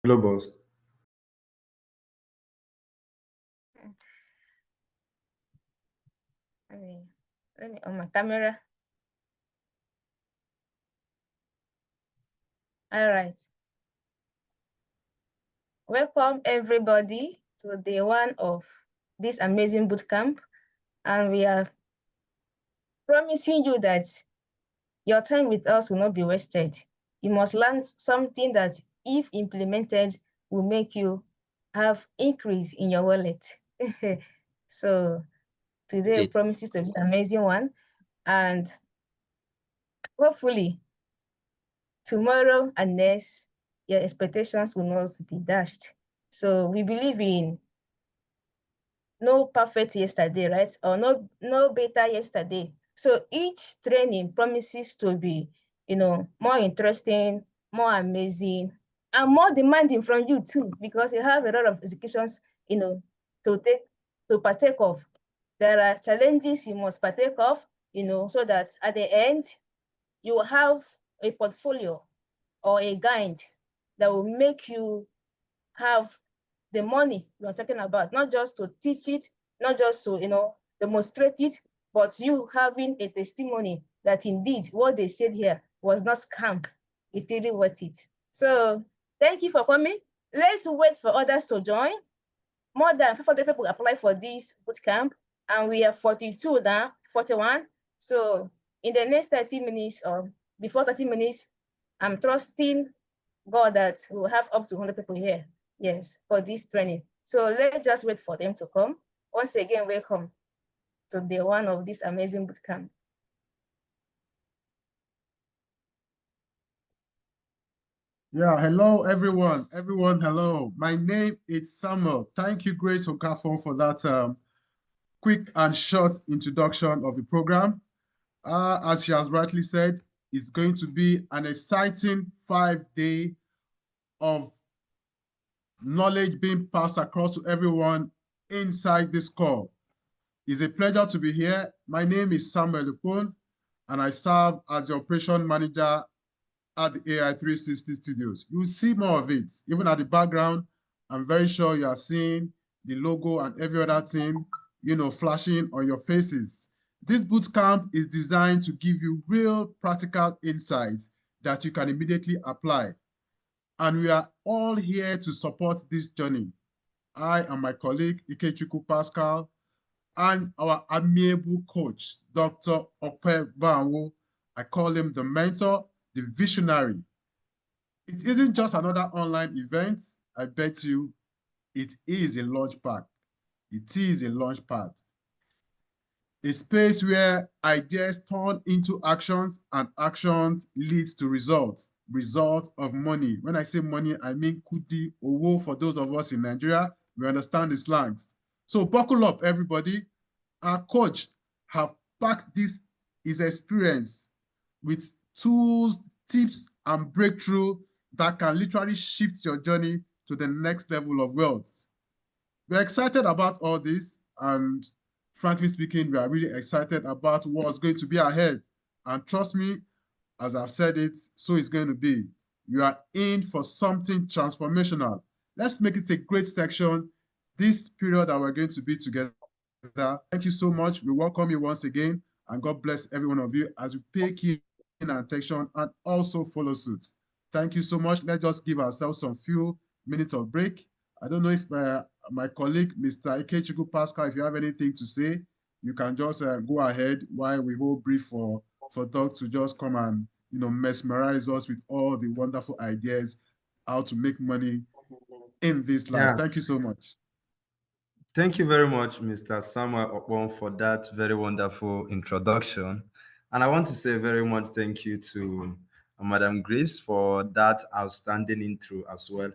Hello, boss. Let me on my camera. All right. Welcome everybody to day one of this amazing bootcamp. And we are promising you that your time with us will not be wasted. You must learn something that, if implemented, will make you have increase in your wallet. So today promises to be an amazing one. And hopefully tomorrow and next, your expectations will not be dashed. So we believe in no perfect yesterday, right? Or no better yesterday. So each training promises to be, more interesting, more amazing, and more demanding from you too, because you have a lot of executions, to partake of. There are challenges you must partake of, so that at the end, you have a portfolio or a guide that will make you have the money you're talking about, not just to teach it, not just to, demonstrate it, but you having a testimony that indeed what they said here was not scam. It really worth it. So thank you for coming. Let's wait for others to join. More than 500 people apply for this bootcamp, and we are 42 now, 41. So in the next 30 minutes or before 30 minutes, I'm trusting God that we will have up to 100 people here, yes, for this training. So let's just wait for them to come. Once again, welcome to day one of this amazing bootcamp. Yeah, hello everyone. Everyone, hello. My name is Samuel. Thank you, Grace Okafor, for that quick and short introduction of the program. As she has rightly said, it's going to be an exciting 5 day of knowledge being passed across to everyone inside this call. It's a pleasure to be here. My name is Samuel Lupon, and I serve as the operation manager at the AI 360 studios. You will see more of it. Even at the background, I'm very sure you are seeing the logo and every other thing, flashing on your faces. This bootcamp is designed to give you real practical insights that you can immediately apply. And we are all here to support this journey. I and my colleague, Ikechukwu Pascal, and our amiable coach, Dr. Okwe Banwo. I call him the mentor, the visionary. It isn't just another online event. I bet you it is a launch pad. It is a launch pad. A space where ideas turn into actions and actions leads to results. Result of money. When I say money, I mean kudi, owo for those of us in Nigeria. We understand the slangs. So buckle up, everybody. Our coach have packed his experience with tools, tips, and breakthrough that can literally shift your journey to the next level of wealth. We're excited about all this, and frankly speaking, we are really excited about what's going to be ahead. And trust me, as I've said it, so it's going to be. You are in for something transformational. Let's make it a great section this period that we're going to be together. Thank you so much. We welcome you once again, and God bless every one of you as we pay keen attention and also follow suit. Thank you so much. Let's just give ourselves some few minutes of break. I don't know if my colleague, Mr. Ikechukwu Pascal, if you have anything to say, you can just go ahead while we hold brief for Doc to just come and mesmerize us with all the wonderful ideas how to make money in this life. Thank you so much. Thank you very much, Mr. Samuel Okpon, for that very wonderful introduction. And I want to say very much thank you to Madam Grace for that outstanding intro as well.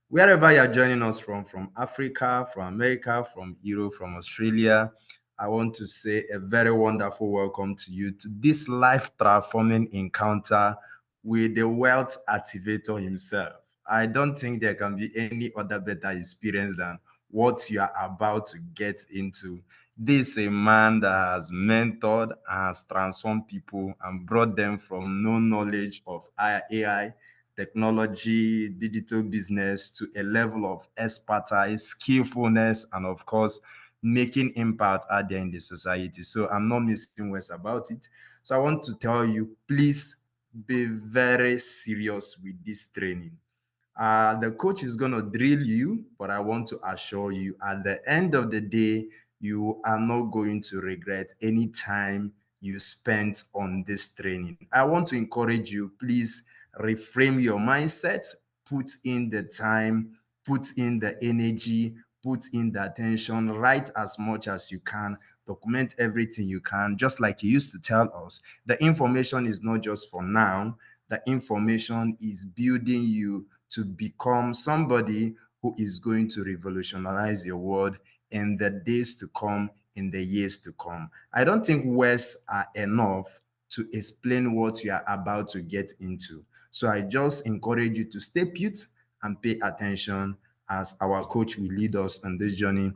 Wherever you're joining us from Africa, from America, from Europe, from Australia, I want to say a very wonderful welcome to you to this life-transforming encounter with the wealth activator himself. I don't think there can be any other better experience than what you are about to get into. This is a man that has mentored and has transformed people and brought them from no knowledge of AI technology, digital business to a level of expertise, skillfulness, and of course, making impact out there in the society. So I'm not missing words about it. So I want to tell you, please be very serious with this training. The coach is going to drill you, but I want to assure you at the end of the day, you are not going to regret any time you spent on this training. I want to encourage you, please reframe your mindset, put in the time, put in the energy, put in the attention, write as much as you can, document everything you can, just like you used to tell us. The information is not just for now, the information is building you to become somebody who is going to revolutionize your world in the days to come, in the years to come. I don't think words are enough to explain what you are about to get into. So I just encourage you to stay put and pay attention as our coach will lead us on this journey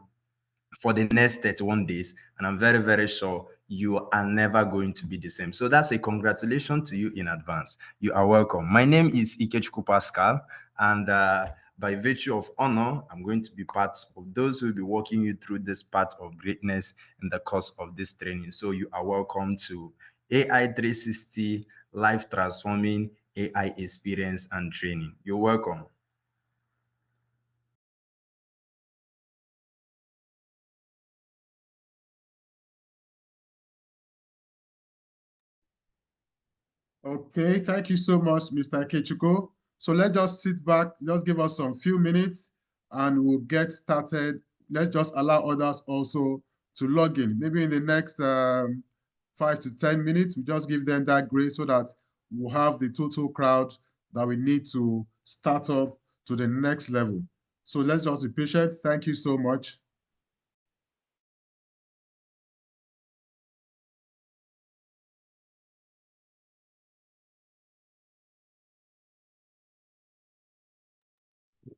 for the next 31 days. And I'm very, very sure you are never going to be the same. So that's a congratulations to you in advance. You are welcome. My name is Ikechukwu Pascal, and by virtue of honor, I'm going to be part of those who will be walking you through this path of greatness in the course of this training. So you are welcome to AI 360 Life Transforming AI Experience and Training. You're welcome. Okay, thank you so much, Mr. Kechuko. So let's just sit back, just give us some few minutes and we'll get started. Let's just allow others also to log in. Maybe in the next 5 to 10 minutes, we just give them that grace so that we'll have the total crowd that we need to start up to the next level. So let's just be patient. Thank you so much.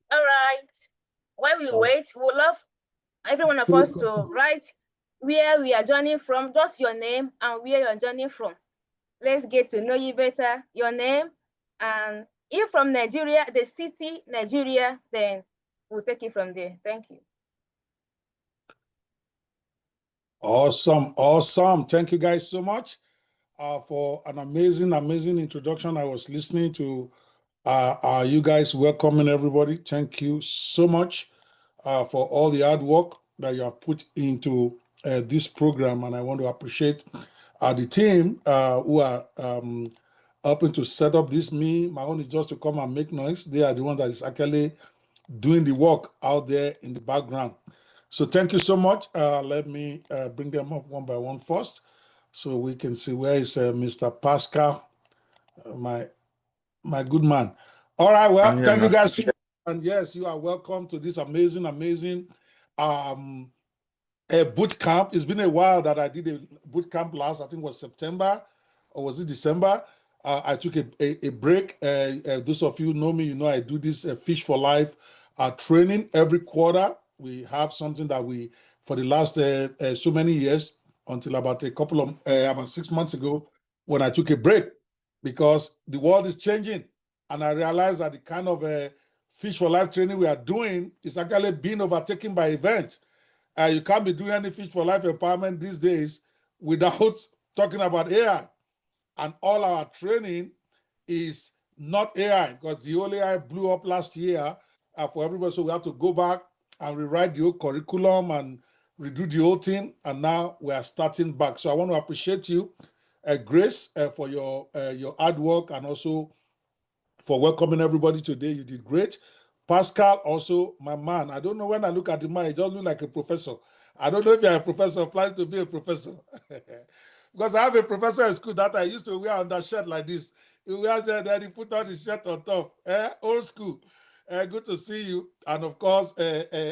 All right. While we wait, we would love every one of us to write where we are joining from, just your name and where you're joining from. Let's get to know you better, your name, and if from Nigeria, the city, Nigeria, then we'll take it from there. Thank you. Awesome, awesome. Thank you guys so much for an amazing, amazing introduction. I was listening to you guys welcoming everybody. Thank you so much for all the hard work that you have put into this program. And I want to appreciate the team who are helping to set up this. My own is just to come and make noise. They are the one that is actually doing the work out there in the background. So thank you so much. Let me bring them up one by one first so we can see where is Mr. Pascal, my good man. All right, well, thank you guys. And yes, you are welcome to this amazing, amazing boot camp. It's been a while that I did a boot camp last, I think it was September, or was it December? I took a break. Those of you who know me, you know I do this Fish for Life training every quarter. We have something that we, for the last so many years, until about about 6 months ago, when I took a break, because the world is changing. And I realized that the kind of Fish for Life training we are doing is actually being overtaken by events. You can't be doing any Fish for Life empowerment these days without talking about AI. And all our training is not AI, because the whole AI blew up last year for everybody. So we have to go back and rewrite the whole curriculum and redo the whole thing. And now we are starting back. So I want to appreciate you, Grace, for your hard work, and also for welcoming everybody today. You did great. Pascal, also, my man. I don't know, when I look at the man, he just looks like a professor. I don't know if you're a professor, planning to be a professor. Because I have a professor in school that I used to wear on that shirt like this. He wears it, then he put on his shirt on top. Old school. Good to see you. And of course,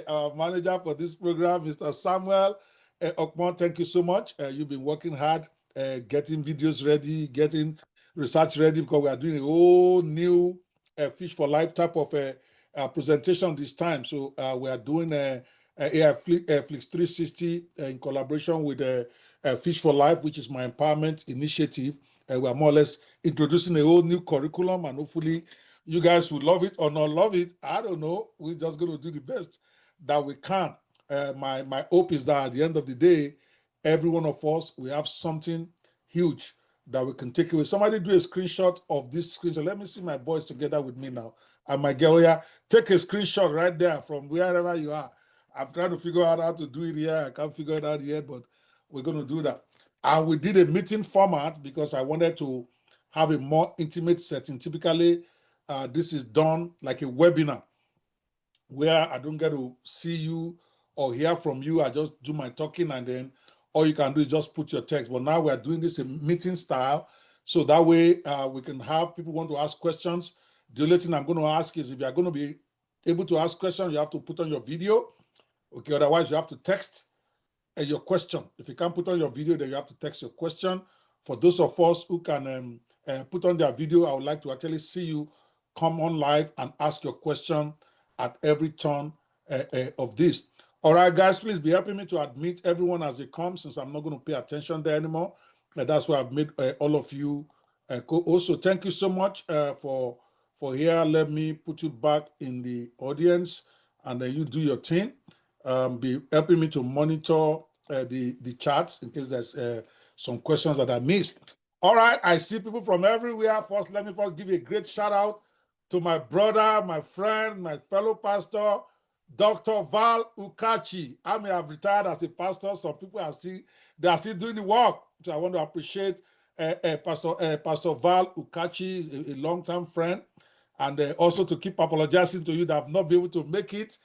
our manager for this program, Mr. Samuel Okmon, thank you so much. You've been working hard, getting videos ready, getting research ready, because we are doing a whole new Fish for Life type of presentation this time. So we are doing AI Flix 360 in collaboration with Fish for Life, which is my empowerment initiative. We are more or less introducing a whole new curriculum, and hopefully You guys will love it or not love it. I don't know. We're just going to do the best that we can. My hope is that at the end of the day, every one of us, we have something huge that we can take away. Somebody do a screenshot of this screenshot. Let me see my boys together with me now. And my girl here, take a screenshot right there from wherever you are. I'm trying to figure out how to do it here. I can't figure it out yet, but we're going to do that. And we did a meeting format because I wanted to have a more intimate setting. Typically, this is done like a webinar where I don't get to see you or hear from you. I just do my talking, and then all you can do is just put your text. But now we're doing this in meeting style, so that way we can have people want to ask questions. The only thing I'm going to ask is if you're going to be able to ask questions, you have to put on your video. Okay, otherwise you have to text your question. If you can't put on your video, then you have to text your question. For those of us who can put on their video, I would like to actually see you come on live and ask your question at every turn of this. All right, guys, please be helping me to admit everyone as they come, since I'm not going to pay attention there anymore. That's why I've made all of you also. Thank you so much for here. Let me put you back in the audience, and then you do your thing. Be helping me to monitor the charts in case there's some questions that I missed. All right, I see people from everywhere. First, let me first give you a great shout out to my brother, my friend, my fellow pastor, Dr. Val Ukachi. I may have retired as a pastor. Some people are still doing the work. So I want to appreciate Pastor Val Ukachi, a long-term friend, and also to keep apologizing to you that I've not been able to make it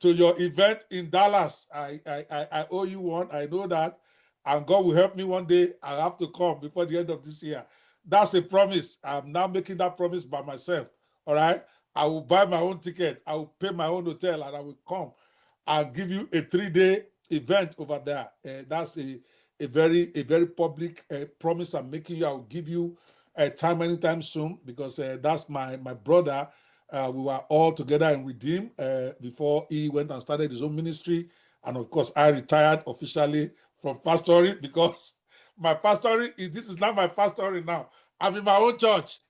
to your event in Dallas. I owe you one. I know that. And God will help me one day. I have to come before the end of this year. That's a promise. I'm now making that promise by myself. All right. I will buy my own ticket. I will pay my own hotel, and I will come and give you a 3-day event over there. That's a very public promise I'm making you. I will give you a time anytime soon, because that's my brother. We were all together in Redeem before he went and started his own ministry. And of course, I retired officially from pastoring, because my pastoring this is not my pastoring now. I'm in my own church.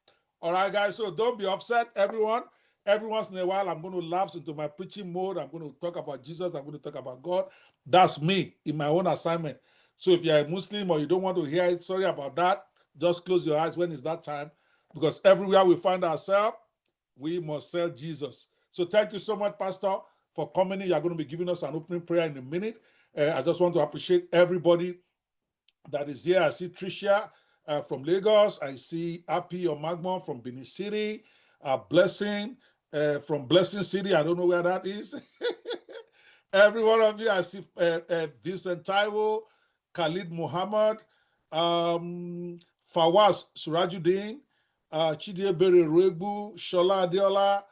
All right, guys. So don't be upset, everyone. Every once in a while, I'm going to lapse into my preaching mode. I'm going to talk about Jesus. I'm going to talk about God. That's me in my own assignment. So if you're a Muslim or you don't want to hear it, sorry about that. Just close your eyes when it's that time, because everywhere we find ourselves, we must sell Jesus. So thank you so much, Pastor, for coming in. You're going to be giving us an opening prayer in a minute. I just want to appreciate everybody that is here. I see Tricia from Lagos. I see Happy Omagmon from Benin City. Blessing from Blessing City. I don't know where that is. Every one of you. I see Vincent Taiwo, Khalid Muhammad, Fawaz Surajuddin, Chidiebere Regbu, Shola Adiola,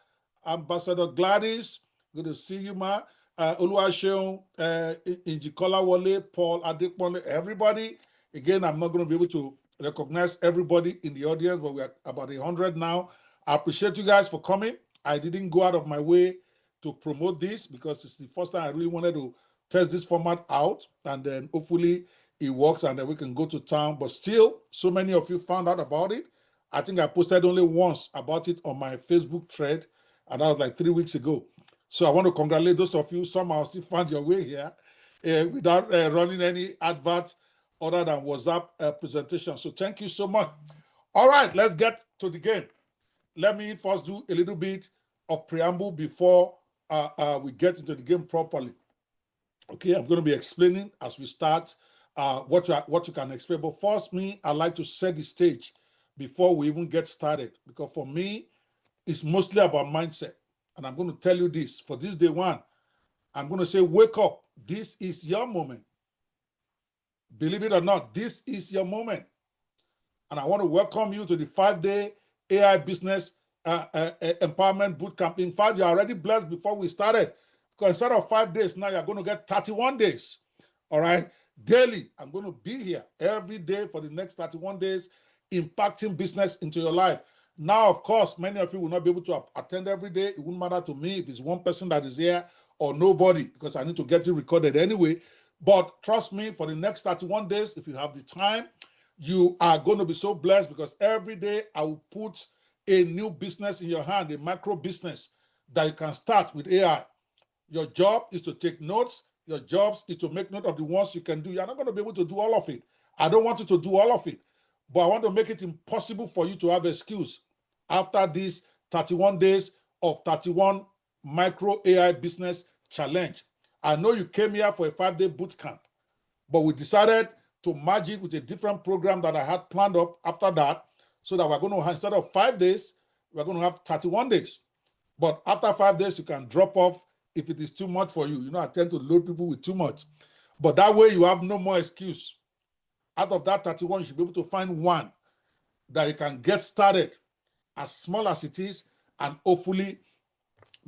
Ambassador Gladys. Good to see you, ma. Oluwaseun, Injikola Wole, Paul Adeponle, everybody. Again, I'm not going to be able to recognize everybody in the audience, but we're about 100 now. I appreciate you guys for coming. I didn't go out of my way to promote this, because it's the first time I really wanted to test this format out, and then hopefully it works and then we can go to town. But still, so many of you found out about it. I think I posted only once about it on my Facebook thread, and that was like 3 weeks ago. So I want to congratulate those of you somehow still found your way here without running any advert other than WhatsApp presentation. So thank you so much. All right, let's get to the game. Let me first do a little bit of preamble before we get into the game properly. Okay, I'm going to be explaining as we start what you can expect. But first, I like to set the stage before we even get started, because for me, it's mostly about mindset. And I'm going to tell you this, for this day one, I'm going to say, wake up. This is your moment. Believe it or not, this is your moment. And I want to welcome you to the 5-day AI business empowerment bootcamp. In fact, you're already blessed before we started, because instead of 5 days, now you're going to get 31 days. All right. Daily, I'm going to be here every day for the next 31 days, impacting business into your life. Now, of course, many of you will not be able to attend every day. It won't matter to me if it's one person that is here or nobody, because I need to get it recorded anyway. But trust me, for the next 31 days, if you have the time, you are going to be so blessed, because every day I will put a new business in your hand, a micro business that you can start with AI. Your job is to take notes. Your job is to make note of the ones you can do. You're not going to be able to do all of it. I don't want you to do all of it, but I want to make it impossible for you to have excuse after these 31 days of 31 micro AI business challenge. I know you came here for a 5-day boot camp, but we decided to merge it with a different program that I had planned up after that, so that we're going to have, instead of 5 days, we're going to have 31 days. But after 5 days, you can drop off if it is too much for you. You know, I tend to load people with too much. But that way you have no more excuse. Out of that 31, you should be able to find one that you can get started, as small as it is, and hopefully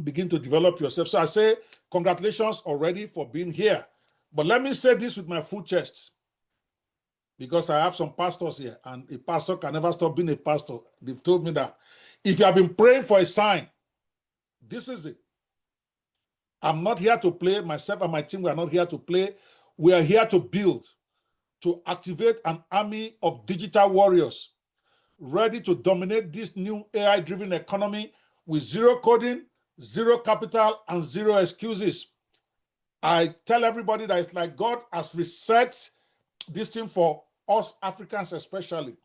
begin to develop yourself. So I say congratulations already for being here. But let me say this with my full chest, because I have some pastors here, and a pastor can never stop being a pastor. They've told me that. If you have been praying for a sign, this is it. I'm not here to play. Myself and my team, we are not here to play. We are here to build, to activate an army of digital warriors ready to dominate this new AI-driven economy with zero coding, zero capital, and zero excuses. I tell everybody that it's like God has reset this thing for us Africans especially.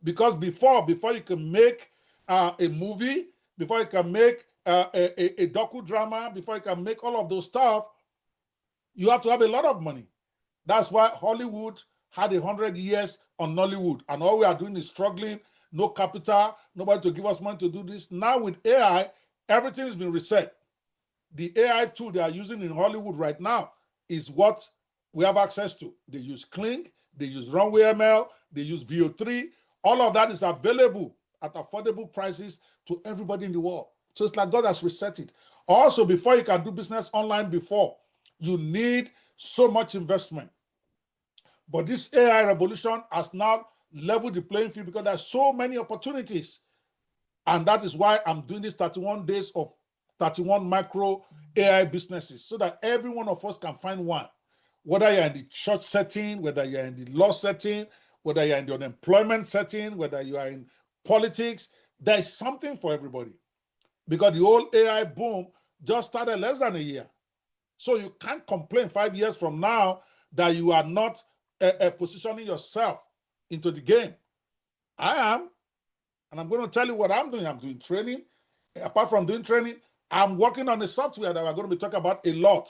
Because before you can make a movie, before you can make a docudrama, before you can make all of those stuff, you have to have a lot of money. That's why Hollywood had 100 years on Nollywood, and all we are doing is struggling, no capital, nobody to give us money to do this. Now with AI, everything has been reset. The AI tool they are using in Hollywood right now is what we have access to. They use Clink, they use Runway ML, they use VO3. All of that is available at affordable prices to everybody in the world. So it's like God has reset it. Also, before you can do business online you need so much investment. But this AI revolution has now leveled the playing field because there's so many opportunities. And that is why I'm doing this 31 days of 31 micro AI businesses, so that every one of us can find one. Whether you're in the church setting, whether you're in the law setting, whether you're in the unemployment setting, whether you are in politics, there is something for everybody. Because the whole AI boom just started less than a year. So you can't complain 5 years from now that you are not positioning yourself into the game. I am. And I'm going to tell you what I'm doing. I'm doing training. Apart from doing training, I'm working on a software that we're going to be talking about a lot.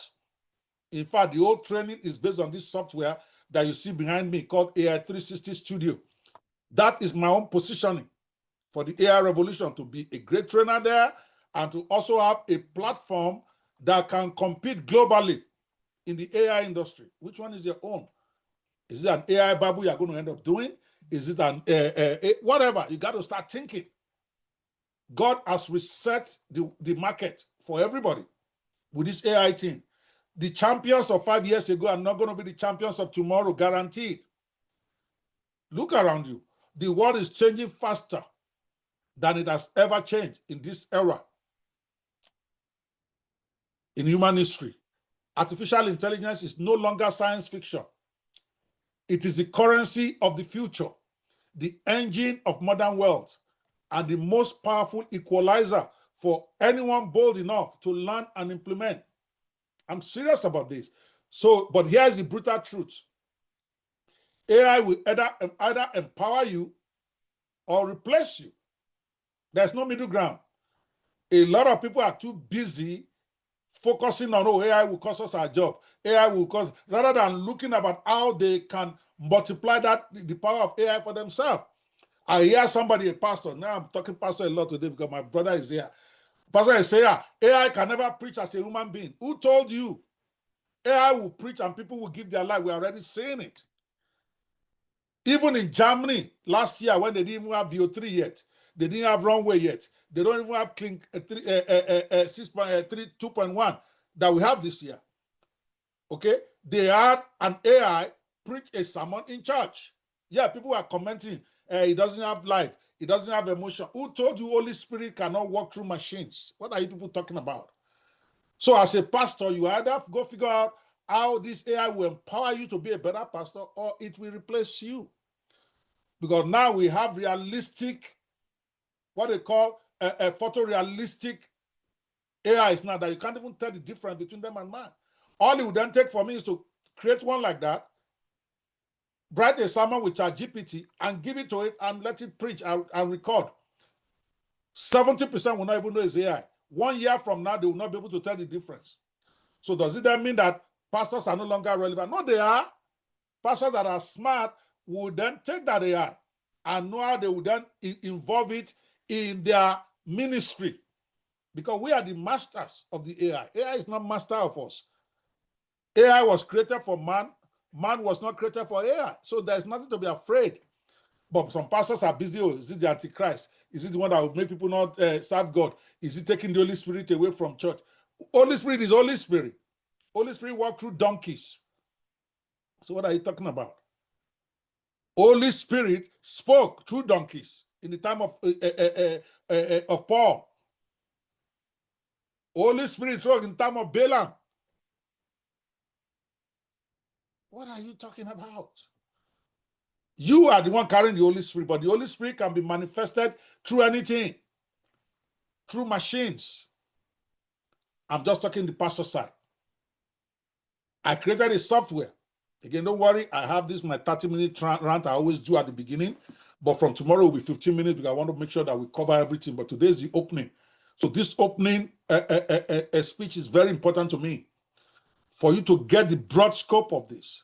In fact, the whole training is based on this software that you see behind me called AI 360 Studio. That is my own positioning for the AI revolution, to be a great trainer there and to also have a platform that can compete globally in the AI industry. Which one is your own? Is it an AI Bible you're going to end up doing? Is it an whatever? You got to start thinking. God has reset the market for everybody with this AI thing. The champions of 5 years ago are not going to be the champions of tomorrow, guaranteed. Look around you. The world is changing faster than it has ever changed in this era in human history. Artificial intelligence is no longer science fiction. It is the currency of the future, the engine of modern wealth, and the most powerful equalizer for anyone bold enough to learn and implement. I'm serious about this. So, but here's the brutal truth. AI will either empower you or replace you. There's no middle ground. A lot of people are too busy focusing on, oh, AI will cost us our job. AI will cost, rather than looking about how they can multiply the power of AI for themselves. I hear somebody, a pastor, now I'm talking pastor a lot today because my brother is here. Pastor is saying, AI can never preach as a human being. Who told you? AI will preach and people will give their life. We're already saying it. Even in Germany, last year, when they didn't even have VO3 yet, they didn't have Runway yet, they don't even have Clink 2.1 that we have this year. Okay? They had an AI preach a sermon in church. Yeah, people were commenting, he doesn't have life, he doesn't have emotion. Who told you Holy Spirit cannot walk through machines? What are you people talking about? So as a pastor, you either go figure out how this AI will empower you to be a better pastor, or it will replace you. Because now we have realistic what they call a photorealistic AIs now that you can't even tell the difference between them and man. All it would then take for me is to create one like that, write a sermon with ChatGPT and give it to it and let it preach and record. 70% will not even know it's AI. 1 year from now, they will not be able to tell the difference. So does it then mean that pastors are no longer relevant? No, they are. Pastors that are smart will then take that AI and know how they will then involve it in their ministry. Because we are the masters of the AI. AI is not master of us. AI was created for man. Man was not created for AI. So there's nothing to be afraid. But some pastors are busy. Oh, is it the Antichrist? Is it the one that will make people not serve God? Is it taking the Holy Spirit away from church? Holy Spirit is Holy Spirit. Holy Spirit walked through donkeys. So what are you talking about? Holy Spirit spoke through donkeys in the time of Paul. Holy Spirit spoke in the time of Balaam. What are you talking about? You are the one carrying the Holy Spirit, but the Holy Spirit can be manifested through anything, through machines. I'm just talking the pastor side. I created a software. Again, don't worry, I have this, my 30-minute rant I always do at the beginning, but from tomorrow will be 15 minutes because I want to make sure that we cover everything, but today is the opening. So this opening speech is very important to me for you to get the broad scope of this.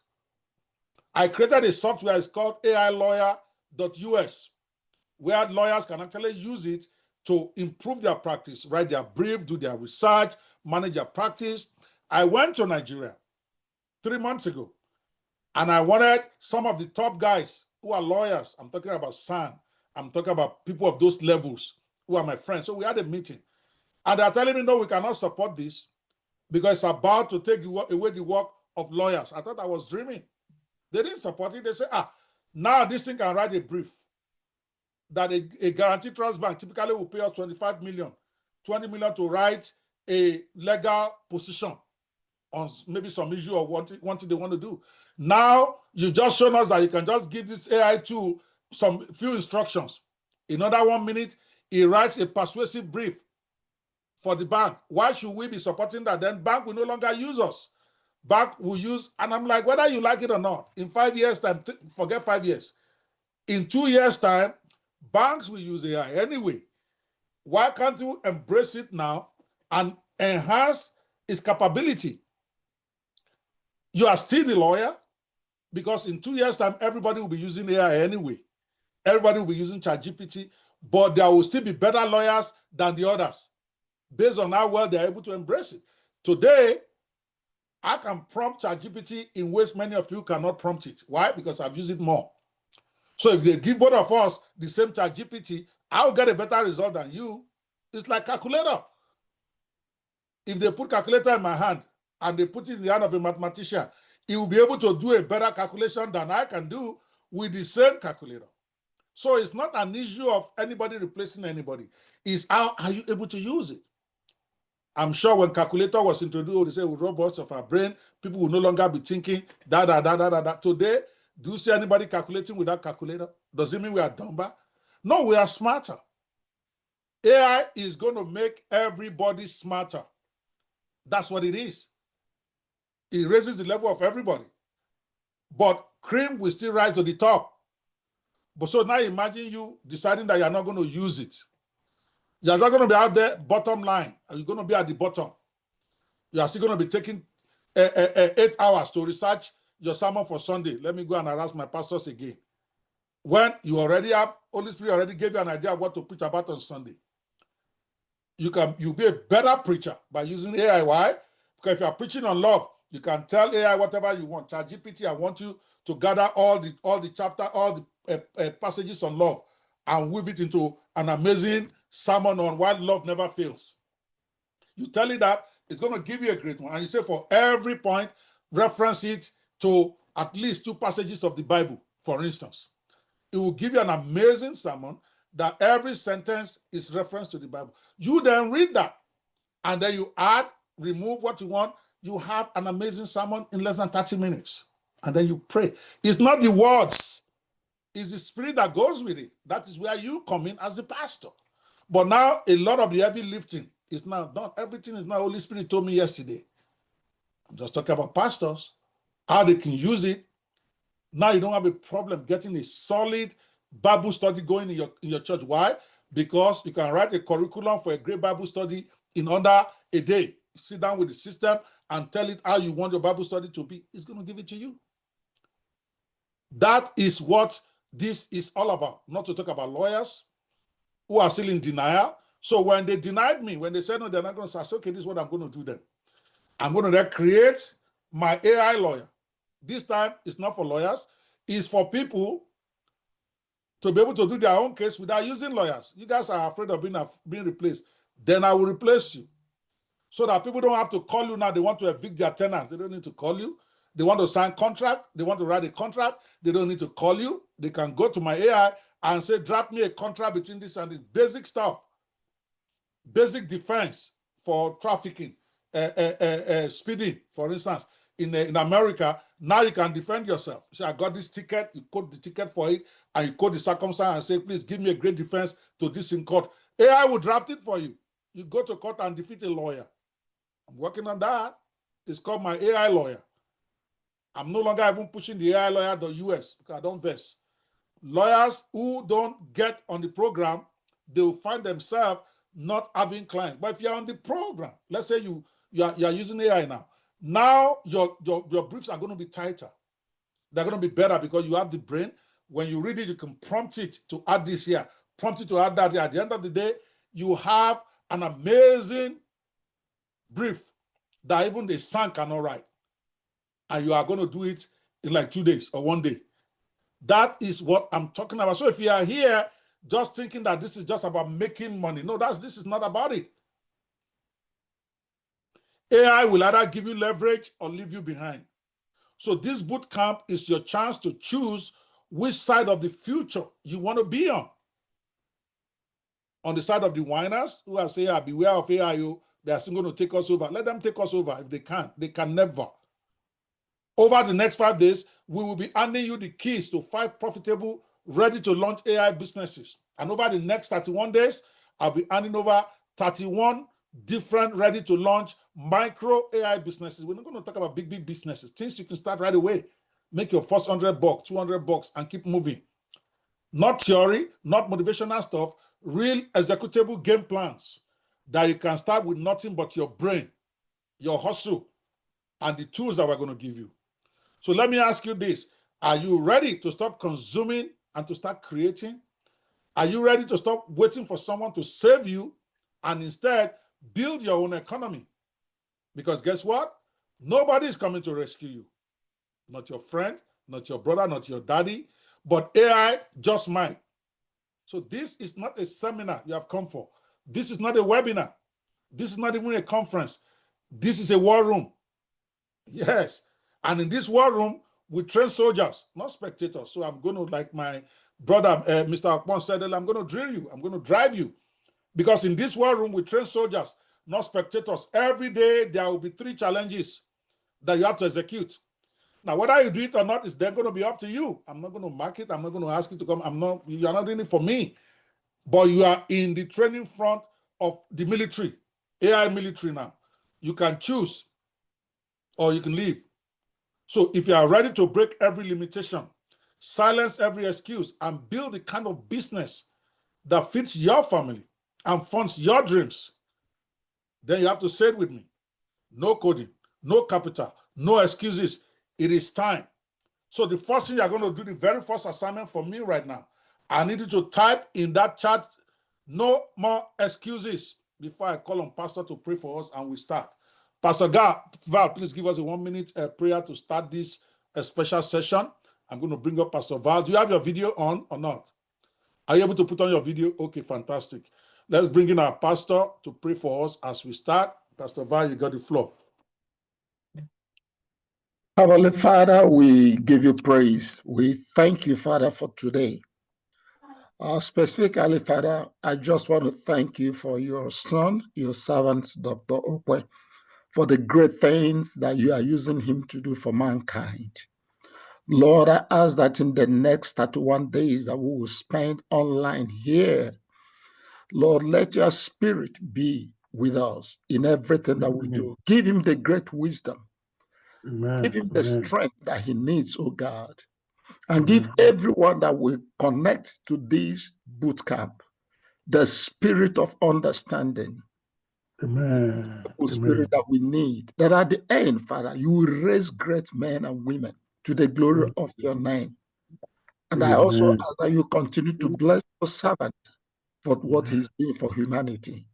I created a software, it's called AILawyer.us, where lawyers can actually use it to improve their practice, write their brief, do their research, manage their practice. I went to Nigeria 3 months ago, and I wanted some of the top guys who are lawyers. I'm talking about San. I'm talking about people of those levels who are my friends. So we had a meeting, and they're telling me, no, we cannot support this because it's about to take away the work of lawyers. I thought I was dreaming. They didn't support it. They said, now this thing can write a brief that a guaranteed trust bank typically will pay us 25 million, 20 million to write a legal position on maybe some issue or one thing they want to do. Now, you've just shown us that you can just give this AI tool some few instructions. In another 1 minute, he writes a persuasive brief for the bank. Why should we be supporting that? Then bank will no longer use us. Bank will use, and I'm like, whether you like it or not, in 5 years' time, forget 5 years. In 2 years' time, banks will use AI anyway. Why can't you embrace it now and enhance its capability? You are still the lawyer, because in 2 years' time, everybody will be using AI anyway. Everybody will be using ChatGPT, but there will still be better lawyers than the others based on how well they're able to embrace it. Today, I can prompt ChatGPT in ways many of you cannot prompt it. Why? Because I've used it more. So if they give both of us the same ChatGPT, I'll get a better result than you. It's like calculator. If they put calculator in my hand and they put it in the hand of a mathematician, he will be able to do a better calculation than I can do with the same calculator. So it's not an issue of anybody replacing anybody. It's how are you able to use it? I'm sure when calculator was introduced, they say with robots of our brain, people will no longer be thinking da. Today, do you see anybody calculating without calculator? Does it mean we are dumber? No, we are smarter. AI is going to make everybody smarter. That's what it is. It raises the level of everybody. But cream will still rise to the top. But so now imagine you deciding that you're not going to use it. You're not going to be out there, bottom line. Are you going to be at the bottom? You are still going to be taking 8 hours to research your sermon for Sunday. Let me go and harass my pastors again. When you already have, Holy Spirit already gave you an idea of what to preach about on Sunday. You'll be a better preacher by using AI. Why? Because if you're preaching on love, you can tell AI whatever you want. ChatGPT, I want you to gather all the chapter, all the passages on love and weave it into an amazing sermon on why love never fails. You tell it that, it's going to give you a great one. And you say for every point, reference it to at least 2 passages of the Bible, for instance. It will give you an amazing sermon that every sentence is reference to the Bible. You then read that, and then you add, remove what you want. You have an amazing sermon in less than 30 minutes. And then you pray. It's not the words. It's the spirit that goes with it. That is where you come in as the pastor. But now a lot of the heavy lifting is now done. Everything is now Holy Spirit told me yesterday. I'm just talking about pastors, how they can use it. Now you don't have a problem getting a solid Bible study going in your church. Why? Because you can write a curriculum for a great Bible study in under a day. Sit down with the system and tell it how you want your Bible study to be. It's going to give it to you. That is what this is all about. Not to talk about lawyers who are still in denial. So when they denied me, when they said no, they're not going to say, okay, this is what I'm going to do then. I'm going to then create my AI lawyer. This time, it's not for lawyers. It's for people to be able to do their own case without using lawyers. You guys are afraid of being replaced. Then I will replace you. So that people don't have to call you now. They want to evict their tenants. They don't need to call you. They want to sign contract. They want to write a contract. They don't need to call you. They can go to my AI and say, draft me a contract between this and this. Basic stuff. Basic defense for trafficking, speeding, for instance. In America, now you can defend yourself. So I got this ticket, you quote the ticket for it, and you quote the circumstance and say, please give me a great defense to this in court. AI will draft it for you. You go to court and defeat a lawyer. I'm working on that. It's called my AI lawyer. I'm no longer even pushing the AI lawyer.us because I don't vest. Lawyers who don't get on the program, they will find themselves not having clients. But if you're on the program, let's say you are using AI now your briefs are going to be tighter. They're going to be better because you have the brain. When you read it, you can prompt it to add this here, prompt it to add that here. At the end of the day, you have an amazing brief that even the sun cannot write. And you are going to do it in like 2 days or 1 day. That is what I'm talking about. So if you are here just thinking that this is just about making money, no, this is not about it. AI will either give you leverage or leave you behind. So this boot camp is your chance to choose which side of the future you want to be on. On the side of the whiners who are saying, beware of AI, they are still going to take us over. Let them take us over if they can. They can never. Over the next 5 days, we will be handing you the keys to 5 profitable, ready-to-launch AI businesses. And over the next 31 days, I'll be handing over 31 different ready-to-launch micro AI businesses. We're not going to talk about big businesses, things you can start right away. Make your first $100, $200, and keep moving. Not theory, not motivational stuff, real executable game plans that you can start with nothing but your brain, your hustle, and the tools that we're going to give you. So let me ask you this. Are you ready to stop consuming and to start creating? Are you ready to stop waiting for someone to save you and instead build your own economy? Because guess what? Nobody is coming to rescue you. Not your friend, not your brother, not your daddy, but AI just might. So this is not a seminar you have come for. This is not a webinar. This is not even a conference. This is a war room. Yes. And in this war room, we train soldiers, not spectators. So I'm going to, like my brother, Mr. Akpon said, I'm going to drill you. I'm going to drive you. Because in this war room, we train soldiers, not spectators. Every day, there will be 3 challenges that you have to execute. Now, whether you do it or not is then going to be up to you. I'm not going to mark it. I'm not going to ask you to come. You are not doing it for me. But you are in the training front of the military, AI military now. You can choose or you can leave. So if you are ready to break every limitation, silence every excuse, and build the kind of business that fits your family and funds your dreams, then you have to say it with me. No coding, no capital, no excuses. It is time. So the first thing you're going to do, the very first assignment for me right now, I need you to type in that chat, no more excuses, before I call on Pastor to pray for us and we start. Pastor Val, please give us a 1-minute prayer to start this special session. I'm going to bring up Pastor Val. Do you have your video on or not? Are you able to put on your video? Okay, fantastic. Let's bring in our pastor to pray for us as we start. Pastor Val, you got the floor. Heavenly Father, we give you praise. We thank you, Father, for today. Specifically, Father, I just want to thank you for your son, your servant, Dr. Okwe, for the great things that you are using him to do for mankind. Lord, I ask that in the next 31 days that we will spend online here, Lord, let your spirit be with us in everything that we do. Give him the great wisdom. Amen. Give him the Amen. strength that he needs, oh God. And give everyone that will connect to this boot camp the spirit of understanding. Amen. The spirit that we need. That at the end, Father, you will raise great men and women to the glory of your name. And I also ask that you continue to bless your servant for what he's doing for humanity.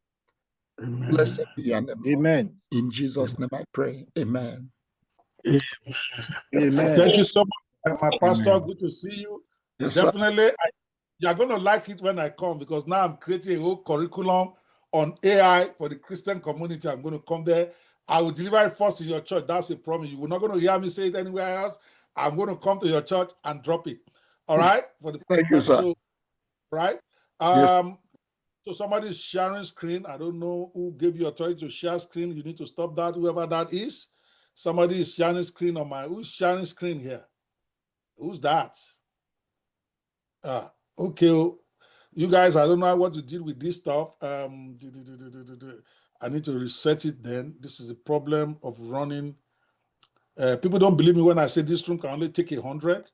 Amen. Blessed be your name. Amen. In Jesus' name I pray. Amen. Amen. Thank you so much, my pastor. Good to see you. Yes, Definitely, you're going to like it when I come, because now I'm creating a whole curriculum on AI for the Christian community. I'm going to come there. I will deliver it first in your church. That's a promise. You're not going to hear me say it anywhere else. I'm going to come to your church and drop it. All right? For the Thank you, sir. So, right? Yes. So somebody's sharing screen. I don't know who gave you authority to share screen. You need to stop that, whoever that is. Somebody is sharing screen on my, who's sharing screen here? Who's that? Okay. You guys, I don't know what to deal with this stuff. I need to reset it then. This is the problem of running. People don't believe me when I say this room can only take 100.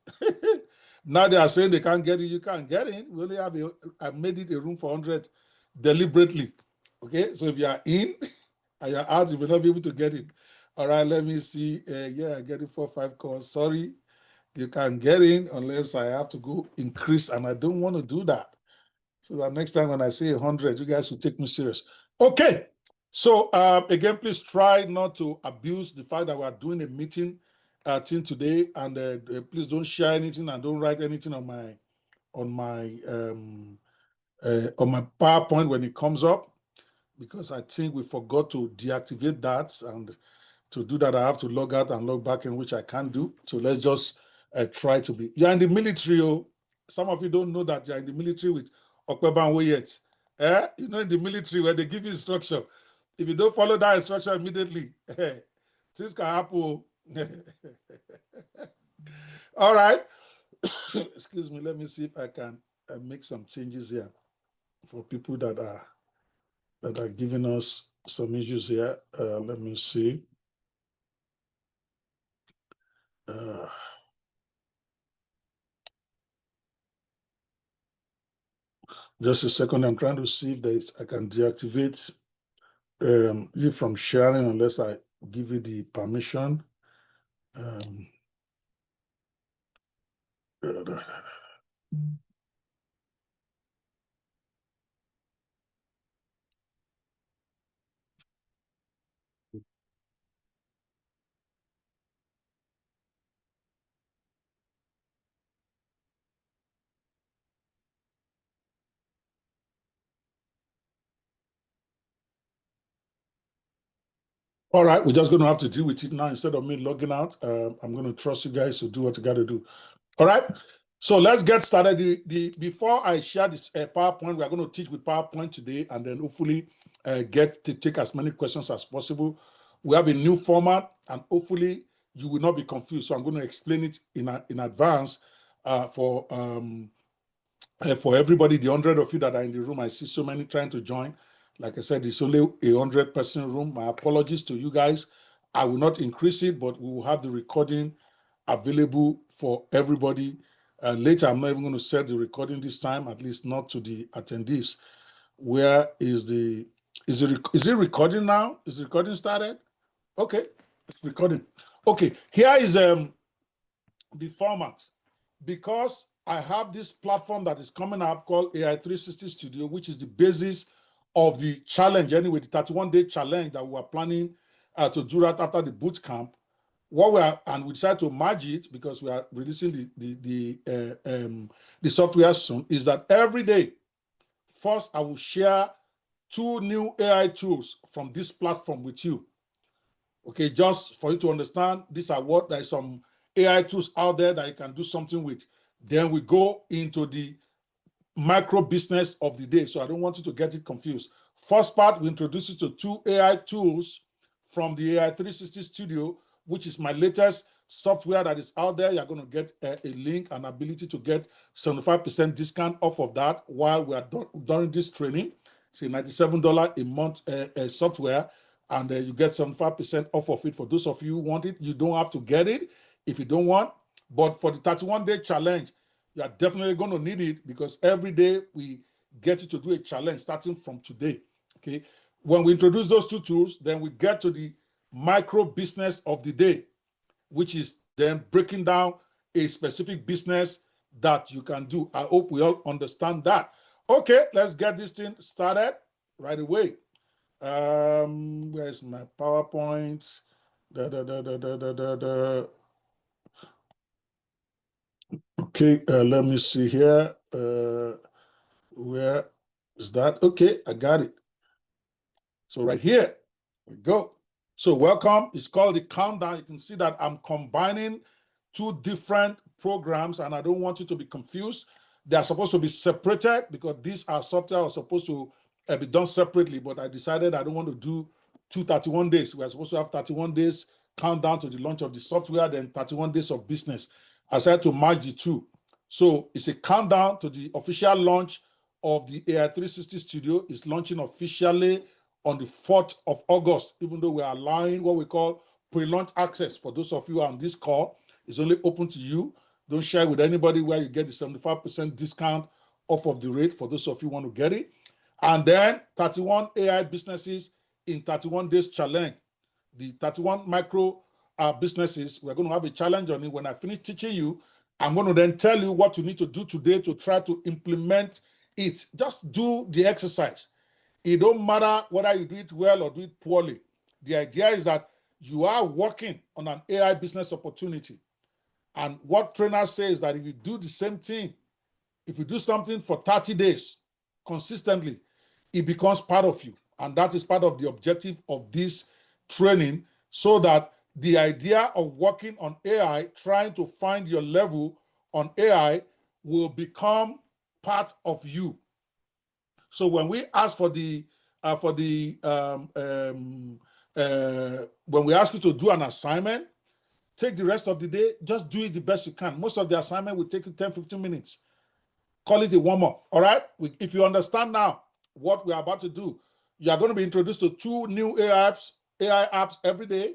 Now they are saying they can't get it. You can't get in. We only have I made it a room for 100 deliberately. Okay, so if you are in and you're out, you will not be able to get in. All right, let me see. Yeah, I get it 4 or 5 calls. Sorry, you can't get in unless I have to go increase, and I don't want to do that. So that next time when I say 100, you guys will take me serious. Okay. So again, please try not to abuse the fact that we are doing a meeting thing today, and please don't share anything and don't write anything on my PowerPoint when it comes up, because I think we forgot to deactivate that, and to do that I have to log out and log back in, which I can't do. So let's just try to be. You're in the military. Oh. Some of you don't know that you're in the military with Okwebanwe yet. You know, in the military where they give you instruction. If you don't follow that instruction immediately, things can happen. All right. Excuse me. Let me see if I can make some changes here for people that are giving us some issues here. Let me see. Just a second. I'm trying to see if I can deactivate you from sharing unless I give you the permission. All right, we're just going to have to deal with it now. Instead of me logging out, I'm going to trust you guys to do what you got to do. All right, so let's get started. Before I share this PowerPoint, we're going to teach with PowerPoint today, and then hopefully get to take as many questions as possible. We have a new format, and hopefully you will not be confused. So I'm going to explain it in advance for everybody, the 100 of you that are in the room. I see so many trying to join. Like I said, it's only a 100-person room. My apologies to you guys. I will not increase it, but we will have the recording available for everybody. Later, I'm not even going to set the recording this time, at least not to the attendees. Where is it recording now? Is the recording started? Okay, it's recording. Okay, here is the format. Because I have this platform that is coming up called AI 360 Studio, which is the basis of the challenge, anyway, the 31-day challenge that we are planning to do right after the boot camp. And we decided to merge it because we are releasing the software soon, is that every day, first I will share 2 new AI tools from this platform with you. Okay, just for you to understand, these are what there is some AI tools out there that you can do something with. Then we go into the micro business of the day. So I don't want you to get it confused. First part, we introduce you to 2 AI tools from the AI 360 Studio, which is my latest software that is out there. You're going to get a link and ability to get 75% discount off of that while we are during this training. say $97 a month software, and you get 75% off of it. For those of you who want it, you don't have to get it if you don't want. But for the 31-day challenge, you are definitely going to need it, because every day we get you to do a challenge starting from today. Okay. When we introduce those two tools, then we get to the micro business of the day, which is then breaking down a specific business that you can do. I hope we all understand that. Okay, let's get this thing started right away. Where's my PowerPoint? Okay, let me see here. Where is that? Okay, I got it. So right here we go. So welcome. It's called the countdown. You can see that I'm combining two different programs, and I don't want you to be confused. They are supposed to be separated, because these are software are supposed to be done separately, but I decided I don't want to do 31 days. We're supposed to have 31 days countdown to the launch of the software, then 31 days of business. I decided to merge the two. So it's a countdown to the official launch of the AI360 Studio. It's launching officially on the 4th of August, even though we are allowing what we call pre-launch access. For those of you on this call, it's only open to you. Don't share with anybody, where you get the 75% discount off of the rate for those of you who want to get it. And then 31 AI businesses in 31 days challenge. The 31 micro businesses, we're going to have a challenge on it. When I finish teaching you, I'm going to then tell you what you need to do today to try to implement it. Just do the exercise. It don't matter whether you do it well or do it poorly. The idea is that you are working on an AI business opportunity. And what trainers say is that if you do the same thing, if you do something for 30 days consistently, it becomes part of you. And that is part of the objective of this training, so that the idea of working on AI, trying to find your level on AI, will become part of you. So when we ask for the when we ask you to do an assignment, take the rest of the day, just do it the best you can. Most of the assignment will take you 10-15 minutes. Call it a warm-up. All right. If you understand now what we're about to do, you are going to be introduced to 2 new AI apps every day.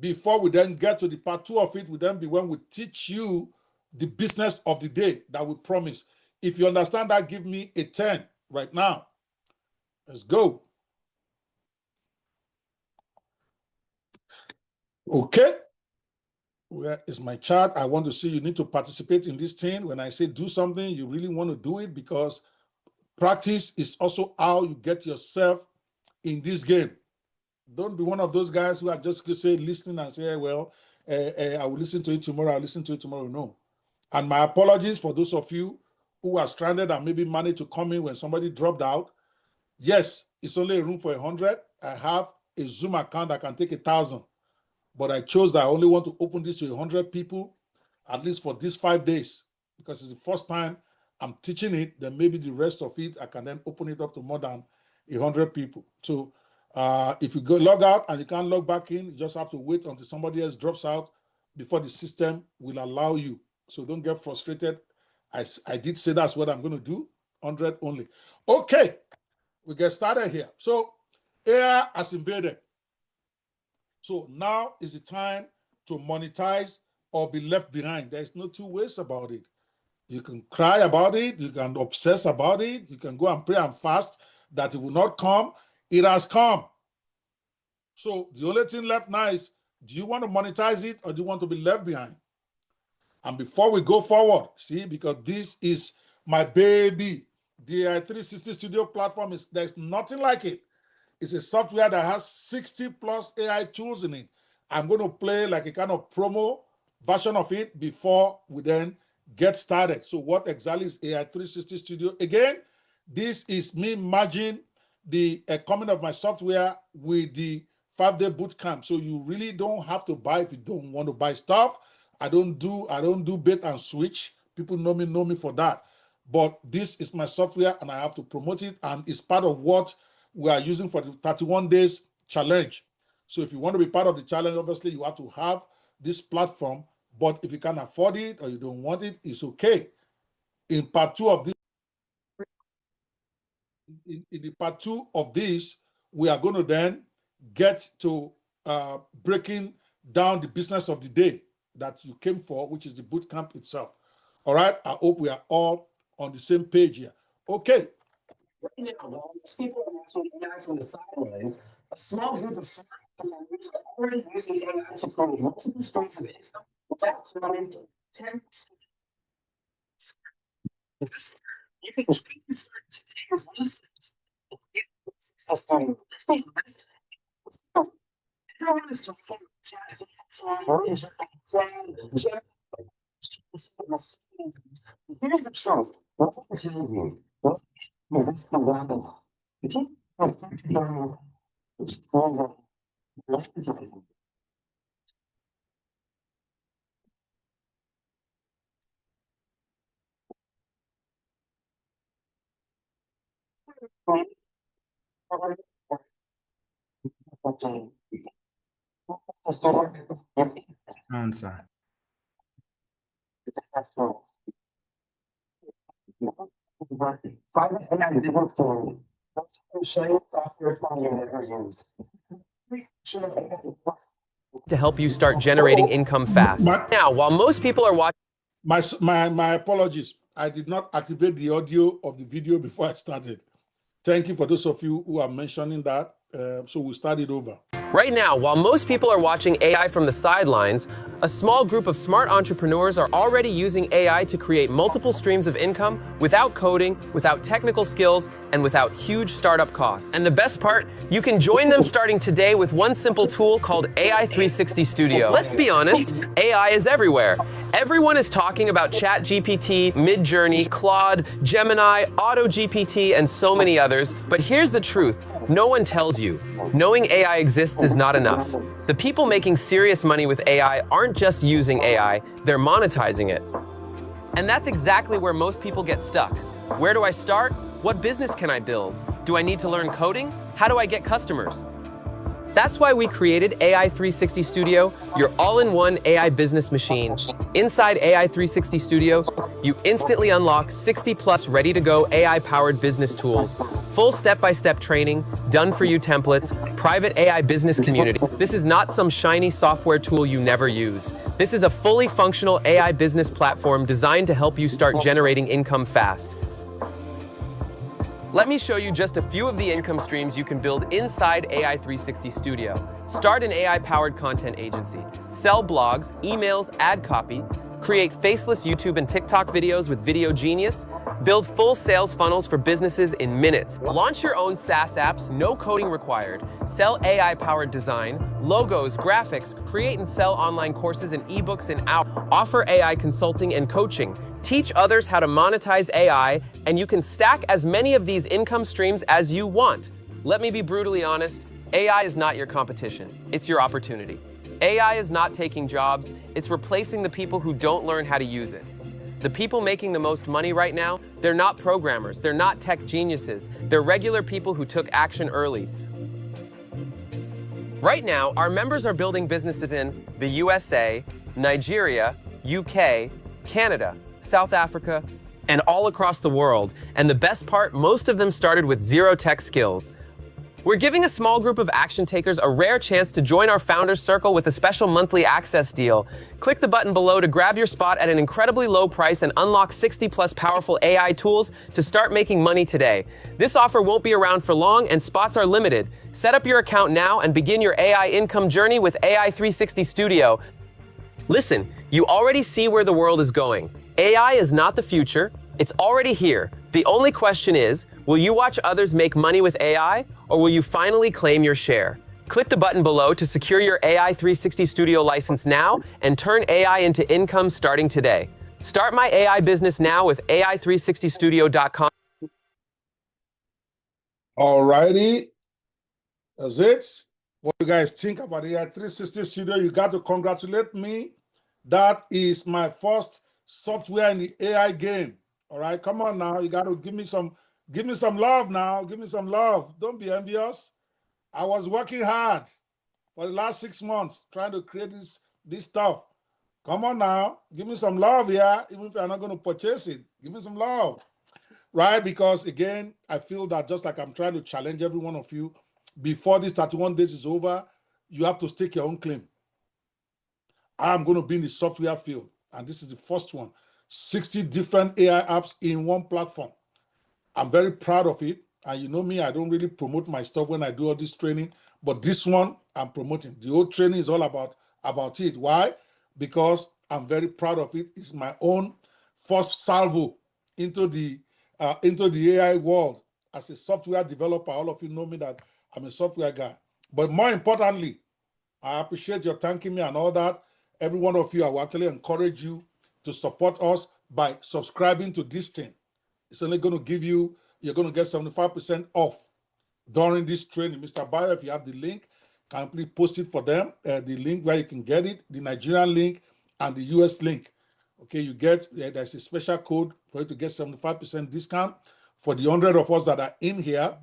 Before we then get to the part 2 of it, will then be when we teach you the business of the day that we promise. If you understand that, give me a 10 right now. Let's go. Okay. Where is my chart? I want to see you need to participate in this thing. When I say do something, you really want to do it, because practice is also how you get yourself in this game. Don't be one of those guys who are just going to say, listening and say, well, I will listen to it tomorrow. I'll listen to it tomorrow. No. And my apologies for those of you who are stranded and maybe managed to come in when somebody dropped out. Yes, it's only a room for 100. I have a Zoom account that can take 1,000. But I chose that I only want to open this to 100 people, at least for these 5 days, because it's the first time I'm teaching it. Then maybe the rest of it, I can then open it up to more than 100 people. So if you go log out and you can't log back in, you just have to wait until somebody else drops out before the system will allow you. So don't get frustrated. I did say that's what I'm going to do, 100 only. Okay, we get started here. So AI has invaded. So now is the time to monetize or be left behind. There's no 2 ways about it. You can cry about it. You can obsess about it. You can go and pray and fast that it will not come. It has come. So the only thing left now is, do you want to monetize it or do you want to be left behind? And before we go forward, see, because this is my baby, the AI360 Studio platform, there's nothing like it. It's a software that has 60 plus AI tools in it. I'm going to play like a kind of promo version of it before we then get started. So what exactly is AI360 Studio? Again, this is me merging the coming of my software with the 5-day bootcamp. So you really don't have to buy if you don't want to buy stuff. I don't do bait and switch. People know me for that. But this is my software and I have to promote it, and it's part of what we are using for the 31 days challenge. So if you want to be part of the challenge, obviously you have to have this platform. But if you can't afford it or you don't want it, it's okay. In part 2 of this, in the part 2 of this, we are going to then get to breaking down the business of the day that you came for, which is the boot camp itself. All right. I hope we are all on the same page here. Okay. Right now, while most people are watching AI from the sidelines, a small group of smart entrepreneurs are already using AI to create multiple streams of income without coding 10. You can treat this today as one success story. Let's take the rest. Everyone is talking here's the truth. What people tell you, what resist the rabbit. You can't which is monetizing. Answer. To help you start generating income fast. Now, while most people are watching. My apologies. I did not activate the audio of the video before I started. Thank you for those of you who are mentioning that. So we'll start it over. Right now, while most people are watching AI from the sidelines, a small group of smart entrepreneurs are already using AI to create multiple streams of income without coding, without technical skills, and without huge startup costs. And the best part, you can join them starting today with one simple tool called AI 360 Studio. Let's be honest, AI is everywhere. Everyone is talking about ChatGPT, Midjourney, Claude, Gemini, AutoGPT, and so many others. But here's the truth. No one tells you. Knowing AI exists is not enough. The people making serious money with AI aren't just using AI, they're monetizing it. And that's exactly where most people get stuck. Where do I start? What business can I build? Do I need to learn coding? How do I get customers? That's why we created AI 360 Studio, your all-in-one AI business machine. Inside AI 360 Studio, you instantly unlock 60+ ready-to-go AI-powered business tools, full step-by-step training, done-for-you templates, private AI business community. This is not some shiny software tool you never use. This is a fully functional AI business platform designed to help you start generating income fast. Let me show you just a few of the income streams you can build inside AI 360 Studio. Start an AI-powered content agency. Sell blogs, emails, ad copy. Create faceless YouTube and TikTok videos with Video Genius. Build full sales funnels for businesses in minutes. Launch your own SaaS apps, no coding required. Sell AI-powered design, logos, graphics. Create and sell online courses and ebooks in hours. Offer AI consulting and coaching. Teach others how to monetize AI, and you can stack as many of these income streams as you want. Let me be brutally honest, AI is not your competition, it's your opportunity. AI is not taking jobs, it's replacing the people who don't learn how to use it. The people making the most money right now, they're not programmers, they're not tech geniuses, they're regular people who took action early. Right now, our members are building businesses in the USA, Nigeria, UK, Canada, South Africa, and all across the world. And the best part, most of them started with zero tech skills. We're giving a small group of action takers a rare chance to join our Founders Circle with a special monthly access deal. Click the button below to grab your spot at an incredibly low price and unlock 60+ powerful AI tools to start making money today. This offer won't be around for long and spots are limited. Set up your account now and begin your AI income journey with AI 360 Studio. Listen, you already see where the world is going. AI is not the future, it's already here. The only question is, will you watch others make money with AI, or will you finally claim your share? Click the button below to secure your AI 360 Studio license now and turn AI into income starting today. Start my AI business now with AI360studio.com. All righty. That's it. What do you guys think about AI 360 Studio? You got to congratulate me. That is my first software in the AI game. All right, come on now. You got to give me some love now. Give me some love. Don't be envious. I was working hard for the last 6 months trying to create this stuff. Come on now. Give me some love here, even if you're not going to purchase it. Give me some love. right? Because again, I feel that just like I'm trying to challenge every one of you, before this 31 days is over, you have to stake your own claim. I'm going to be in the software field, and this is the first one. 60 different AI apps in one platform. I'm very proud of it. And you know me, I don't really promote my stuff when I do all this training, but this one I'm promoting. The whole training is all about it. Why? Because I'm very proud of it. It's my own first salvo into the AI world as a software developer. All of you know me that I'm a software guy. But more importantly, I appreciate your thanking me and all that. Every one of you, I will actually encourage you to support us by subscribing to this thing. It's only going to give you, you're going to get 75% off during this training. Mr. Bayo, if you have the link, can you please post it for them? The link where you can get it, the Nigerian link and the US link. Okay, you get, there's a special code for you to get 75% discount for the 100 of us that are in here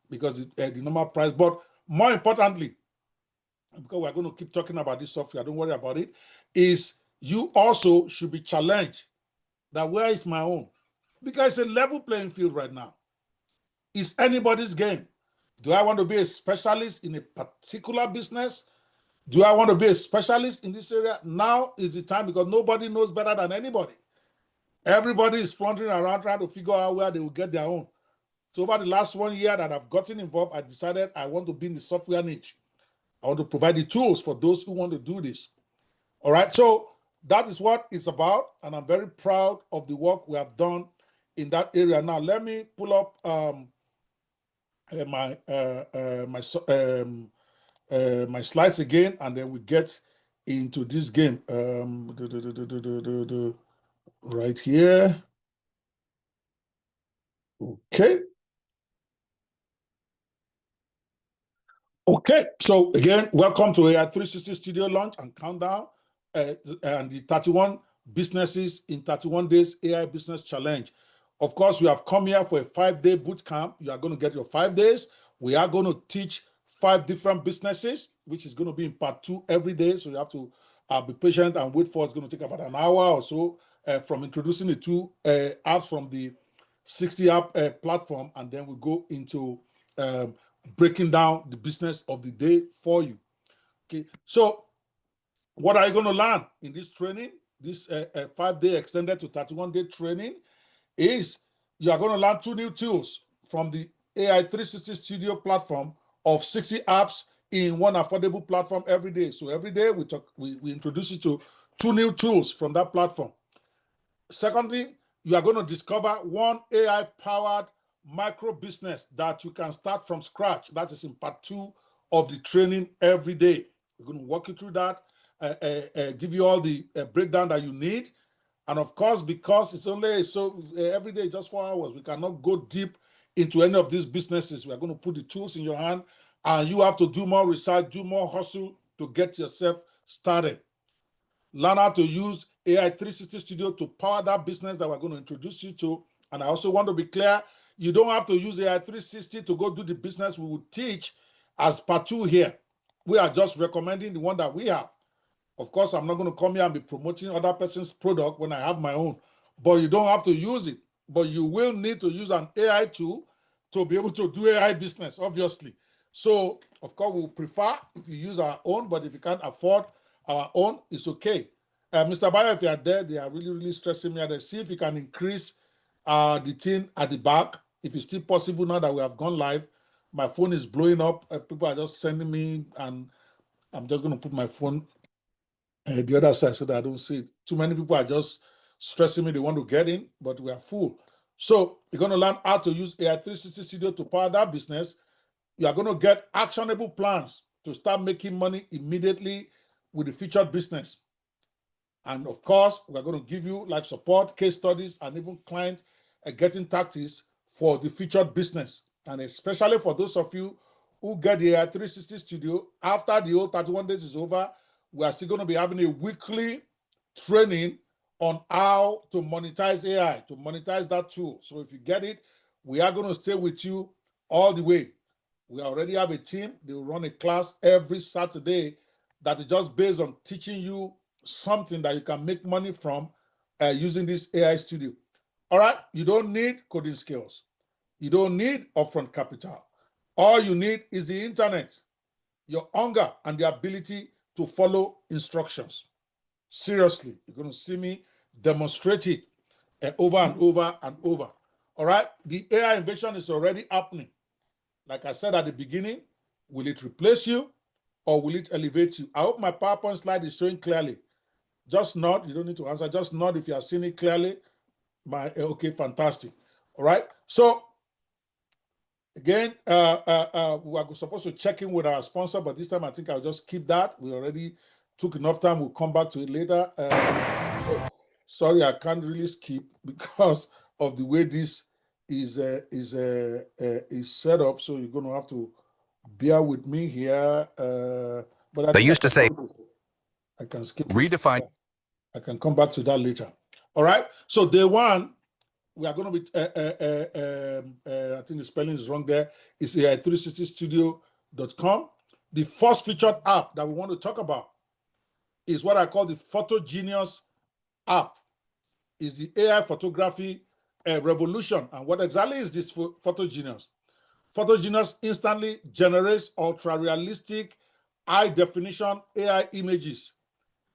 because the normal price. But more importantly, because we're going to keep talking about this software, don't worry about it, is you also should be challenged that where is my own? Because it's a level playing field right now. It's anybody's game. Do I want to be a specialist in a particular business? Do I want to be a specialist in this area? Now is the time because nobody knows better than anybody. Everybody is floundering around trying to figure out where they will get their own. So over the last 1 year that I've gotten involved, I decided I want to be in the software niche. I want to provide the tools for those who want to do this. All right, so that is what it's about, and I'm very proud of the work we have done in that area. Now, let me pull up my slides again, and then we get into this game. Right here. Okay. Okay, so again, welcome to AI 360 Studio launch and countdown and the 31 businesses in 31 days AI business challenge. Of course, you have come here for a 5-day boot camp. You are going to get your 5 days. We are going to teach 5 different businesses, which is going to be in part 2 every day. So you have to be patient and wait for it. It's going to take about an hour or so from introducing the 2 apps from the 60 app platform, and then we go into breaking down the business of the day for you. Okay, so what are you going to learn in this training? This 5-day extended to 31-day training is you are going to learn 2 new tools from the AI 360 Studio platform of 60 apps in one affordable platform every day. So every day we introduce you to 2 new tools from that platform. Secondly, you are going to discover 1 AI-powered micro business that you can start from scratch. That is in part 2 of the training every day. We're going to walk you through that, give you all the breakdown that you need. And of course, because it's only every day, just 4 hours, we cannot go deep into any of these businesses. We're going to put the tools in your hand, and you have to do more research, do more hustle to get yourself started. Learn how to use AI 360 Studio to power that business that we're going to introduce you to. And I also want to be clear, you don't have to use AI 360 to go do the business we will teach as part 2 here. We are just recommending the one that we have. Of course, I'm not going to come here and be promoting other person's product when I have my own, but you don't have to use it. But you will need to use an AI tool to be able to do AI business, obviously. So, of course, we prefer if you use our own, but if you can't afford our own, it's okay. Mr. Bayo, if you are there, they are really, really stressing me out. See if you can increase the thing at the back. If it's still possible now that we have gone live. My phone is blowing up. People are just sending me, and I'm just going to put my phone the other side so that I don't see it. Too many people are just stressing me. They want to get in, but we are full. So you're going to learn how to use AI 360 Studio to power that business. You are going to get actionable plans to start making money immediately with the featured business. And of course, we're going to give you live support, case studies, and even client getting tactics for the featured business. And especially for those of you who get the AI 360 Studio, after the whole 31 days is over, we are still going to be having a weekly training on how to monetize AI, to monetize that tool. So if you get it, we are going to stay with you all the way. We already have a team. They will run a class every Saturday that is just based on teaching you something that you can make money from using this AI studio. All right, you don't need coding skills. You don't need upfront capital. All you need is the internet, your hunger, and the ability to follow instructions. Seriously, you're going to see me demonstrate it over and over and over. All right, the AI invasion is already happening. Like I said at the beginning, will it replace you or will it elevate you? I hope my PowerPoint slide is showing clearly. Just nod. You don't need to answer. Just nod if you are seeing it clearly. Okay, fantastic. All right. So again, we are supposed to check in with our sponsor, but this time I think I'll just keep that. We already took enough time. We'll come back to it later. Sorry, I can't really skip because of the way this is set up. So you're going to have to bear with me here. But They used to say, I can skip. redefine. I can come back to that later. All right. So day one, we are going to be, I think the spelling is wrong there. It's AI360studio.com. The first featured app that we want to talk about is what I call the Photo Genius app. Is the AI photography revolution. And what exactly is this Photo Genius? Photo Genius instantly generates ultra-realistic, high-definition AI images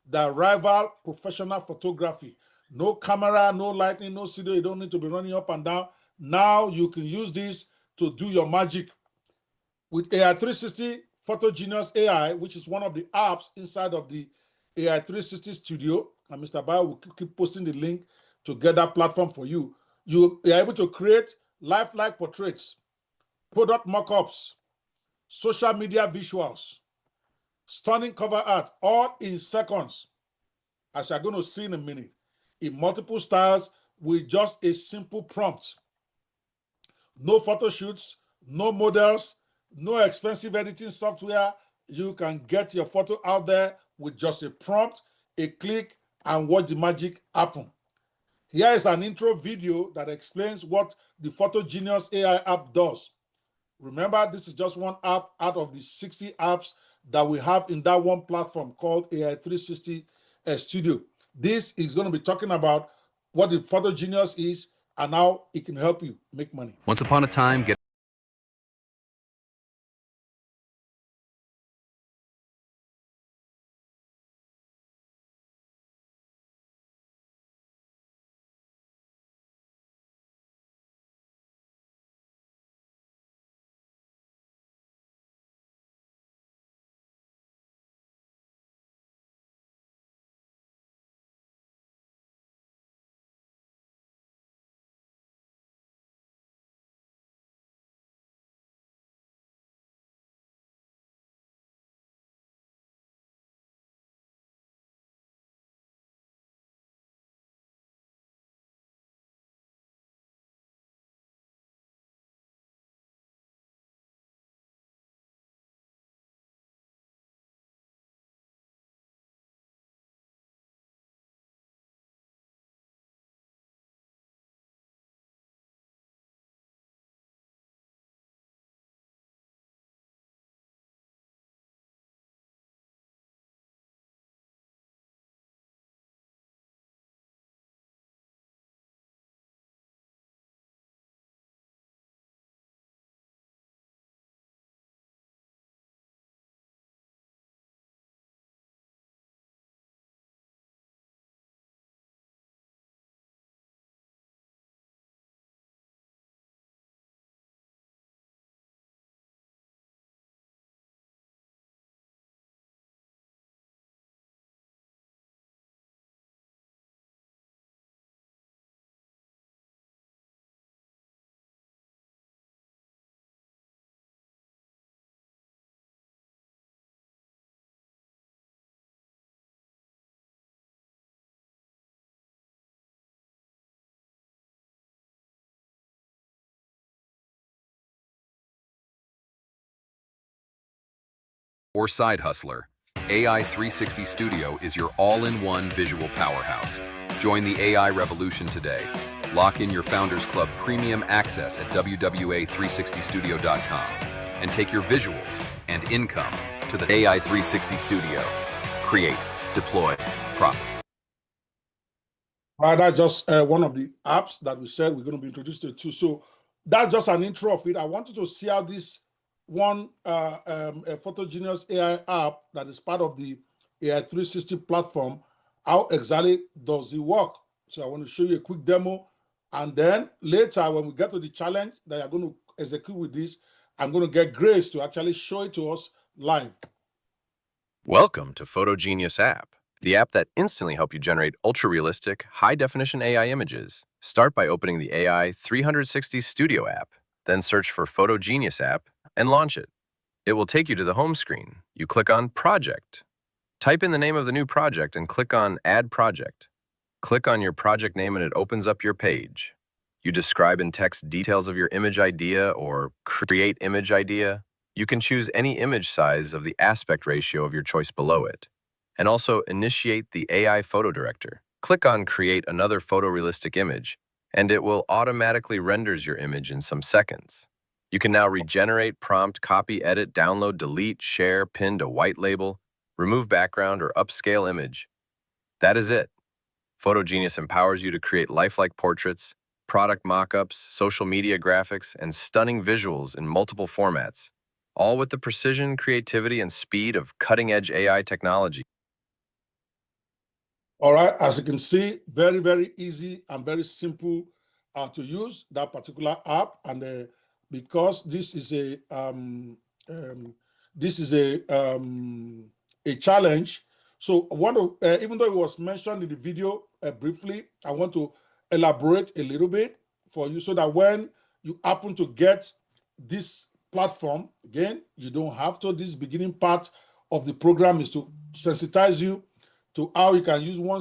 that rival professional photography. No camera, no lighting, no studio. You don't need to be running up and down. Now you can use this to do your magic. With AI360 Photo Genius AI, which is one of the apps inside of the AI360 Studio, and Mr. Bayo will keep posting the link to get that platform for you. You are able to create lifelike portraits, product mock-ups, social media visuals, stunning cover art, all in seconds, as you're going to see in a minute, in multiple styles with just a simple prompt. No photo shoots, no models, no expensive editing software. You can get your photo out there with just a prompt, a click, and watch the magic happen. Here is an intro video that explains what the Photo Genius AI app does. Remember, this is just one app out of the 60 apps that we have in that one platform called AI360 Studio. This is going to be talking about what the Photo Genius is and how it can help you make money. Once upon a time, or side hustler, AI 360 Studio is your all-in-one visual powerhouse. Join the AI revolution today. Lock in your Founders Club premium access at www.a360studio.com and take your visuals and income to the AI 360 Studio. Create, deploy, profit. That's just one of the apps that we said we're going to be introduced to too. So that's just an intro of it. I wanted to see how this one Photogenius AI app that is part of the AI 360 platform, how exactly does it work? So I want to show you a quick demo. And then later, when we get to the challenge that you're going to execute with this, I'm going to get Grace to actually show it to us live. Welcome to Photogenius app, the app that instantly helps you generate ultra-realistic, high-definition AI images. Start by opening the AI 360 Studio app, then search for Photogenius app and launch it. It will take you to the home screen. You click on Project. Type in the name of the new project and click on Add Project. Click on your project name and it opens up your page. You describe in text details of your image idea or create image idea. You can choose any image size of the aspect ratio of your choice below it. And also initiate the AI photo director. Click on Create another photorealistic image, and it will automatically renders your image in some seconds. You can now regenerate, prompt, copy, edit, download, delete, share, pin to white label, remove background, or upscale image. That is it. Photogenius empowers you to create lifelike portraits, product mock-ups, social media graphics, and stunning visuals in multiple formats, all with the precision, creativity, and speed of cutting-edge AI technology. All right, as you can see, very, very easy and very simple to use that particular app. And because this is a challenge, so I want to, even though it was mentioned in the video briefly, I want to elaborate a little bit for you so that when you happen to get this platform, again, you don't have to. This beginning part of the program is to sensitize you to how you can use one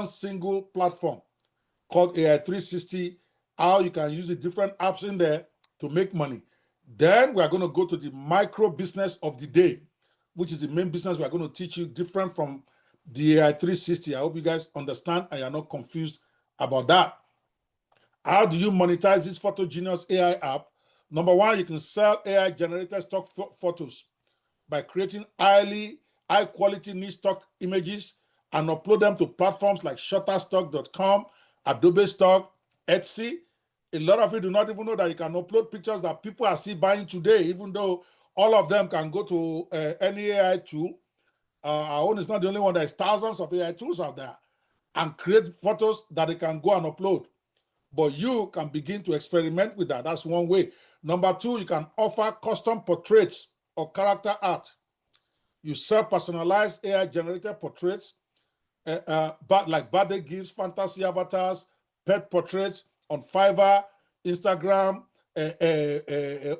single platform called AI 360, how you can use the different apps in there to make money. Then we are going to go to the micro business of the day, which is the main business we are going to teach you, different from the AI 360. I hope you guys understand and you're not confused about that. How do you monetize this Photogenius AI app? Number one, you can sell AI generated stock photos by creating high quality niche stock images and upload them to platforms like shutterstock.com, Adobe Stock, Etsy. A lot of you do not even know that you can upload pictures that people are still buying today, even though all of them can go to any AI tool. Our own is not the only one. There's thousands of AI tools out there and create photos that they can go and upload. But you can begin to experiment with that. That's one way. Number two, you can offer custom portraits or character art. You sell personalized AI-generated portraits, like birthday gifts, fantasy avatars, pet portraits on Fiverr, Instagram,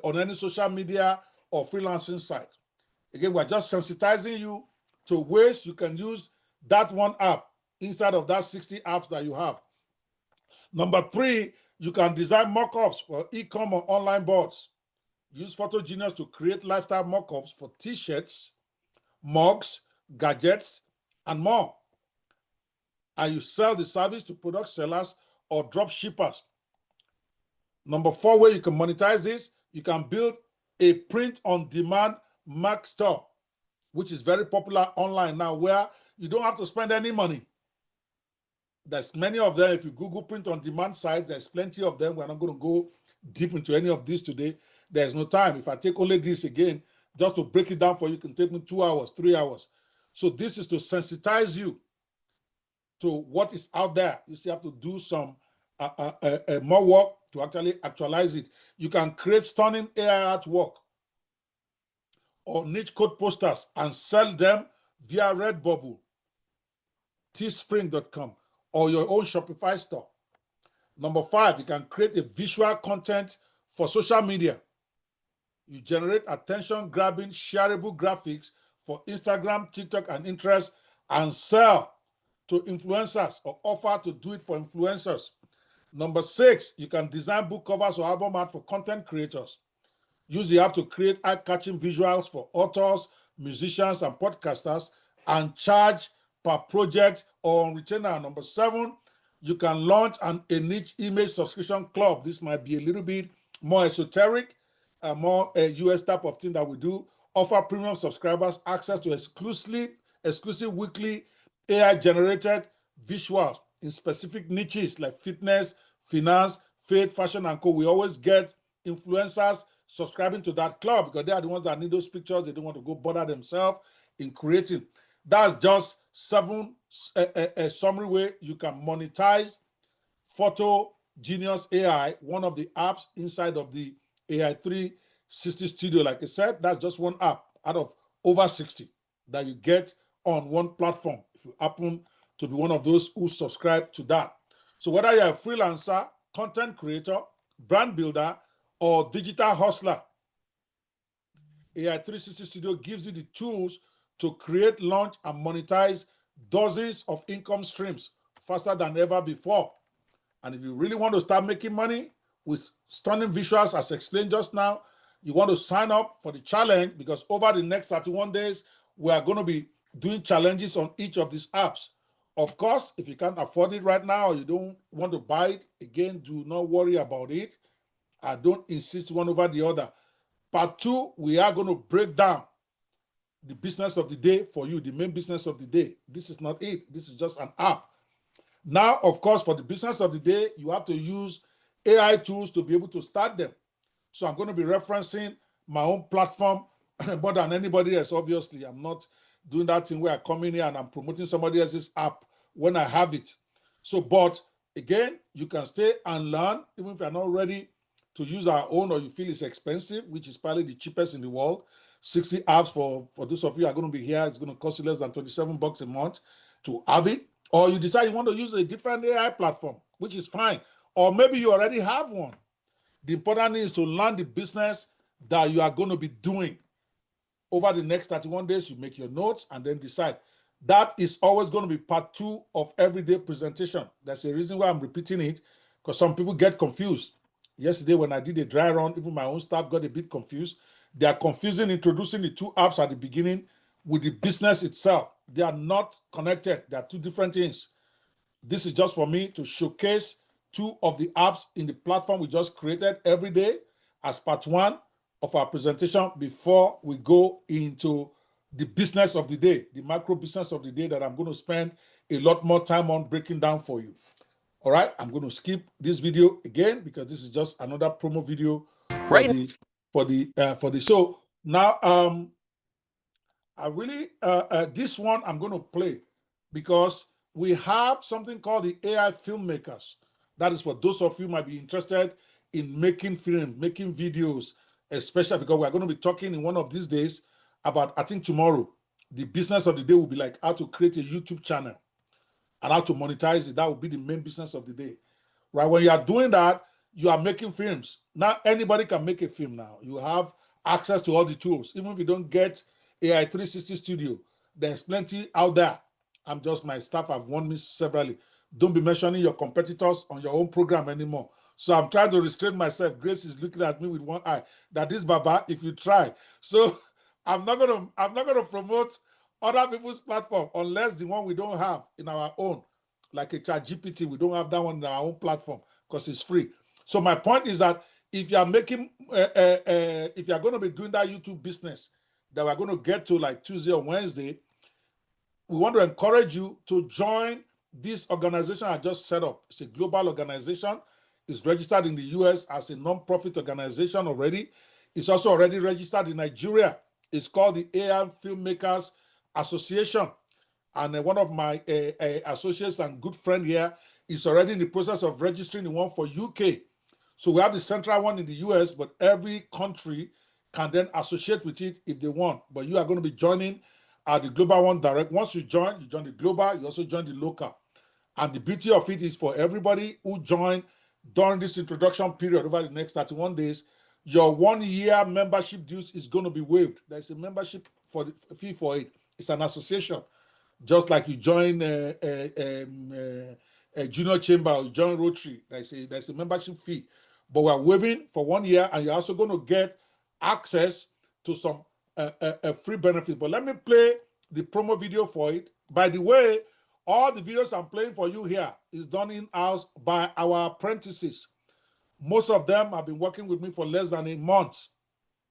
on any social media or freelancing site. Again, we're just sensitizing you to ways you can use that one app inside of that 60 apps that you have. Number three, you can design mock-ups for e-com or online boards. Use Photogenius to create lifestyle mock-ups for t-shirts, mugs, gadgets, and more. And you sell the service to product sellers or drop shippers. Number four, way you can monetize this, you can build a print-on-demand Mac store, which is very popular online now, where you don't have to spend any money. There's many of them. If you Google print-on-demand sites, there's plenty of them. We're not going to go deep into any of this today. There's no time. If I take only this again, just to break it down for you, it can take me 2 hours, 3 hours. So this is to sensitize you to what is out there. You still have to do some more work to actualize it. You can create stunning AI artwork or niche code posters and sell them via Redbubble, teespring.com, or your own Shopify store. Number five, you can create a visual content for social media. You generate attention-grabbing, shareable graphics for Instagram, TikTok, and Pinterest, and sell to influencers or offer to do it for influencers. Number six, you can design book covers or album art for content creators. Use the app to create eye-catching visuals for authors, musicians, and podcasters, and charge per project or on retainer. Number seven, you can launch a niche image subscription club. This might be a little bit more esoteric, more a US type of thing that we do. Offer premium subscribers access to exclusive weekly AI-generated visuals in specific niches like fitness, finance, faith, fashion, and co. We always get influencers subscribing to that club because they are the ones that need those pictures. They don't want to go bother themselves in creating. That's just a summary way you can monetize Photo Genius AI, one of the apps inside of the AI 360 Studio. Like I said, that's just one app out of over 60 that you get on one platform if you happen to be one of those who subscribe to that. So whether you're a freelancer, content creator, brand builder, or digital hustler, AI 360 Studio gives you the tools to create, launch, and monetize dozens of income streams faster than ever before. And if you really want to start making money with stunning visuals, as explained just now, you want to sign up for the challenge because over the next 31 days, we are going to be doing challenges on each of these apps. Of course, if you can't afford it right now or you don't want to buy it, again, do not worry about it. I don't insist one over the other. Part 2, we are going to break down the business of the day for you, the main business of the day. This is not it. This is just an app. Now, of course, for the business of the day, you have to use AI tools to be able to start them. So I'm going to be referencing my own platform more than anybody else. Obviously, I'm not doing that thing where I come in here and I'm promoting somebody else's app when I have it. So, but again, you can stay and learn, even if you're not ready to use our own or you feel it's expensive, which is probably the cheapest in the world. 60 apps for those of you who are going to be here, it's going to cost you less than $27 a month to have it. Or you decide you want to use a different AI platform, which is fine. Or maybe you already have one. The important thing is to learn the business that you are going to be doing. Over the next 31 days, you make your notes and then decide. That is always going to be part 2 of everyday presentation. That's the reason why I'm repeating it, because some people get confused. Yesterday, when I did a dry run, even my own staff got a bit confused. They are confusing introducing the 2 apps at the beginning with the business itself. They are not connected. They are 2 different things. This is just for me to showcase 2 of the apps in the platform we just created every day as part 1 of our presentation before we go into the business of the day, the micro business of the day that I'm going to spend a lot more time on breaking down for you. All right, I'm going to skip this video again because this is just another promo video for the show. Now, I really this one I'm going to play because we have something called the AI filmmakers. That is for those of you who might be interested in making film, making videos, especially because we're going to be talking in one of these days about, I think tomorrow, the business of the day will be like how to create a YouTube channel and how to monetize it. That will be the main business of the day. Right? When you are doing that, you are making films. Now, anybody can make a film now. You have access to all the tools. Even if you don't get AI 360 Studio, there's plenty out there. My staff have warned me severally. Don't be mentioning your competitors on your own program anymore. So I'm trying to restrain myself. Grace is looking at me with one eye. That is Baba, if you try. So I'm not gonna promote other people's platform unless the one we don't have in our own, like a ChatGPT, we don't have that one in our own platform because it's free. So my point is that if you are making, if you are going to be doing that YouTube business that we're going to get to like Tuesday or Wednesday, we want to encourage you to join this organization I just set up. It's a global organization. It's registered in the US as a non-profit organization already. It's also already registered in Nigeria. It's called the AI Filmmakers Association. And one of my associates and good friend here is already in the process of registering the one for UK. So we have the central one in the US, but every country can then associate with it if they want. But you are going to be joining the global one direct. Once you join the global, you also join the local. And the beauty of it is for everybody who join during this introduction period over the next 31 days, your 1-year membership dues is going to be waived. There's a membership fee for it. It's an association. Just like you join a junior chamber or join Rotary, there's a membership fee. But we're waiving for 1 year, and you're also going to get access to some free benefits. But let me play the promo video for it. By the way, all the videos I'm playing for you here is done in-house by our apprentices. Most of them have been working with me for less than a month.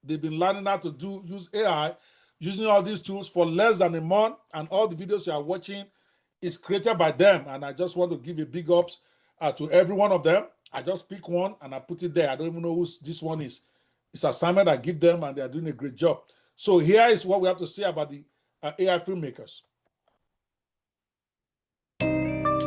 They've been learning how to use AI, using all these tools for less than a month, and all the videos you are watching is created by them, and I just want to give a big ups to every one of them. I just pick one and I put it there. I don't even know who this one is. It's assignment I give them, and they are doing a great job. So here is what we have to say about the AI filmmakers.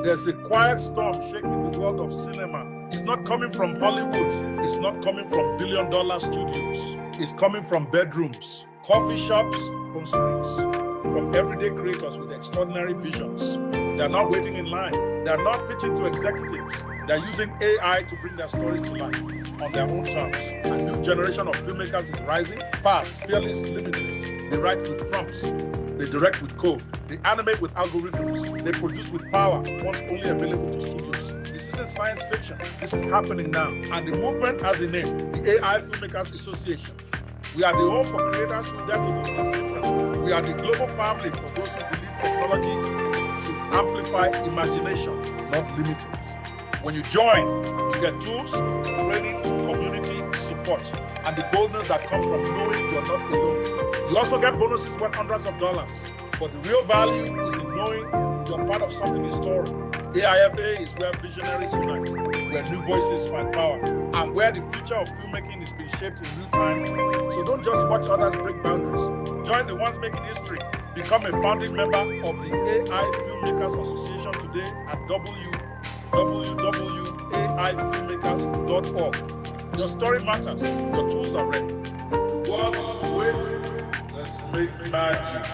There's a quiet storm shaking the world of cinema. It's not coming from Hollywood. It's not coming from billion-dollar studios. It's coming from bedrooms, coffee shops, from screens, from everyday creators with extraordinary visions. They're not waiting in line. They're not pitching to executives. They're using AI to bring their stories to life on their own terms. A new generation of filmmakers is rising, fast, fearless, limitless. They write with prompts. They direct with code. They animate with algorithms. They produce with power, once only available to studios. This isn't science fiction. This is happening now. And the movement has a name, the AI Filmmakers Association. We are the home for creators who dare to do things differently. We are the global family for those who believe technology should amplify imagination, not limit it. When you join, you get tools, training, community, support, and the boldness that comes from knowing you're not alone. You also get bonuses worth hundreds of dollars, but the real value is in knowing you're part of something historic. AIFA is where visionaries unite, where new voices find power, and where the future of filmmaking is being shaped in real time. So don't just watch others break boundaries. Join the ones making history. Become a founding member of the AI Filmmakers Association today at www.aifilmmakers.org. Your story matters. Your tools are ready. The world is waiting. Let's make magic.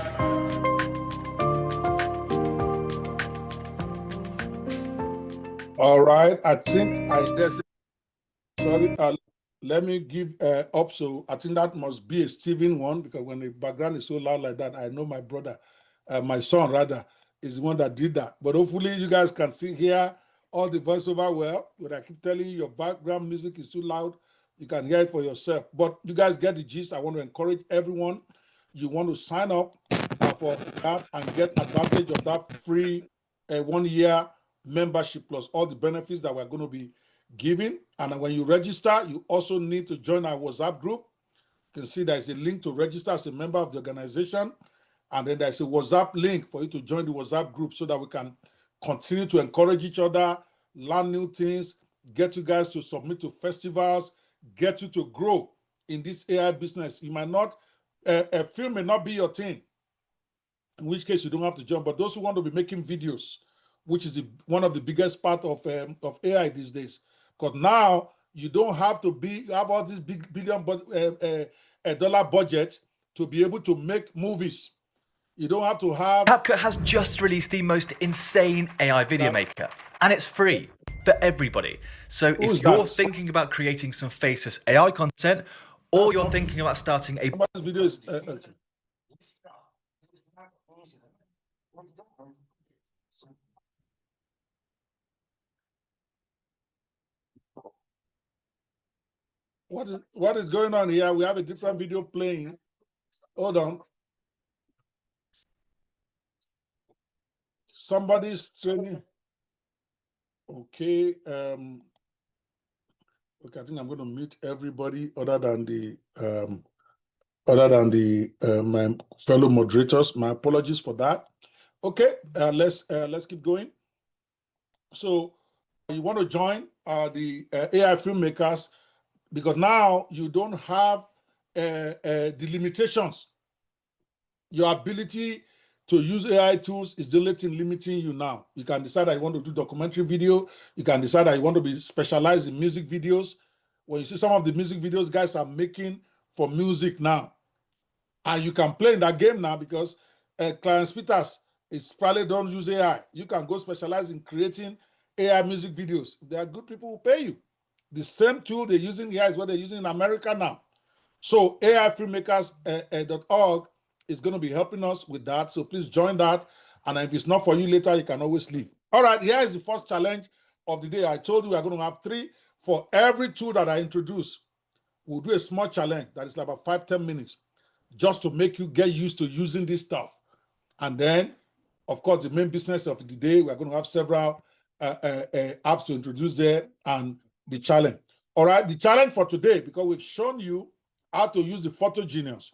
All right, I think let me give up. So I think that must be a Steven one, because when the background is so loud like that, I know my brother, my son rather, is the one that did that. But hopefully you guys can hear all the voiceover well. When I keep telling you your background music is too loud, you can hear it for yourself. But you guys get the gist. I want to encourage everyone. You want to sign up for that and get advantage of that free 1 year membership plus all the benefits that we're going to be giving. And when you register, you also need to join our WhatsApp group. You can see there's a link to register as a member of the organization. And then there's a WhatsApp link for you to join the WhatsApp group so that we can continue to encourage each other, learn new things, get you guys to submit to festivals, get you to grow in this AI business. You might not, a film may not be your thing, in which case you don't have to jump. But those who want to be making videos, which is one of the biggest part of AI these days, because now you don't have to have all this big $1 budget to be able to make movies. You don't have to have... CapCut has just released the most insane AI video maker, and it's free for everybody. So if you're thinking about creating some faceless AI content, or you're thinking about starting a... video is, okay. What is going on here? We have a different video playing. Hold on. Somebody's training. Okay. Okay, I think I'm going to mute everybody other than my fellow moderators. My apologies for that. Okay, let's keep going. So you want to join the AI filmmakers, because now you don't have the limitations. Your ability to use AI tools is the only thing limiting you now. You can decide that you want to do documentary video. You can decide that you want to be specialized in music videos. When you see some of the music videos guys are making for music now, and you can play in that game now because Clarence Peters is probably don't use AI. You can go specialize in creating AI music videos. There are good people who pay you. The same tool they're using here is what they're using in America now. So AIFilmmakers.org is going to be helping us with that. So please join that. And if it's not for you later, you can always leave. All right, here is the first challenge of the day. I told you we're going to have 3 for every tool that I introduce. We'll do a small challenge that is like about 5-10 minutes just to make you get used to using this stuff. And then, of course, the main business of the day, we're going to have several apps to introduce there and the challenge. All right, the challenge for today, because we've shown you how to use the Photo Genius.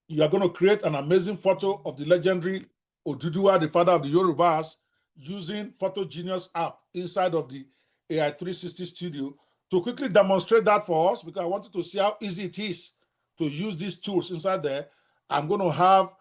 You are going to create an amazing photo of the legendary Oduduwa, the father of the Yorubas, using Photogenius app inside of the AI 360 studio to quickly demonstrate that for us, because I wanted to see how easy it is to use these tools inside there. I'm going to have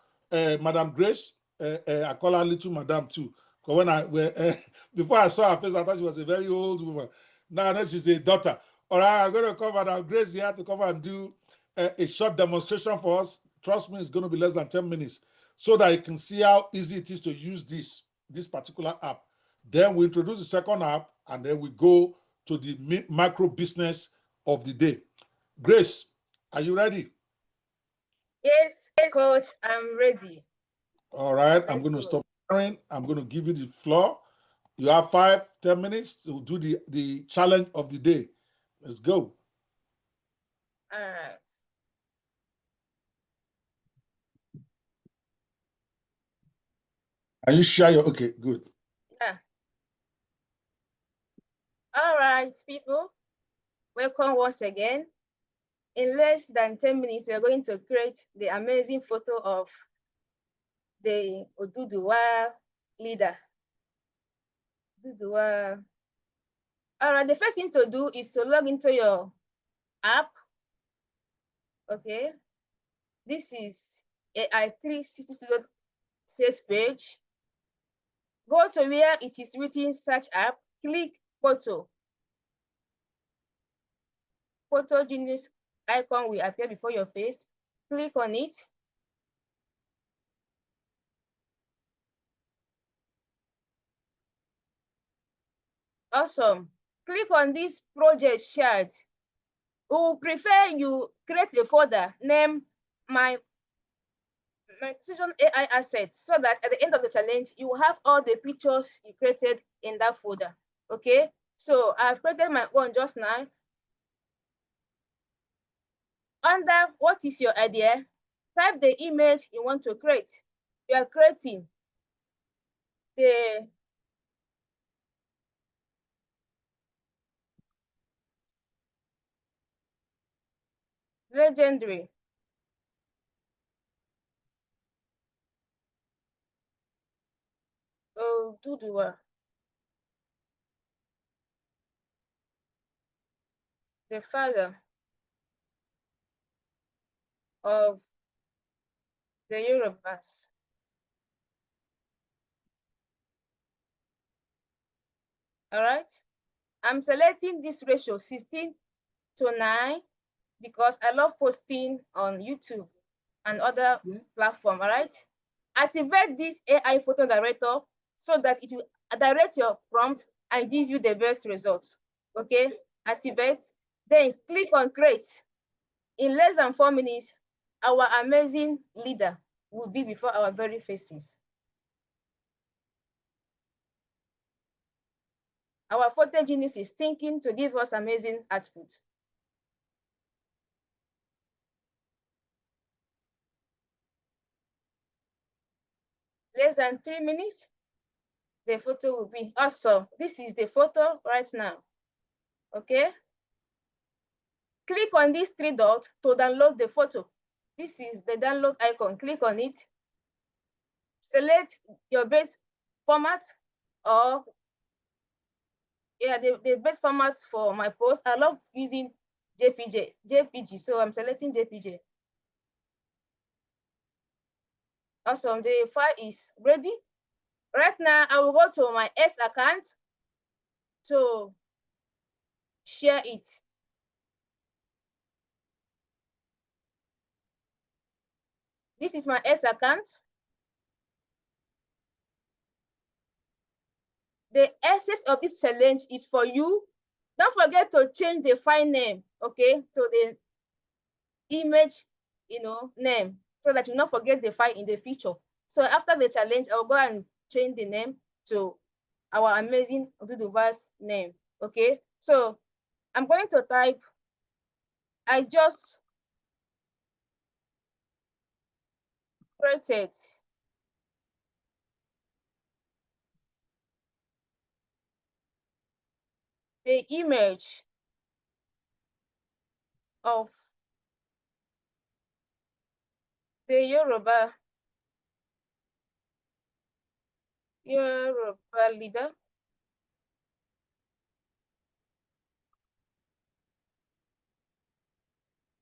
Madam Grace, I call her little Madam too, because before I saw her face, I thought she was a very old woman. Now she's a daughter. All right, I'm going to call Madam Grace here to come and do a short demonstration for us. Trust me, it's going to be less than 10 minutes, so that you can see how easy it is to use this particular app. Then we introduce the second app, and then we go to the micro business of the day. Grace, are you ready? Yes, coach, I'm ready. All right, I'm going to stop sharing. I'm going to give you the floor. You have 5-10 minutes to do the challenge of the day. Let's go. All right. Are you sure you're okay? Good. Yeah. All right, people. Welcome once again. In less than 10 minutes, we are going to create the amazing photo of the Oduduwa leader. Oduduwa. All right, the first thing to do is to log into your app. Okay. This is AI 360 Studio sales page. Go to where it is written search app, click photo. Photo genius icon will appear before your face. Click on it. Awesome. Click on this project shared. We will prefer you create a folder named my monetization AI assets, so that at the end of the challenge, you will have all the pictures you created in that folder. Okay. So I've created my own just now. Under what is your idea, type the image you want to create. We are creating the legendary Oduduwa, the father of the Yorubas. All right. I'm selecting this ratio 16:9 because I love posting on YouTube and other platforms. All right. Activate this AI photo director so that it will direct your prompt and give you the best results. Okay. Activate. Then click on create. In less than 4 minutes, our amazing leader will be before our very faces. Our photo genius is thinking to give us amazing output. Less than 3 minutes, the photo will be awesome. This is the photo right now. Okay. Click on these 3 dots to download the photo. This is the download icon. Click on it. Select your base format, or the best formats for my post. I love using JPG, so I'm selecting JPG. Awesome, the file is ready. Right now, I will go to my X account to share it. This is my X account. The essence of this challenge is for you. Don't forget to change the file name, okay, to the image, name, so that you not forget the file in the future. So after the challenge, I'll go and change the name to our amazing Oduduwa's name. Okay, so I'm going to type, I just created the image of the Yoruba Yoruba leader.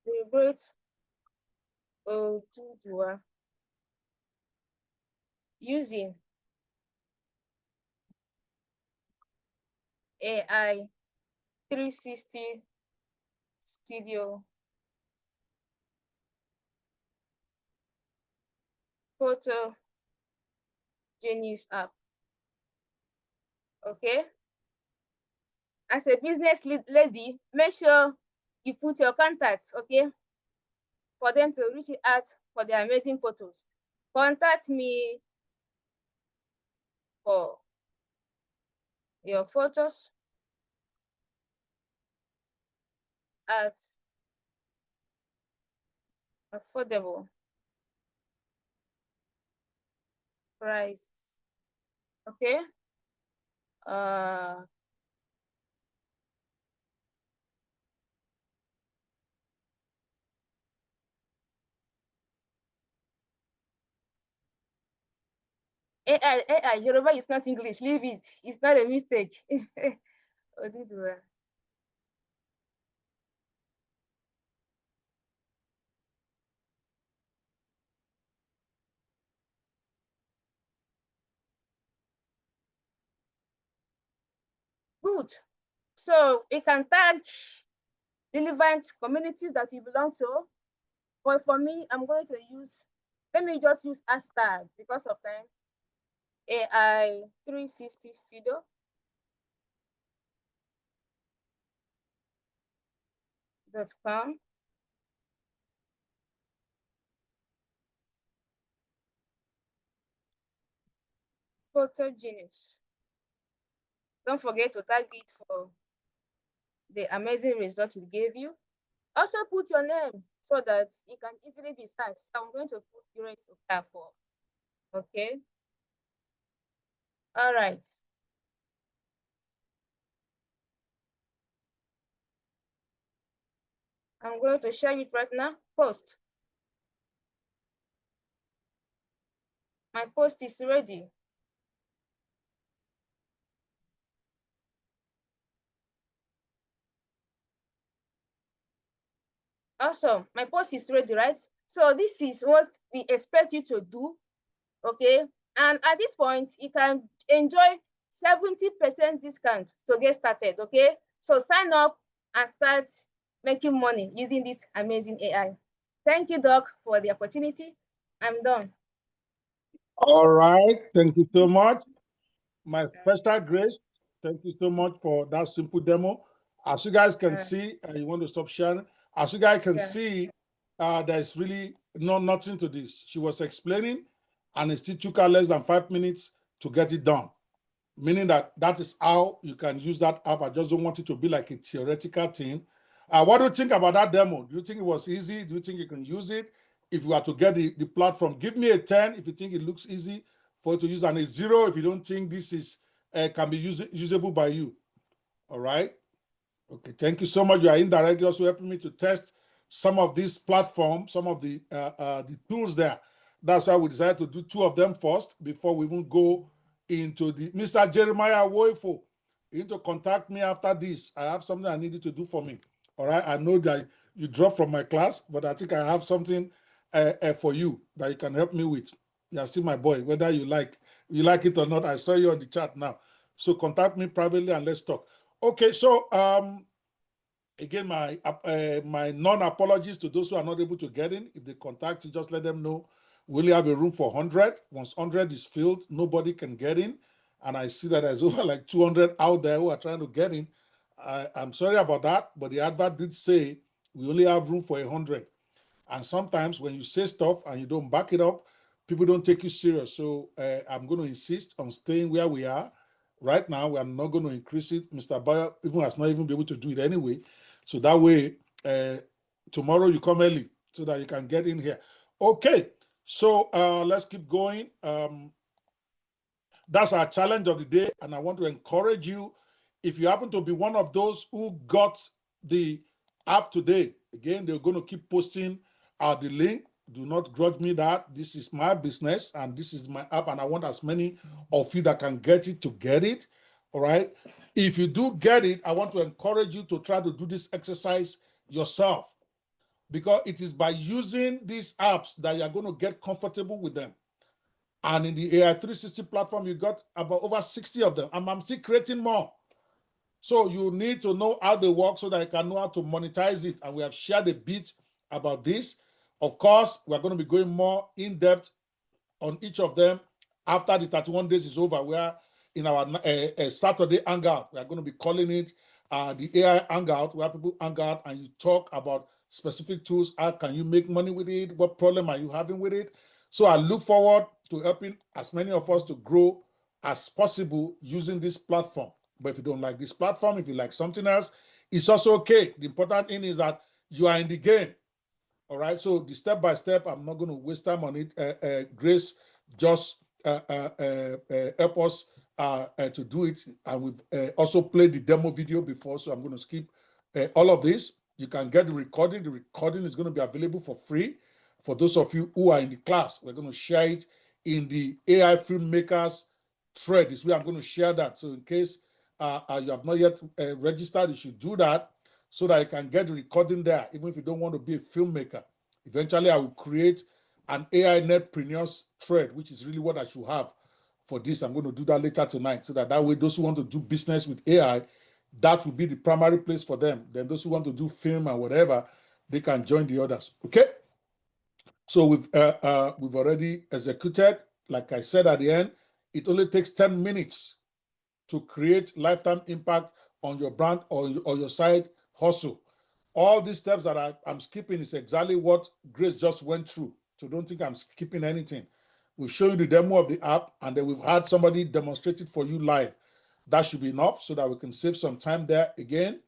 The great Oduduwa using AI 360 studio photo genius app. Okay, as a business lady, make sure you put your contacts, okay, for them to reach out for their amazing photos. Contact me for your photos at affordable prices. Okay. AI, Yoruba is not English. Leave it. It's not a mistake. Oduduwa. Good. So we can tag relevant communities that you belong to. But for me, I'm going to use, let me just use hashtag because of time. AI 360 studio. .com. Photo genius. Don't forget to tag it for the amazing result it gave you. Also put your name so that it can easily be searched. So I'm going to put Grace Okafor. Okay. All right. I'm going to share it right now. Post. My post is ready. Awesome. My post is ready, right? So this is what we expect you to do. Okay. And at this point, you can enjoy 70% discount to get started. Okay. So sign up and start making money using this amazing AI. Thank you, Doc, for the opportunity. I'm done. All right. Thank you so much. My special Grace, thank you so much for that simple demo. As you guys can see, you want to stop sharing. As you guys can see, there's really nothing to this. She was explaining, and it still took her less than 5 minutes to get it done. Meaning that is how you can use that app. I just don't want it to be like a theoretical thing. What do you think about that demo? Do you think it was easy? Do you think you can use it? If you are to get the platform, give me a 10 if you think it looks easy for you to use, and a 0 if you don't think this is can be usable by you. All right. Okay. Thank you so much. You are indirectly also helping me to test some of these platforms, some of the tools there. That's why we decided to do 2 of them first before we even go into the Mr. Jeremiah Woifo. You need to contact me after this. I have something I need you to do for me. All right. I know that you dropped from my class, but I think I have something for you that you can help me with. Yeah, see my boy, whether you like it or not. I saw you on the chat now. So contact me privately and let's talk. Okay, so again, my non-apologies to those who are not able to get in. If they contact you, just let them know we only have a room for 100. Once 100 is filled, nobody can get in. And I see that there's over like 200 out there who are trying to get in. I'm sorry about that, but the advert did say we only have room for 100. And sometimes when you say stuff and you don't back it up, people don't take you serious. So I'm going to insist on staying where we are. Right now, we are not going to increase it. Mr. Bayo even has not even been able to do it anyway. So that way, tomorrow you come early so that you can get in here. Okay, so let's keep going. That's our challenge of the day, and I want to encourage you, if you happen to be one of those who got the app today, again, they're going to keep posting the link. Do not grudge me that. This is my business and this is my app, and I want as many of you that can get it to get it. All right. If you do get it, I want to encourage you to try to do this exercise yourself, because it is by using these apps that you're going to get comfortable with them. And in the AI 360 platform, you got about over 60 of them, and I'm still creating more. So you need to know how they work so that you can know how to monetize it. And we have shared a bit about this. Of course, we're going to be going more in depth on each of them after the 31 days is over. We are in our Saturday hangout. We are going to be calling it the AI hangout, where people hang out and you talk about specific tools. How can you make money with it? What problem are you having with it? So I look forward to helping as many of us to grow as possible using this platform. But if you don't like this platform, if you like something else, it's also okay. The important thing is that you are in the game. All right. So the step by step, I'm not going to waste time on it. Grace just help us to do it. And we've also played the demo video before. So I'm going to skip all of this. You can get the recording. The recording is going to be available for free. For those of you who are in the class, we're going to share it in the AI filmmakers thread. This way I'm going to share that. So in case you have not yet registered, you should do that so that you can get the recording there, even if you don't want to be a filmmaker. Eventually, I will create an AI netpreneurs thread, which is really what I should have for this. I'm going to do that later tonight, so that way those who want to do business with AI, that will be the primary place for them. Then those who want to do film and whatever, they can join the others. Okay? So we've already executed. Like I said at the end, it only takes 10 minutes to create lifetime impact on your brand or your side hustle. All these steps that I'm skipping is exactly what Grace just went through. So don't think I'm skipping anything. We've shown you the demo of the app, and then we've had somebody demonstrate it for you live. That should be enough so that we can save some time there. Again,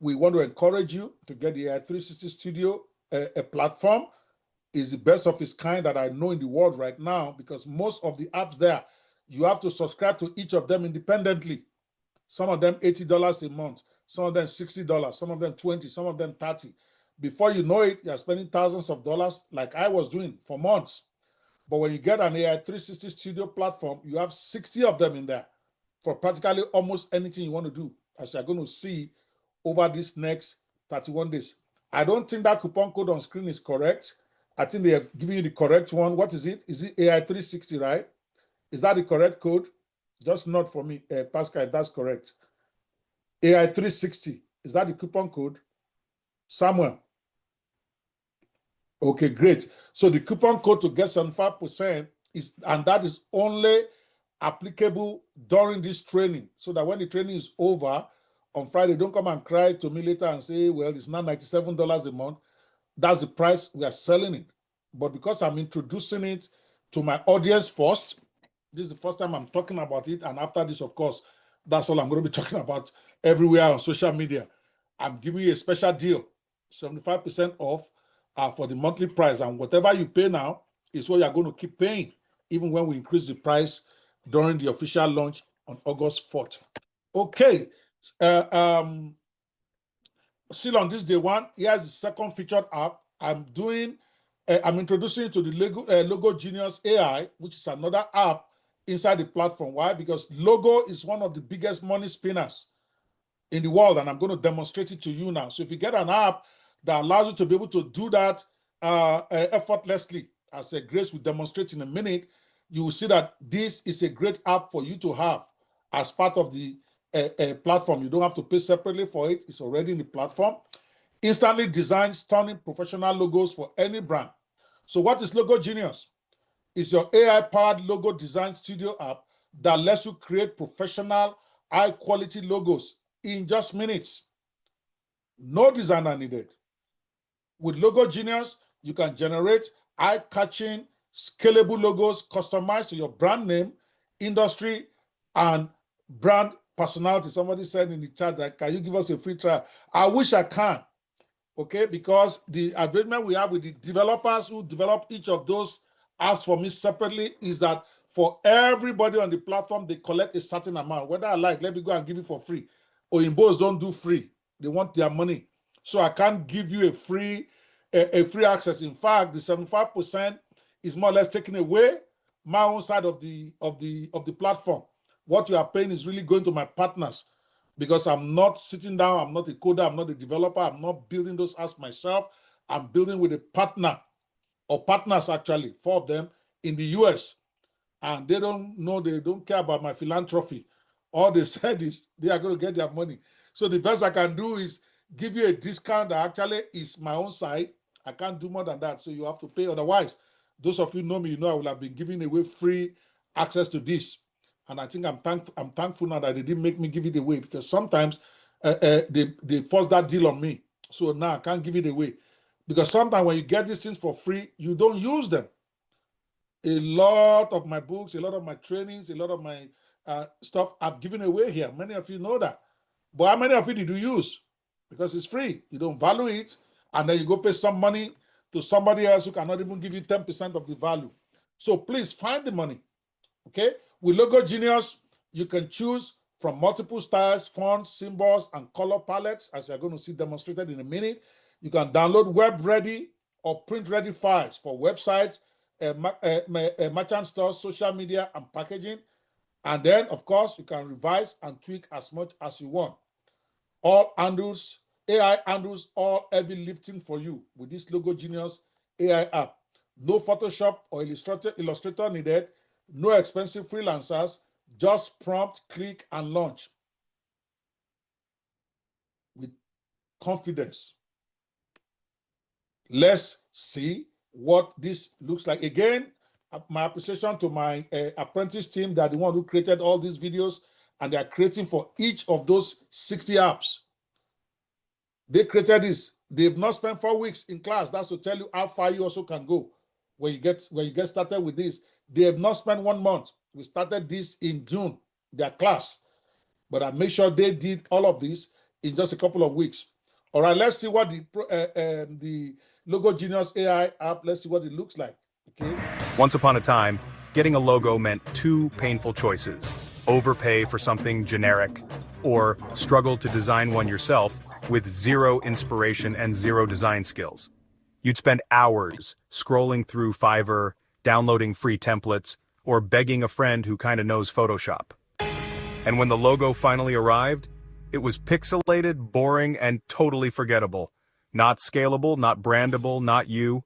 we want to encourage you to get the AI 360 Studio, a platform. Is the best of its kind that I know in the world right now, because most of the apps there, you have to subscribe to each of them independently. Some of them $80 a month, some of them $60, some of them $20, some of them $30. Before you know it, you're spending thousands of dollars like I was doing for months. But when you get an AI 360 Studio platform, you have 60 of them in there for practically almost anything you want to do, as you're going to see over these next 31 days. I don't think that coupon code on screen is correct. I think they have given you the correct one. What is it? Is it AI 360, right? Is that the correct code? Just not for me, Pascal, if that's correct. AI 360, is that the coupon code? Samuel. Okay, great. So the coupon code to get 75% is, and that is only applicable during this training, so that when the training is over on Friday, don't come and cry to me later and say, well, it's now $97 a month. That's the price we are selling it. But because I'm introducing it to my audience first, this is the first time I'm talking about it. And after this, of course, that's all I'm going to be talking about everywhere on social media. I'm giving you a special deal, 75% off for the monthly price. And whatever you pay now is what you're going to keep paying, even when we increase the price during the official launch on August 4th. Okay. Still on this day one, here's the second featured app. I'm introducing it to the Logo Genius AI, which is another app inside the platform. Why? Because Logo is one of the biggest money spinners in the world, and I'm going to demonstrate it to you now. So if you get an app that allows you to be able to do that effortlessly, as Grace will demonstrate in a minute, you will see that this is a great app for you to have as part of the platform. You don't have to pay separately for it. It's already in the platform. Instantly design stunning professional logos for any brand. So what is Logo Genius? It's your AI-powered logo design studio app that lets you create professional, high-quality logos in just minutes. No designer needed. With Logo Genius, you can generate eye-catching, scalable logos customized to your brand name, industry, and brand personality. Somebody said in the chat that, can you give us a free trial? I wish I can, okay? Because the agreement we have with the developers who develop each of those apps for me separately is that for everybody on the platform, they collect a certain amount. Whether I like, let me go and give it for free. Oyimbos don't do free. They want their money. So I can't give you a free a free access. In fact, the 75% is more or less taking away my own side of the platform. What you are paying is really going to my partners, because I'm not sitting down, I'm not a coder, I'm not a developer, I'm not building those apps myself. I'm building with a partner, or partners actually, 4 of them in the US. And they don't care about my philanthropy. All they said is they are going to get their money. So the best I can do is give you a discount that actually is my own side. I can't do more than that. So you have to pay. Otherwise, those of you know me, you know I will have been giving away free access to this. And I think I'm thankful now that they didn't make me give it away, because sometimes they force that deal on me. So now I can't give it away. Because sometimes when you get these things for free, you don't use them. A lot of my books, a lot of my trainings, a lot of my stuff I've given away here. Many of you know that. But how many of it did you use? Because it's free. You don't value it, and then you go pay some money to somebody else who cannot even give you 10% of the value. So please find the money, okay? With Logo Genius, you can choose from multiple styles, fonts, symbols, and color palettes, as you're going to see demonstrated in a minute. You can download web-ready or print-ready files for websites, merchant stores, social media, and packaging. And then, of course, you can revise and tweak as much as you want. All handles, AI handles all heavy lifting for you with this Logo Genius AI app. No Photoshop or Illustrator needed, no expensive freelancers, just prompt, click, and launch with confidence. Let's see what this looks like. Again, my appreciation to my apprentice team. They're the one who created all these videos, and they're creating for each of those 60 apps. They created this. They've not spent 4 weeks in class. That's to tell you how far you also can go when you get started with this. They have not spent 1 month. We started this in June, their class. But I made sure they did all of this in just a couple of weeks. All right, let's see what the Logo Genius AI app, let's see what it looks like, okay? Once upon a time, getting a logo meant 2 painful choices: overpay for something generic, or struggle to design one yourself with 0 inspiration and 0 design skills. You'd spend hours scrolling through Fiverr, downloading free templates, or begging a friend who kinda knows Photoshop. And when the logo finally arrived, it was pixelated, boring, and totally forgettable. Not scalable, not brandable, not you.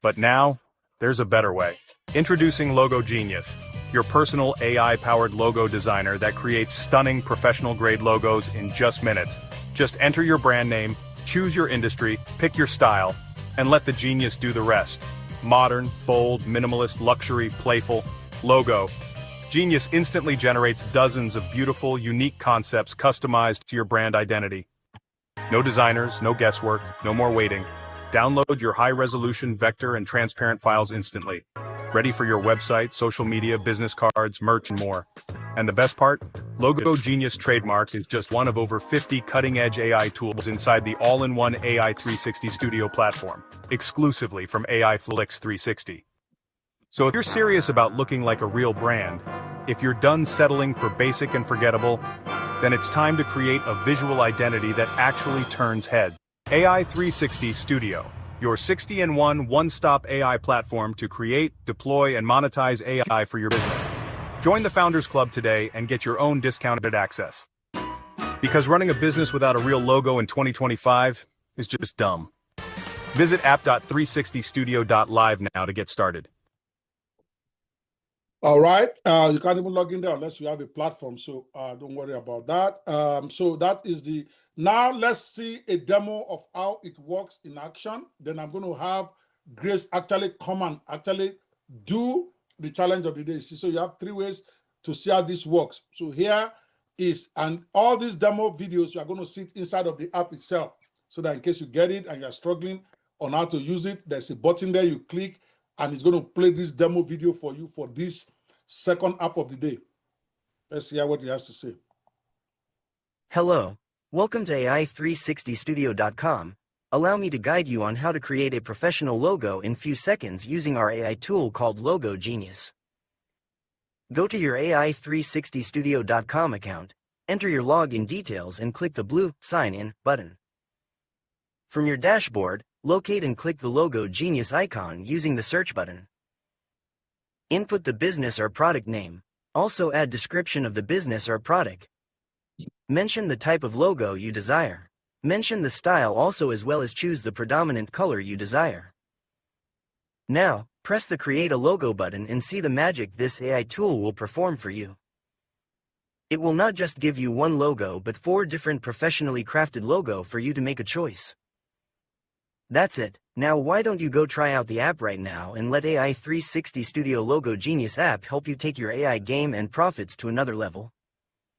But now, there's a better way. Introducing Logo Genius, your personal AI-powered logo designer that creates stunning professional-grade logos in just minutes. Just enter your brand name, choose your industry, pick your style, and let the genius do the rest. Modern, bold, minimalist, luxury, playful. Logo Genius instantly generates dozens of beautiful, unique concepts customized to your brand identity. No designers, no guesswork, no more waiting. Download your high-resolution vector and transparent files instantly. Ready for your website, social media, business cards, merch, and more. And the best part? Logo Genius trademark is just one of over 50 cutting-edge AI tools inside the all-in-one AI 360 Studio platform, exclusively from AI Flix 360. So if you're serious about looking like a real brand, if you're done settling for basic and forgettable, then it's time to create a visual identity that actually turns heads. AI 360 Studio, your 60-in-1 one-stop AI platform to create, deploy, and monetize AI for your business. Join the Founders Club today and get your own discounted access. Because running a business without a real logo in 2025 is just dumb. Visit app.360studio.live now to get started. All right, you can't even log in there unless you have a platform, so don't worry about that. So that is the, now let's see a demo of how it works in action. Then I'm going to have Grace actually come and actually do the challenge of the day. So you have 3 ways to see how this works. So here is, and all these demo videos, you are going to see it inside of the app itself, so that in case you get it and you're struggling on how to use it, there's a button there, you click, and it's going to play this demo video for you for this second app of the day. Let's hear what he has to say. Hello, welcome to AI360studio.com. Allow me to guide you on how to create a professional logo in few seconds using our AI tool called Logo Genius. Go to your AI360studio.com account, enter your login details and click the blue Sign In button. From your dashboard, Locate and click the logo Genius icon using the search button. Input the business or product name. Also add description of the business or product. Mention the type of logo you desire. Mention the style also as well as choose the predominant color you desire. Now, press the Create a Logo button and see the magic this AI tool will perform for you. It will not just give you one logo but 4 different professionally crafted logo for you to make a choice. That's it. Now why don't you go try out the app right now and let AI 360 Studio Logo Genius app help you take your AI game and profits to another level.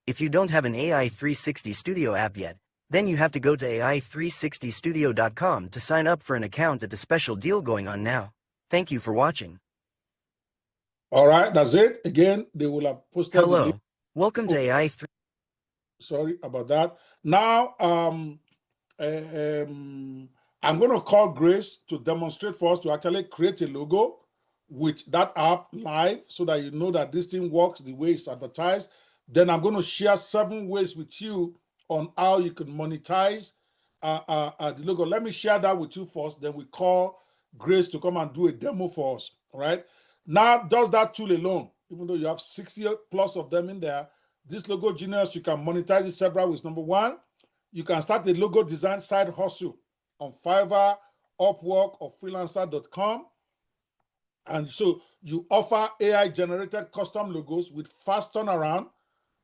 If you don't have an AI 360 Studio app yet, then you have to go to ai360studio.com to sign up for an account at the special deal going on now. Thank you for watching. All right, that's it. Again, they will have posted the link. Hello, welcome to AI 3. Sorry about that. Now, I'm going to call Grace to demonstrate for us to actually create a logo with that app live so that you know that this thing works the way it's advertised. Then I'm going to share 7 ways with you on how you can monetize the logo. Let me share that with you first. Then we call Grace to come and do a demo for us. All right. Now, does that tool alone, even though you have 60 plus of them in there, this Logo Genius, you can monetize it several ways. Number 1, you can start the logo design side hustle on Fiverr, Upwork, or freelancer.com. And so you offer AI-generated custom logos with fast turnaround.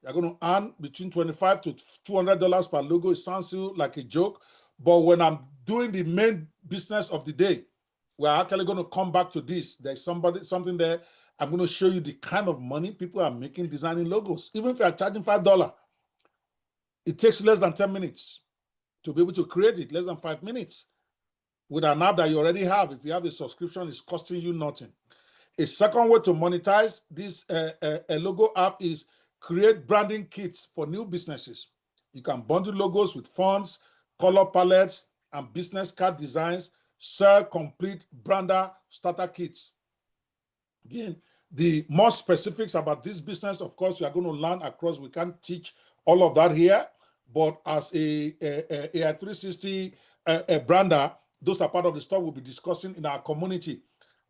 You're going to earn between $25 to $200 per logo. It sounds like a joke, but when I'm doing the main business of the day, we're actually going to come back to this. There's something there. I'm going to show you the kind of money people are making designing logos. Even if you're charging $5, it takes less than 10 minutes to be able to create it, less than 5 minutes. With an app that you already have, if you have a subscription, it's costing you nothing. A second way to monetize this logo app is create branding kits for new businesses. You can bundle logos with fonts, color palettes, and business card designs, sell complete brander starter kits. Again, the more specifics about this business, of course, you are going to learn across. We can't teach all of that here, but as a AI 360 brander, those are part of the stuff we'll be discussing in our community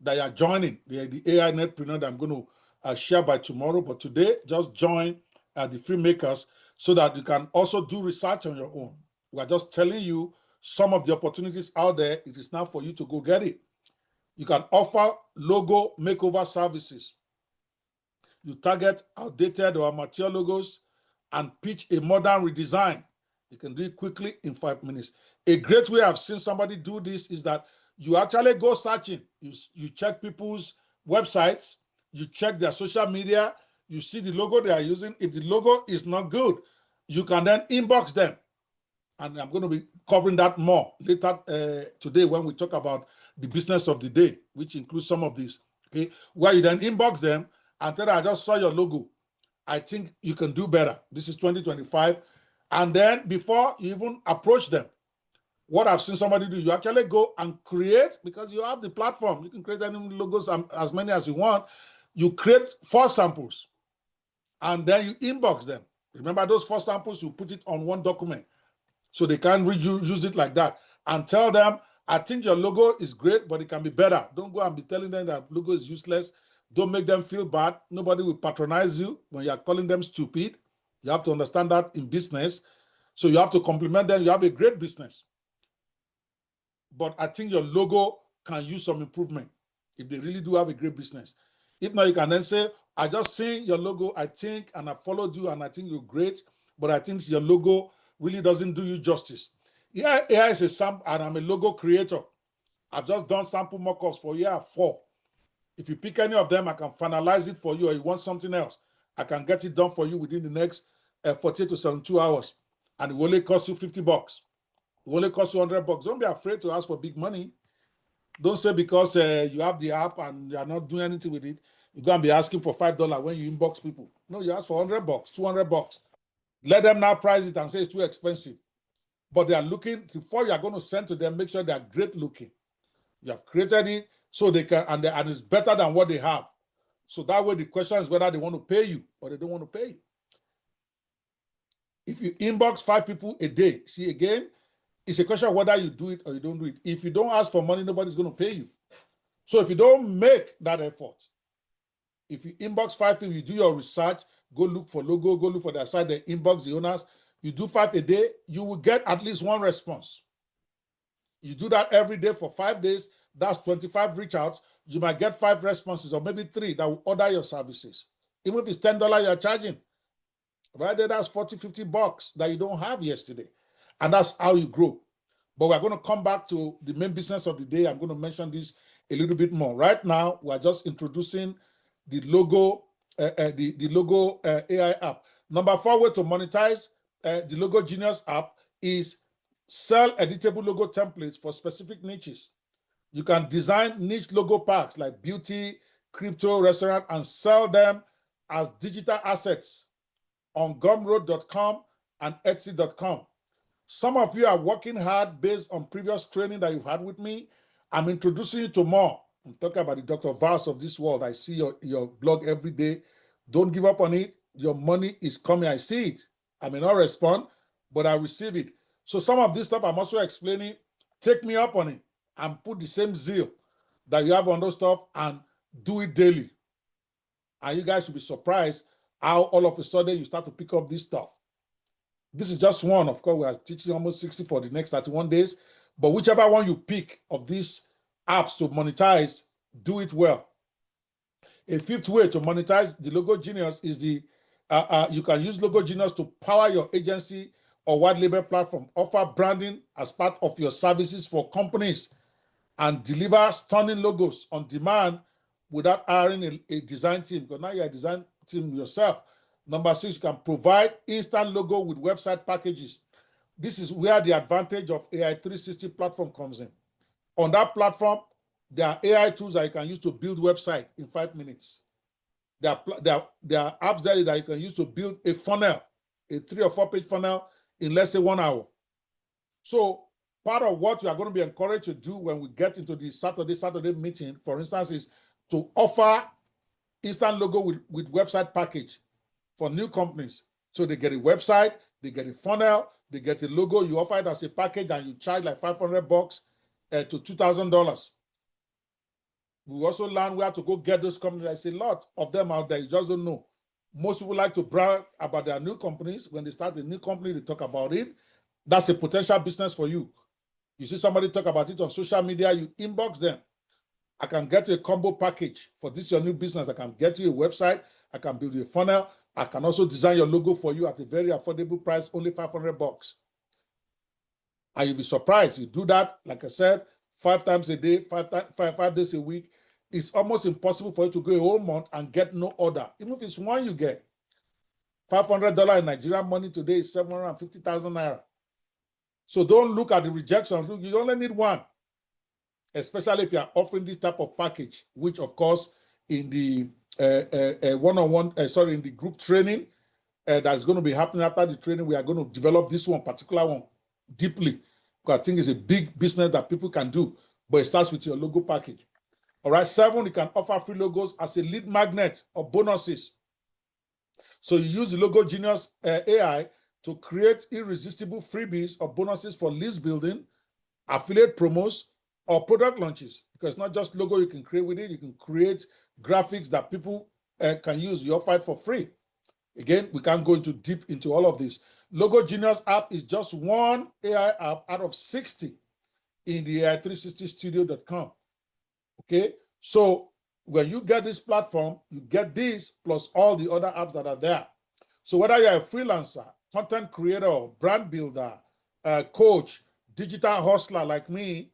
that you are joining, the AI Netpreneur that I'm going to share by tomorrow. But today, just join the free makers so that you can also do research on your own. We are just telling you some of the opportunities out there. It is now for you to go get it. You can offer logo makeover services. You target outdated or amateur logos and pitch a modern redesign. You can do it quickly in 5 minutes. A great way I've seen somebody do this is that you actually go searching. You check people's websites, you check their social media, you see the logo they are using. If the logo is not good, you can then inbox them. And I'm going to be covering that more later today when we talk about the business of the day, which includes some of these, okay? Where you then inbox them and tell them, I just saw your logo. I think you can do better. This is 2025. And then before you even approach them, what I've seen somebody do, you actually go and create, because you have the platform. You can create any logos, as many as you want. You create 4 samples, and then you inbox them. Remember, those 4 samples, you put it on one document, so they can't use it like that. And tell them, I think your logo is great, but it can be better. Don't go and be telling them that logo is useless. Don't make them feel bad. Nobody will patronize you when you're calling them stupid. You have to understand that in business. So you have to compliment them. You have a great business. But I think your logo can use some improvement if they really do have a great business. If not, you can then say, I just seen your logo, I think, and I followed you, and I think you're great, but I think your logo really doesn't do you justice. Yeah, AI is a sample, and I'm a logo creator. I've just done sample mockups for year 4. If you pick any of them, I can finalize it for you, or you want something else, I can get it done for you within the next 48 to 72 hours, and it will only cost you $50. It will only cost you $100. Don't be afraid to ask for big money. Don't say because you have the app and you're not doing anything with it, you're going to be asking for $5 when you inbox people. No, you ask for $100, $200. Let them now price it and say it's too expensive. But they are looking, before you are going to send to them, make sure they are great looking. You have created it so they can, and it's better than what they have. So that way the question is whether they want to pay you or they don't want to pay you. If you inbox 5 people a day, see again, It's a question of whether you do it or you don't do it. If you don't ask for money, nobody's going to pay you. So if you don't make that effort, if you inbox 5 people, you do your research, go look for logo, go look for their site, they inbox the owners, you do 5 a day, you will get at least 1 response. You do that every day for 5 days, that's 25 reach outs. You might get 5 responses or maybe 3 that will order your services. Even if it's $10 you're charging, right there, that's 40, 50 bucks that you don't have yesterday. And that's how you grow. But we're going to come back to the main business of the day. I'm going to mention this a little bit more. Right now, we're just introducing the logo, AI app. Number 4 way to monetize the Logo Genius app is sell editable logo templates for specific niches. You can design niche logo packs like beauty, crypto, restaurant, and sell them as digital assets on gumroad.com and etsy.com. Some of you are working hard based on previous training that you've had with me. I'm introducing you to more. I'm talking about the Dr. Vars of this world. I see your blog every day. Don't give up on it. Your money is coming. I see it. I may not respond, but I receive it. So some of this stuff I'm also explaining. Take me up on it and put the same zeal that you have on those stuff and do it daily. And you guys will be surprised how all of a sudden you start to pick up this stuff. This is just one. Of course, we are teaching almost 60 for the next 31 days. But whichever one you pick of these apps to monetize, do it well. A 5th way to monetize the Logo Genius is you can use Logo Genius to power your agency or white label platform. Offer branding as part of your services for companies and deliver stunning logos on demand without hiring a design team, because now you're a design team yourself. Number 6, you can provide instant logo with website packages. This is where the advantage of AI 360 platform comes in. On that platform, there are AI tools that you can use to build website in 5 minutes. There are apps there that you can use to build a funnel, a 3 or 4 page funnel in, let's say, 1 hour. So part of what you are going to be encouraged to do when we get into the Saturday meeting, for instance, is to offer instant logo with website package for new companies. So they get a website, they get a funnel, they get a logo, you offer it as a package and you charge like 500 bucks to $2,000. We also learn where to go get those companies. There's a lot of them out there, you just don't know. Most people like to brag about their new companies. When they start a new company, they talk about it. That's a potential business for you. You see somebody talk about it on social media, you inbox them. I can get you a combo package for this your new business. I can get you a website. I can build you a funnel. I can also design your logo for you at a very affordable price, only 500 bucks. And you'll be surprised. You do that, like I said, 5 times a day, 5 days a week. It's almost impossible for you to go a whole month and get no order. Even if it's one you get. $500 in Nigerian money today is 750,000 naira. So don't look at the rejections. Look, you only need one, especially if you are offering this type of package, which of course in the in the group training that is going to be happening after the training, we are going to develop this particular one deeply, because I think it's a big business that people can do, but it starts with your logo package. All right, 7, you can offer free logos as a lead magnet or bonuses. So you use the Logo Genius AI to create irresistible freebies or bonuses for list building, affiliate promos, or product launches. Because it's not just logo you can create with it, you can create graphics that people can use. You offer it for free. Again, we can't go deep into all of this. Logo Genius app is just one AI app out of 60 in the AI360studio.com. Okay, so when you get this platform, you get this plus all the other apps that are there. So whether you're a freelancer, content creator, brand builder, coach, digital hustler like me,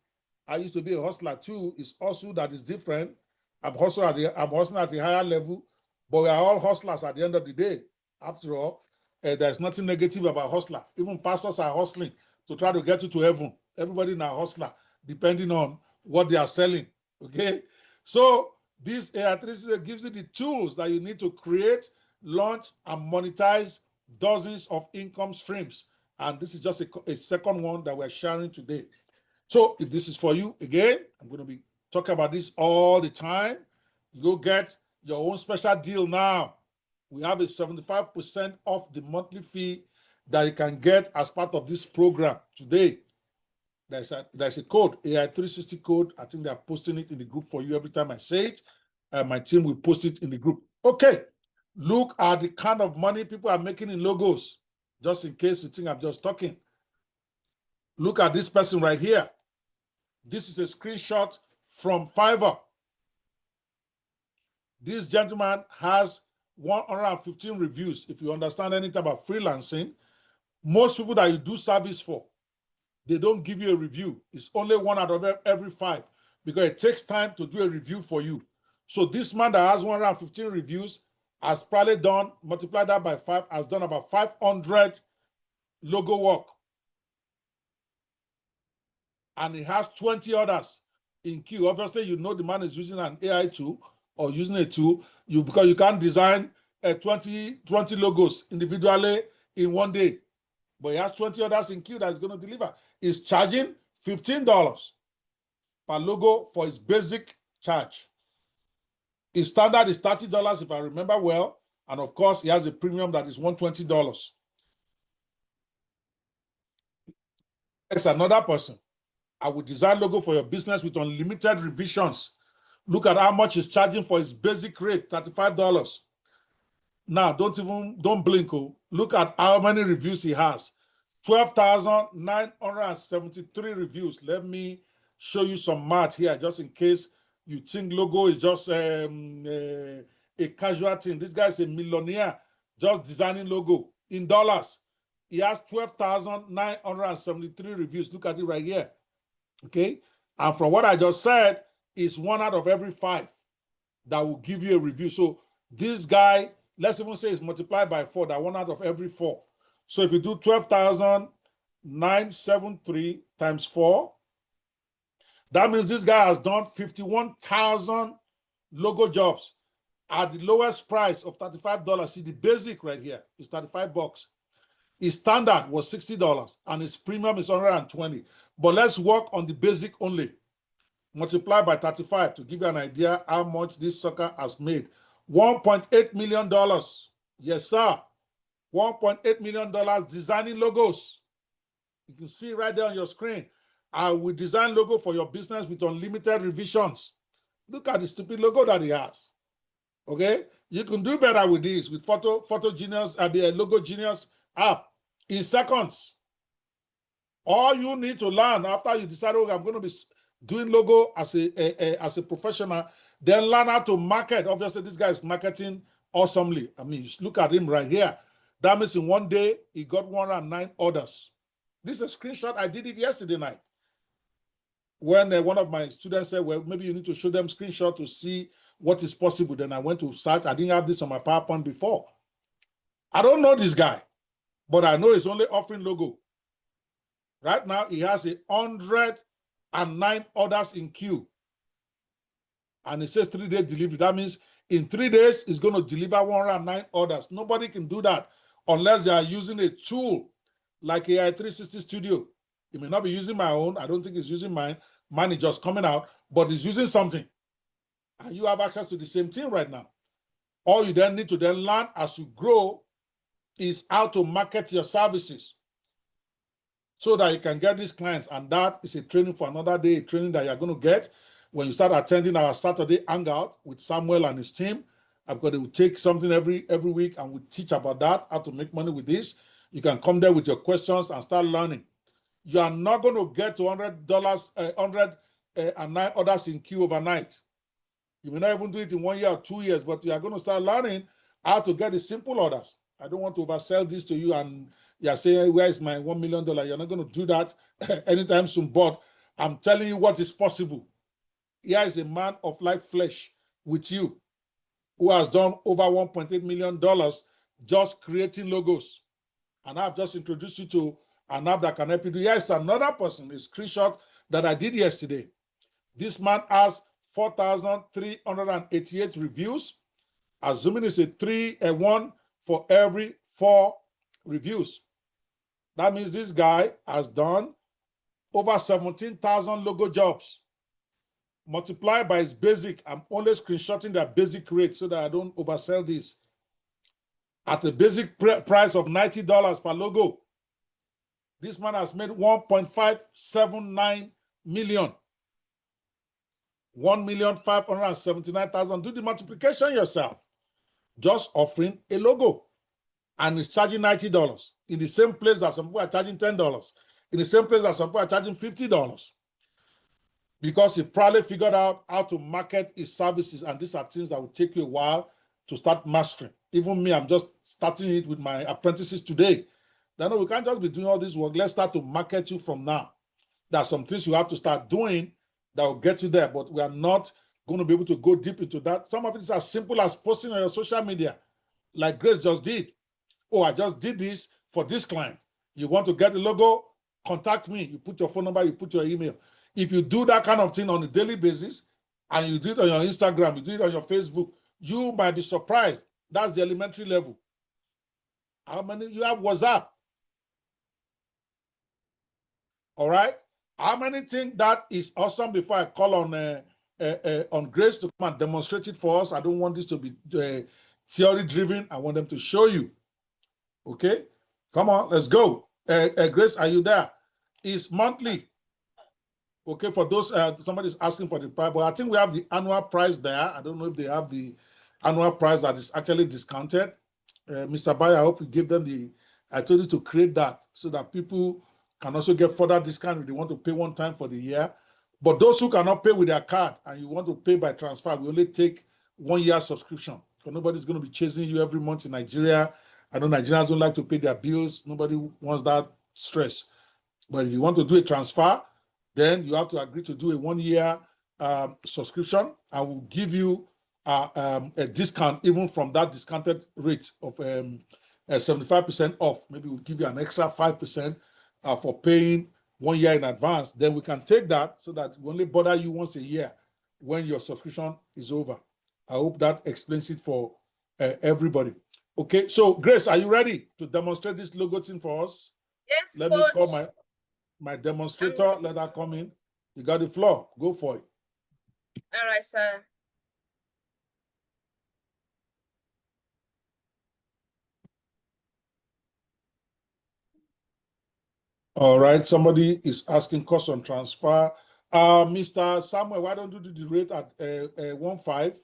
I used to be a hustler too. It's hustle that is different. I'm hustling at the higher level, but we are all hustlers at the end of the day. After all, there's nothing negative about hustler. Even pastors are hustling to try to get you to heaven. Everybody is a hustler, depending on what they are selling. Okay, so this AI360 gives you the tools that you need to create, launch, and monetize dozens of income streams. And this is just a second one that we're sharing today. So if this is for you, again, I'm going to be talking about this all the time. Go get your own special deal now. We have a 75% off the monthly fee that you can get as part of this program today. There's a code, AI 360 code. I think they're posting it in the group for you every time I say it. My team will post it in the group. Okay, look at the kind of money people are making in logos, just in case you think I'm just talking. Look at this person right here. This is a screenshot from Fiverr. This gentleman has 115 reviews. If you understand anything about freelancing, most people that you do service for, they don't give you a review. It's only 1 out of every 5 because it takes time to do a review for you. So this man that has 115 reviews has probably done, multiply that by 5, has done about 500 logo work. And he has 20 others in queue. Obviously, you know the man is using an AI tool or using a tool because you can't design 20 logos individually in one day. But he has 20 others in queue that is going to deliver. He's charging $15 per logo for his basic charge. His standard is $30, if I remember well. And of course, he has a premium that is $120. There's another person. I will design logo for your business with unlimited revisions. Look at how much he's charging for his basic rate, $35. Now, don't blink. Look at how many reviews he has. 12,973 reviews. Let me show you some math here, just in case you think logo is just a casual thing. This guy is a millionaire just designing logo in dollars. He has 12,973 reviews. Look at it right here. Okay, and from what I just said, it's 1 out of every 5 that will give you a review. So this guy, let's even say it's multiplied by 4, that 1 out of every 4. So if you do 12,973 times 4, that means this guy has done 51,000 logo jobs at the lowest price of $35. See, the basic right here is $35. His standard was $60 and his premium is $120. But let's work on the basic only. Multiply by 35 to give you an idea how much this sucker has made. $1.8 million. Yes, sir. $1.8 million designing logos. You can see right there on your screen. I will design logo for your business with unlimited revisions. Look at the stupid logo that he has. Okay? You can do better with this, with Photo Genius, Logo Genius app in seconds. All you need to learn after you decide, okay, I'm going to be doing logo as a professional, then learn how to market. Obviously, this guy is marketing awesomely. I mean, just look at him right here. That means in one day, he got 109 orders. This is a screenshot. I did it yesterday night. When one of my students said, well, maybe you need to show them screenshot to see what is possible. Then I went to search. I didn't have this on my PowerPoint before. I don't know this guy, but I know he's only offering logo. Right now, he has 109 orders in queue. And it says 3-day delivery. That means in 3 days, he's going to deliver 109 orders. Nobody can do that unless they are using a tool like AI 360 Studio. He may not be using my own. I don't think he's using mine. Mine is just coming out, but he's using something. And you have access to the same thing right now. All you then need to then learn as you grow is how to market your services so that you can get these clients. And that is a training for another day, a training that you're going to get when you start attending our Saturday hangout with Samuel and his team. I've got to take something every week and we teach about that, how to make money with this. You can come there with your questions and start learning. You are not going to get to $109 orders in queue overnight. You may not even do it in 1 year or 2 years, but you are going to start learning how to get the simple orders. I don't want to oversell this to you and you're saying, where is my $1 million? You're not going to do that anytime soon, but I'm telling you what is possible. Here is a man of like flesh with you who has done over $1.8 million just creating logos. And I've just introduced you to an app that can help you do. Here's another person, a screenshot that I did yesterday. This man has 4,388 reviews. Assuming it's a 1 for every 4 reviews. That means this guy has done over 17,000 logo jobs. Multiplied by his basic, I'm only screenshotting that basic rate so that I don't oversell this. At a basic price of $90 per logo. This man has made 1.579 million. 1,579,000. Do the multiplication yourself. Just offering a logo. And it's charging $90 in the same place that some people are charging $10, in the same place that some people are charging $50, because he probably figured out how to market his services, and these are things that will take you a while to start mastering. Even me, I'm just starting it with my apprentices today. Then we can't just be doing all this work. Let's start to market you from now. There are some things you have to start doing that will get you there, but we are not going to be able to go deep into that. Some of it is as simple as posting on your social media, like Grace just did. Oh, I just did this for this client. You want to get the logo? Contact me. You put your phone number, you put your email. If you do that kind of thing on a daily basis, and you do it on your Instagram, you do it on your Facebook, you might be surprised. That's the elementary level. How many you have WhatsApp? All right. How many think that is awesome? Before I call on Grace to come and demonstrate it for us, I don't want this to be theory driven. I want them to show you. Okay, come on, let's go. Grace, are you there? It's monthly. Okay, for those, somebody's asking for the price, but I think we have the annual price there. I don't know if they have the annual price that is actually discounted. Mr. Bayer, I hope you give them I told you to create that so that people can also get further discount if they want to pay one time for the year. But those who cannot pay with their card and you want to pay by transfer, we only take 1 year subscription. So nobody's going to be chasing you every month in Nigeria. I know Nigerians don't like to pay their bills. Nobody wants that stress. But if you want to do a transfer, then you have to agree to do a 1 year subscription, and we'll give you a discount even from that discounted rate of 75% off. Maybe we'll give you an extra 5% for paying 1 year in advance. Then we can take that so that we only bother you once a year when your subscription is over. I hope that explains it for everybody. Okay, so Grace, are you ready to demonstrate this logo thing for us? Yes, Let coach. me call my demonstrator. Let her come in. You got the floor. Go for it. All right, sir. All right. Somebody is asking cost on transfer. Mr. Samuel, why don't you do the rate at 1.5?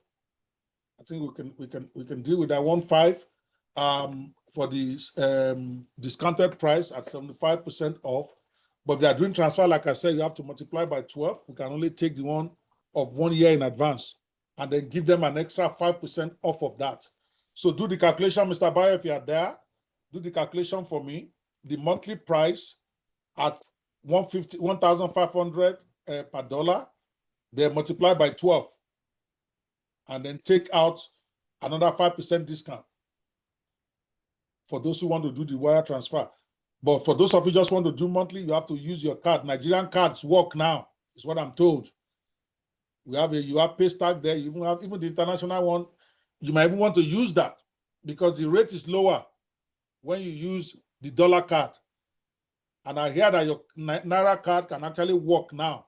I think we can deal with that 1.5 for the discounted price at 75% off. But if they are doing transfer, like I said, you have to multiply by 12. We can only take the one of 1 year in advance and then give them an extra 5% off of that. So do the calculation, Mr. Bayer, if you are there. Do the calculation for me. The monthly price at 1,500 per dollar, they multiply by 12 and then take out another 5% discount for those who want to do the wire transfer. But for those of you just want to do monthly, you have to use your card. Nigerian cards work now, is what I'm told. You have Paystack there. You even have the international one. You might even want to use that because the rate is lower when you use the dollar card. And I hear that your Naira card can actually work now.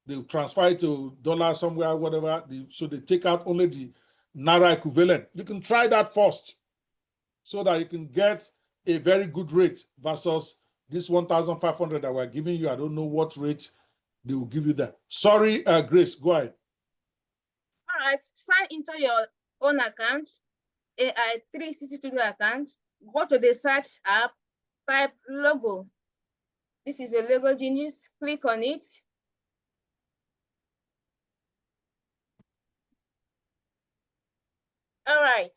They transfer it to dollar somewhere, whatever. So they take out only the Naira equivalent. You can try that first so that you can get a very good rate versus this 1,500 that we're giving you. I don't know what rate they will give you there. Sorry, Grace, go ahead. All right, sign into your own account, AI 360 Studio account. Go to the search app, type logo. This is a Logo Genius. Click on it. All right.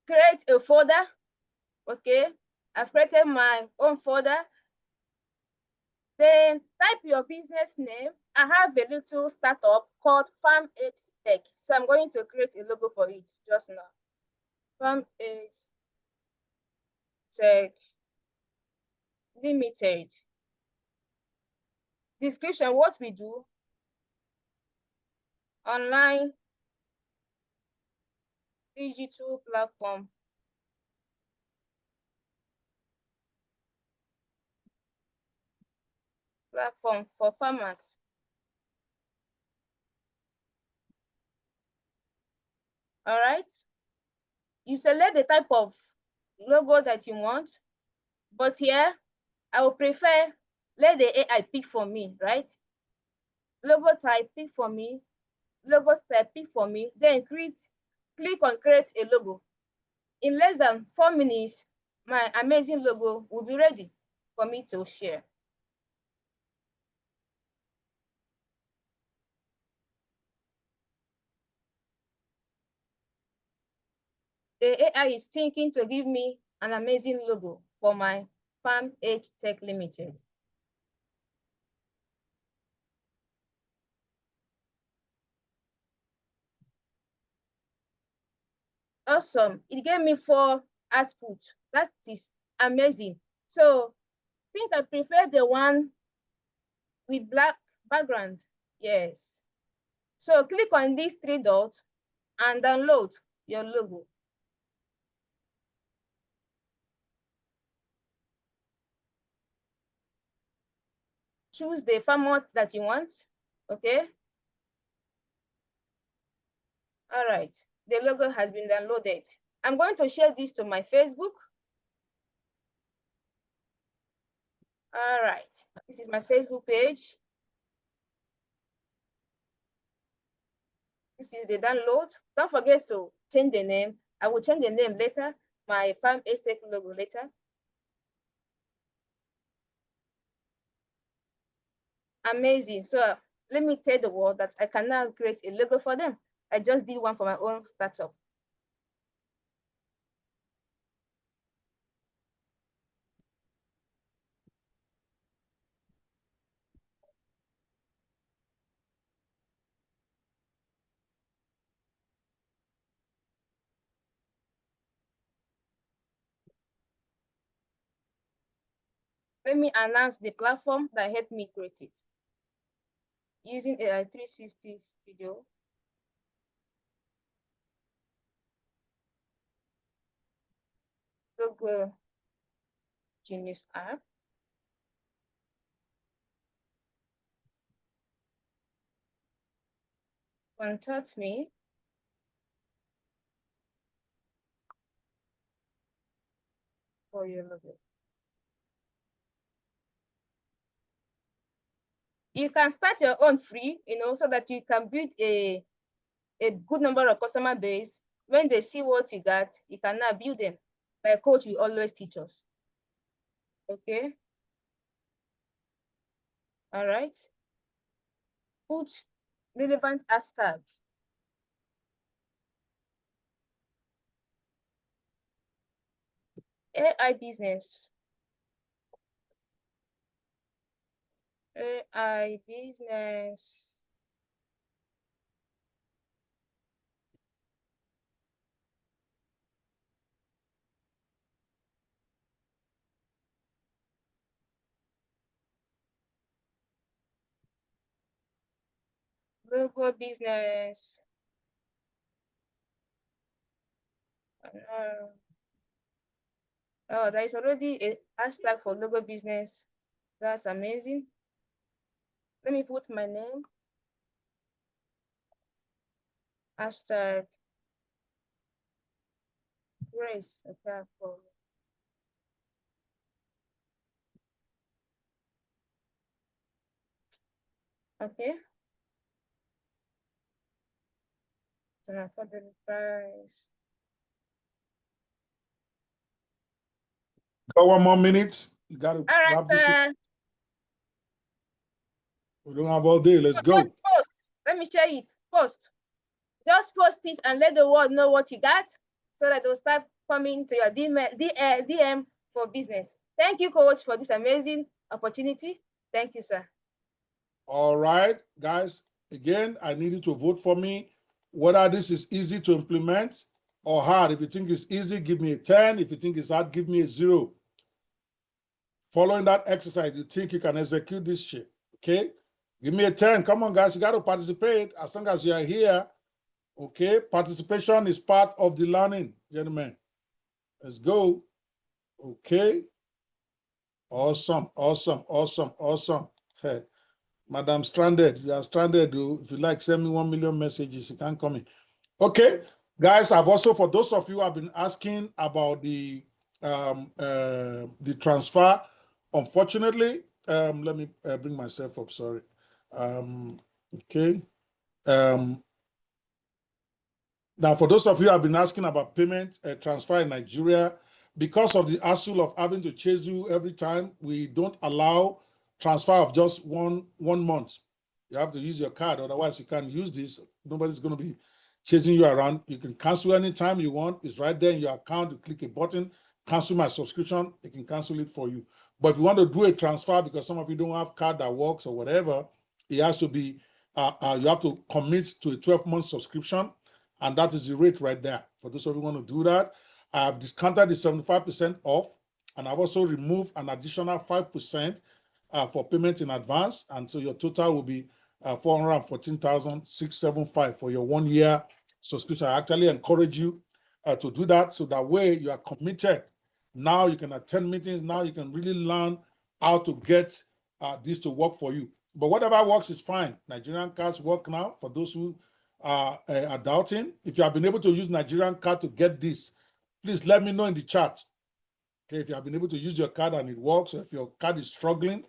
Create a folder. Okay. I've created my own folder. Then type your business name. I have a little startup called Farm 8 Tech. So I'm going to create a logo for it just now. Farm 8 Tech Limited. Description, what we do. Online digital platform. Platform for farmers. All right. You select the type of logo that you want. But here, I would prefer let the AI pick for me, right? Logo type, pick for me. Logo style, pick for me. Then click on create a logo. In less than 4 minutes, my amazing logo will be ready for me to share. The AI is thinking to give me an amazing logo for my Farm Age Tech Limited. Awesome. It gave me 4 outputs. That is amazing. So I think I prefer the one with black background. Yes. So click on these 3 dots and download your logo. Choose the format that you want. Okay. All right. The logo has been downloaded. I'm going to share this to my Facebook. All right. This is my Facebook page. This is the download. Don't forget to change the name. I will change the name later. My Farm Age Tech logo later. Amazing. So let me tell the world that I can now create a logo for them. I just did one for my own startup. Let me announce the platform that helped me create it. Using AI 360 Studio. Logo Genius app. Contact me. For your logo. You can start your own free, so that you can build a good number of customer base. When they see what you got, you can now build them. Like coach will always teach us. Okay. All right. Put relevant hashtag. AI business. AI business. Logo business. Oh, there is already a hashtag for logo business. That's amazing. Let me put my name. Hashtag Grace. Okay, okay. So for the price. Got 1 more minute. You got to All right, wrap this. sir. We don't have all day. Let's go. Post. Let me share it. Post. Just post it and let the world know what you got, so that they'll start coming to your DM for business. Thank you, coach, for this amazing opportunity. Thank you, sir. All right, guys. Again, I need you to vote for me. Whether this is easy to implement or hard. If you think it's easy, give me a 10. If you think it's hard, give me a 0. Following that exercise, you think you can execute this shit, okay? Give me a 10. Come on, guys. You got to participate as long as you are here, okay? Participation is part of the learning, gentlemen. Let's go. Okay. Awesome, awesome, awesome, awesome. Hey, Madam Stranded, you are stranded. If you like, send me 1 million messages. You can't come in. Okay, guys, I've also, for those of you who have been asking about the the transfer. Unfortunately, let me bring myself up, sorry. Okay. Now, for those of you who have been asking about payment transfer in Nigeria, because of the hassle of having to chase you every time, we don't allow transfer of just one month. You have to use your card, otherwise you can't use this. Nobody's going to be chasing you around. You can cancel anytime you want. It's right there in your account. You click a button, cancel my subscription. It can cancel it for you. But if you want to do a transfer because some of you don't have card that works or whatever, it has to be, you have to commit to a 12-month subscription. And that is the rate right there. For those of you who want to do that, I have discounted the 75% off, and I've also removed an additional 5% for payment in advance. And so your total will be 414,675 for your 1 year subscription. I actually encourage you to do that, so that way you are committed. Now you can attend meetings. Now you can really learn how to get this to work for you. But whatever works is fine. Nigerian cards work now for those who are doubting. If you have been able to use Nigerian card to get this, please let me know in the chat. Okay, if you have been able to use your card and it works, or if your card is struggling,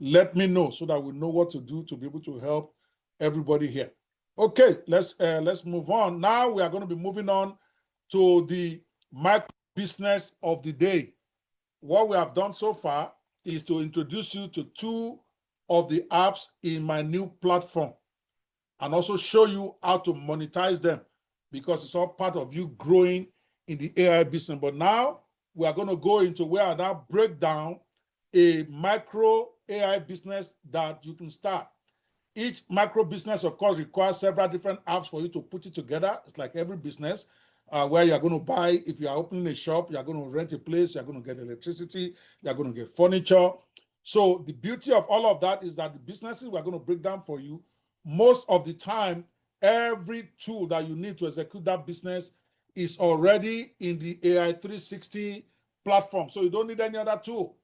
let me know so that we know what to do to be able to help everybody here. Okay, let's move on. Now we are going to be moving on to the micro business of the day. What we have done so far is to introduce you to 2 of the apps in my new platform, and also show you how to monetize them, because it's all part of you growing in the AI business. But now we are going to go into where I now break down a micro AI business that you can start. Each micro business, of course, requires several different apps for you to put it together. It's like every business where you're going to buy, if you are opening a shop, you're going to rent a place, you're going to get electricity, you're going to get furniture. So the beauty of all of that is that the businesses we're going to break down for you, most of the time, every tool that you need to execute that business is already in the AI 360 platform. So you don't need any other tool.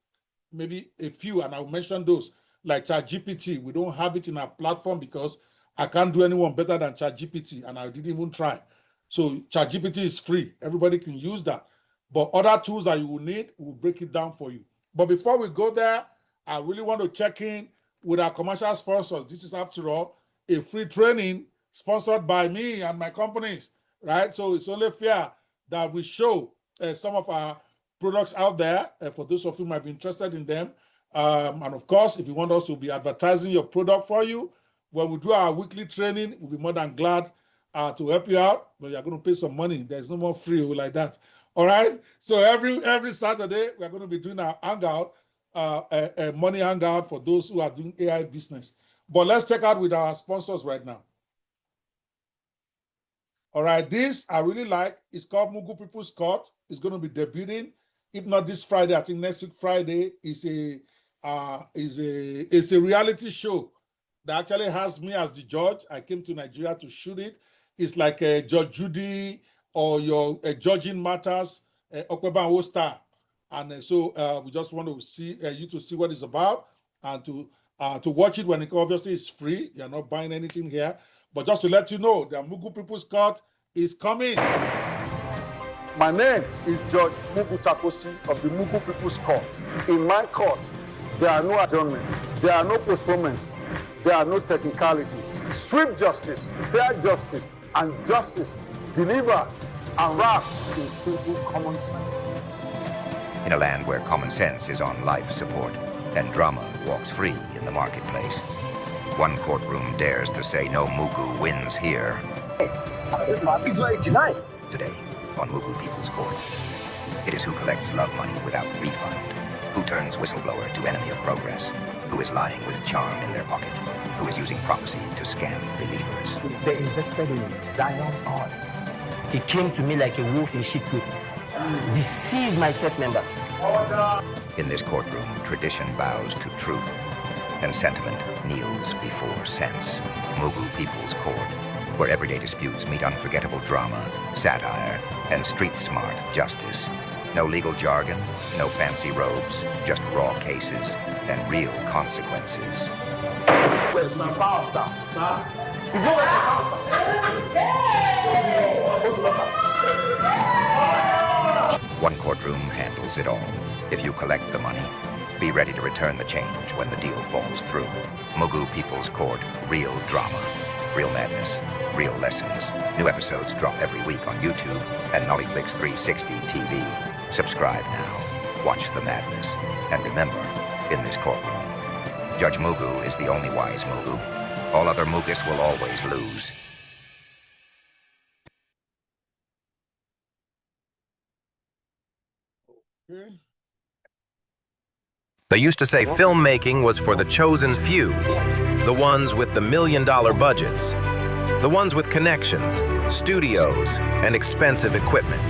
Maybe a few, and I'll mention those, like ChatGPT. We don't have it in our platform because I can't do anyone better than ChatGPT, and I didn't even try. So ChatGPT is free. Everybody can use that. But other tools that you will need, we'll break it down for you. But before we go there, I really want to check in with our commercial sponsors. This is, after all, a free training sponsored by me and my companies, right? So it's only fair that we show some of our products out there for those of you who might be interested in them. And of course, if you want us to be advertising your product for you, when we do our weekly training, we'll be more than glad to help you out. But you're going to pay some money. There's no more free like that. All right. So every Saturday, we're going to be doing our hangout, a money hangout for those who are doing AI business. But let's check out with our sponsors right now. All right, this I really like. It's called Mugu People's Court. It's going to be debuting, if not this Friday, I think next week Friday. It's a reality show that actually has me as the judge. I came to Nigeria to shoot it. It's like a Judge Judy or your judging matters, Okwebanwo style. And so we just want to see you to see what it's about, and to watch it when it obviously is free. You're not buying anything here. But just to let you know, the Mugu People's Court is coming. My name is Judge Mugu Takosi of the Mugu People's Court. In my court, there are no adjournments, there are no postponements, there are no technicalities. Swift justice, fair justice, and justice delivered and wrapped in simple common sense. In a land where common sense is on life support and drama walks free in the marketplace, one courtroom dares to say no Mugu wins here. He's late tonight. Today, on Mugu People's Court, it is who collects love money without refund, who turns whistleblower to enemy of progress, who is lying with charm in their pocket, who is using prophecy to scam believers. They invested in Zion's arms. He came to me like a wolf in sheep clothing. Deceived my church members. In this courtroom, tradition bows to truth, and sentiment kneels before sense. Mugu People's Court, where everyday disputes meet unforgettable drama, satire, and street-smart justice. No legal jargon, no fancy robes, just raw cases and real consequences. Where's my power, sir? He's nowhere to power, One courtroom handles settles it all. If you collect the money, be ready to return the change when the deal falls through. Mugu People's Court, real drama, real madness, real lessons. New episodes drop every week on YouTube and Nollyflix 360 TV. Subscribe now. Watch the madness. And remember, in this courtroom, Judge Mugu is the only wise Mugu. All other Mugus will always lose. They used to say filmmaking was for the chosen few, the ones with the million-dollar budgets, the ones with connections, studios, and expensive equipment.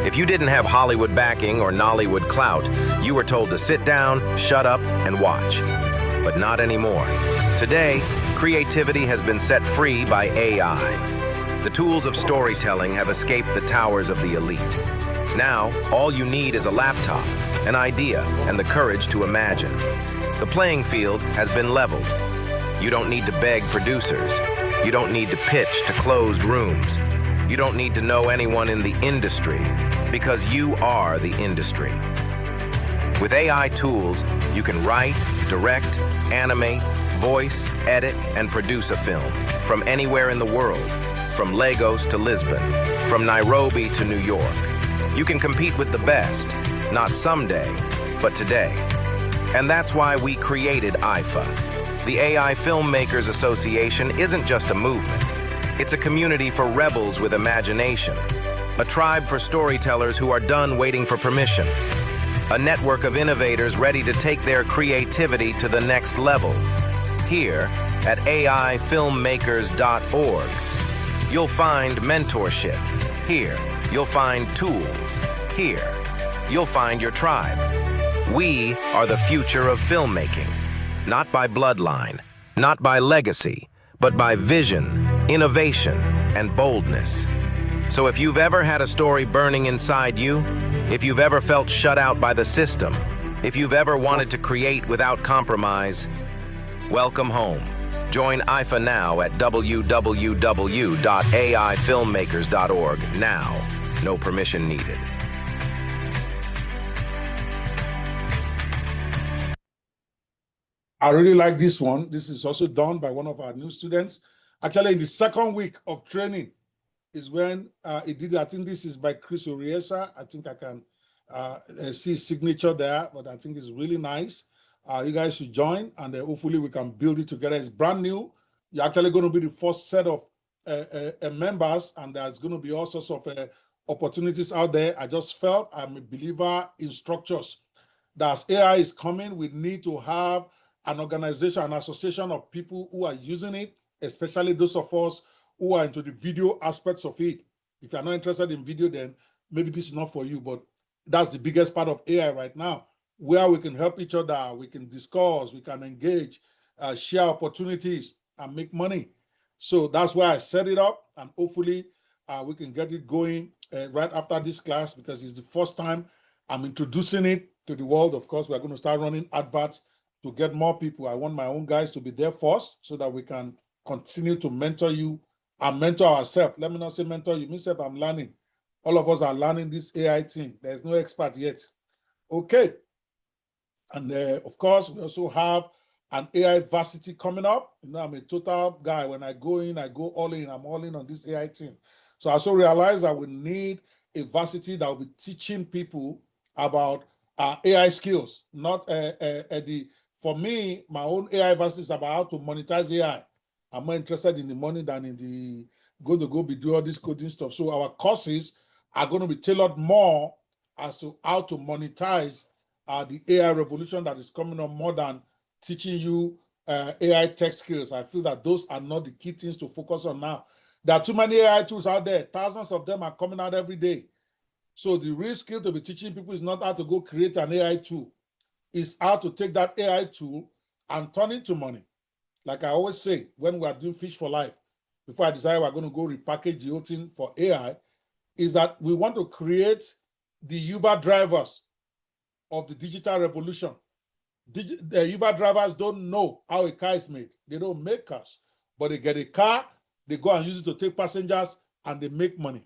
If you didn't have Hollywood backing or Nollywood clout, you were told to sit down, shut up, and watch. But not anymore. Today, creativity has been set free by AI. The tools of storytelling have escaped the towers of the elite. Now, all you need is a laptop, an idea, and the courage to imagine. The playing field has been leveled. You don't need to beg producers. You don't need to pitch to closed rooms. You don't need to know anyone in the industry, because you are the industry. With AI tools, you can write, direct, animate, voice, edit, and produce a film from anywhere in the world, from Lagos to Lisbon, from Nairobi to New York. You can compete with the best, not someday, but today. And that's why we created IFA. The AI Filmmakers Association isn't just a movement. It's a community for rebels with imagination, a tribe for storytellers who are done waiting for permission, a network of innovators ready to take their creativity to the next level. Here at AIFilmmakers.org, you'll find mentorship. Here, you'll find tools. Here, you'll find your tribe. We are the future of filmmaking, not by bloodline, not by legacy, but by vision, innovation, and boldness. So if you've ever had a story burning inside you, if you've ever felt shut out by the system, if you've ever wanted to create without compromise, welcome home. Join IFA now at www.aifilmmakers.org now. No permission needed. I really like this one. This is also done by one of our new students. Actually, in the second week of training is when it did. I think this is by Chris Oriesa. I think I can see his signature there, but I think it's really nice. You guys should join, and hopefully we can build it together. It's brand new. You're actually going to be the first set of members, and there's going to be all sorts of opportunities out there. I just felt I'm a believer in structures. That as AI is coming, we need to have an organization, an association of people who are using it, especially those of us who are into the video aspects of it. If you're not interested in video, then maybe this is not for you, but that's the biggest part of AI right now, where we can help each other, we can discuss, we can engage, share opportunities, and make money. So that's why I set it up, and hopefully we can get it going right after this class, because it's the first time I'm introducing it to the world. Of course, we're going to start running adverts to get more people. I want my own guys to be there first so that we can continue to mentor you and mentor ourselves. Let me not say mentor you, myself, I'm learning. All of us are learning this AI thing. There's no expert yet. Okay. And of course, we also have an AI varsity coming up. You know, I'm a total guy. When I go in, I go all in. I'm all in on this AI thing. So I also realized that we need a varsity that will be teaching people about AI skills, not for me, my own AI varsity is about how to monetize AI. I'm more interested in the money than in the go be do all this coding stuff. So our courses are going to be tailored more as to how to monetize the AI revolution that is coming on, more than teaching you AI tech skills. I feel that those are not the key things to focus on now. There are too many AI tools out there. Thousands of them are coming out every day. So the real skill to be teaching people is not how to go create an AI tool. It's how to take that AI tool and turn it to money. Like I always say, when we are doing Fish for Life, before I decide we're going to go repackage the whole thing for AI, is that we want to create the Uber drivers of the digital revolution. The Uber drivers don't know how a car is made. They don't make cars, but they get a car, they go and use it to take passengers, and they make money.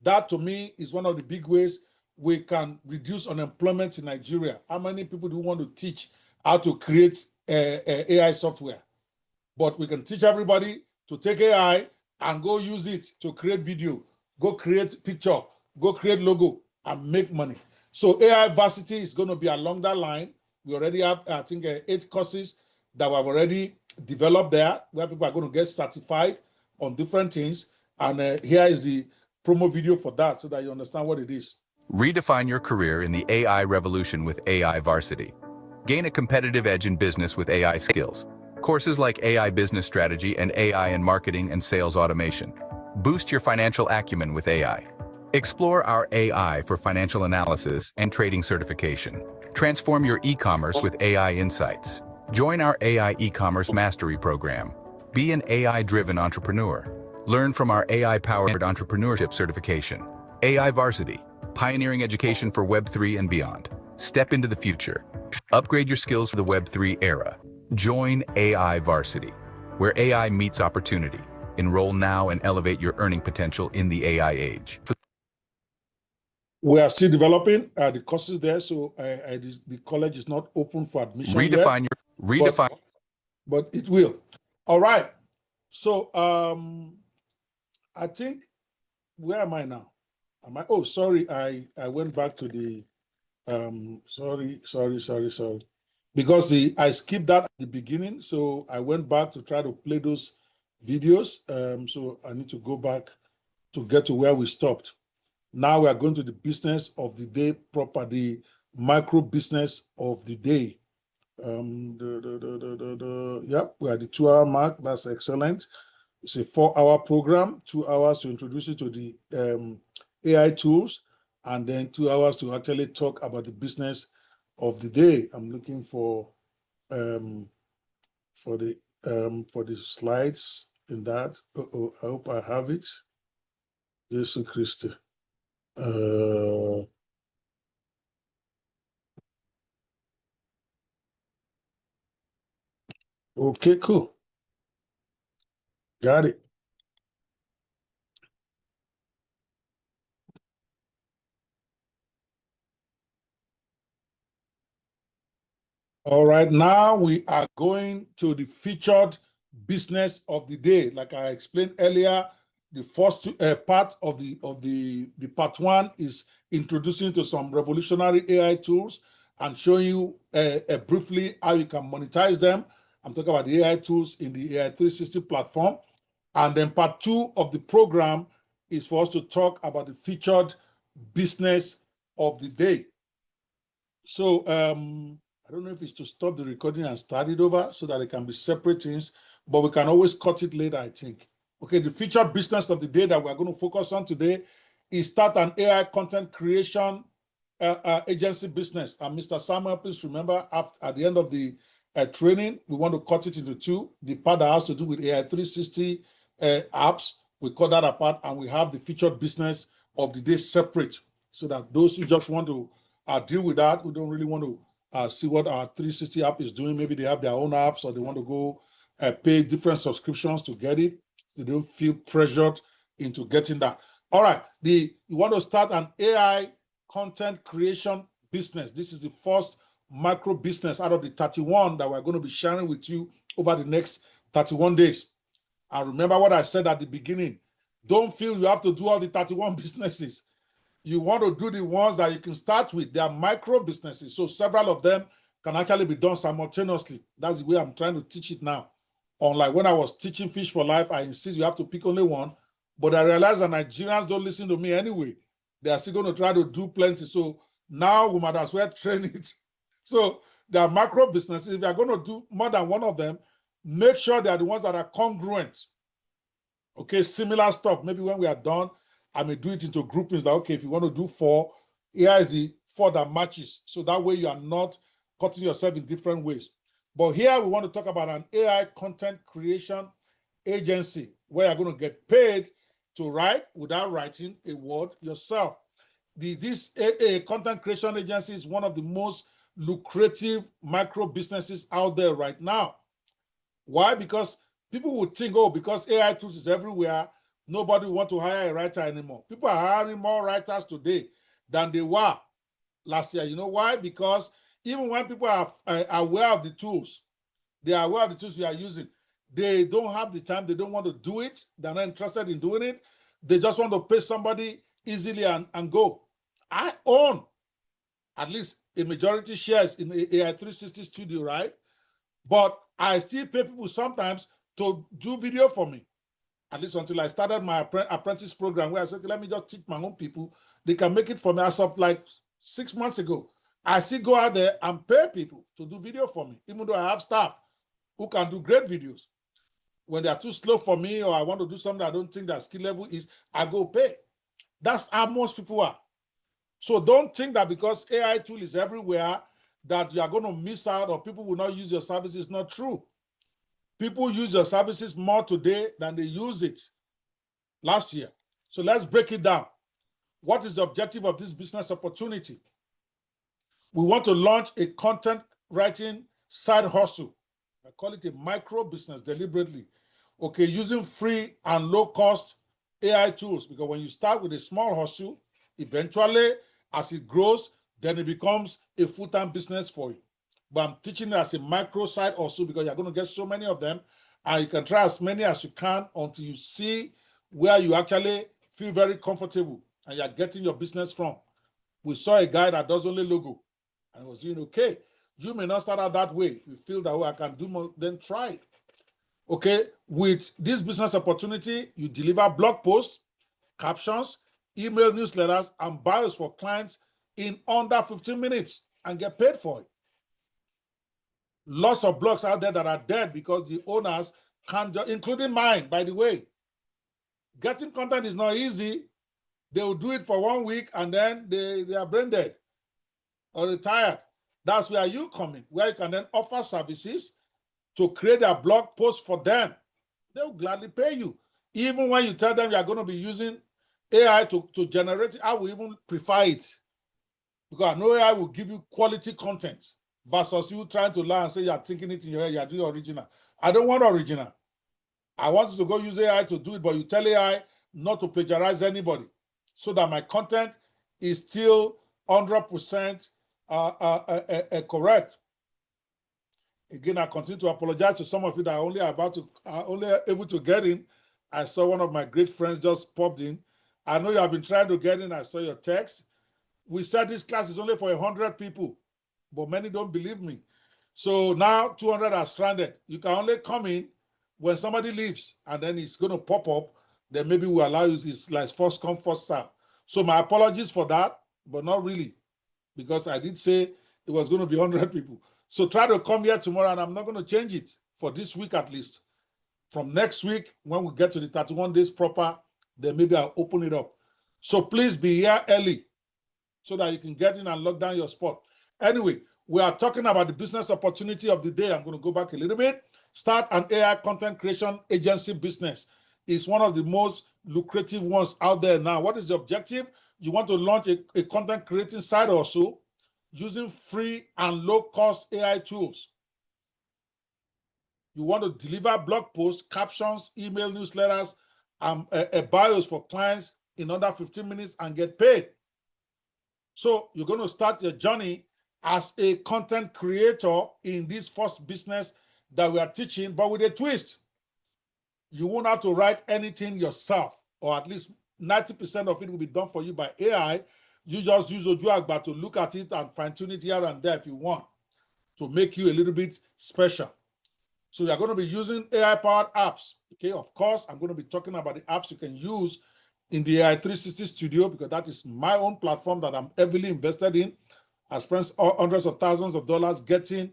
That, to me, is one of the big ways we can reduce unemployment in Nigeria? How many people do we want to teach how to create AI software? But we can teach everybody to take AI and go use it to create video, go create picture, go create logo, and make money. So AI varsity is going to be along that line. We already have, I think, 8 courses that we have already developed there, where people are going to get certified on different things. And here is the promo video for that, so that you understand what it is. Redefine your career in the AI revolution with AI Varsity. Gain a competitive edge in business with AI skills. Courses like AI Business Strategy and AI in Marketing and Sales Automation. Boost your financial acumen with AI. Explore our AI for financial analysis and trading certification. Transform your e-commerce with AI insights. Join our AI e-commerce mastery program. Be an AI-driven entrepreneur. Learn from our AI-powered entrepreneurship certification. AI Varsity, pioneering education for Web3 and beyond. Step into the future. Upgrade your skills for the Web3 era. Join AI Varsity, where AI meets opportunity. Enroll now and elevate your earning potential in the AI age. We are still developing the courses there, so the college is not open for admission Redefine yet, but it will. All right. So I think, where am I now? Oh, sorry, I went back to the sorry. Because I skipped that at the beginning, so I went back to try to play those videos. So I need to go back to get to where we stopped. Now we are going to the business of the day proper, the micro business of the day. Yep, we are the 2-hour mark. That's excellent. It's a 4-hour program, 2 hours to introduce you to the AI tools, and then 2 hours to actually talk about the business of the day. I'm looking for the slides in that. I hope I have it. Jesus Christ. Okay, cool. Got it. All right, now we are going to the featured business of the day. Like I explained earlier, the first part of the part 1 is introducing to some revolutionary AI tools and showing you briefly how you can monetize them. I'm talking about the AI tools in the AI 360 platform. And then part 2 of the program is for us to talk about the featured business of the day. So I don't know if it's to stop the recording and start it over so that it can be separate things, but we can always cut it later, I think. Okay, the featured business of the day that we're going to focus on today is start an AI content creation agency business. And Mr. Samuel, please remember, at the end of the training, we want to cut it into 2. The part that has to do with AI 360 apps, we cut that apart, and we have the featured business of the day separate, so that those who just want to deal with that, who don't really want to see what our 360 app is doing, maybe they have their own apps, or they want to go pay different subscriptions to get it. They don't feel pressured into getting that. All right, you want to start an AI content creation business. This is the first micro business out of the 31 that we're going to be sharing with you over the next 31 days. And remember what I said at the beginning. Don't feel you have to do all the 31 businesses. You want to do the ones that you can start with. They are micro businesses, so several of them can actually be done simultaneously. That's the way I'm trying to teach it now. Unlike when I was teaching Fish for Life, I insist you have to pick only one. But I realize that Nigerians don't listen to me anyway. They are still going to try to do plenty. So now we might as well train it. So there are macro businesses. If you are going to do more than one of them, make sure they are the ones that are congruent. Okay, similar stuff. Maybe when we are done, I may do it into groupings. Like, okay, if you want to do 4, here is the 4 that matches. So that way you are not cutting yourself in different ways. But here we want to talk about an AI content creation agency where you're going to get paid to write without writing a word yourself. This AA content creation agency is one of the most lucrative micro businesses out there right now. Why? Because people would think, oh, because AI tools is everywhere, nobody want to hire a writer anymore. People are hiring more writers today than they were last year. You know why? Because even when people are aware of the tools, they are aware of the tools we are using, they don't have the time, they don't want to do it, they're not interested in doing it, they just want to pay somebody easily and go. I own at least a majority shares in AI 360 Studio, right? But I still pay people sometimes to do video for me. At least until I started my apprentice program, where I said, okay, let me just teach my own people. They can make it for me. As of like 6 months ago, I still go out there and pay people to do video for me, even though I have staff who can do great videos. When they are too slow for me, or I want to do something I don't think that skill level is, I go pay. That's how most people are. So don't think that because AI tool is everywhere that you are going to miss out or people will not use your services. It's not true. People use your services more today than they use it last year. So let's break it down. What is the objective of this business opportunity? We want to launch a content writing side hustle. I call it a micro business deliberately. Okay, using free and low cost AI tools, because when you start with a small hustle, eventually as it grows, then it becomes a full-time business for you. But I'm teaching it as a micro side hustle because you're going to get so many of them, and you can try as many as you can until you see where you actually feel very comfortable and you're getting your business from. We saw a guy that does only logo and was doing okay. You may not start out that way. If you feel that, oh, I can do more, then try it. Okay, with this business opportunity, you deliver blog posts, captions, email newsletters, and bios for clients in under 15 minutes and get paid for it. Lots of blogs out there that are dead because the owners can't, including mine, by the way. Getting content is not easy. They will do it for 1 week and then they are brain dead or retired. That's where you come in, where you can then offer services to create a blog post for them. They will gladly pay you. Even when you tell them you are going to be using AI to generate it, I will even prefer it. Because I know AI will give you quality content versus you trying to learn and say you're thinking it in your head, you're doing original. I don't want original. I want you to go use AI to do it, but you tell AI not to plagiarize anybody so that my content is still 100% correct. Again, I continue to apologize to some of you that are only able to get in. I saw one of my great friends just popped in. I know you have been trying to get in. I saw your text. We said this class is only for 100 people, but many don't believe me. So now 200 are stranded. You can only come in when somebody leaves, and then it's going to pop up. Then maybe we'll allow you. It's like first come, first serve. So my apologies for that, but not really, because I did say it was going to be 100 people. So try to come here tomorrow, and I'm not going to change it for this week at least. From next week, when we get to the 31 days proper, then maybe I'll open it up. So please be here early so that you can get in and lock down your spot. Anyway, we are talking about the business opportunity of the day. I'm going to go back a little bit. Start an AI content creation agency business. It's one of the most lucrative ones out there now. What is the objective? You want to launch a content creating site or so using free and low-cost AI tools. You want to deliver blog posts, captions, email newsletters, and bios for clients in under 15 minutes and get paid. So you're going to start your journey as a content creator in this first business that we are teaching, but with a twist. You won't have to write anything yourself, or at least 90% of it will be done for you by AI. You just use Ojuagba to look at it and fine-tune it here and there if you want to make you a little bit special. So you're going to be using AI-powered apps. Okay, of course, I'm going to be talking about the apps you can use in the AI 360 Studio, because that is my own platform that I'm heavily invested in. I spent hundreds of thousands of dollars getting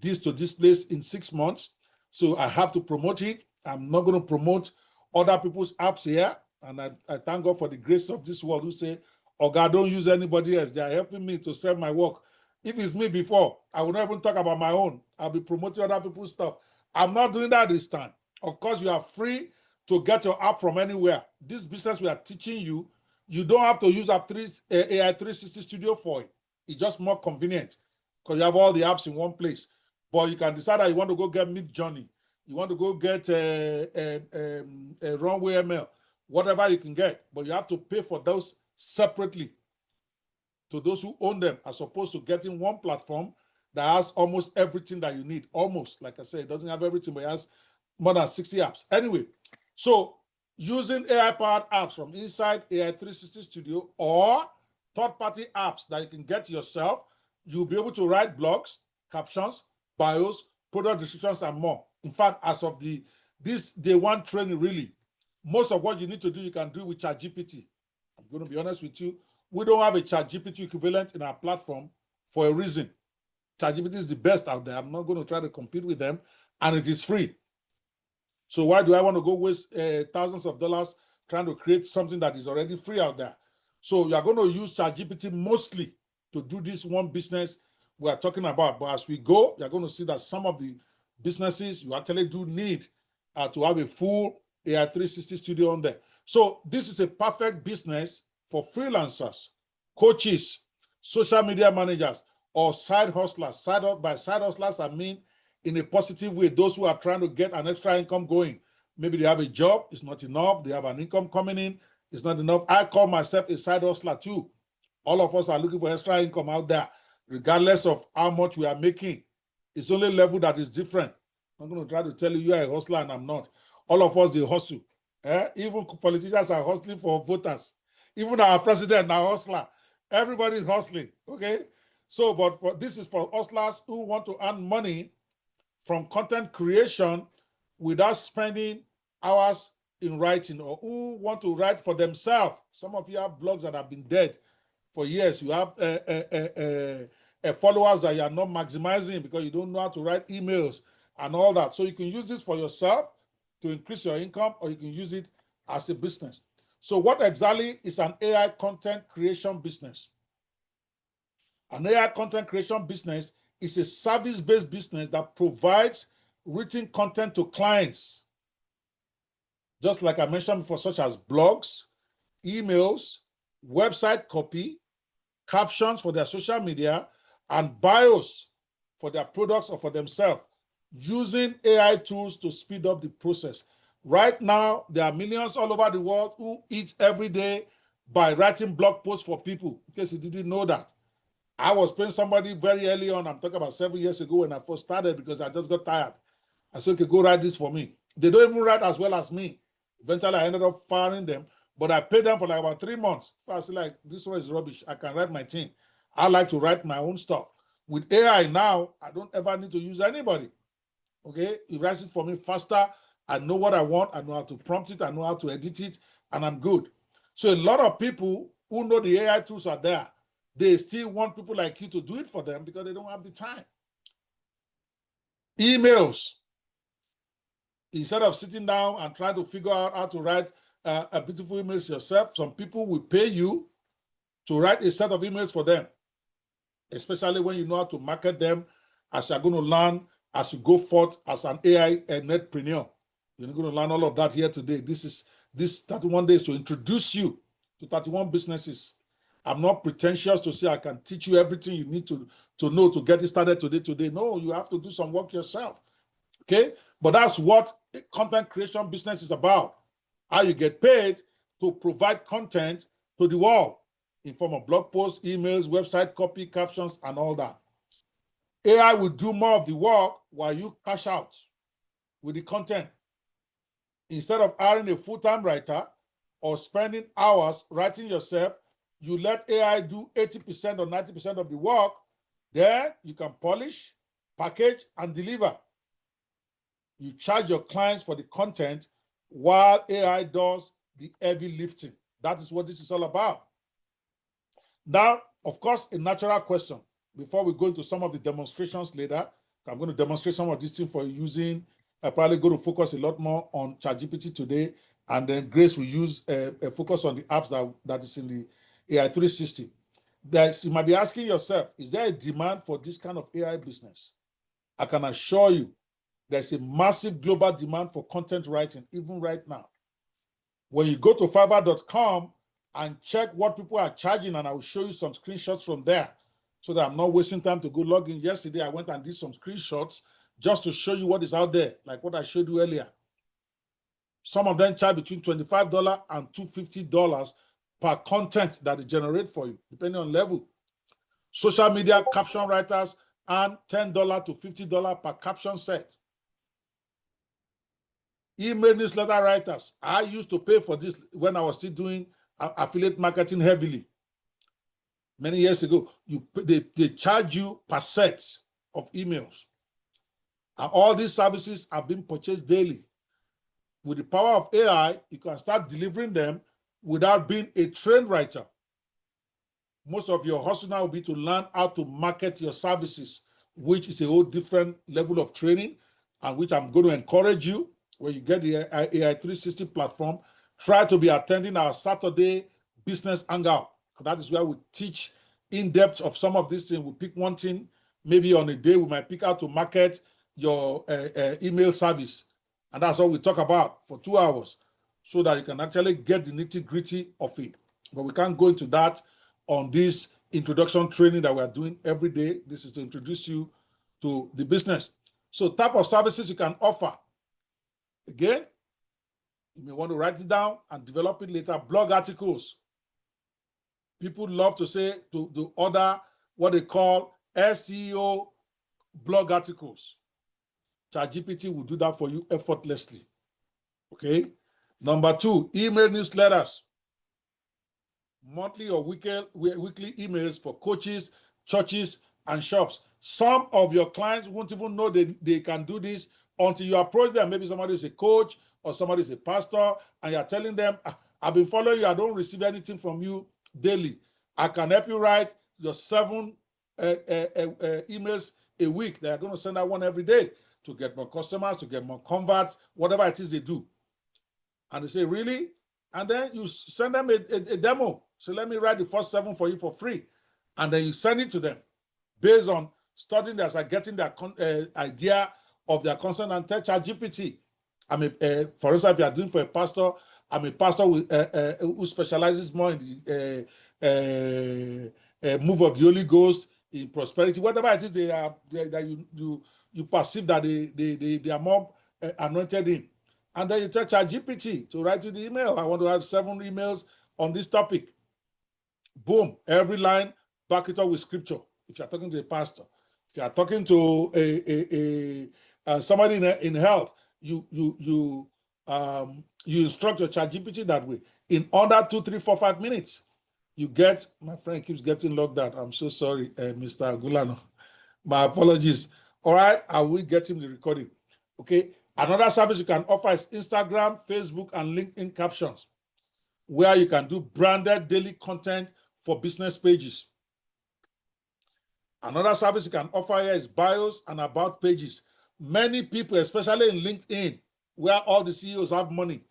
this to this place in 6 months. So I have to promote it. I'm not going to promote other people's apps here. And I thank God for the grace of this world who say, oh God, don't use anybody else. They are helping me to sell my work. If it's me before, I would not even talk about my own. I'll be promoting other people's stuff. I'm not doing that this time. Of course, you are free to get your app from anywhere. This business we are teaching you, you don't have to use AI 360 Studio for it. It's just more convenient because you have all the apps in one place. But you can decide that you want to go get Midjourney, you want to go get a Runway ML, whatever you can get. But you have to pay for those separately. to those who own them, as opposed to getting one platform that has almost everything that you need. Almost, like I said, it doesn't have everything, but it has more than 60 apps. Anyway, so using AI-powered apps from inside AI 360 Studio or third-party apps that you can get yourself, you'll be able to write blogs, captions, bios, product descriptions, and more. In fact, as of this day one training, really, most of what you need to do, you can do with ChatGPT. I'm going to be honest with you. We don't have a ChatGPT equivalent in our platform for a reason. ChatGPT is the best out there. I'm not going to try to compete with them, and it is free. So why do I want to go waste thousands of dollars trying to create something that is already free out there? So you are going to use ChatGPT mostly to do this one business we are talking about. But as we go, you're going to see that some of the businesses you actually do need to have a full AI 360 studio on there. So this is a perfect business for freelancers, coaches, social media managers, or side hustlers. By side hustlers, I mean in a positive way, those who are trying to get an extra income going. Maybe they have a job, it's not enough. They have an income coming in, it's not enough. I call myself a side hustler too. All of us are looking for extra income out there, regardless of how much we are making. It's only level that is different. I'm going to try to tell you are a hustler and I'm not. All of us, they hustle. Even politicians are hustling for voters. Even our president now hustler. Everybody is hustling, okay? So, but this is for hustlers who want to earn money from content creation without spending hours in writing, or who want to write for themselves. Some of you have blogs that have been dead for years. You have followers that you are not maximizing because you don't know how to write emails and all that. So you can use this for yourself to increase your income, or you can use it as a business. So what exactly is an AI content creation business? An AI content creation business is a service-based business that provides written content to clients, just like I mentioned before, such as blogs, emails, website copy, captions for their social media, and bios for their products or for themselves, using AI tools to speed up the process. Right now, there are millions all over the world who eat every day by writing blog posts for people, in case you didn't know that. I was paying somebody very early on, I'm talking about 7 years ago when I first started, because I just got tired. I said, okay, go write this for me. They don't even write as well as me. Eventually, I ended up firing them, but I paid them for like about 3 months. I was like, this one is rubbish. I can write my thing. I like to write my own stuff. With AI now, I don't ever need to use anybody. Okay, it writes it for me faster. I know what I want. I know how to prompt it. I know how to edit it, and I'm good. So a lot of people who know the AI tools are there, they still want people like you to do it for them because they don't have the time. Emails. Instead of sitting down and trying to figure out how to write a beautiful emails yourself, some people will pay you to write a set of emails for them, especially when you know how to market them, as you're going to learn as you go forth as an AI netpreneur. You're going to learn all of that here today. This 31 days to introduce you to 31 businesses. I'm not pretentious to say I can teach you everything you need to know to get it started today. No, you have to do some work yourself. Okay? But that's what content creation business is about. How you get paid to provide content to the world in form of blog posts, emails, website copy, captions, and all that. AI will do more of the work while you cash out with the content. Instead of hiring a full-time writer or spending hours writing yourself, you let AI do 80% or 90% of the work. Then you can polish, package, and deliver. You charge your clients for the content while AI does the heavy lifting. That is what this is all about. Now, of course, a natural question before we go into some of the demonstrations later. I'm going to demonstrate some of these things for you using. I'm probably going to focus a lot more on ChatGPT today, and then Grace will use a focus on the apps that is in the AI 360. You might be asking yourself, is there a demand for this kind of AI business? I can assure you there's a massive global demand for content writing, even right now. When you go to Fiverr.com and check what people are charging, and I will show you some screenshots from there so that I'm not wasting time to go log in. Yesterday, I went and did some screenshots just to show you what is out there, like what I showed you earlier. Some of them charge between $25 and $250 per content that they generate for you, depending on level. social media caption writers, and $10 to $50 per caption set. Email newsletter writers. I used to pay for this when I was still doing affiliate marketing heavily. Many years ago, they charge you per set of emails. And all these services are being purchased daily. With the power of AI, you can start delivering them without being a trained writer. Most of your hustle now will be to learn how to market your services, which is a whole different level of training, and which I'm going to encourage you when you get the AI 360 platform. Try to be attending our Saturday business hangout. That is where we teach in depth of some of these things. We pick one thing, maybe on a day we might pick out to market your email service. And that's all we talk about for 2 hours, so that you can actually get the nitty-gritty of it. But we can't go into that on this introduction training that we are doing every day. This is to introduce you to the business. So type of services you can offer. Again, you may want to write it down and develop it later. Blog articles. People love to say to order what they call SEO blog articles. ChatGPT will do that for you effortlessly. Okay. Number 2, email newsletters. Monthly or weekly emails for coaches, churches, and shops. Some of your clients won't even know they can do this until you approach them. Maybe somebody is a coach or somebody is a pastor, and you're telling them, I've been following you, I don't receive anything from you daily. I can help you write your 7 emails a week. They're going to send out one every day to get more customers, to get more converts, whatever it is they do. And they say, really? And then you send them a demo. So let me write the first 7 for you for free. And then you send it to them based on studying this and getting their idea of their concern, and tell ChatGPT. For instance, if you are doing for a pastor, I'm a pastor who specializes more in the move of the Holy Ghost, in prosperity, whatever it is that you perceive that they are more anointed in. And then you tell ChatGPT to write you the email. I want to have 7 emails on this topic. Boom, every line, back it up with scripture. If you're talking to a pastor, if you're talking to somebody in health, you instruct your ChatGPT that way. In under 2, 3, 4, 5 minutes, you get. My friend keeps getting locked out. I'm so sorry, Mr. Gulano. My apologies. All right, I will get him the recording. Okay. Another service you can offer is Instagram, Facebook, and LinkedIn captions, where you can do branded daily content for business pages. Another service you can offer here is bios and about pages. Many people, especially in LinkedIn, where all the CEOs have money,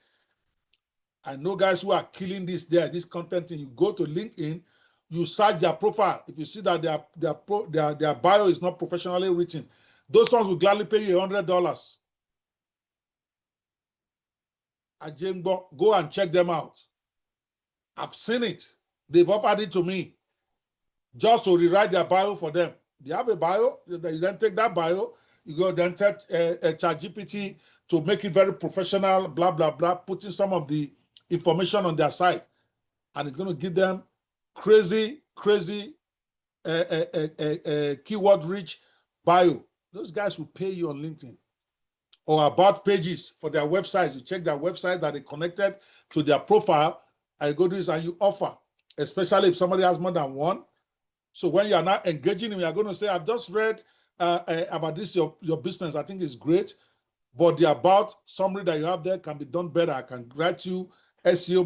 I know guys who are killing this content thing. You go to LinkedIn, you search their profile. If you see that their bio is not professionally written, those ones will gladly pay you $100. Go and check them out. I've seen it. They've offered it to me just to rewrite their bio for them. They have a bio, you then take that bio, you go then tell ChatGPT to make it very professional, blah, blah, blah, putting some of the information on their site. And it's going to give them crazy keyword-rich bio. Those guys will pay you on LinkedIn. Or about pages for their websites. You check their website that they connected to their profile, and you go do this and you offer, especially if somebody has more than one. So when you are not engaging them, you are going to say, I've just read about this, your business. I think it's great, but the about summary that you have there can be done better. I can write you SEO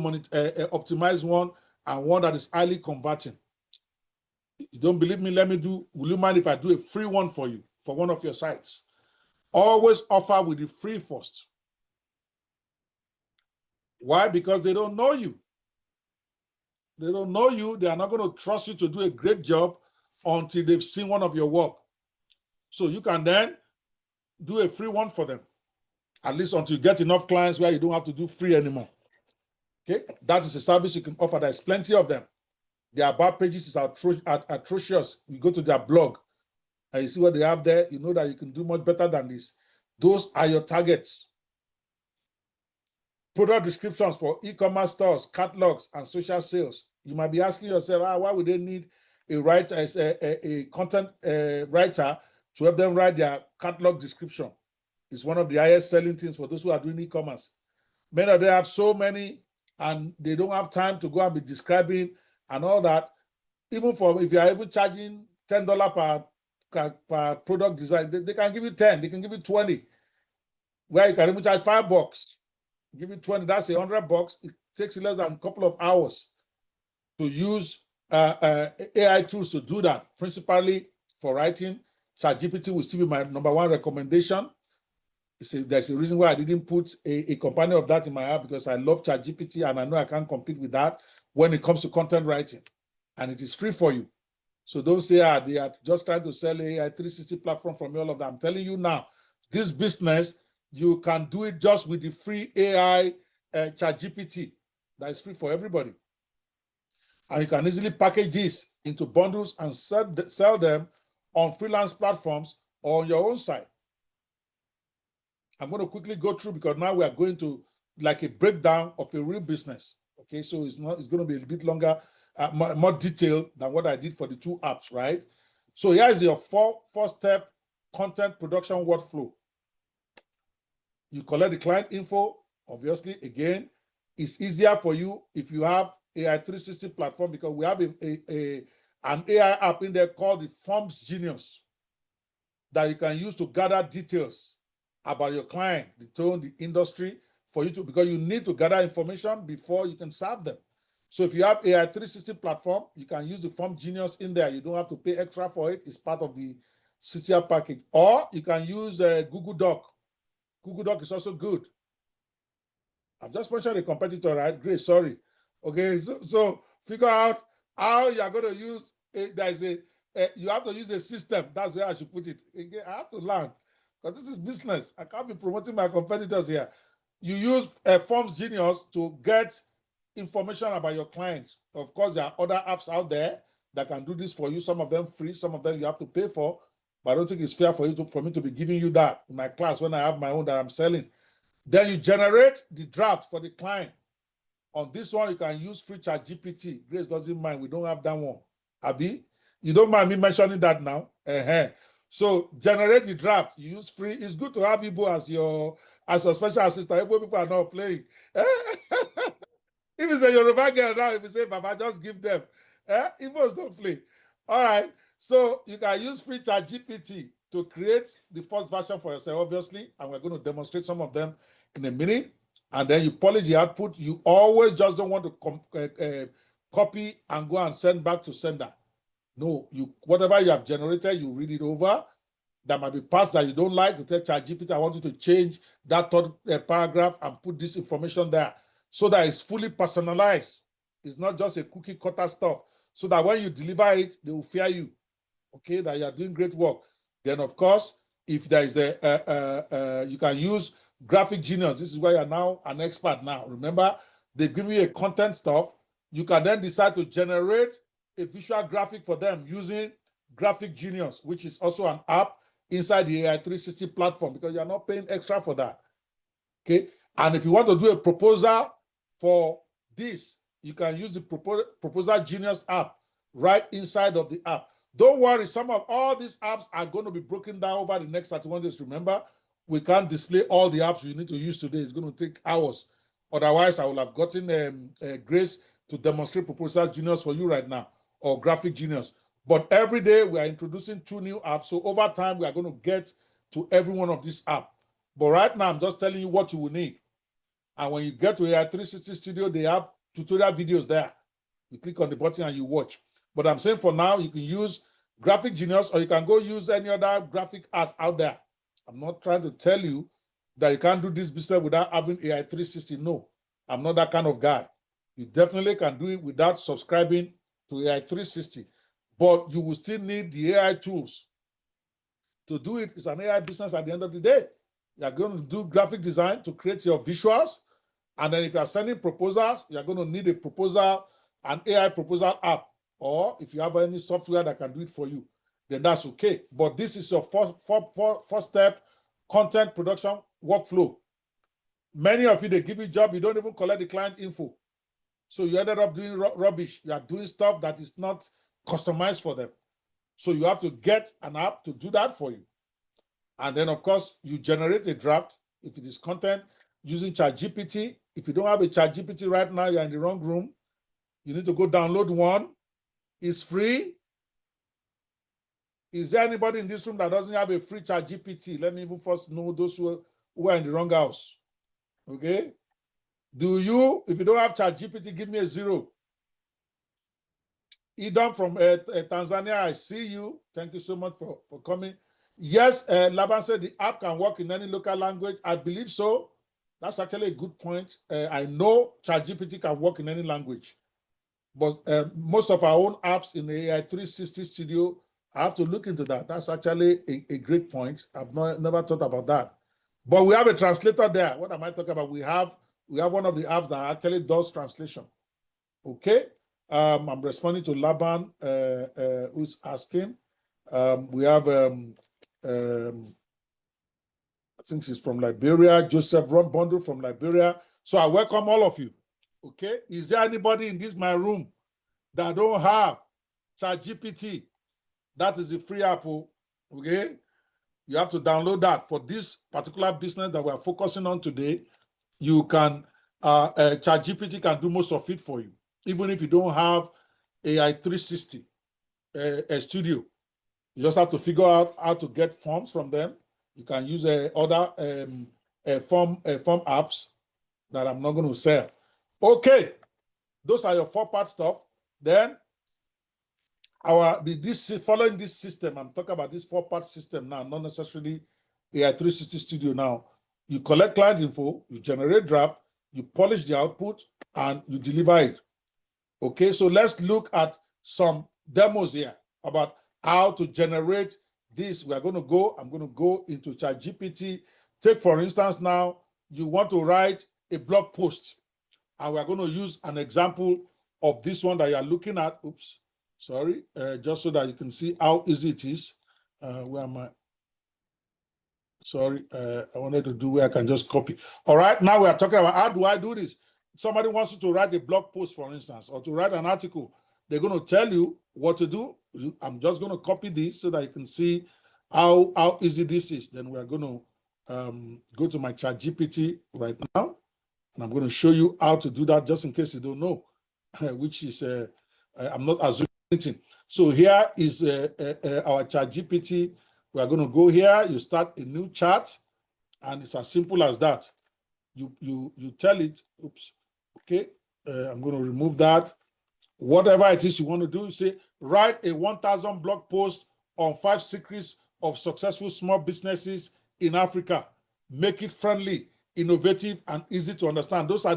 optimized one, and one that is highly converting. If you don't believe me, will you mind if I do a free one for you for one of your sites? Always offer with the free first. Why? Because they don't know you. They don't know you. They are not going to trust you to do a great job until they've seen one of your work. So you can then do a free one for them, at least until you get enough clients where you don't have to do free anymore. Okay, that is a service you can offer. There's plenty of them. Their about pages is atrocious. You go to their blog and you see what they have there, you know that you can do much better than this. Those are your targets. Product descriptions for e-commerce stores, catalogs, and social sales. You might be asking yourself, why would they need a writer, as a content writer, to help them write their catalog description. It's one of the highest selling things for those who are doing e-commerce. Many of them have so many, and they don't have time to go and be describing and all that. Even for if you are even charging $10 per product design, they can give you 10, they can give you 20. Where you can even charge $5, give you 20, that's $100. It takes less than a couple of hours to use AI tools to do that. Principally for writing, ChatGPT will still be my #1 recommendation. There's a reason why I didn't put a companion of that in my app, because I love ChatGPT and I know I can't compete with that when it comes to content writing. And it is free for you. So don't say, they are just trying to sell AI 360 platform from all of that. I'm telling you now, this business, you can do it just with the free AI ChatGPT that is free for everybody. And you can easily package this into bundles and sell them on freelance platforms or on your own site. I'm going to quickly go through, because now we are going to like a breakdown of a real business. Okay, so it's going to be a bit longer, more detailed than what I did for the 2 apps, right? So here's your four-step content production workflow. You collect the client info. Obviously, again, it's easier for you if you have AI 360 platform, because we have an AI app in there called the Forms Genius that you can use to gather details about your client, the tone, the industry, for you to, because you need to gather information before you can serve them. So if you have AI 360 platform, you can use the Form Genius in there. You don't have to pay extra for it. It's part of the CCR package. Or you can use Google Doc. Google Doc is also good. I've just mentioned a competitor, right? Great, sorry. Okay, so figure out how you're going to use it. You have to use a system. That's where I should put it. Again, I have to learn, because this is business. I can't be promoting my competitors here. You use Forms Genius to get information about your clients. Of course, there are other apps out there that can do this for you. Some of them free, some of them you have to pay for. But I don't think it's fair for me to be giving you that in my class when I have my own that I'm selling. Then you generate the draft for the client. On this one, you can use free ChatGPT. Grace doesn't mind. We don't have that one. Abi, you don't mind me mentioning that now? So generate the draft. You use free. It's good to have Igbo as your special assistant. Igbo people are not playing. If it's a Yoruba girl now, if you say, Baba, just give them. Igbos don't play. All right. So you can use free ChatGPT to create the first version for yourself, obviously. And we're going to demonstrate some of them in a minute. And then you polish the output. You always just don't want to copy and go and send back to sender. No, whatever you have generated, you read it over. There might be parts that you don't like. You tell ChatGPT, I want you to change that third paragraph and put this information there, so that it's fully personalized. It's not just a cookie cutter stuff. So that when you deliver it, they will fear you. Okay, that you are doing great work. Then, of course, if there is you can use Graphic Genius. This is where you're now an expert now. Remember, they give you a content stuff. You can then decide to generate a visual graphic for them using Graphic Genius, which is also an app inside the AI 360 platform, because you're not paying extra for that. Okay. And if you want to do a proposal for this, you can use the Proposal Genius app right inside of the app. Don't worry, some of all these apps are going to be broken down over the next 31 days. Remember, we can't display all the apps you need to use today. It's going to take hours. Otherwise, I would have gotten Grace to demonstrate Proposal Genius for you right now, or Graphic Genius. But every day we are introducing 2 new apps. So over time, we are going to get to every one of these apps. But right now, I'm just telling you what you will need. And when you get to AI 360 Studio, they have tutorial videos there. You click on the button and you watch. But I'm saying for now, you can use Graphic Genius, or you can go use any other graphic art out there. I'm not trying to tell you that you can't do this business without having AI 360. No, I'm not that kind of guy. You definitely can do it without subscribing to AI 360. But you will still need the AI tools to do it. It's an AI business at the end of the day. You're going to do graphic design to create your visuals. And then if you're sending proposals, you're going to need an AI proposal app. Or if you have any software that can do it for you, then that's okay. But this is your first step content production workflow. Many of you, they give you a job, you don't even collect the client info. So you ended up doing rubbish. You are doing stuff that is not customized for them. So you have to get an app to do that for you. And then, of course, you generate a draft if it is content using ChatGPT. If you don't have a ChatGPT right now, you're in the wrong room. You need to go download one. It's free. Is there anybody in this room that doesn't have a free ChatGPT? Let me even first know those who are in the wrong house. Okay? Do you? If you don't have ChatGPT, give me a 0. Edom from Tanzania, I see you. Thank you so much for coming. Yes, Laban said the app can work in any local language. I believe so. That's actually a good point. I know ChatGPT can work in any language. But most of our own apps in the AI 360 studio, I have to look into that. That's actually a great point. I've never thought about that. But we have a translator there. What am I talking about? We have one of the apps that actually does translation. Okay. I'm responding to Laban, who's asking. We have, I think she's from Liberia, Joseph Bundle from Liberia. So I welcome all of you. Okay. Is there anybody in this my room that don't have ChatGPT? That is a free app. Okay. You have to download that for this particular business that we're focusing on today. You can, ChatGPT can do most of it for you, even if you don't have AI 360 studio. You just have to figure out how to get forms from them. You can use other form apps that I'm not going to sell. Okay, those are your 4-part stuff. Then following this system, I'm talking about this 4-part system now, not necessarily AI 360 studio now. You collect client info, you generate draft, you polish the output, and you deliver it. Okay, so let's look at some demos here about how to generate this. I'm going to go into ChatGPT. Take, for instance, now, you want to write a blog post, and we're going to use an example of this one that you're looking at. Oops, sorry, just so that you can see how easy it is. Where am I? Sorry, I wanted to do where I can just copy. All right, now we are talking about how do I do this? Somebody wants you to write a blog post, for instance, or to write an article. They're going to tell you what to do. I'm just going to copy this so that you can see how easy this is. Then we are going to go to my ChatGPT right now, and I'm going to show you how to do that just in case you don't know, which is, I'm not assuming anything. So here is our ChatGPT. We are going to go here. You start a new chat, and it's as simple as that. You tell it, oops, okay, I'm going to remove that. Whatever it is you want to do, you say, write a 1,000 blog post on 5 secrets of successful small businesses in Africa. Make it friendly, innovative, and easy to understand. Those are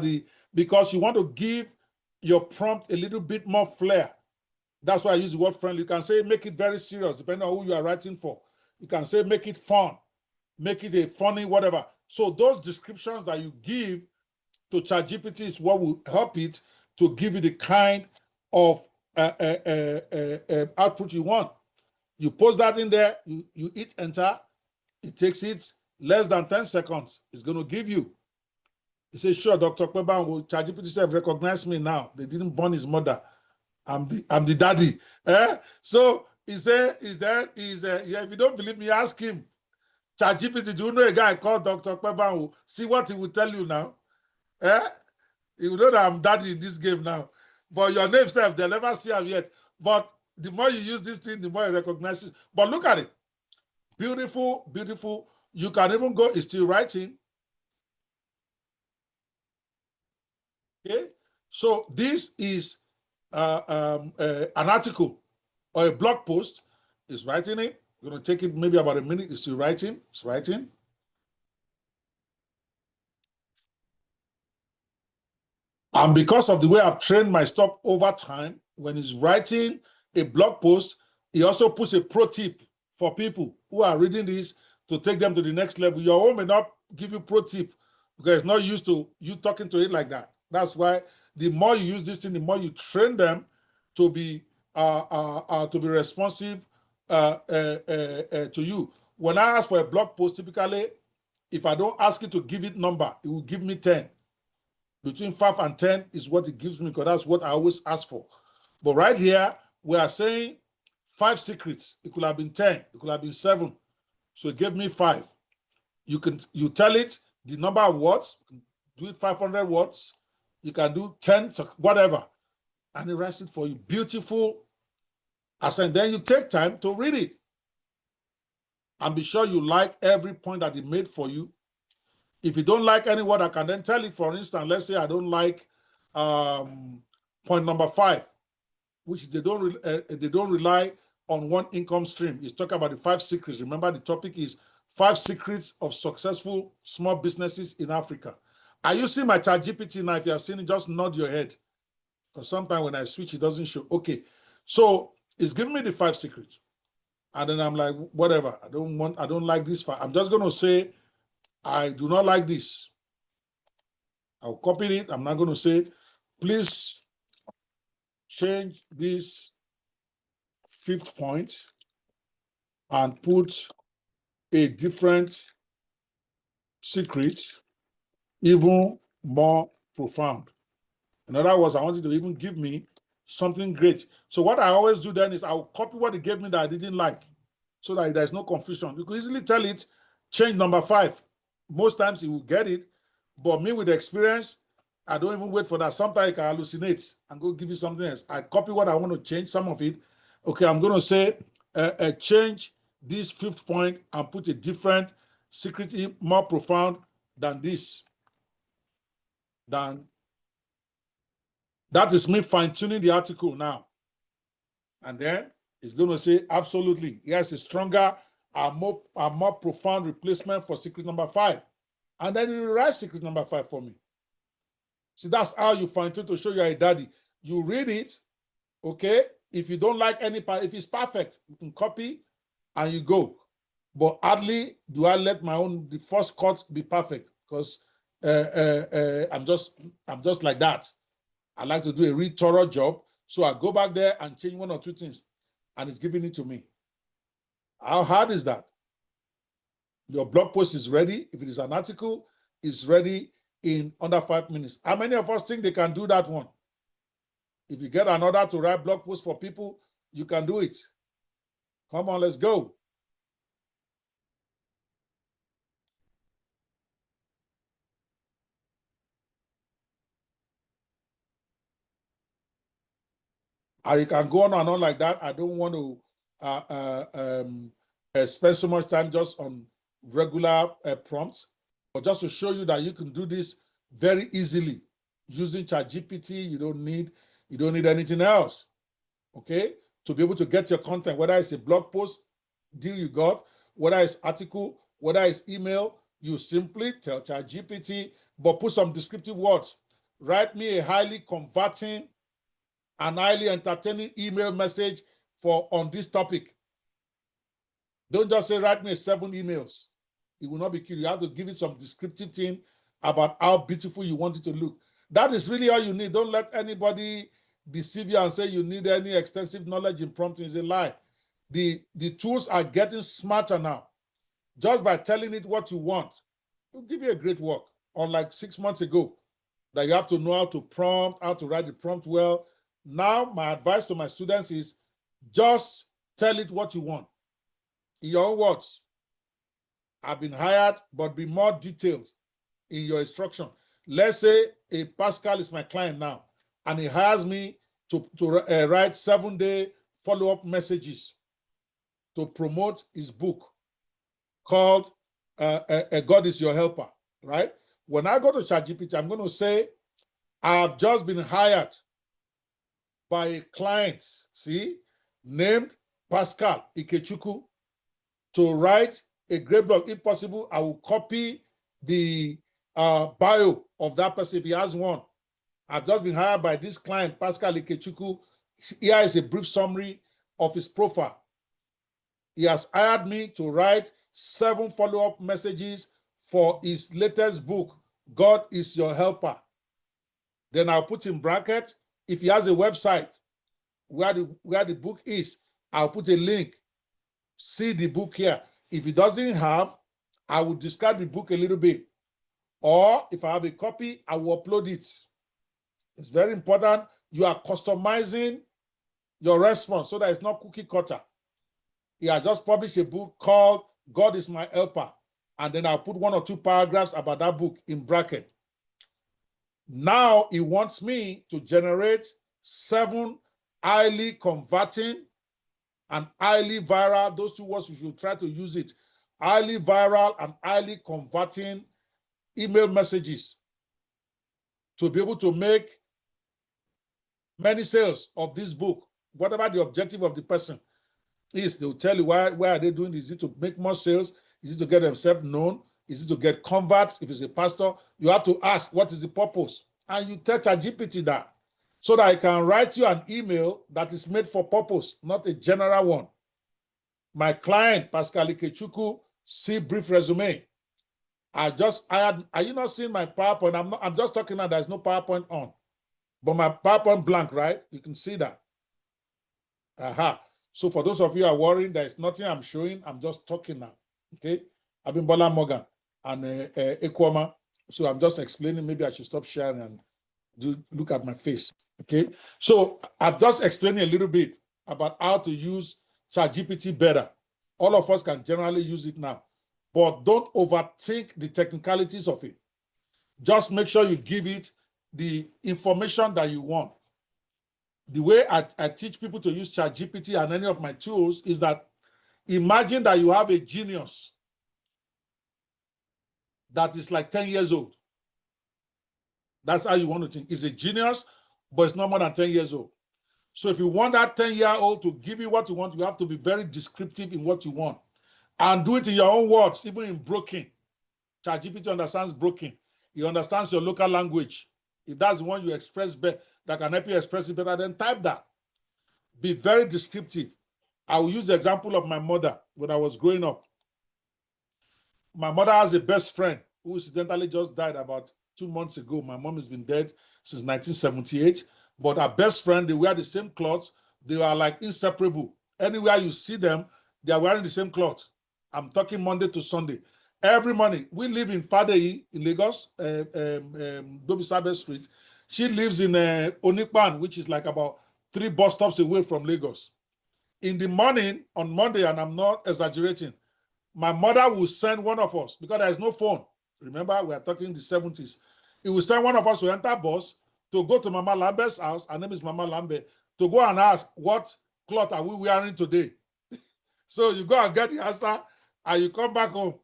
because you want to give your prompt a little bit more flair. That's why I use the word friendly. You can say, make it very serious, depending on who you are writing for. You can say, make it fun, make it a funny, whatever. So those descriptions that you give to ChatGPT is what will help it to give you the kind of output you want. You post that in there, you hit enter, it takes it less than 10 seconds. It's going to give you. He says, sure, Dr. Kweban, ChatGPT said, recognize me now. They didn't burn his mother. I'm the daddy. So he said, yeah, if you don't believe me, ask him. ChatGPT, do you know a guy called Dr. Kweban? See what he will tell you now. You know that I'm daddy in this game now. But your name self, they'll never see him yet. But the more you use this thing, the more you recognize it. But look at it. Beautiful, beautiful. You can even go, it's still writing. Okay. So this is an article or a blog post. It's writing it. We're going to take it maybe about a minute. It's still writing. It's writing. And because of the way I've trained my stuff over time, when he's writing a blog post, he also puts a pro tip for people who are reading this to take them to the next level. Your own may not give you pro tip because it's not used to you talking to it like that. That's why the more you use this thing, the more you train them to be responsive to you. When I ask for a blog post, typically, if I don't ask it to give it number, it will give me 10. Between 5 and 10 is what it gives me because that's what I always ask for. But right here, we are saying 5 secrets. It could have been 10, it could have been 7. So it gave me 5. You tell it the number of words, do it 500 words, you can do 10, whatever, and it writes it for you. Beautiful. And then you take time to read it. And be sure you like every point that it made for you. If you don't like any word, I can then tell it. For instance, let's say I don't like point number 5, which they don't rely on one income stream. It's talking about the 5 secrets. Remember, the topic is 5 secrets of successful small businesses in Africa. Are you seeing my ChatGPT now? If you are seeing it, just nod your head. Because sometimes when I switch, it doesn't show. Okay. So it's giving me the 5 secrets. And then I'm like, whatever. I don't like this 5. I'm just going to say, I do not like this. I'll copy it. I'm not going to say, please change this 5th point and put a different secret, even more profound. In other words, I wanted to even give me something great. So what I always do then is I'll copy what it gave me that I didn't like so that there's no confusion. You could easily tell it, change number 5. Most times it will get it, but me with the experience, I don't even wait for that. Sometimes I can hallucinate and go give you something else. I copy what I want to change, some of it. Okay, I'm going to say, change this 5th point and put a different secret more profound than this. That is me fine-tuning the article now. And then it's going to say, absolutely, yes, a stronger and more profound replacement for secret number 5. And then you write secret number 5 for me. See, that's how you fine-tune to show you're a daddy. You read it, okay? If you don't like any part, if it's perfect, you can copy and you go. But hardly do I let the first cut be perfect, because I'm just like that. I like to do a really thorough job. So I go back there and change 1 or 2 things, and it's giving it to me. How hard is that? Your blog post is ready. If it is an article, it's ready in under 5 minutes. How many of us think they can do that one? If you get an order to write blog posts for people, you can do it. Come on, let's go. You can go on and on like that. I don't want to spend so much time just on regular prompts, but just to show you that you can do this very easily using ChatGPT. You don't need anything else, okay? To be able to get your content, whether it's a blog post deal you got, whether it's article, whether it's email, you simply tell ChatGPT, but put some descriptive words. Write me a highly converting and highly entertaining email message on this topic. Don't just say, write me 7 emails. It will not be cute. You have to give it some descriptive thing about how beautiful you want it to look. That is really all you need. Don't let anybody deceive you and say you need any extensive knowledge in prompting. It's a lie. The tools are getting smarter now. Just by telling it what you want, it'll give you a great work. Unlike 6 months ago, that you have to know how to prompt, how to write the prompt well. Now, my advice to my students is just tell it what you want. In your own words, I've been hired, but be more detailed in your instruction. Let's say a Pascal is my client now, and he hires me to write 7-day follow-up messages to promote his book called God is Your Helper, right? When I go to ChatGPT, I'm going to say, I have just been hired by a client, named Pascal Ikechukwu, to write a great blog. If possible, I will copy the bio of that person if he has one. I've just been hired by this client, Pascal Ikechukwu. Here is a brief summary of his profile. He has hired me to write 7 follow-up messages for his latest book, God is Your Helper. Then I'll put in bracket, if he has a website where the book is, I'll put a link. See the book here. If he doesn't have, I will describe the book a little bit. Or if I have a copy, I will upload it. It's very important. You are customizing your response so that it's not cookie cutter. He has just published a book called God is My Helper. And then I'll put 1 or 2 paragraphs about that book in bracket. Now he wants me to generate 7 highly converting and highly viral, those 2 words, you should try to use it, highly viral and highly converting email messages to be able to make many sales of this book, whatever the objective of the person is. They'll tell you why are they doing this. Is it to make more sales? Is it to get themselves known? Is it to get converts? If it's a pastor, you have to ask, what is the purpose? And you tell ChatGPT that so that I can write you an email that is made for purpose, not a general one. My client, Pascal Ikechukwu, see brief resume. Are you not seeing my PowerPoint? I'm just talking now, there's no PowerPoint on. But my PowerPoint blank, right? You can see that. So for those of you who are worrying, there's nothing I'm showing. I'm just talking now. Okay? I've been Bola Morgan and Ekwama. So I'm just explaining. Maybe I should stop sharing and look at my face. Okay? So I'm just explaining a little bit about how to use ChatGPT better. All of us can generally use it now. But don't overthink the technicalities of it. Just make sure you give it the information that you want. The way I teach people to use ChatGPT and any of my tools is that imagine that you have a genius that is like 10 years old. That's how you want to think. It's a genius, but it's not more than 10 years old. So if you want that 10-year-old to give you what you want, you have to be very descriptive in what you want. And do it in your own words, even in broken. ChatGPT understands broken. He understands your local language. If that's the one you express better, that can help you express it better, then type that. Be very descriptive. I will use the example of my mother when I was growing up. My mother has a best friend who incidentally just died about 2 months ago. My mom has been dead since 1978. But her best friend, they wear the same clothes. They are like inseparable. Anywhere you see them, they are wearing the same clothes. I'm talking Monday to Sunday. Every morning, we live in Fadeyi in Lagos, Dobisabe Street. She lives in Onikpan, which is like about 3 bus stops away from Lagos. In the morning, on Monday, and I'm not exaggerating, my mother will send one of us, because there is no phone. Remember, we are talking the 70s. He will send one of us to enter bus to go to Mama Lambert's house. Her name is Mama Lambert, to go and ask, what cloth are we wearing today? So you go and get the answer, and you come back home.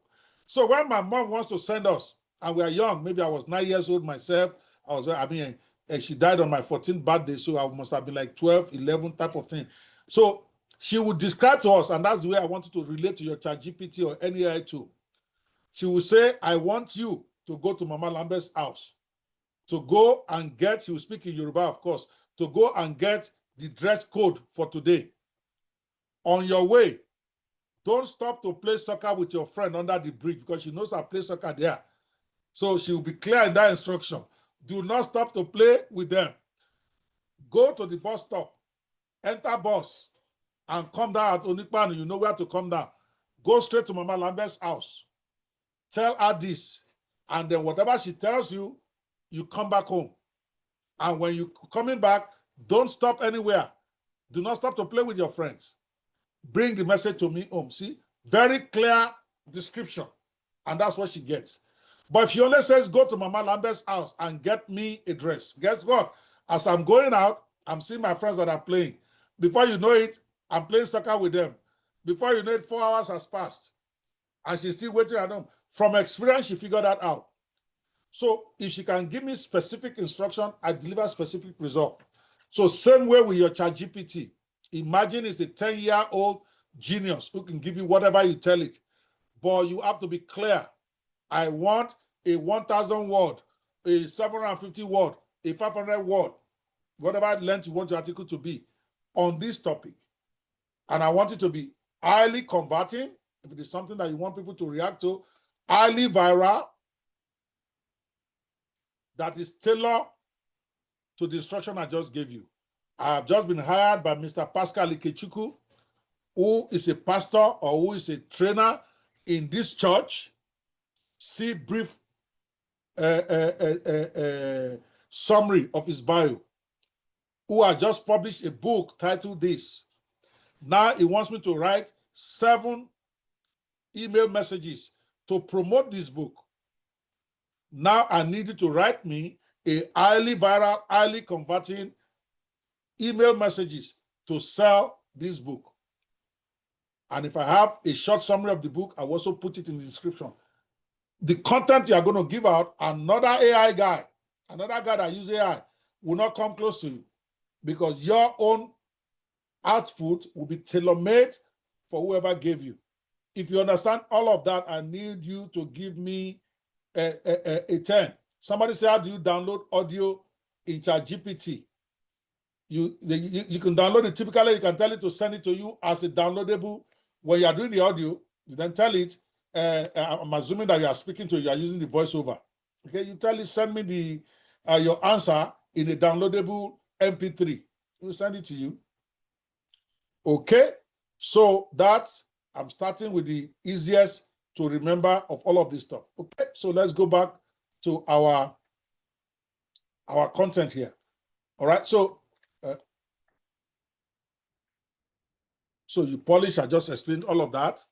So when my mom wants to send us, and we are young, maybe I was 9 years old myself, she died on my 14th birthday, so I must have been like 12, 11 type of thing. So she would describe to us, and that's the way I want you to relate to your ChatGPT or any AI tool. She will say, I want you to go to Mama Lambert's house, to go and get, she will speak in Yoruba, of course, to go and get the dress code for today. On your way, don't stop to play soccer with your friend under the bridge, because she knows I play soccer there. So she will be clear in that instruction. Do not stop to play with them. Go to the bus stop, enter bus, and come down at Onikpan. You know where to come down. Go straight to Mama Lambert's house. Tell her this. And then whatever she tells you, you come back home. And when you're coming back, don't stop anywhere. Do not stop to play with your friends. Bring the message to me home. See? Very clear description. And that's what she gets. But if she only says, go to Mama Lambert's house and get me a dress, guess what? As I'm going out, I'm seeing my friends that are playing. Before you know it, I'm playing soccer with them. Before you know it, 4 hours has passed. And she's still waiting at home. From experience, she figured that out. So if she can give me specific instruction, I deliver specific result. So same way with your ChatGPT. Imagine it's a 10-year-old genius who can give you whatever you tell it. But you have to be clear. I want a 1,000 word, a 750 word, a 500 word, whatever length you want your article to be on this topic. And I want it to be highly converting, if it is something that you want people to react to, highly viral, that is tailored to the instruction I just gave you. I have just been hired by Mr. Pascal Ikechukwu, who is a pastor or who is a trainer in this church. See brief summary of his bio. who has just published a book titled this. Now he wants me to write 7 email messages to promote this book. Now I need you to write me a highly viral, highly converting email messages to sell this book. And if I have a short summary of the book, I will also put it in the description. The content you are going to give out, another AI guy, another guy that uses AI will not come close to you, because your own output will be tailor-made for whoever gave you. If you understand all of that, I need you to give me a 10. Somebody say, how do you download audio in ChatGPT? You can download it. Typically, you can tell it to send it to you as a downloadable. When you are doing the audio, you then tell it, I'm assuming that you are speaking to, you are using the voiceover. Okay, you tell it, send me the your answer in a downloadable MP3. It will send it to you. Okay, so that's, I'm starting with the easiest to remember of all of this stuff. Okay, so let's go back to our content here. All right, so so you polish, I just explained all of that.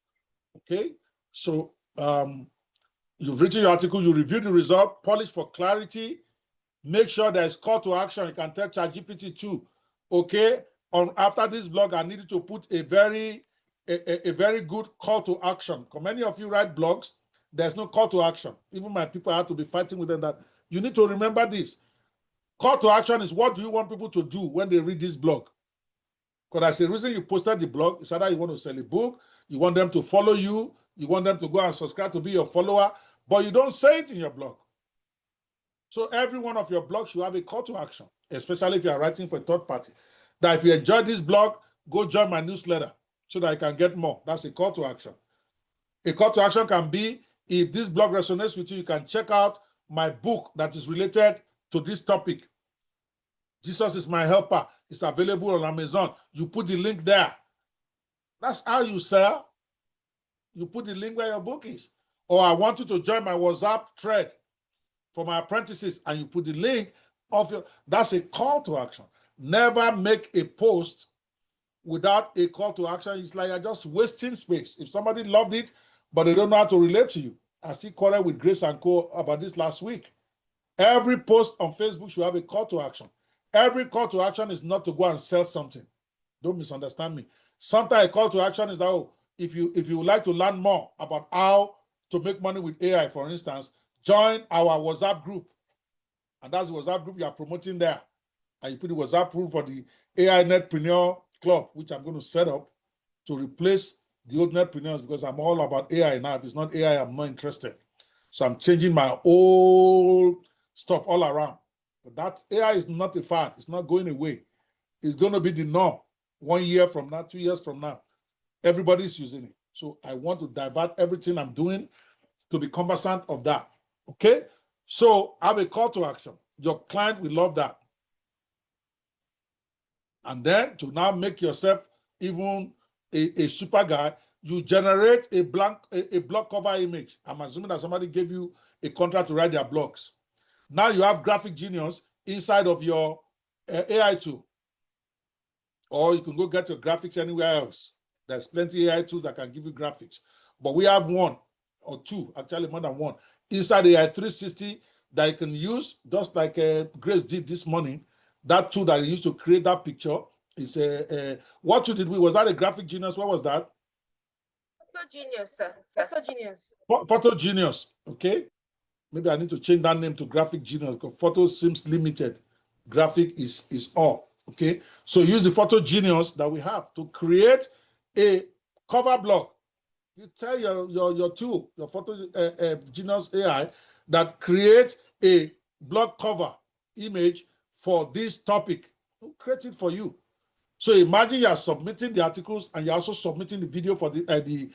Okay, so you've written your article, you review the result, polish for clarity, make sure there's call to action. You can tell ChatGPT too. Okay, after this blog, I need you to put a very good call to action. Because many of you write blogs, there's no call to action. Even my people have to be fighting with them that you need to remember this. Call to action is, what do you want people to do when they read this blog? Because that's the reason you posted the blog. It's either you want to sell a book, you want them to follow you, you want them to go and subscribe to be your follower, but you don't say it in your blog. So every one of your blogs should have a call to action, especially if you are writing for a third party. That if you enjoy this blog, go join my newsletter so that I can get more. That's a call to action. A call to action can be, if this blog resonates with you, you can check out my book that is related to this topic. Jesus is my helper. It's available on Amazon. You put the link there. That's how you sell. You put the link where your book is. Or I want you to join my WhatsApp thread for my apprentices, and you put the link of your, that's a call to action. Never make a post without a call to action. It's like you're just wasting space. If somebody loved it, but they don't know how to relate to you. I see quarrel with Grace and Co. about this last week. Every post on Facebook should have a call to action. Every call to action is not to go and sell something. Don't misunderstand me. Sometimes a call to action is that, oh, if you would like to learn more about how to make money with AI, for instance, join our WhatsApp group. And that's the WhatsApp group you are promoting there. And you put the WhatsApp group for the AI Netpreneur Club, which I'm going to set up to replace the old Netpreneurs, because I'm all about AI now. If it's not AI, I'm not interested. So I'm changing my old stuff all around. But that AI is not a fad. It's not going away. It's going to be the norm 1 year from now, 2 years from now. Everybody's using it. So I want to divert everything I'm doing to be conversant of that. Okay? So have a call to action. Your client will love that. And then to now make yourself even a super guy, you generate a blog cover image. I'm assuming that somebody gave you a contract to write their blogs. Now you have graphic genius inside of your AI tool. Or you can go get your graphics anywhere else. There's plenty AI tools that can give you graphics. But we have one or two, actually more than one, inside the AI 360 that you can use, just like Grace did this morning. That tool that you used to create that picture is what you did with, was that a graphic genius? What was that? Photo Genius, sir. Photo Genius. Photo Genius, okay? Maybe I need to change that name to Graphic Genius because photo seems limited. Graphic is all, okay? So use the Photo Genius that we have to create a cover blog. You tell your tool, your Photo Genius AI, that creates a blog cover image for this topic. We'll create it for you. So imagine you are submitting the articles and you're also submitting the video for the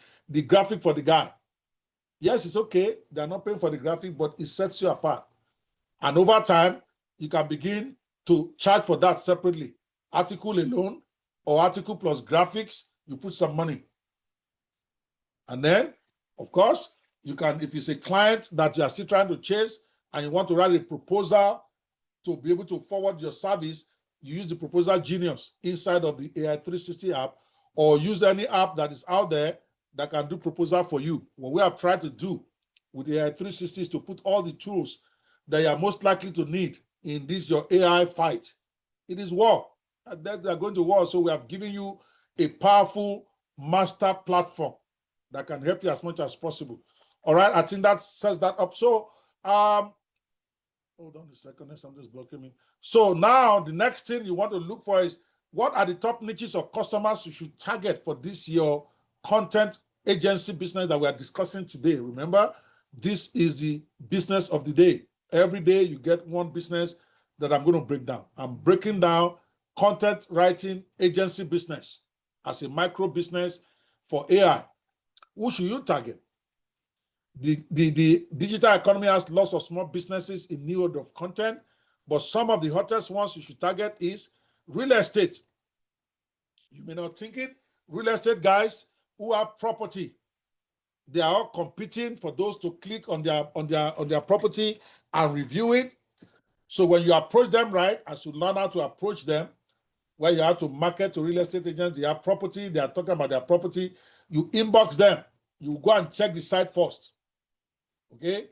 graphic for the guy. Yes, it's okay. They're not paying for the graphic, but it sets you apart. And over time, you can begin to charge for that separately. Article alone or article plus graphics, you put some money. And then, of course, you can, if it's a client that you are still trying to chase and you want to write a proposal to be able to forward your service, you use the Proposal Genius inside of the AI 360 app, or use any app that is out there that can do proposal for you. What we have tried to do with AI 360 is to put all the tools that you are most likely to need in this your AI fight. It is war. That they are going to war. So we have given you a powerful master platform that can help you as much as possible. All right, I think that sets that up. So hold on a second, something's blocking me. So now the next thing you want to look for is, what are the top niches of customers you should target for this your content agency business that we are discussing today? Remember, this is the business of the day. Every day you get one business that I'm going to break down. I'm breaking down content writing agency business as a micro business for AI. Who should you target? The digital economy has lots of small businesses in need of content, but some of the hottest ones you should target is real estate. You may not think it. Real estate guys who have property, they are all competing for those to click on their property and review it. So when you approach them right, as you learn how to approach them, where you have to market to real estate agents, they have property, they are talking about their property, you inbox them. You go and check the site first. Okay?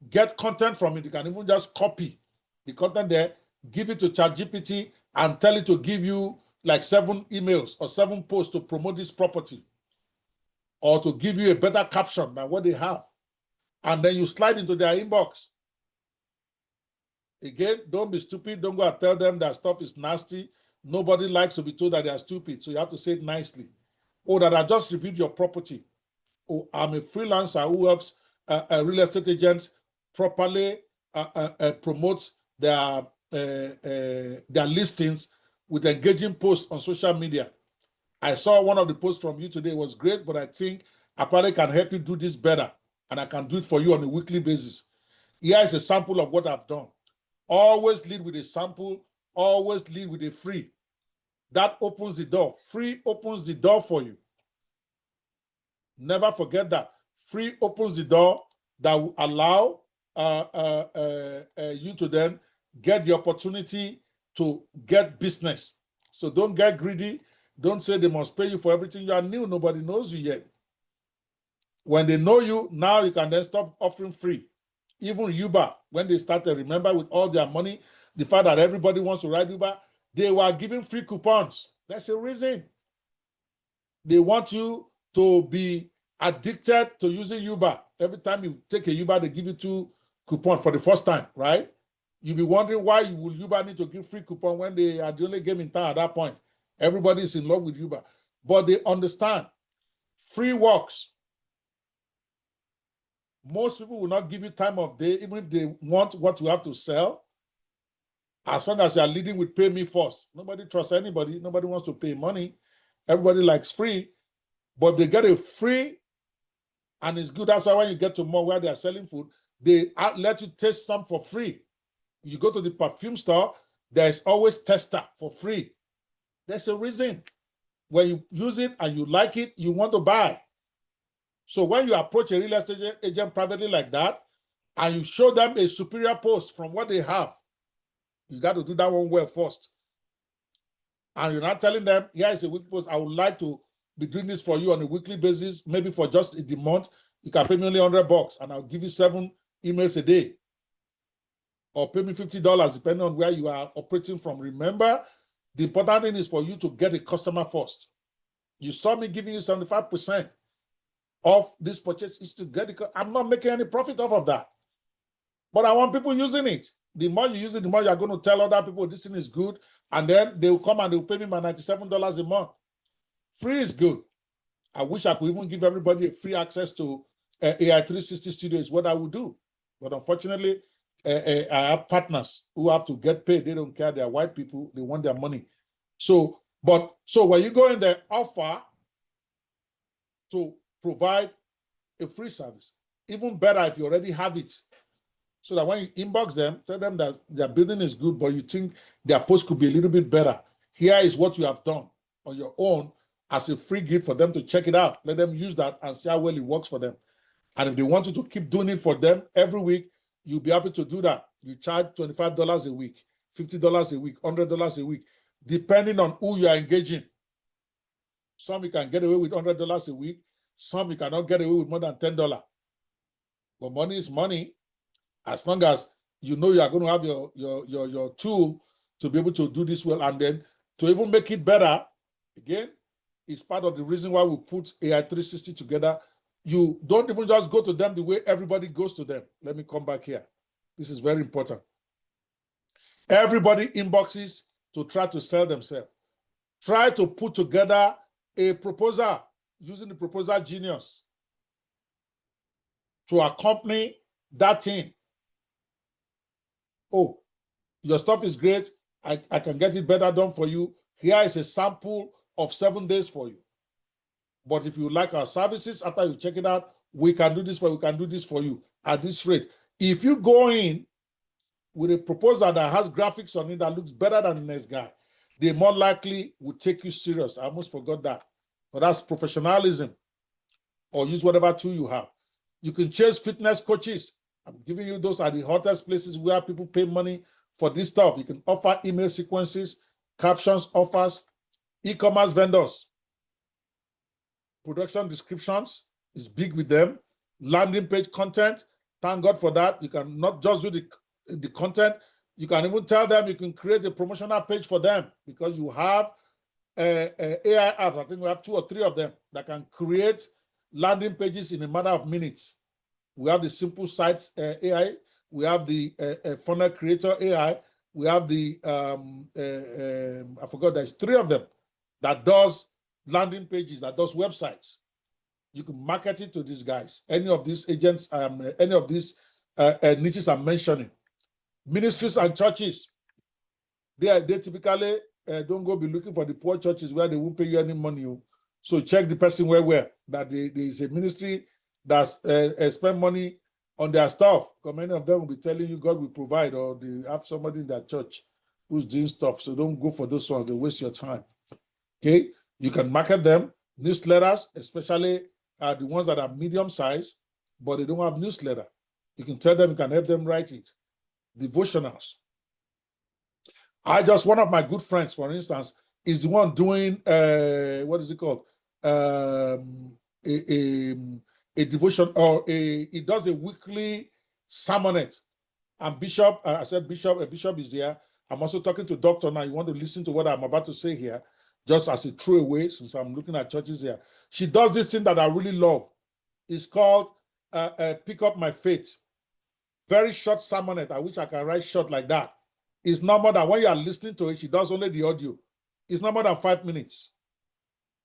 Get content from it. You can even just copy the content there, give it to ChatGPT, and tell it to give you like 7 emails or 7 posts to promote this property, or to give you a better caption than what they have. And then you slide into their inbox. Again, don't be stupid. Don't go and tell them that stuff is nasty. Nobody likes to be told that they are stupid. So you have to say it nicely. Oh, that I just reviewed your property. Oh, I'm a freelancer who helps real estate agents properly promote their listings with engaging posts on social media. I saw one of the posts from you today. It was great, but I think I probably can help you do this better, and I can do it for you on a weekly basis. Here is a sample of what I've done. Always lead with a sample. Always lead with a free. That opens the door. Free opens the door for you. Never forget that. Free opens the door that will allow you to then get the opportunity to get business. So don't get greedy. Don't say they must pay you for everything. You are new. Nobody knows you yet. When they know you, now you can then stop offering free. Even Uber, when they started, remember, with all their money, the fact that everybody wants to ride Uber, they were giving free coupons. That's a reason. They want you to be addicted to using Uber. Every time you take a Uber, they give you 2 coupons for the first time, right? You'll be wondering why will Uber need to give free coupon when they are the only game in town at that point. Everybody is in love with Uber. But they understand free works. Most people will not give you time of day, even if they want what you have to sell. As long as you are leading with pay me first. Nobody trusts anybody. Nobody wants to pay money. Everybody likes free. But they get a free, and it's good. That's why when you get to more where they are selling food, they let you taste some for free. You go to the perfume store, there's always tester for free. There's a reason. When you use it and you like it, you want to buy. So when you approach a real estate agent privately like that, and you show them a superior post from what they have, you got to do that one well first. And you're not telling them, here is a week post. I would like to be doing this for you on a weekly basis, maybe for just the month. You can pay me only $100 and I'll give you 7 emails a day. Or pay me $50, depending on where you are operating from. Remember, the important thing is for you to get a customer first. You saw me giving you 75% of this purchase is to get it. I'm not making any profit off of that. But I want people using it. The more you use it, the more you're going to tell other people this thing is good. And then they will come and they will pay me my $97 a month. Free is good. I wish I could even give everybody a free access to AI 360 Studio is what I would do. But unfortunately, I have partners who have to get paid. They don't care. They're white people. They want their money. So when you go in there, offer to provide a free service. Even better if you already have it. So that when you inbox them, tell them that their building is good, but you think their post could be a little bit better. Here is what you have done on your own as a free gift for them to check it out. Let them use that and see how well it works for them. And if they want you to keep doing it for them every week, you'll be happy to do that. You charge $25 a week, $50 a week, $100 a week, depending on who you are engaging. Some you can get away with $100 a week. Some you cannot get away with more than $10. But money is money. As long as you know you are going to have your tool to be able to do this well, and then to even make it better, again, it's part of the reason why we put AI 360 together. You don't even just go to them the way everybody goes to them. Let me come back here. This is very important. Everybody inboxes to try to sell themselves. Try to put together a proposal using the proposal genius to accompany that thing. Oh, your stuff is great. I can get it better done for you. Here is a sample of 7 days for you. But if you like our services, after you check it out, we can do this for you, we can do this for you at this rate. If you go in with a proposal that has graphics on it that looks better than the next guy, they more likely will take you serious. I almost forgot that. But that's professionalism. Or use whatever tool you have. You can chase fitness coaches. I'm giving you those are the hottest places where people pay money for this stuff. You can offer email sequences, captions, offers, e-commerce vendors. Production descriptions is big with them. Landing page content, thank God for that. You can not just do the content, you can even tell them you can create a promotional page for them because you have AI apps. I think we have 2 or 3 of them that can create landing pages in a matter of minutes. We have the simple sites AI. We have the funnel creator AI. We have the, I forgot, there's 3 of them that does landing pages, that does websites. You can market it to these guys. Any of these agents, any of these niches I'm mentioning. Ministries and churches, they typically don't go be looking for the poor churches where they won't pay you any money. So check the person where that there is a ministry that spend money on their stuff. Because many of them will be telling you God will provide, or they have somebody in their church who's doing stuff. So don't go for those ones. They waste your time. Okay, you can market them. Newsletters, especially the ones that are medium size, but they don't have newsletter. You can tell them, you can help them write it. Devotionals. One of my good friends, for instance, is the one doing what is it called? A devotion, or he does a weekly sermonette. And Bishop, I said Bishop, Bishop is here. I'm also talking to Doctor now. You want to listen to what I'm about to say here, just as a throwaway, since I'm looking at churches here. She does this thing that I really love. It's called Pick Up My Faith. Very short sermonette. I wish I can write short like that. It's not more than, when you are listening to it, she does only the audio. It's not more than 5 minutes.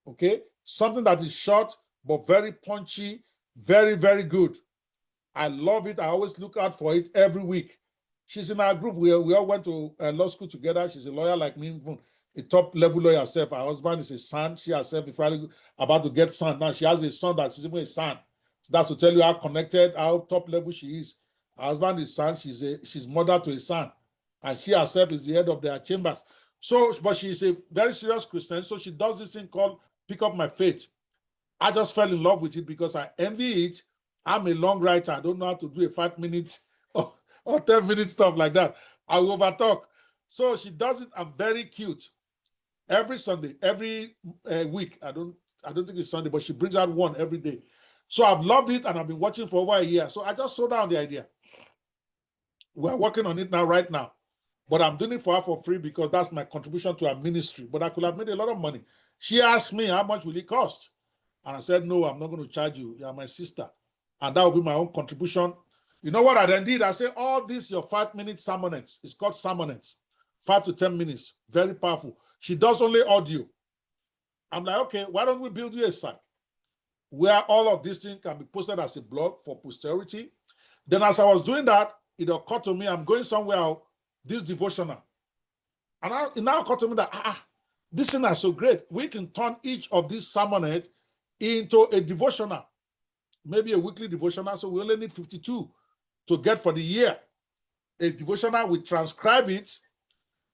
Okay? Something that is short, but very punchy, very, very good. I love it. I always look out for it every week. She's in our group. We all went to law school together. She's a lawyer like me, a top-level lawyer herself. Her husband is a son. She herself is probably about to get son. Now she has a son that's even a son. So that's to tell you how connected, how top-level she is. Her husband is son. She's mother to a son. And she herself is the head of their chambers. So, but she's a very serious Christian. So she does this thing called Pick Up My Faith. I just fell in love with it because I envy it. I'm a long writer. I don't know how to do a 5 minutes or 10 minute stuff like that. I will overtalk. So she does it, and very cute. Every Sunday, every week. I don't think it's Sunday, but she brings out one every day. So I've loved it, and I've been watching for over a year. So I just sold down the idea. We're working on it now, right now. But I'm doing it for her for free because that's my contribution to her ministry. But I could have made a lot of money. She asked me, how much will it cost? And I said, no, I'm not going to charge you. You're my sister. And that will be my own contribution. You know what I then did? I said, all this, your 5 minute sermonettes. It's called sermonettes. 5 to 10 minutes. Very powerful. She does only audio. I'm like, okay, why don't we build you a site where all of these things can be posted as a blog for posterity? Then as I was doing that, it occurred to me, I'm going somewhere, this devotional. And it now occurred to me that, this thing is so great. We can turn each of these sermonettes into a devotional, maybe a weekly devotional. So we only need 52 to get for the year. A devotional, we transcribe it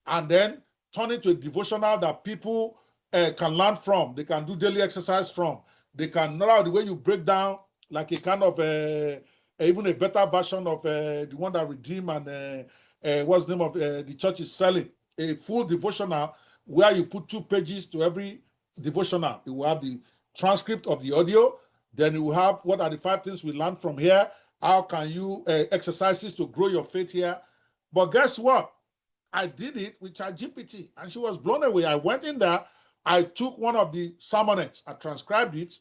and then turn it to a devotional that people can learn from. They can do daily exercise from. They can know the way you break down, like a kind of even a better version of the one that Redeem and what's the name of the church is selling, a full devotional where you put 2 pages to every devotional. It will have the transcript of the audio. Then you will have what are the 5 things we learned from here. How can you exercises to grow your faith here? But guess what? I did it with ChatGPT, and she was blown away. I went in there, I took one of the sermonettes, I transcribed it,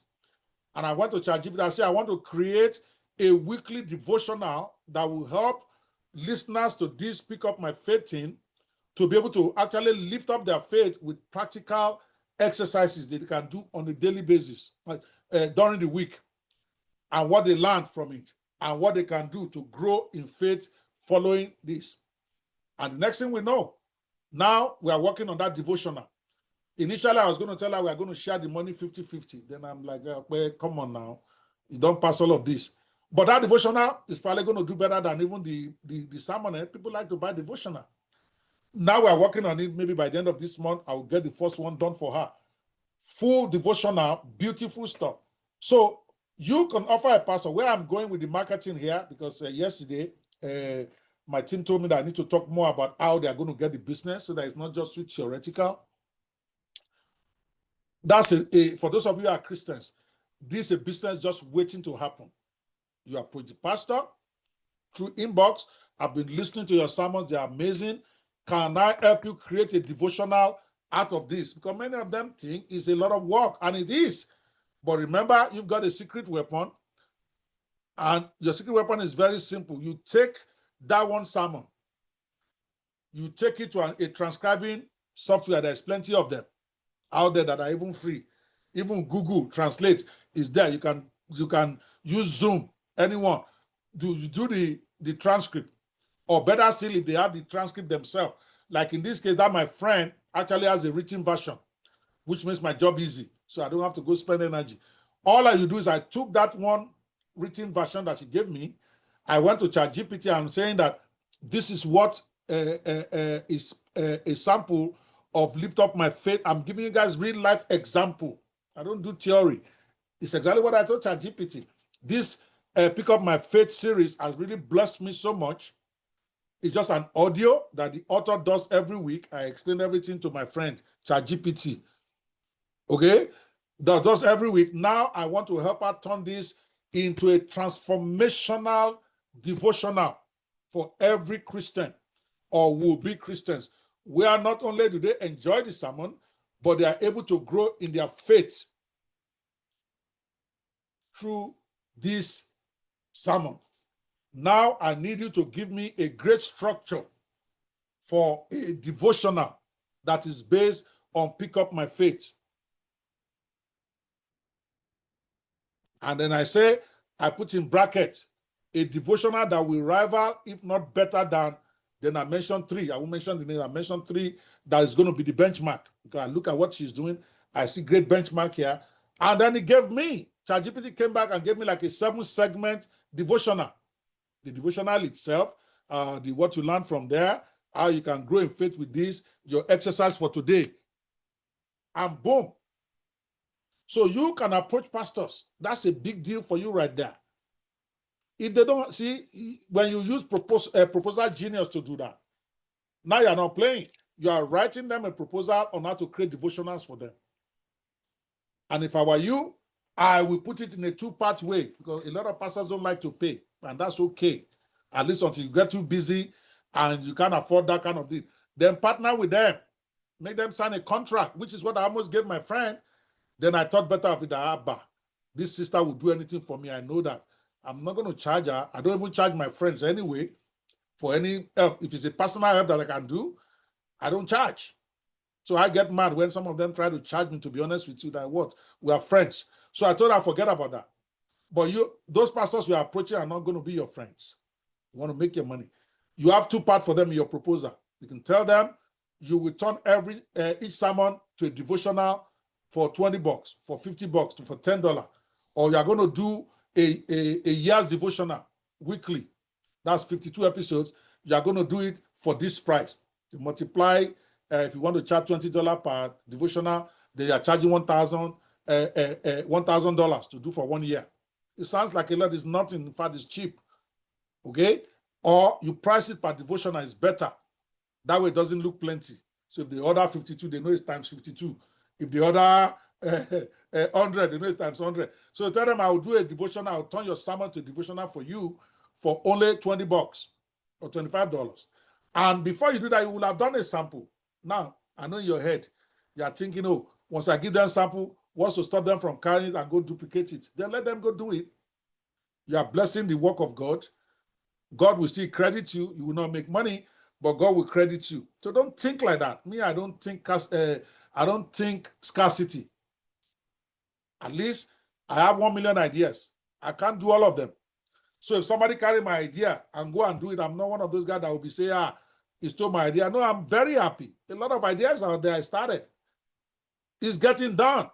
and I went to ChatGPT. I said, I want to create a weekly devotional that will help listeners to this Pick Up My Faith thing to be able to actually lift up their faith with practical exercises that they can do on a daily basis, like during the week, and what they learned from it, and what they can do to grow in faith following this. And the next thing we know, now we are working on that devotional. Initially, I was going to tell her we are going to share the money 50-50. Then I'm like, well, come on now. You don't pass all of this. But that devotional is probably going to do better than even the sermon. People like to buy devotional. Now we are working on it. Maybe by the end of this month, I will get the first one done for her. Full devotional, beautiful stuff. So you can offer a pastor. Where I'm going with the marketing here, because yesterday, my team told me that I need to talk more about how they are going to get the business so that it's not just too theoretical. That's for those of you who are Christians, this is a business just waiting to happen. You approach the pastor through inbox. I've been listening to your sermons. They're amazing. Can I help you create a devotional out of this? Because many of them think it's a lot of work, and it is. But remember, you've got a secret weapon, and your secret weapon is very simple. You take that one sermon, you take it to a transcribing software. There's plenty of them out there that are even free. Even Google Translate is there. You can use Zoom. Anyone do the transcript, or better still, if they have the transcript themselves. Like in this case, that my friend actually has a written version, which makes my job easy, so I don't have to go spend energy. All I do is I took that one written version that she gave me. I went to ChatGPT and saying that this is what is a sample of Lift Up My Faith. I'm giving you guys real life example. I don't do theory. It's exactly what I told ChatGPT. This Pick Up My Faith series has really blessed me so much. It's just an audio that the author does every week. I explain everything to my friend ChatGPT. Okay? That does every week. Now I want to help her turn this into a transformational devotional for every Christian or will-be Christians, where not only do they enjoy the sermon, but they are able to grow in their faith through this sermon. Now I need you to give me a great structure for a devotional that is based on Pick Up My Faith. And then I put in brackets a devotional that will rival, if not better than, then I mentioned 3. I won't mention the name. I mentioned 3 that is going to be the benchmark. Because I look at what she's doing. I see great benchmark here. And then it gave me, ChatGPT came back and gave me like a 7-segment devotional. The devotional itself, what you learn from there, how you can grow in faith with this, your exercise for today. And boom. So you can approach pastors. That's a big deal for you right there. If they don't see, when you use proposal genius to do that, now you're not playing. You are writing them a proposal on how to create devotionals for them. And if I were you, I will put it in a 2-part way, because a lot of pastors don't like to pay, and that's okay. At least until you get too busy and you can't afford that kind of deal. Then partner with them. Make them sign a contract, which is what I almost gave my friend. Then I thought better of it. This sister will do anything for me. I know that. I'm not going to charge her. I don't even charge my friends anyway for any help. If it's a personal help that I can do, I don't charge. So I get mad when some of them try to charge me, to be honest with you, that what? We are friends. So I told her, forget about that. But those pastors you are approaching are not going to be your friends. You want to make your money. You have 2 parts for them in your proposal. You can tell them you will turn each sermon to a devotional for $20, for $50, for $10. Or you are going to do a year's devotional weekly. That's 52 episodes. You are going to do it for this price. You multiply, if you want to charge $20 per devotional, they are charging $1,000 to do for 1 year. It sounds like a lot. It's nothing. In fact, it's cheap. Okay? Or you price it per devotional, is better. That way it doesn't look plenty. So if they order 52, they know it's times 52. If they order 100, they know it's times 100. So tell them, I will do a devotional, I'll turn your sermon to a devotional for you for only $20 or $25. And before you do that, you will have done a sample. Now, I know in your head, you are thinking, oh, once I give them sample, what's to stop them from carrying it and go duplicate it? Then let them go do it. You are blessing the work of God. God will still credit you. You will not make money, but God will credit you. So don't think like that. Me, I don't think scarcity. At least I have 1 million ideas. I can't do all of them. So if somebody carry my idea and go and do it, I'm not one of those guys that will be saying, he stole my idea. No, I'm very happy. A lot of ideas out there I started. It's getting done.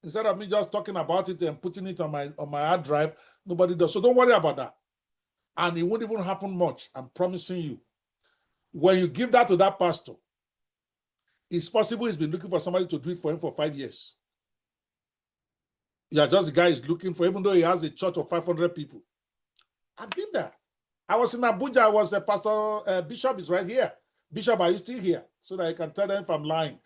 Instead of me just talking about it and putting it on my hard drive, nobody does. So don't worry about that. And it won't even happen much. I'm promising you. When you give that to that pastor, it's possible he's been looking for somebody to do it for him for 5 years. Yeah, just the guy is looking for, even though he has a church of 500 people. I've been there. I was in Abuja. I was a pastor. Bishop is right here. Bishop, are you still here? So that I can tell them if I'm lying.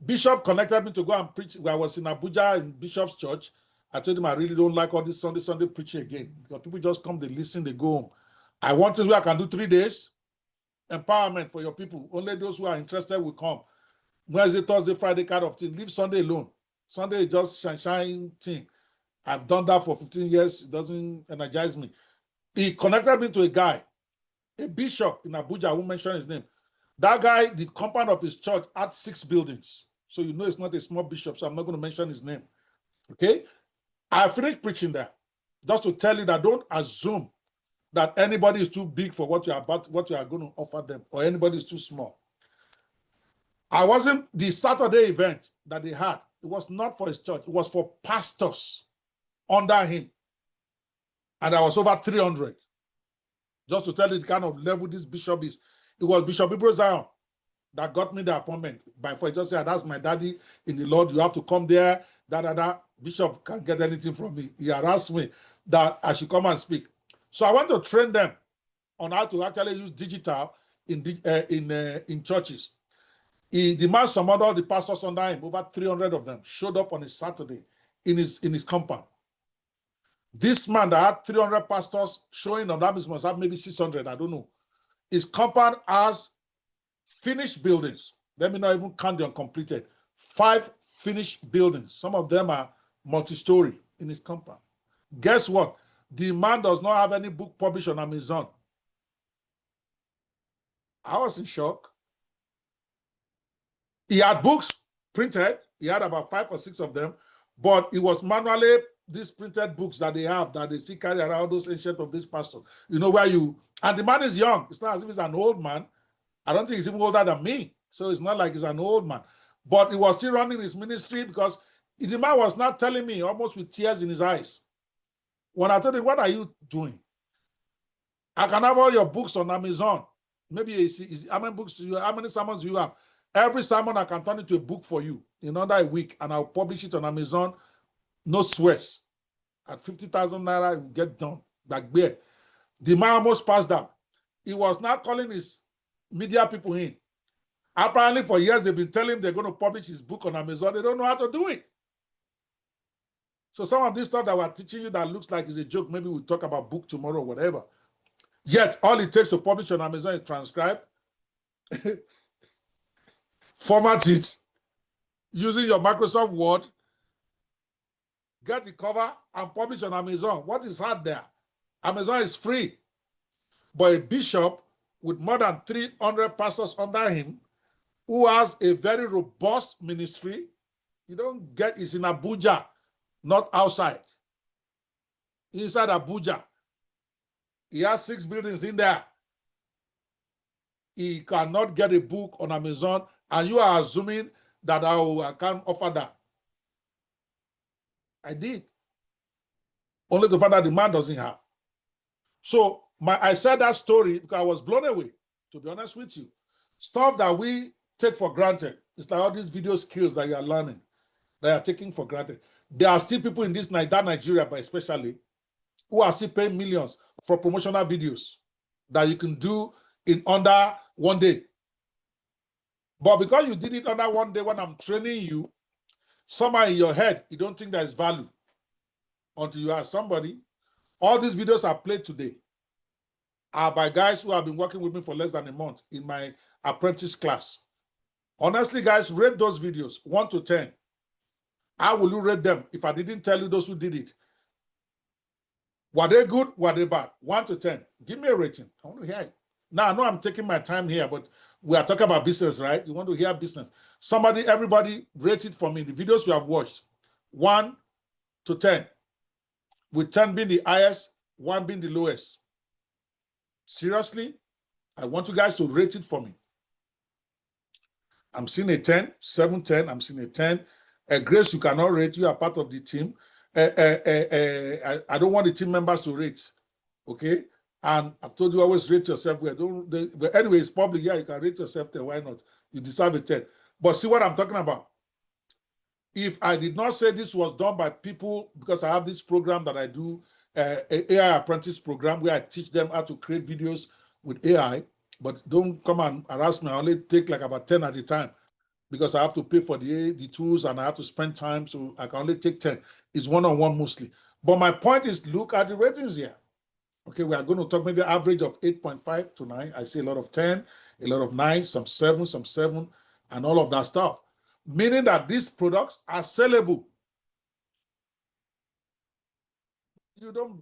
Bishop connected me to go and preach. I was in Abuja in Bishop's church. I told him I really don't like all this Sunday preaching again. Because people just come, they listen, they go home. I want this where I can do 3 days. Empowerment for your people. Only those who are interested will come. Wednesday, Thursday, Friday kind of thing. Leave Sunday alone. Sunday is just shine thing. I've done that for 15 years. It doesn't energize me. He connected me to a guy, a bishop in Abuja. I won't mention his name. That guy, the compound of his church had 6 buildings. So you know it's not a small bishop, so I'm not going to mention his name. Okay? I finished preaching there. Just to tell you that don't assume that anybody is too big for what you are going to offer them, or anybody is too small. The Saturday event that they had, it was not for his church, it was for pastors under him. And there was over 300. Just to tell you the kind of level this bishop is. It was Bishop Ibro Zion that got me the appointment. By for just said, that's my daddy in the Lord. You have to come there. Bishop can't get anything from me. He harassed me that I should come and speak. So I want to train them on how to actually use digital in churches. He demands some other the pastors under him, over 300 of them, showed up on a Saturday in his compound. This man that had 300 pastors showing up, that must have maybe 600, I don't know. His compound has finished buildings. Let me not even count the uncompleted. 5 finished buildings. Some of them are multi-story in his compound. Guess what? The man does not have any book published on Amazon. I was in shock. He had books printed. He had about 5 or 6 of them, but it was manually these printed books that they have that they still carry around, those ancient of this pastor. You know, and the man is young. It's not as if he's an old man. I don't think he's even older than me. So it's not like he's an old man. But he was still running his ministry because the man was not telling me, almost with tears in his eyes. When I told him, what are you doing? I can have all your books on Amazon. Maybe how many books how many sermons do you have? Every sermon I can turn into a book for you in under a week, and I'll publish it on Amazon. No sweats. At 50,000 naira, it will get done. Like bear. The man almost passed out. He was now calling his media people in. Apparently, for years, they've been telling him they're going to publish his book on Amazon. They don't know how to do it. So some of this stuff that we're teaching you that looks like it's a joke, maybe we'll talk about book tomorrow or whatever. Yet, all it takes to publish on Amazon is transcribe, format it, using your Microsoft Word, get the cover, and publish on Amazon. What is hard there? Amazon is free. But a bishop with more than 300 pastors under him, who has a very robust ministry, you don't get, it's in Abuja, not outside. Inside Abuja, he has 6 buildings in there. He cannot get a book on Amazon, and you are assuming that I can't offer that. I did. Only to find out the man doesn't have. So I said that story because I was blown away, to be honest with you. Stuff that we take for granted. It's like all these video skills that you are learning, that you are taking for granted. There are still people in that Nigeria, but especially, who are still paying millions for promotional videos. that you can do in under 1 day. But because you did it under 1 day when I'm training you, somehow in your head, you don't think there is value until you ask somebody. All these videos I played today are by guys who have been working with me for less than a month in my apprentice class. Honestly, guys, rate those videos 1 to 10. How will you rate them if I didn't tell you those who did it? Were they good? Were they bad? 1 to 10. Give me a rating. I want to hear it. Now, I know I'm taking my time here, but we are talking about business, right? You want to hear business. Somebody, everybody, rate it for me. The videos you have watched, 1 to 10. With 10 being the highest, 1 being the lowest. Seriously, I want you guys to rate it for me. I'm seeing a 10, 7, 10. I'm seeing a 10. Grace, you cannot rate. You are part of the team. I don't want the team members to rate. Okay? And I've told you always rate yourself. But anyway, it's public. Yeah, you can rate yourself 10. Why not? You deserve a 10. But see what I'm talking about. If I did not say this was done by people, because I have this program that I do, AI apprentice program, where I teach them how to create videos with AI, but don't come and harass me. I only take like about 10 at a time because I have to pay for the tools and I have to spend time, so I can only take 10. It's one-on-one mostly. But my point is, look at the ratings here. Okay, we are going to talk maybe average of 8.5 to 9. I see a lot of 10, a lot of 9, some 7, and all of that stuff. Meaning that these products are sellable.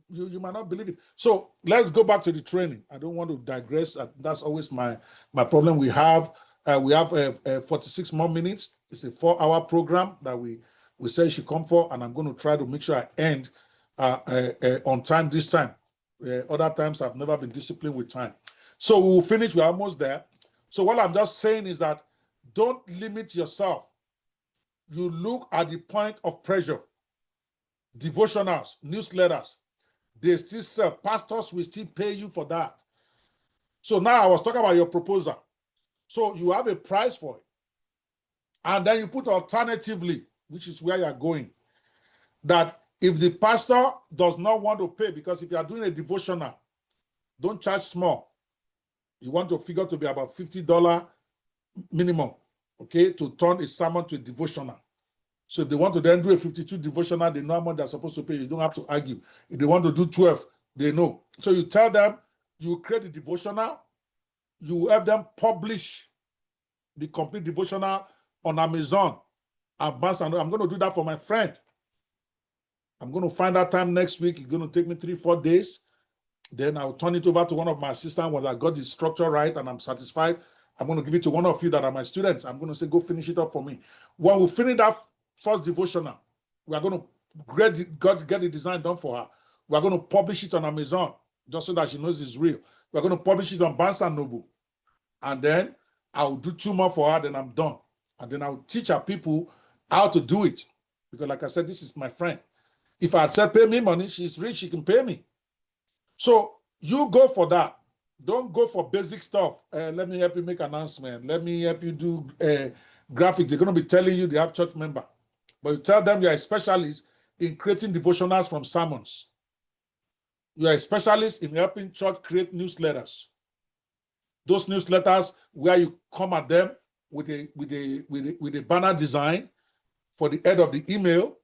You might not believe it. So let's go back to the training. I don't want to digress. That's always my problem. We have 46 more minutes. It's a 4-hour program that we say you should come for, and I'm going to try to make sure I end on time this time. Other times I've never been disciplined with time. So we'll finish. We're almost there. So what I'm just saying is that don't limit yourself. You look at the point of pressure. Devotionals, newsletters, they still sell. Pastors will still pay you for that. So now I was talking about your proposal. So you have a price for it. And then you put alternatively, which is where you're going, that if the pastor does not want to pay, because if you are doing a devotional, don't charge small. You want your figure to be about $50 minimum, okay, to turn a sermon to a devotional. So if they want to then do a 52 devotional, they know how much they're supposed to pay. You don't have to argue. If they want to do 12, they know. So you tell them, you create a devotional, you have them publish the complete devotional on Amazon. I'm going to do that for my friend. I'm going to find that time next week. It's going to take me 3-4 days. Then I'll turn it over to one of my assistants when I got the structure right and I'm satisfied. I'm going to give it to one of you that are my students. I'm going to say, go finish it up for me. When we finish that first devotional, we are going to get the design done for her. We are going to publish it on Amazon just so that she knows it's real. We're going to publish it on Barnes & Noble. And then I'll do 2 more for her, then I'm done. And then I'll teach her people how to do it. Because like I said, this is my friend. If I had said, pay me money, she's rich, she can pay me. So you go for that. Don't go for basic stuff. Let me help you make an announcement. Let me help you do graphic. They're going to be telling you they have church member. But you tell them you're a specialist in creating devotionals from sermons. You're a specialist in helping church create newsletters. Those newsletters where you come at them with a banner design for the head of the email,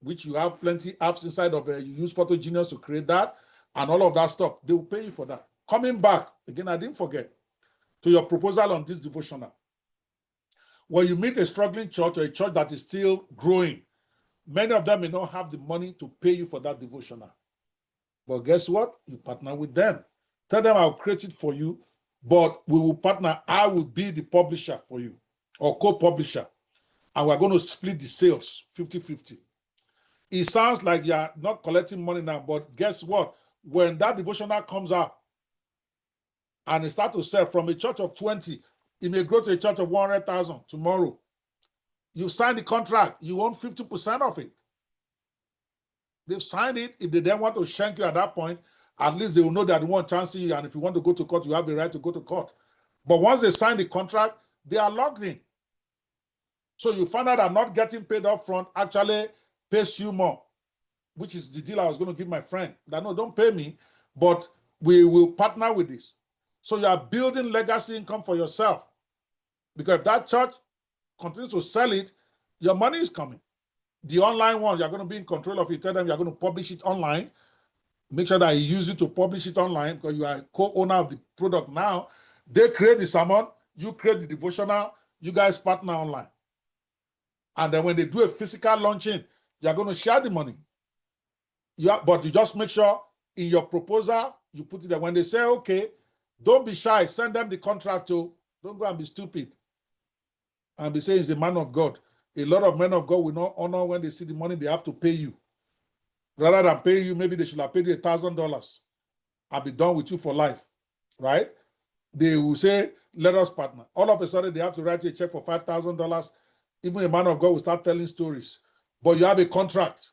which you have plenty apps inside of you use Photogenius to create that, and all of that stuff. They will pay you for that. Coming back, again, I didn't forget, to your proposal on this devotional. When you meet a struggling church or a church that is still growing, many of them may not have the money to pay you for that devotional. But guess what? You partner with them. Tell them I'll create it for you, but we will partner. I will be the publisher for you or co-publisher. And we're going to split the sales 50-50. It sounds like you're not collecting money now, but guess what? When that devotional comes out and it starts to sell from a church of 20, it may grow to a church of 100,000 tomorrow. You sign the contract, you own 50% of it. They've signed it. If they then want to shank you at that point, at least they will know that they won't chance you, and if you want to go to court, you have the right to go to court. But once they sign the contract, they are locked in. So you find out that not getting paid up front actually pays you more, which is the deal I was going to give my friend. That no, don't pay me, but we will partner with this. So you are building legacy income for yourself. Because if that church continues to sell it, your money is coming. The online one, you're going to be in control of it. Tell them you're going to publish it online. Make sure that you use it to publish it online because you are a co-owner of the product now. They create the sermon, you create the devotional, you guys partner online. And then when they do a physical launching, you're going to share the money. But you just make sure in your proposal, you put it there. When they say, okay, don't be shy, send them the contract to, don't go and be stupid and be saying he's a man of God. A lot of men of God will not honor when they see the money they have to pay you. Rather than pay you, maybe they should have paid you $1,000. I'll be done with you for life, right? They will say, let us partner. All of a sudden, they have to write you a check for $5,000. Even a man of God will start telling stories. But you have a contract.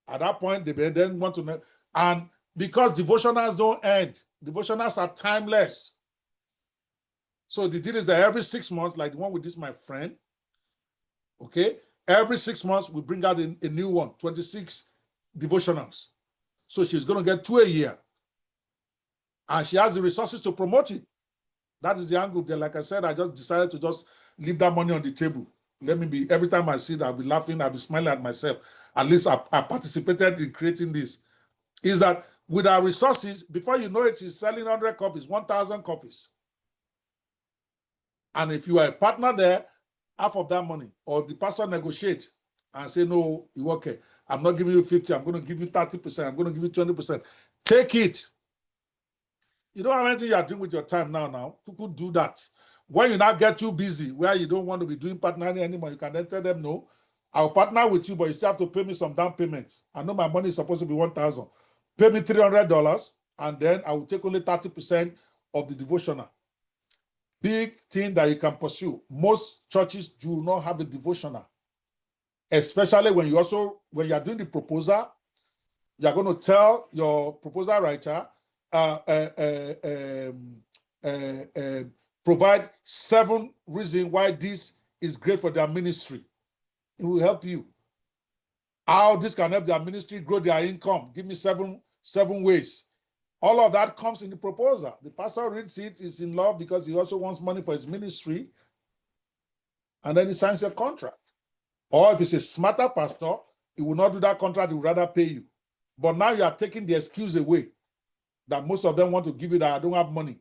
At that point, they then want to know. And because devotionals don't end, devotionals are timeless. So the deal is that every 6 months, like the one with this, my friend, okay, every 6 months, we bring out a new one, 26 devotionals. So she's going to get 2 a year. And she has the resources to promote it. That is the angle there. Like I said, I just decided to just leave that money on the table. Let me be, every time I see it, I'll be laughing, I'll be smiling at myself. At least I participated in creating this. Is that with our resources, before you know it, she's selling 100 copies, 1,000 copies. And if you are a partner there, half of that money, or if the pastor negotiates and say, no, okay, I'm not giving you 50, I'm going to give you 30%, I'm going to give you 20%. Take it. You don't have anything you are doing with your time now. People do that. When you now get too busy, where you don't want to be doing partnering anymore, you can then tell them, no, I'll partner with you, but you still have to pay me some down payments. I know my money is supposed to be $1,000. Pay me $300, and then I will take only 30% of the devotional. Big thing that you can pursue. Most churches do not have a devotional, especially when you are doing the proposal, you're going to tell your proposal writer, provide 7 reasons why this is great for their ministry. It will help you. How this can help their ministry grow their income. Give me seven ways. All of that comes in the proposal. The pastor reads it, is in love because he also wants money for his ministry. And then he signs a contract. Or if it's a smarter pastor, he will not do that contract, he will rather pay you. But now you are taking the excuse away that most of them want to give you that I don't have money.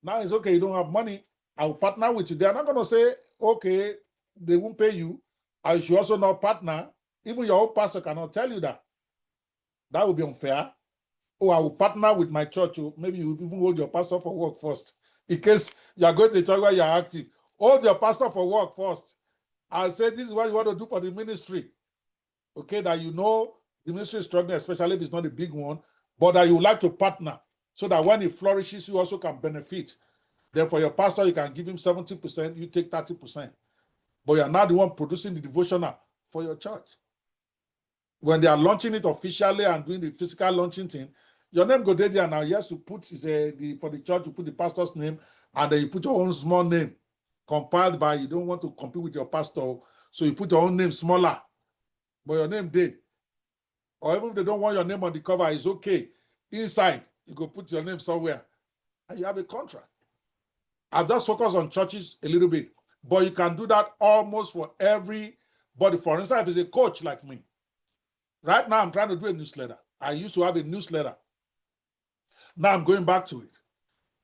Now it's okay, you don't have money, I will partner with you. They're not going to say, okay, they won't pay you. I should also not partner. Even your own pastor cannot tell you that. That would be unfair. Oh, I will partner with my church. Maybe you even hold your pastor for work first. In case you are going to a church where you are active, hold your pastor for work first. I'll say this is what you want to do for the ministry. Okay, that you know the ministry is struggling, especially if it's not a big one, but that you would like to partner so that when it flourishes, you also can benefit. Then for your pastor, you can give him 70%, you take 30%. But you're not the one producing the devotional for your church. When they are launching it officially and doing the physical launching thing, your name go there now. Yes, you put for the church, you put the pastor's name, and then you put your own small name, compiled by, you don't want to compete with your pastor, so you put your own name smaller, but your name there. Or even if they don't want your name on the cover, it's okay. Inside, you go put your name somewhere, and you have a contract. I'll just focus on churches a little bit, but you can do that almost for everybody. For instance, if it's a coach like me, right now I'm trying to do a newsletter. I used to have a newsletter. Now I'm going back to it.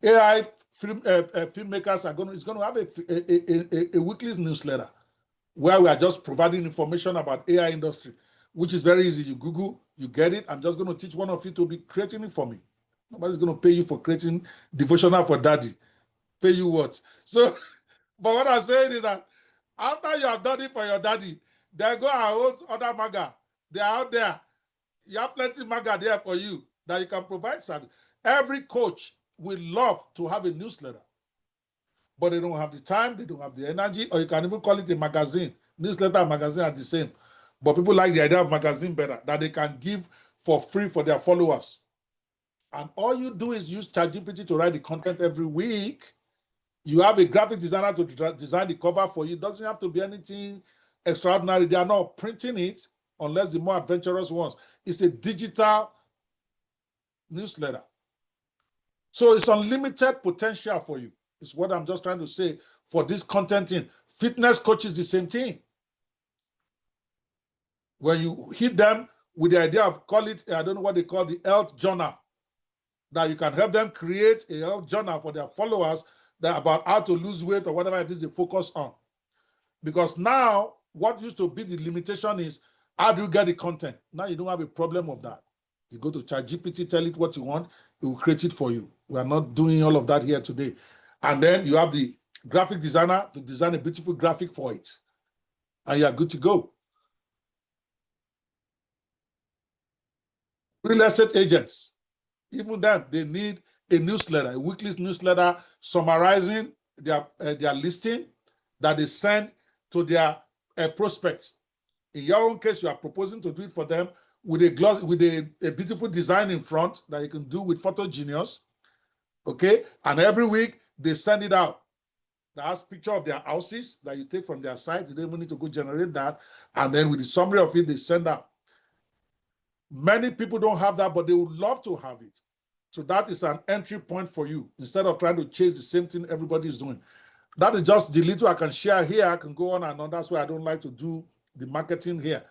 AI filmmakers are going to have a weekly newsletter where we are just providing information about AI industry, which is very easy. You Google, you get it. I'm just going to teach one of you to be creating it for me. Nobody's going to pay you for creating devotional for daddy. Pay you what? So, but what I'm saying is that after you have done it for your daddy, then go and hold other maga. They are out there. You have plenty maga there for you that you can provide service. Every coach will love to have a newsletter, but they don't have the time, they don't have the energy, or you can even call it a magazine. Newsletter and magazine are the same. But people like the idea of magazine better, that they can give for free for their followers. And all you do is use ChatGPT to write the content every week. You have a graphic designer to design the cover for you. It doesn't have to be anything extraordinary. They are not printing it unless the more adventurous ones. It's a digital newsletter. So it's unlimited potential for you. It's what I'm just trying to say for this content in. Fitness coach is the same thing. When you hit them with the idea of, call it, I don't know what they call the health journal, that you can help them create a health journal for their followers that about how to lose weight or whatever it is they focus on. Because now what used to be the limitation is, how do you get the content? Now you don't have a problem of that. You go to ChatGPT, tell it what you want, it will create it for you. We are not doing all of that here today. And then you have the graphic designer to design a beautiful graphic for it. And you are good to go. Real estate agents, even them, they need a newsletter, a weekly newsletter summarizing their listing that they send to their prospects. In your own case, you are proposing to do it for them with a beautiful design in front that you can do with Photogenius, okay? And every week they send it out. That has picture of their houses that you take from their site. You don't even need to go generate that. And then with the summary of it, they send out. Many people don't have that, but they would love to have it. So that is an entry point for you, instead of trying to chase the same thing everybody is doing. That is just the little I can share here. I can go on and on. That's why I don't like to do the marketing here.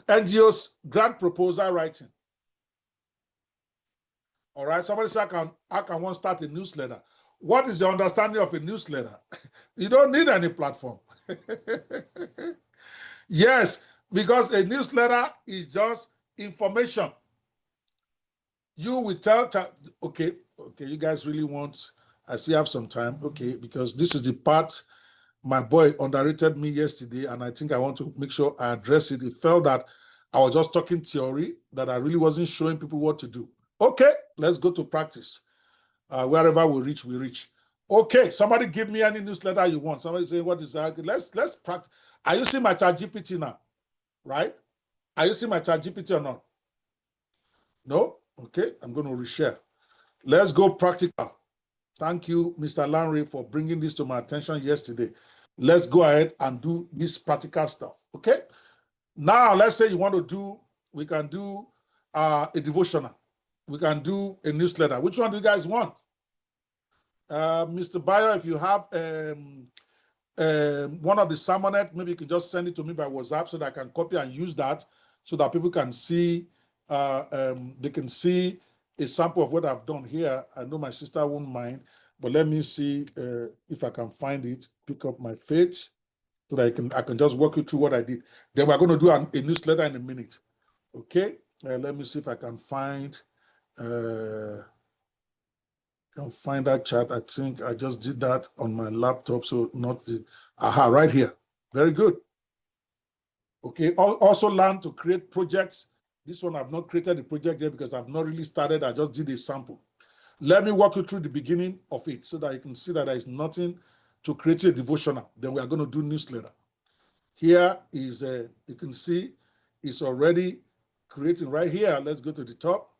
NGOs, grant proposal writing. All right, somebody said, I can one start a newsletter. What is the understanding of a newsletter? You don't need any platform. Yes, because a newsletter is just information. You will tell, okay, you guys really want, I still have some time, okay, because this is the part my boy underrated me yesterday, and I think I want to make sure I address it. He felt that I was just talking theory, that I really wasn't showing people what to do. Okay, let's go to practice. Wherever we reach, we reach. Okay, somebody give me any newsletter you want. Somebody say, what is that? Let's practice. Are you seeing my ChatGPT now? Right? Are you seeing my ChatGPT or not? No? Okay, I'm going to reshare. Let's go practical. Thank you, Mr. Lanry, for bringing this to my attention yesterday. Let's go ahead and do this practical stuff, okay? Now, let's say you want to do, we can do a devotional. We can do a newsletter. Which one do you guys want? Mr. Bayo, if you have one of the sermonette, maybe you can just send it to me by WhatsApp so that I can copy and use that so that people can see, they can see a sample of what I've done here. I know my sister won't mind, but let me see if I can find it, pick up my faith so that I can just walk you through what I did. Then we're going to do a newsletter in a minute. Okay, let me see if I can find that chat. I think I just did that on my laptop, so not the, right here. Very good. Okay, also learn to create projects. This one I've not created the project yet because I've not really started. I just did a sample. Let me walk you through the beginning of it so that you can see that there is nothing to create a devotional. Then we are going to do newsletter. Here is, you can see it's already creating right here. Let's go to the top.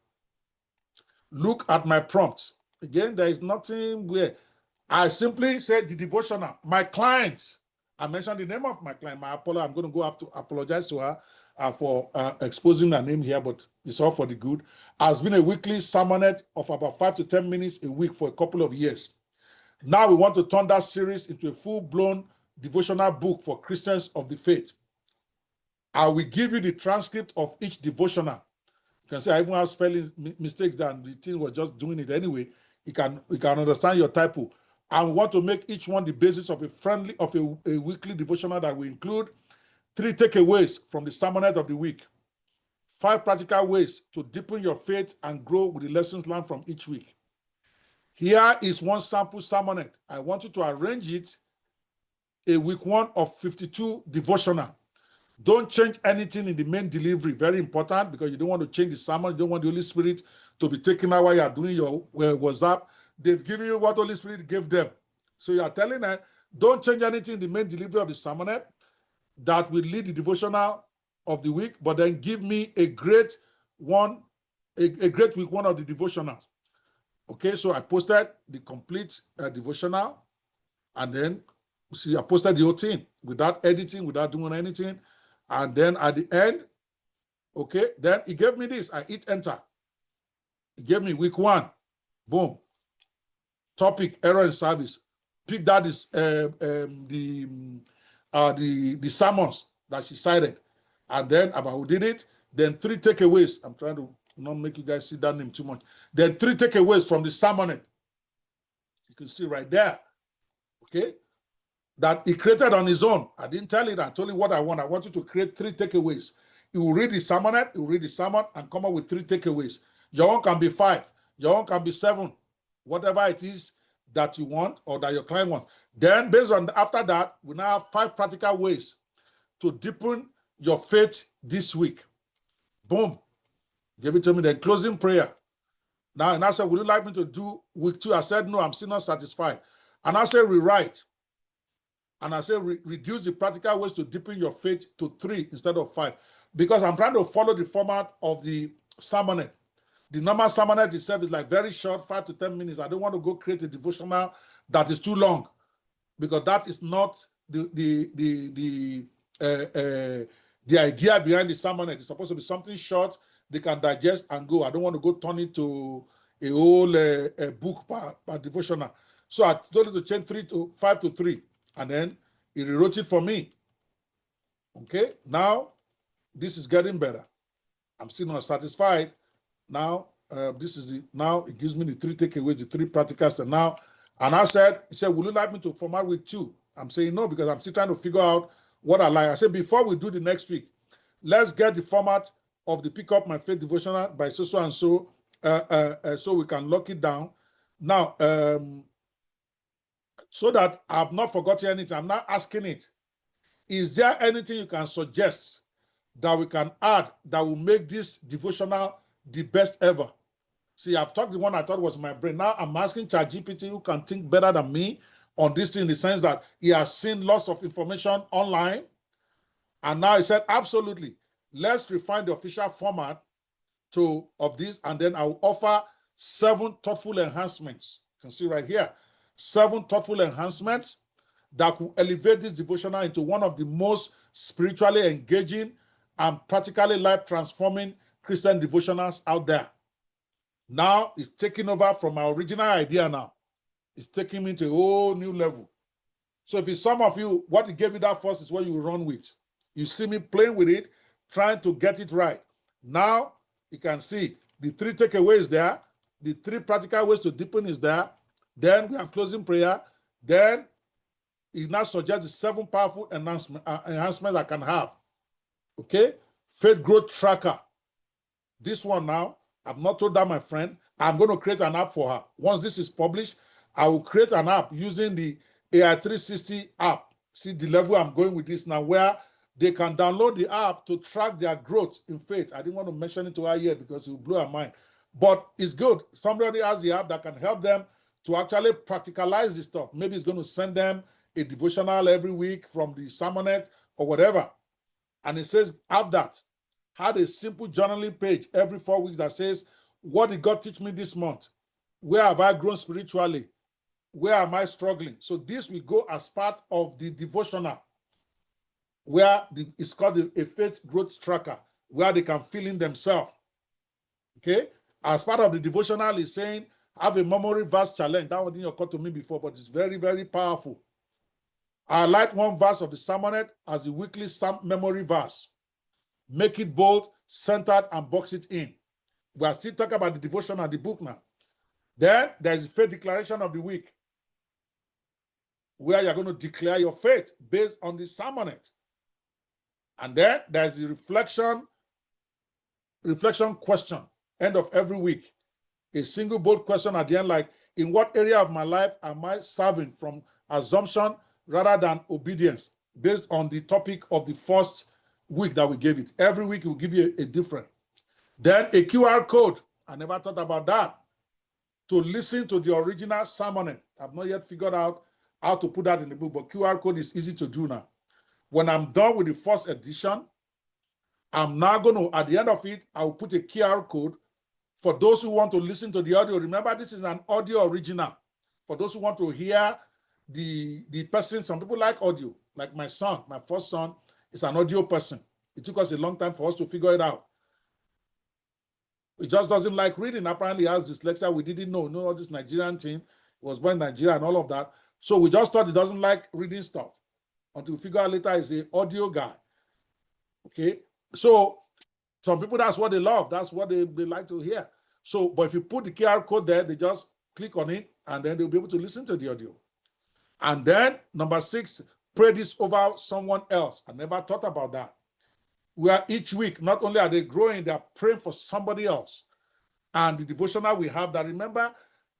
Look at my prompts. Again, there is nothing where I simply said the devotional. My clients, I mentioned the name of my client, my Apollo. I'm going to go have to apologize to her for exposing her name here, but it's all for the good. Has been a weekly sermonette of about 5 to 10 minutes a week for a couple of years. Now we want to turn that series into a full-blown devotional book for Christians of the faith. I will give you the transcript of each devotional. You can say I even have spelling mistakes and the thing was just doing it anyway. You can understand your typo. And we want to make each one the basis of a weekly devotional that will include 3 takeaways from the sermonette of the week, 5 practical ways to deepen your faith and grow with the lessons learned from each week. Here is one sample sermonette. I want you to arrange it a week 1 of 52 devotional. Don't change anything in the main delivery. Very important, because you don't want to change the sermon. You don't want the Holy Spirit to be taken out while you are doing your WhatsApp. They've given you what the Holy Spirit gave them. So you are telling them, don't change anything in the main delivery of the sermonette that will lead the devotional of the week, but then give me a great one, a great week 1 of the devotionals. Okay, so I posted the complete devotional, and then see, I posted the whole thing without editing, without doing anything. And then at the end, okay, then he gave me this. I hit enter. He gave me week 1. Boom. topic, error in service. Pick that is the sermons that she cited. And then about who did it, then 3 takeaways. I'm trying to not make you guys see that name too much. Then 3 takeaways from the sermonette. You can see right there. Okay? That he created on his own. I didn't tell you that. I told you what I want. I want you to create 3 takeaways. He will read the sermonette, he will read the sermon and come up with 3 takeaways. Your own can be 5. Your own can be 7. Whatever it is that you want or that your client wants. Then based on after that, we now have 5 practical ways to deepen your faith this week. Boom. Give it to me. Then closing prayer. Now, and I said, would you like me to do week 2? I said, no, I'm still not satisfied. And I said, rewrite. And I said, reduce the practical ways to deepen your faith to 3 instead of 5. Because I'm trying to follow the format of the sermonette. The normal sermonette itself is like very short, 5 to 10 minutes. I don't want to go create a devotional that is too long, because that is not the idea behind the sermonette. It's supposed to be something short they can digest and go. I don't want to go turn it to a whole book per devotional. So I told him to change 5 to 3, and then he rewrote it for me. Okay, now this is getting better. I'm still not satisfied. Now, now it gives me the 3 takeaways, the 3 practicals. And now, and I said, he said, would you like me to format week 2? I'm saying no, because I'm still trying to figure out what I like. I said, before we do the next week, let's get the format of the Pick Up My Faith devotional by so and so, so we can lock it down. Now, so that I've not forgotten anything, I'm not asking it. Is there anything you can suggest that we can add that will make this devotional the best ever? See, I've talked the one I thought was my brain. Now I'm asking ChatGPT, who can think better than me on this thing, in the sense that he has seen lots of information online. And now he said, absolutely, let's refine the official format of this, and then I will offer 7 thoughtful enhancements. You can see right here, 7 thoughtful enhancements that will elevate this devotional into one of the most spiritually engaging and practically life-transforming Christian devotionals out there. Now it's taking over from my original idea now. It's taking me to a whole new level. So if it's some of you, what it gave you that first is what you run with. You see me playing with it, trying to get it right. Now you can see the 3 takeaways there, the 3 practical ways to deepen is there. Then we have closing prayer. Then it now suggests the 7 powerful enhancements I can have. Okay? Faith growth tracker. This one now, I've not told that my friend. I'm going to create an app for her. Once this is published, I will create an app using the AI 360 app. See the level I'm going with this now, where they can download the app to track their growth in faith. I didn't want to mention it to her yet because it will blow her mind. But it's good. Somebody has the app that can help them to actually practicalize this stuff. Maybe it's going to send them a devotional every week from the sermonette or whatever. And it says, have that. Had a simple journaling page every 4 weeks that says, what did God teach me this month? Where have I grown spiritually? Where am I struggling? So this will go as part of the devotional, where it's called a faith growth tracker, where they can fill in themselves. Okay? As part of the devotional is saying, have a memory verse challenge. That one didn't occur to me before, but it's very, very powerful. I like one verse of the sermonette as a weekly memory verse. Make it bold, centered, and box it in. We are still talking about the devotion and the book now. Then there's the faith declaration of the week, where you're going to declare your faith based on the sermonette. And then there's the reflection question, end of every week. A single bold question at the end, like, in what area of my life am I serving from assumption rather than obedience, based on the topic of the first week that we gave it. Every week we'll give you a different. Then a QR code. I never thought about that. To listen to the original sermonette. I've not yet figured out how to put that in the book, but QR code is easy to do now. When I'm done with the first edition, I'm now going to, at the end of it, I will put a QR code for those who want to listen to the audio. Remember, this is an audio original. For those who want to hear the person, some people like audio, like my son, my first son is an audio person. It took us a long time for us to figure it out. He just doesn't like reading. Apparently he has dyslexia. We didn't know all this Nigerian thing. was born in Nigeria and all of that. So we just thought he doesn't like reading stuff until we figure out later he's an audio guy. Okay. So some people, that's what they love. That's what they like to hear. So, but if you put the QR code there, they just click on it and then they'll be able to listen to the audio. And then number 6, pray this over someone else. I never thought about that. Where each week, not only are they growing, they are praying for somebody else. And the devotional we have that, remember,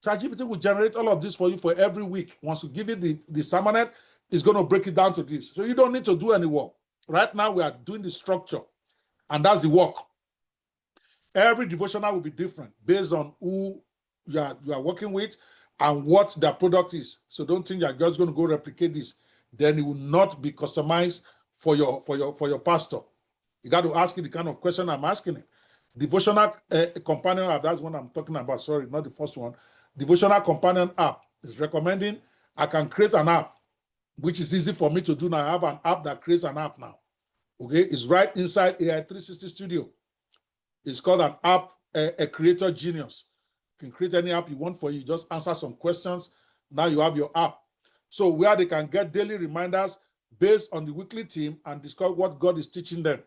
ChatGPT will generate all of this for you for every week. Once you give it the sermonette, it's going to break it down to this. So you don't need to do any work. Right now, we are doing the structure, and that's the work. Every devotional will be different based on who you are working with and what their product is. So don't think you're just going to go replicate this. Then it will not be customized for your pastor. You got to ask it the kind of question I'm asking it. Devotional companion app, that's what I'm talking about. Sorry, not the first one. Devotional companion app is recommending I can create an app, which is easy for me to do now. I have an app that creates an app now. Okay, it's right inside AI 360 Studio. It's called an app, a creator genius. You can create any app you want for you. Just answer some questions. Now you have your app. So where they can get daily reminders based on the weekly theme and discover what God is teaching them.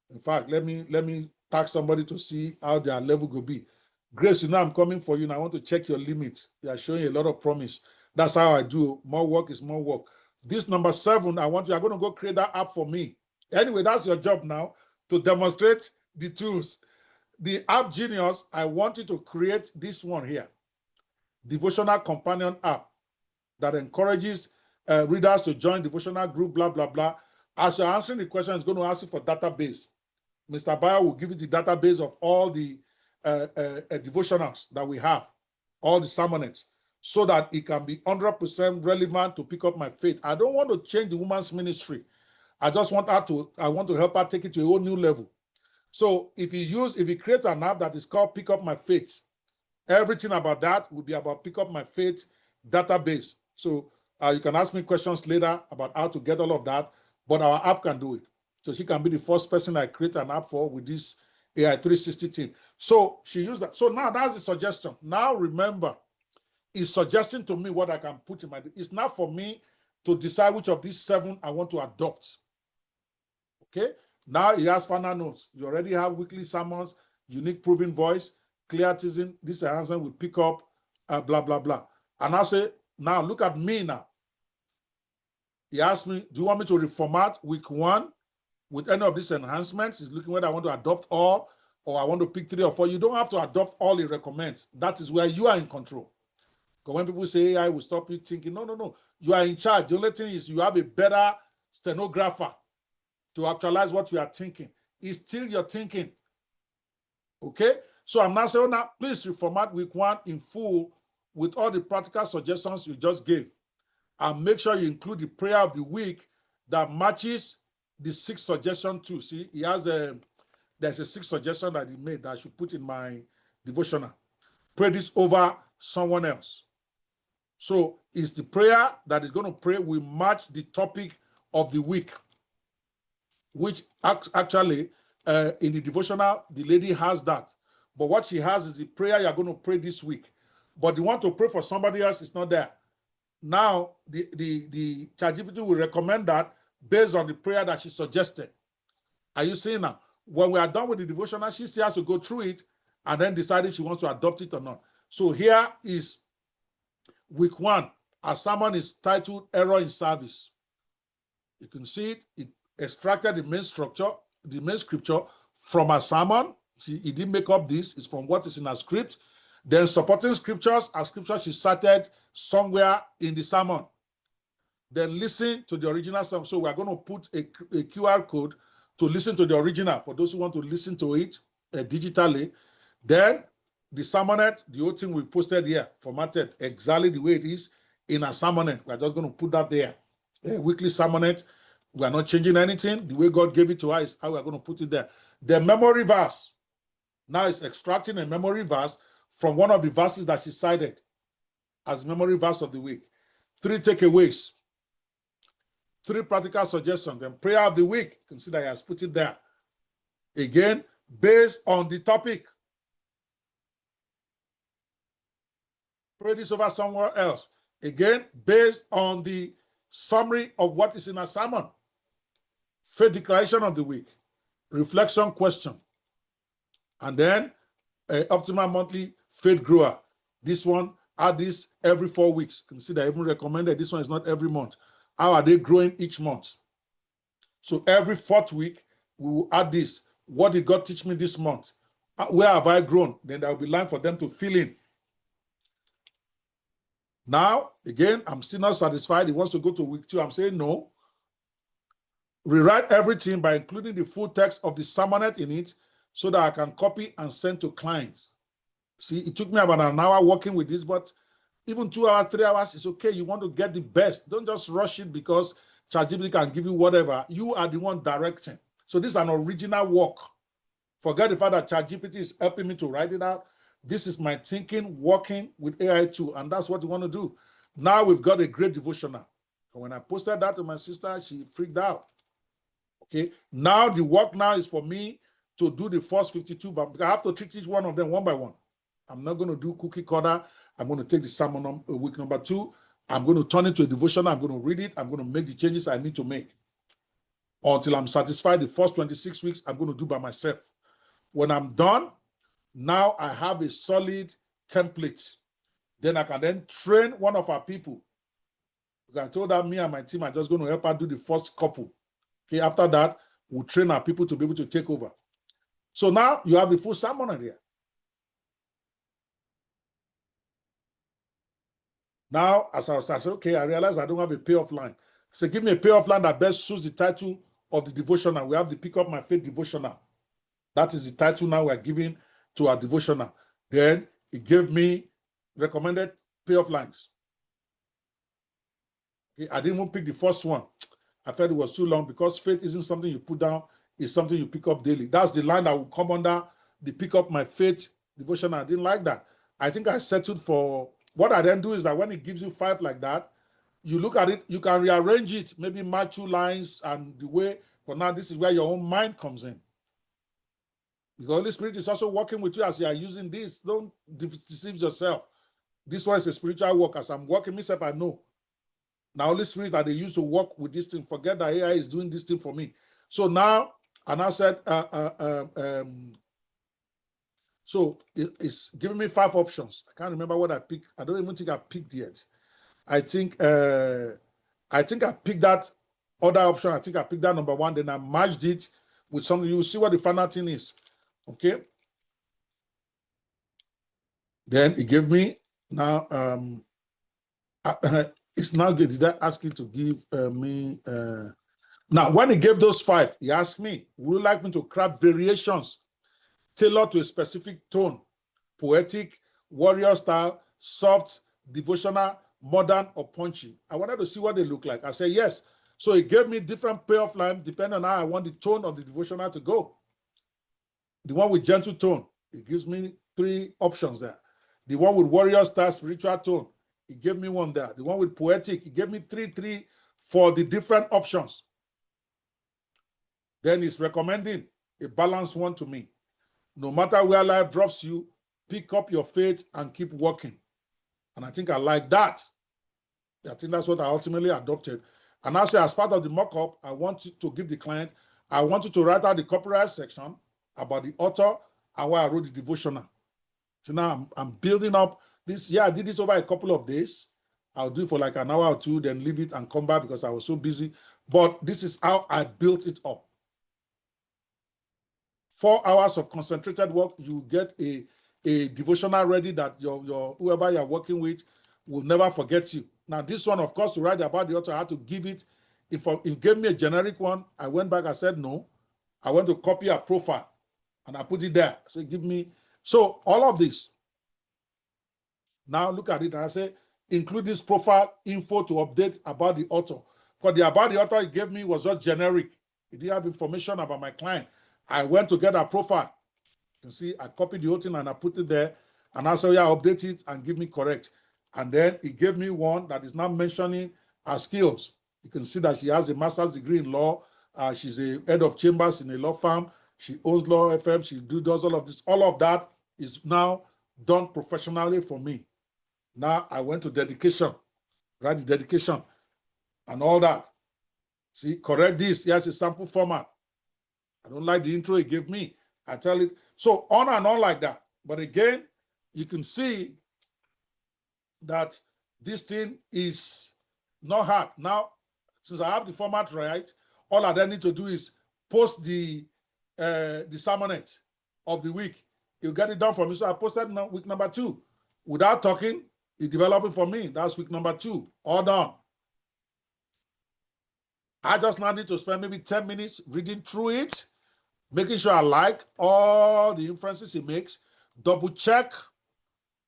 In fact, let me tag somebody to see how their level will be. Grace, you know I'm coming for you and I want to check your limits. You are showing a lot of promise. That's how I do. More work is more work. This number 7, I want you are going to go create that app for me. Anyway, that's your job now, to demonstrate the tools. The app genius, I want you to create this one here. Devotional companion app that encourages readers to join devotional group, blah, blah, blah. As you're answering the question, it's going to ask you for database. Mr. Bayer will give you the database of all the devotionals that we have, all the sermonettes, so that it can be 100% relevant to pick up my faith. I don't want to change the woman's ministry. I just want I want to help her take it to a whole new level. So if you create an app that is called Pick Up My Faith, everything about that will be about Pick Up My Faith database. So you can ask me questions later about how to get all of that, but our app can do it. So she can be the first person I create an app for with this AI 360 team. So she used that. So now that's the suggestion. Now remember, it's suggesting to me what I can put in my. It's not for me to decide which of these 7 I want to adopt. Okay. Now he has final notes. You already have weekly sermons, unique proven voice, clear teasing. This enhancement will pick up, blah, blah, blah. And I say, now look at me now. He asked me, do you want me to reformat week 1 with any of these enhancements? He's looking whether I want to adopt all or I want to pick 3 or 4. You don't have to adopt all he recommends. That is where you are in control. Because when people say AI will stop you thinking, no. You are in charge. The only thing is you have a better stenographer to actualize what you are thinking. It's still your thinking. Okay? So I'm now saying, now please reformat week 1 in full with all the practical suggestions you just gave. And make sure you include the prayer of the week that matches the 6 suggestion too. See, he has there's a 6 suggestion that he made that I should put in my devotional. Pray this over someone else. So it's the prayer that is going to pray will match the topic of the week, which actually in the devotional, the lady has that. But what she has is the prayer you're going to pray this week. But you want to pray for somebody else, it's not there. Now, the ChatGPT will recommend that based on the prayer that she suggested. Are you seeing now? When we are done with the devotional, she still has to go through it and then decide if she wants to adopt it or not. So here is week 1. Our sermon is titled Error in Service. You can see it. It extracted the main scripture from our sermon. He didn't make up this. It's from what is in our script. Then supporting scriptures, our scripture she cited somewhere in the sermon. Then listen to the original sermon. So we're going to put a QR code to listen to the original for those who want to listen to it digitally. Then the sermonette, the whole thing we posted here, formatted exactly the way it is in our sermonette. We're just going to put that there. A weekly sermonette. We are not changing anything. The way God gave it to us is how we're going to put it there. The memory verse. Now it's extracting a memory verse from one of the verses that she cited as memory verse of the week. 3 takeaways. 3 practical suggestions. Then prayer of the week. Consider he has put it there. Again, based on the topic. pray this over somewhere else. Again, based on the summary of what is in a sermon. Faith declaration of the week, reflection question, and then optimal monthly faith grower. This one, add this every 4 weeks. Consider even recommended. This one is not every month. How are they growing each month? So every 4th week, we will add this. What did God teach me this month? Where have I grown? Then there will be line for them to fill in. Now, again, I'm still not satisfied. He wants to go to week 2. I'm saying no. Rewrite everything by including the full text of the sermonette in it so that I can copy and send to clients. See, it took me about an hour working with this, but even 2 hours, 3 hours, it's okay. You want to get the best. Don't just rush it because ChatGPT can give you whatever. You are the one directing. So this is an original work. Forget the fact that ChatGPT is helping me to write it out. This is my thinking, working with AI too, and that's what you want to do. Now we've got a great devotional. And when I posted that to my sister, she freaked out. Okay, now the work now is for me to do the first 52, but I have to treat each one of them one by one. I'm not going to do cookie cutter. I'm going to take the sermon on week number 2. I'm going to turn it to a devotional. I'm going to read it. I'm going to make the changes I need to make. Until I'm satisfied, the first 26 weeks, I'm going to do by myself. When I'm done, now I have a solid template. Then I can then train one of our people. I told her, me and my team are just going to help her do the first couple. Okay, after that, we'll train our people to be able to take over. So now you have the full sermon idea. Now, as I said, okay, I realized I don't have a payoff line. So give me a payoff line that best suits the title of the devotional. We have the Pick Up My Faith devotional. That is the title now we're giving to our devotional. Then it gave me recommended payoff lines. Okay, I didn't even pick the first one. I felt it was too long because faith isn't something you put down, it's something you pick up daily. That's the line that will come under the Pick Up My Faith devotional. I didn't like that. I think I settled for, what I then do is that when it gives you 5 like that, you look at it, you can rearrange it, maybe match 2 lines and the way, for now, this is where your own mind comes in. The Holy Spirit is also working with you as you are using this. Don't deceive yourself. This one is a spiritual work. As I'm working myself, I know. Now, Holy Spirit that they use to work with this thing, forget that AI is doing this thing for me. So now, and I said, so it's giving me 5 options. I can't remember what I picked. I don't even think I picked yet. I think I picked that other option. I think I picked that number 1. Then I matched it with something. You will see what the final thing is. Okay. Then it gave me now. It's now good. Did I ask you to give me? Now, when he gave those 5, he asked me, would you like me to craft variations tailored to a specific tone? Poetic, warrior style, soft, devotional, modern, or punchy? I wanted to see what they look like. I said, yes. So he gave me different payoff lines depending on how I want the tone of the devotional to go. The one with gentle tone, it gives me 3 options there. The one with warrior style, spiritual tone, it gave me 1 there. The one with poetic, it gave me 3 for the different options. Then it's recommending a balanced one to me. No matter where life drops you, pick up your faith and keep working. And I think I like that. I think that's what I ultimately adopted. And I say, as part of the mock-up, I want to give the client, I want you to write out the copyright section about the author and why I wrote the devotional. So now I'm building up this. Yeah, I did this over a couple of days. I'll do it for like an hour or 2, then leave it and come back because I was so busy. But this is how I built it up. 4 hours of concentrated work, you get a devotional ready that your whoever you're working with will never forget you. Now, this one, of course, to write about the author, I had to give it. If it gave me a generic one, I went back, I said no. I went to copy a profile and I put it there. I said, give me. So all of this. Now look at it and I say, include this profile info to update about the author. Because the about the author he gave me was just generic. It didn't have information about my client. I went to get a profile. You see, I copied the whole thing and I put it there. And I said, yeah, update it and give me correct. And then he gave me one that is now mentioning her skills. You can see that she has a master's degree in law. She's a head of chambers in a law firm. She owns Law FM. She does all of this. All of that is now done professionally for me. Now I went to dedication, write the dedication and all that. See, correct this. Here's a sample format. I don't like the intro he gave me. I tell it. So on and on like that. But again, you can see that this thing is not hard. Now, since I have the format right, all I then need to do is post the sermonette of the week. He'll get it done for me. So I posted week number 2. Without talking, he developed it for me. That's week number 2. All done. I just now need to spend maybe 10 minutes reading through it, making sure I like all the inferences he makes, double check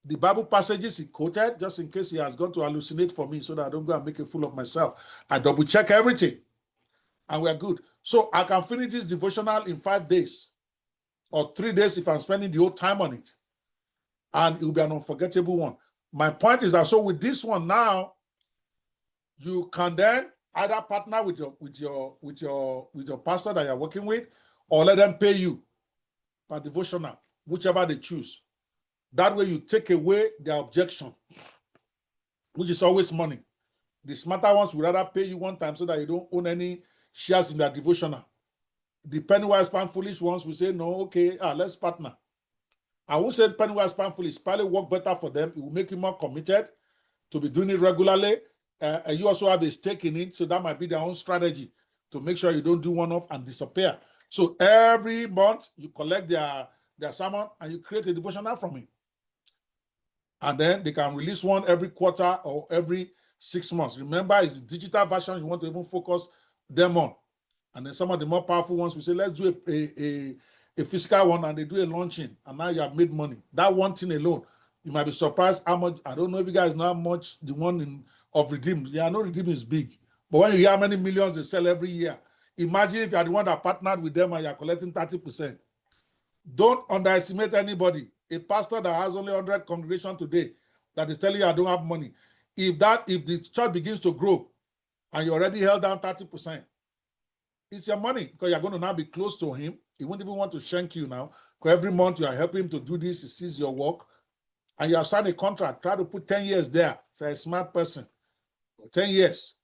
the Bible passages he quoted, just in case he has gone to hallucinate for me so that I don't go and make a fool of myself. I double check everything and we're good. So I can finish this devotional in 5 days or 3 days if I'm spending the whole time on it. And it will be an unforgettable one. My point is that so with this one now, you can then either partner with your pastor that you're working with, or let them pay you per devotional, whichever they choose. That way you take away their objection, which is always money. The smarter ones will rather pay you one time so that you don't own any shares in their devotional. The penny-wise, pound-foolish ones will say, no, okay, let's partner. I won't say penny-wise, pound-foolish. Probably work better for them. It will make you more committed to be doing it regularly. And you also have a stake in it, so that might be their own strategy to make sure you don't do one-off and disappear. So every month, you collect their sermon and you create a devotional from it. And then they can release one every quarter or every 6 months. Remember, it's the digital version you want to even focus them on. And then some of the more powerful ones, we say, let's do a physical one, and they do a launching, and now you have made money. That one thing alone, you might be surprised how much. I don't know if you guys know how much the one of Redeem. Yeah, I know Redeem is big. But when you hear how many millions they sell every year, imagine if you are the one that partnered with them and you are collecting 30%. Don't underestimate anybody. A pastor that has only 100 congregation today that is telling you I don't have money. If the church begins to grow and you already held down 30%, it's your money because you're going to now be close to him. He won't even want to shank you now because every month you are helping him to do this. He sees your work and you have signed a contract. Try to put 10 years there for a smart person. 10 years.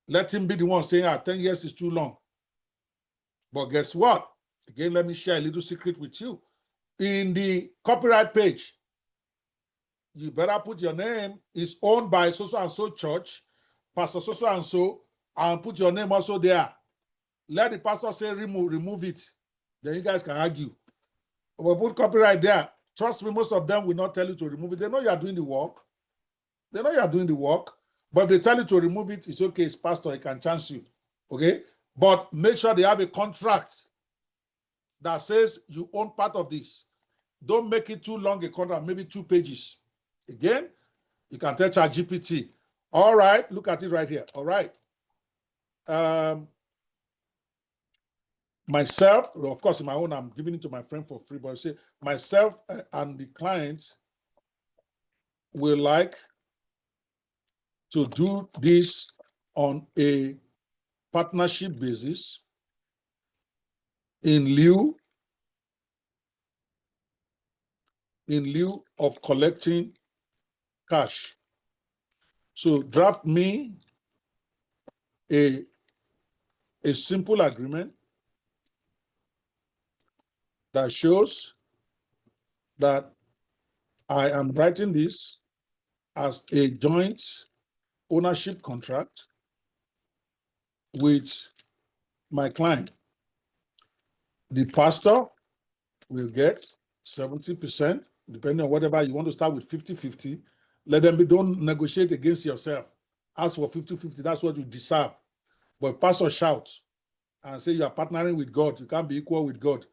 Let him be the one saying, 10 years is too long. But guess what? Again, let me share a little secret with you. In the copyright page, you better put your name is owned by so-and-so church, Pastor so-and-so, and put your name also there. Let the pastor say remove it. Then you guys can argue. But put copyright there. Trust me, most of them will not tell you to remove it. They know you are doing the work. They know you are doing the work. But if they tell you to remove it, it's okay. It's pastor. He can chance you. Okay? But make sure they have a contract that says you own part of this. Don't make it too long a contract, maybe 2 pages. Again, you can tell ChatGPT. All right, look at it right here. All right. Myself, of course, in my own, I'm giving it to my friend for free, but I say myself and the client will like to do this on a partnership basis in lieu of collecting cash. So draft me a simple agreement that shows that I am writing this as a joint ownership contract with my client. The pastor will get 70%, depending on whatever you want to start with 50-50. Let them be, don't negotiate against yourself. Ask for 50-50, that's what you deserve. But pastor shouts and say you are partnering with God, you can't be equal with God.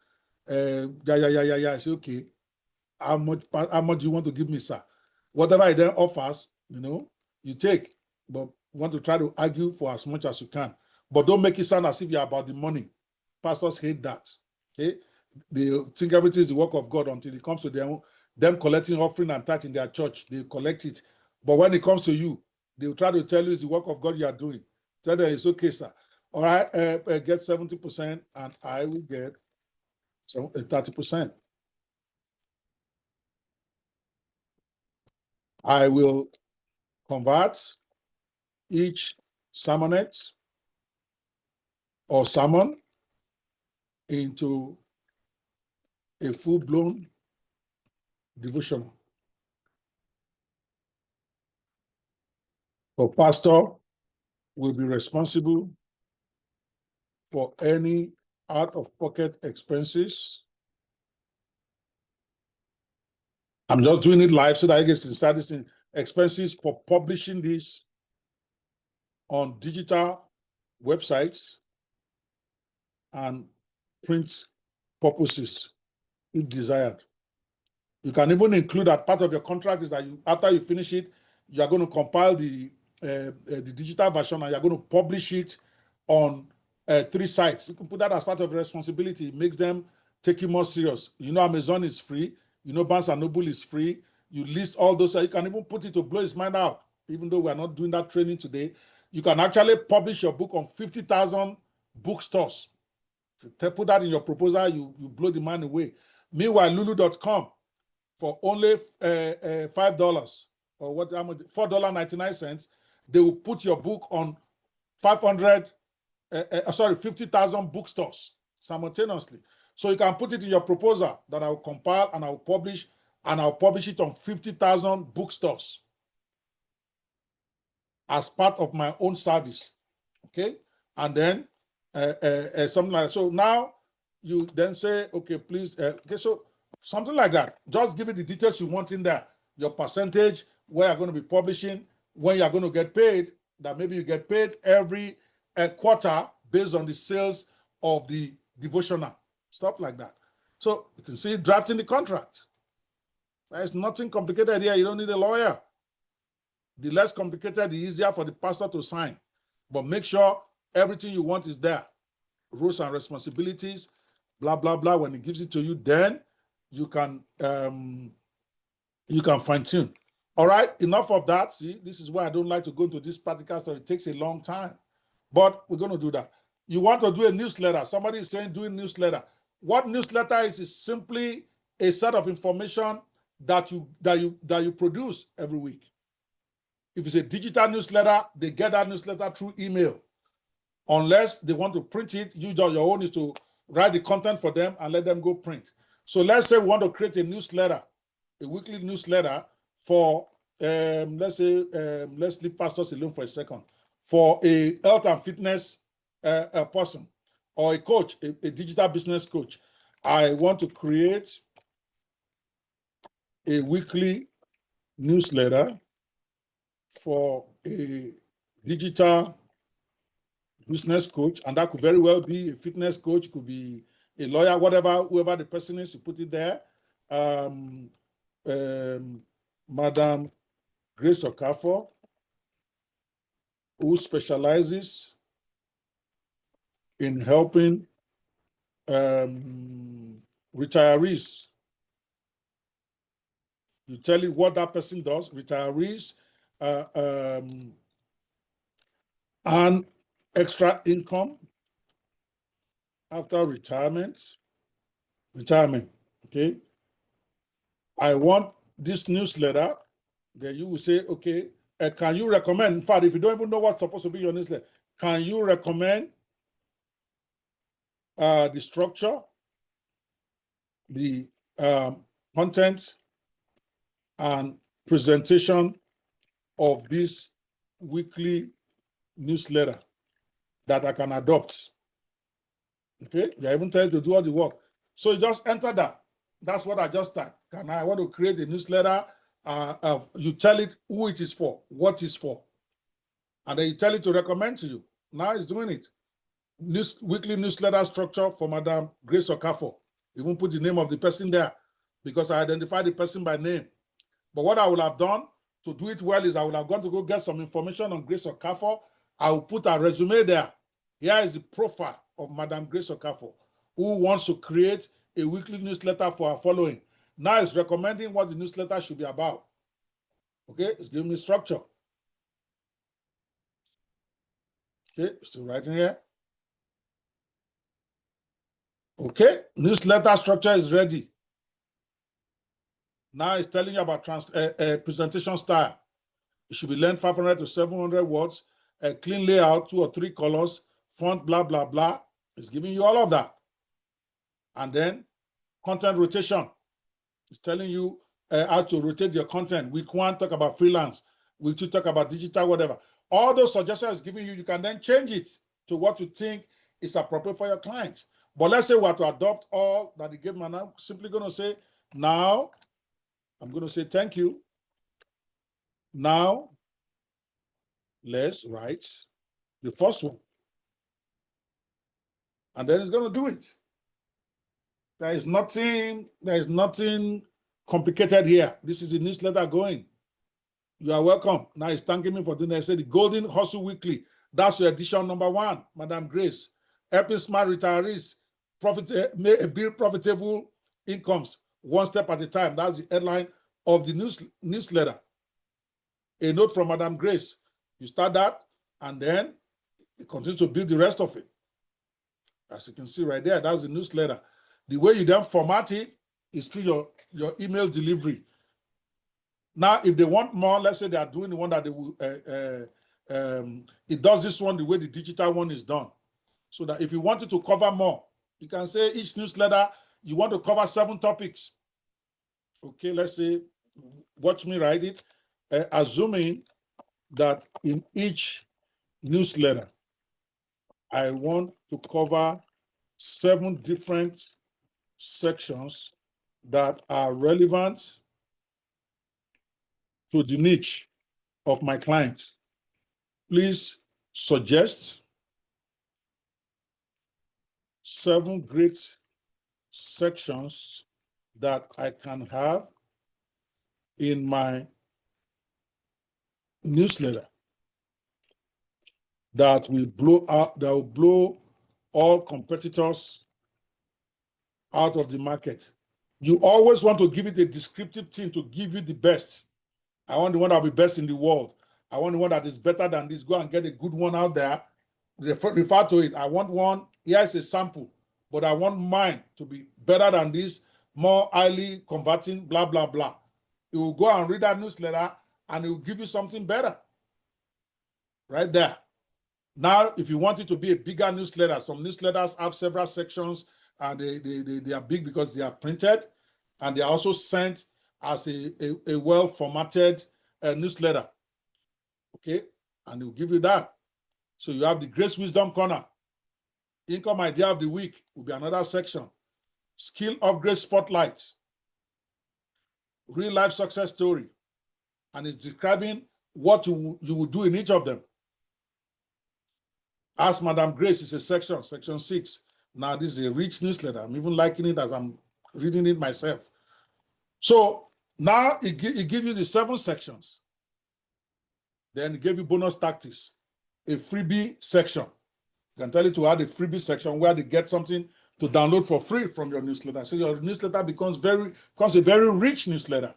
I say, okay, how much do you want to give me, sir? Whatever he then offers, you take. But you want to try to argue for as much as you can. But don't make it sound as if you're about the money. Pastors hate that. Okay? They think everything is the work of God until it comes to them collecting offering and tithe in their church. They collect it. But when it comes to you, they will try to tell you it's the work of God you are doing. Tell them it's okay, sir. All right, get 70% and I will get 30%. I will convert each sermonette or sermon into a full-blown devotional. The pastor will be responsible for any out-of-pocket expenses. I'm just doing it live so that I get to start this in expenses for publishing this on digital websites and print purposes if desired. You can even include that part of your contract is that after you finish it, you are going to compile the digital version and you're going to publish it on 3 sites. You can put that as part of your responsibility. It makes them take you more serious. You know, Amazon is free. You know, Barnes & Noble is free. You list all those. You can even put it to blow his mind out. Even though we are not doing that training today, you can actually publish your book on 50,000 bookstores. If you put that in your proposal, you blow the man away. Meanwhile, Lulu.com, for only $5 or what? $4.99, they will put your book on 50,000 bookstores simultaneously. So you can put it in your proposal that I will compile and I will publish, and I'll publish it on 50,000 bookstores as part of my own service. Okay, and then something like that. So now you then say, okay, please, okay, so something like that. Just give it the details you want in there. Your percentage, where you're going to be publishing, when you're going to get paid, that maybe you get paid every quarter based on the sales of the devotional, stuff like that. So you can see drafting the contract. There's nothing complicated here. You don't need a lawyer. The less complicated, the easier for the pastor to sign. But make sure everything you want is there. Rules and responsibilities, blah, blah, blah. When he gives it to you, then you can fine tune. All right, enough of that. See, this is why I don't like to go into this practical stuff. It takes a long time, but we're going to do that. You want to do a newsletter. Somebody is saying do a newsletter. What newsletter is simply a set of information that you produce every week. If it's a digital newsletter, they get that newsletter through email. Unless they want to print it, your own is to write the content for them and let them go print. So let's say we want to create a newsletter, a weekly newsletter for, let's leave pastors alone for a second, for a health and fitness person or a coach, a digital business coach. I want to create a weekly newsletter for a digital business coach, and that could very well be a fitness coach, could be a lawyer, whatever, whoever the person is, to put it there. Madam Grace Okafor, who specializes in helping retirees. You tell it what that person does, retirees, and extra income after retirement, okay? I want this newsletter. Then you will say, okay, can you recommend, in fact, if you don't even know what's supposed to be your newsletter, can you recommend the structure, the content, and presentation of this weekly newsletter that I can adopt? Okay, they even tell you to do all the work. So you just enter that. That's what I just typed. I want to create a newsletter. You tell it who it is for, what it's for, and then you tell it to recommend to you. Now it's doing it. Weekly newsletter structure for Madam Grace Okafor. Even put the name of the person there because I identified the person by name. But what I would have done to do it well is I would have gone to go get some information on Grace Okafor. I will put a resume there. Here is the profile of Madam Grace Okafor, who wants to create a weekly newsletter for her following. Now it's recommending what the newsletter should be about. Okay, it's giving me structure. Okay, still writing here. Okay, newsletter structure is ready. Now it's telling you about presentation style. It should be length 500 to 700 words, a clean layout, 2 or 3 colors, font, blah, blah, blah. It's giving you all of that. And then content rotation. It's telling you how to rotate your content. Week 1, talk about freelance. Week 2, talk about digital, whatever. All those suggestions it's giving you, you can then change it to what you think is appropriate for your clients. But let's say we have to adopt all that he gave me. I'm simply going to say, now, I'm going to say thank you. Now, let's write the first one. And then it's going to do it. There is nothing complicated here. This is a newsletter going. You are welcome. Now it's thanking me for doing it. I said the Golden Hustle Weekly. That's your edition number 1, Madam Grace. Helping smart retirees build profitable incomes one step at a time. That's the headline of the newsletter. A note from Madam Grace. You start that, and then it continues to build the rest of it. As you can see right there, that's the newsletter. The way you then format it is through your email delivery. Now, if they want more, let's say they are doing the one that they will, it does this one the way the digital one is done. So that if you wanted to cover more, you can say each newsletter, you want to cover 7 topics. Okay, let's say, watch me write it. Assuming that in each newsletter, I want to cover 7 different sections that are relevant to the niche of my clients. Please suggest 7 great sections that I can have in my newsletter that will blow all competitors out of the market. You always want to give it a descriptive thing to give you the best. I want the one that will be best in the world. I want the one that is better than this. Go and get a good one out there. Refer to it. I want one. Here's a sample, but I want mine to be better than this, more highly converting, blah, blah, blah. You will go and read that newsletter and it will give you something better. Right there. Now, if you want it to be a bigger newsletter, some newsletters have several sections and they are big because they are printed and they are also sent as a well-formatted newsletter. Okay, and it will give you that. So you have the Grace Wisdom Corner. Income Idea of the Week will be another section. Skill Upgrade Spotlight. Real life success story. And it's describing what you will do in each of them. Ask Madam Grace is a section 6. Now this is a rich newsletter. I'm even liking it as I'm reading it myself. So now it gives you the 7 sections. Then it gave you bonus tactics, a freebie section. You can tell it to add a freebie section where they get something to download for free from your newsletter. So your newsletter becomes a very rich newsletter.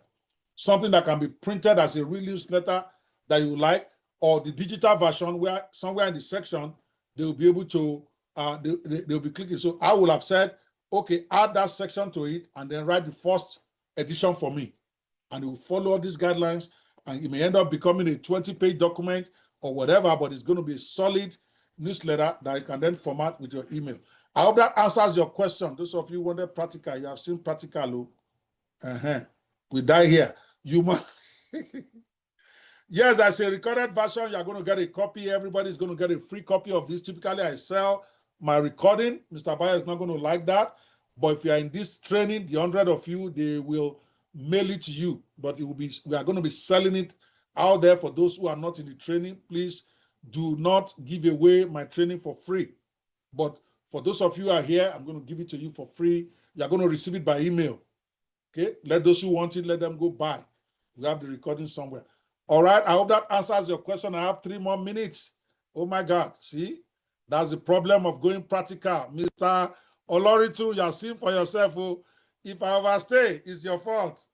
Something that can be printed as a real newsletter that you like, or the digital version where somewhere in the section, they will be able to, they'll be clicking. So I will have said, okay, add that section to it and then write the first edition for me. And it will follow all these guidelines and it may end up becoming a 20-page document or whatever, but it's going to be a solid newsletter that you can then format with your email. I hope that answers your question. Those of you who wanted practical, you have seen practical. We die here. You must. Yes, that's a recorded version. You're going to get a copy. Everybody's going to get a free copy of this. Typically, I sell my recording. Mr. Bayer is not going to like that. But if you're in this training, the 100 of you, they will mail it to you. But it will be, we are going to be selling it out there for those who are not in the training. Please do not give away my training for free. But for those of you who are here, I'm going to give it to you for free. You're going to receive it by email. Okay? Let those who want it, let them go buy. We have the recording somewhere. All right, I hope that answers your question. I have 3 more minutes. Oh my God, see? That's the problem of going practical. Mr. Oloritu, you're seeing for yourself. Oh, if I overstay, it's your fault.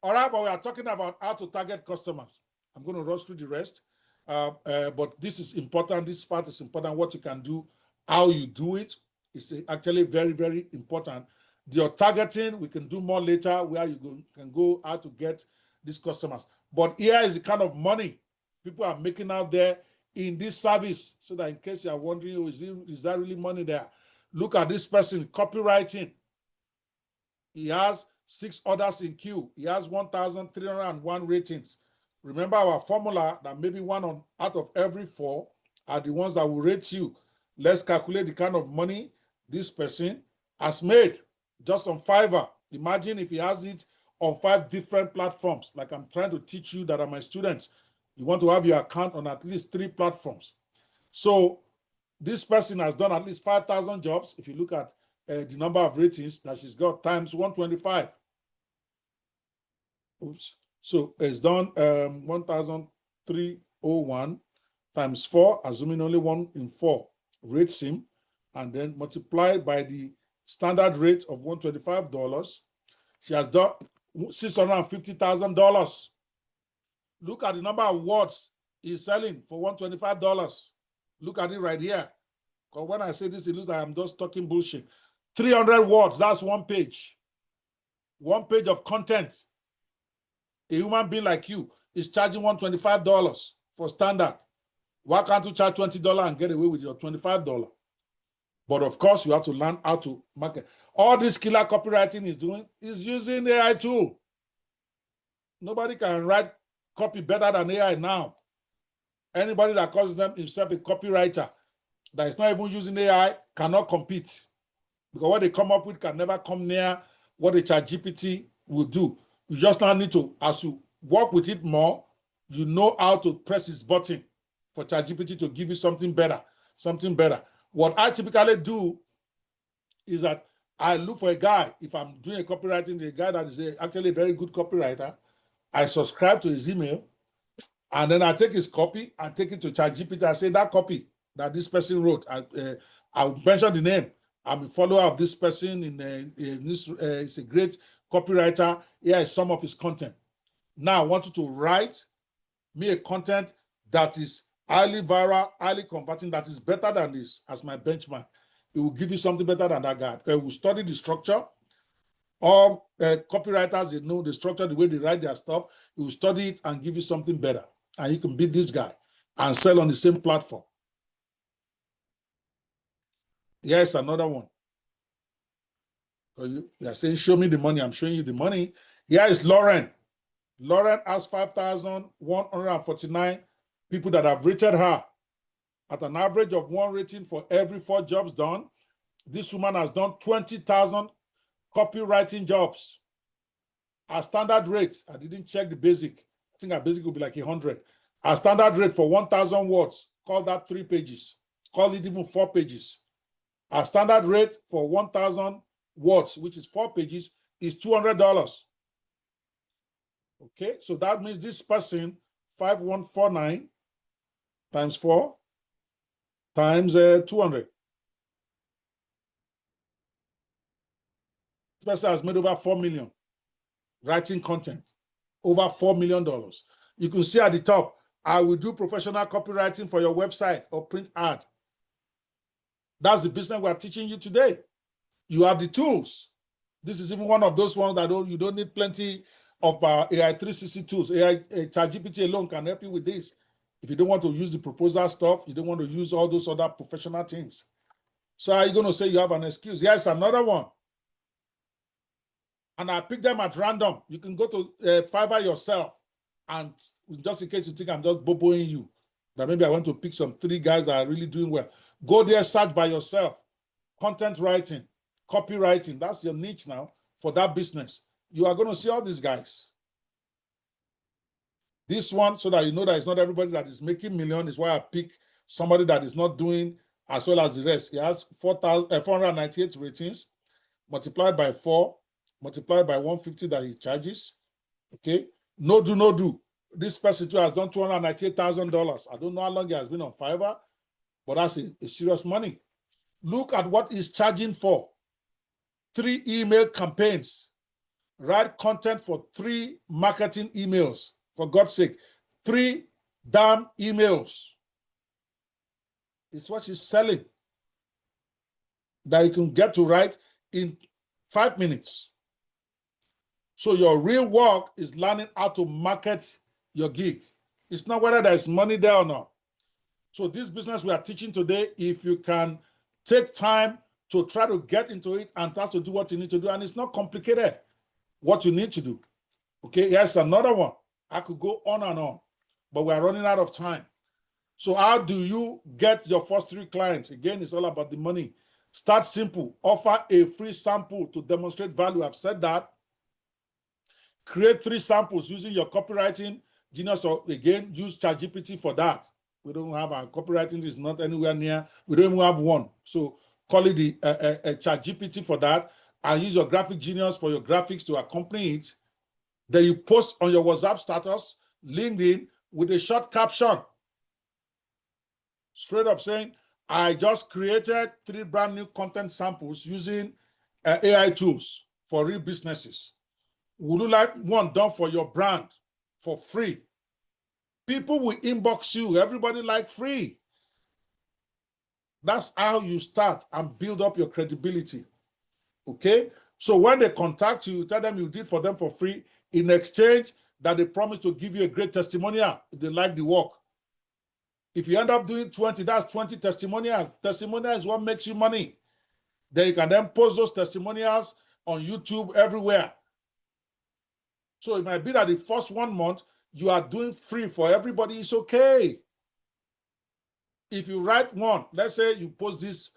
All right, but we are talking about how to target customers. I'm going to rush through the rest. But this is important. This part is important. What you can do, how you do it is actually very, very important. Your targeting, we can do more later where you can go how to get these customers. But here is the kind of money people are making out there in this service, so that in case you are wondering, oh, is that really money there? Look at this person, copywriting. He has 6 orders in queue. He has 1,301 ratings. Remember our formula that maybe out of every 4 are the ones that will rate you. Let's calculate the kind of money this person has made just on Fiverr. Imagine if he has it on 5 different platforms, like I'm trying to teach you that are my students. You want to have your account on at least 3 platforms. So this person has done at least 5,000 jobs. If you look at the number of ratings that she's got times 125. Oops. So it's done 1,301 times 4, assuming only 1 in 4 rates him, and then multiplied by the standard rate of $125. She has done $650,000. Look at the number of words he's selling for $125. Look at it right here. Because when I say this, it looks like I'm just talking bullshit. 300 words, that's 1 page. 1 page of content. A human being like you is charging $125 for standard. Why can't you charge $20 and get away with your $25? But of course, you have to learn how to market. All this killer copywriting is doing is using AI tool. Nobody can write copy better than AI now. Anybody that calls himself a copywriter that is not even using AI cannot compete, because what they come up with can never come near what the ChatGPT will do. You just now need to, as you work with it more, you know how to press its button for ChatGPT to give you something better, something better. What I typically do is that I look for a guy, if I'm doing a copywriting, a guy that is actually a very good copywriter, I subscribe to his email, and then I take his copy and take it to ChatGPT. I say that copy that this person wrote, I'll mention the name. I'm a follower of this person in this. He's a great copywriter. Here is some of his content. Now I want you to write me a content that is highly viral, highly converting, that is better than this as my benchmark. It will give you something better than that guy, because we study the structure. All copywriters, they know the structure, the way they write their stuff. You will study it and give you something better. And you can beat this guy and sell on the same platform. Here's another one. You are saying, show me the money. I'm showing you the money. Here is Lauren. Lauren has 5,149 people that have rated her at an average of 1 rating for every 4 jobs done. This woman has done 20,000 copywriting jobs. Our standard rate, I didn't check the basic. I think our basic will be like 100. Our standard rate for 1,000 words, call that 3 pages. Call it even 4 pages. Our standard rate for 1,000 words, which is 4 pages, is $200. Okay, so that means this person, 5,149 times 4 times 200. This person has made over 4 million writing content, over $4 million. You can see at the top, I will do professional copywriting for your website or print ad. That's the business we're teaching you today. You have the tools. This is even one of those ones that you don't need plenty of AI 360 tools. AI ChatGPT alone can help you with this. If you don't want to use the proposal stuff, you don't want to use all those other professional things. So are you going to say you have an excuse? Yes, another one. And I pick them at random. You can go to Fiverr yourself, and just in case you think I'm just boboing you, that maybe I want to pick some 3 guys that are really doing well. Go there, search by yourself. Content writing, copywriting, that's your niche now for that business. You are going to see all these guys. This one, so that you know that it's not everybody that is making millions, is why I pick somebody that is not doing as well as the rest. He has 498 ratings, multiplied by 4, multiplied by 150 that he charges. Okay, no do. This person too has done $298,000. I don't know how long he has been on Fiverr, but that's a serious money. Look at what he's charging for. 3 email campaigns. Write content for 3 marketing emails. For God's sake, 3 damn emails. It's what she's selling that you can get to write in 5 minutes. So your real work is learning how to market your gig. It's not whether there's money there or not. So this business we are teaching today, if you can take time to try to get into it and start to do what you need to do, and it's not complicated, what you need to do. Okay, here's another one. I could go on and on, but we're running out of time. So how do you get your first 3 clients? Again, it's all about the money. Start simple. Offer a free sample to demonstrate value. I've said that. Create 3 samples using your copywriting genius, or again, use ChatGPT for that. We don't have our copywriting is not anywhere near. We don't even have one. So call it the ChatGPT for that, and use your graphic genius for your graphics to accompany it. Then you post on your WhatsApp status, LinkedIn, with a short caption. Straight up saying, I just created 3 brand new content samples using AI tools for real businesses. Would you like one done for your brand for free? People will inbox you. Everybody like free. That's how you start and build up your credibility. Okay? So when they contact you, tell them you did for them for free in exchange that they promise to give you a great testimonial if they like the work. If you end up doing 20, that's 20 testimonials. Testimonial is what makes you money. Then you can then post those testimonials on YouTube everywhere. So it might be that the first 1 month you are doing free for everybody. It's okay. If you write one, let's say you post this,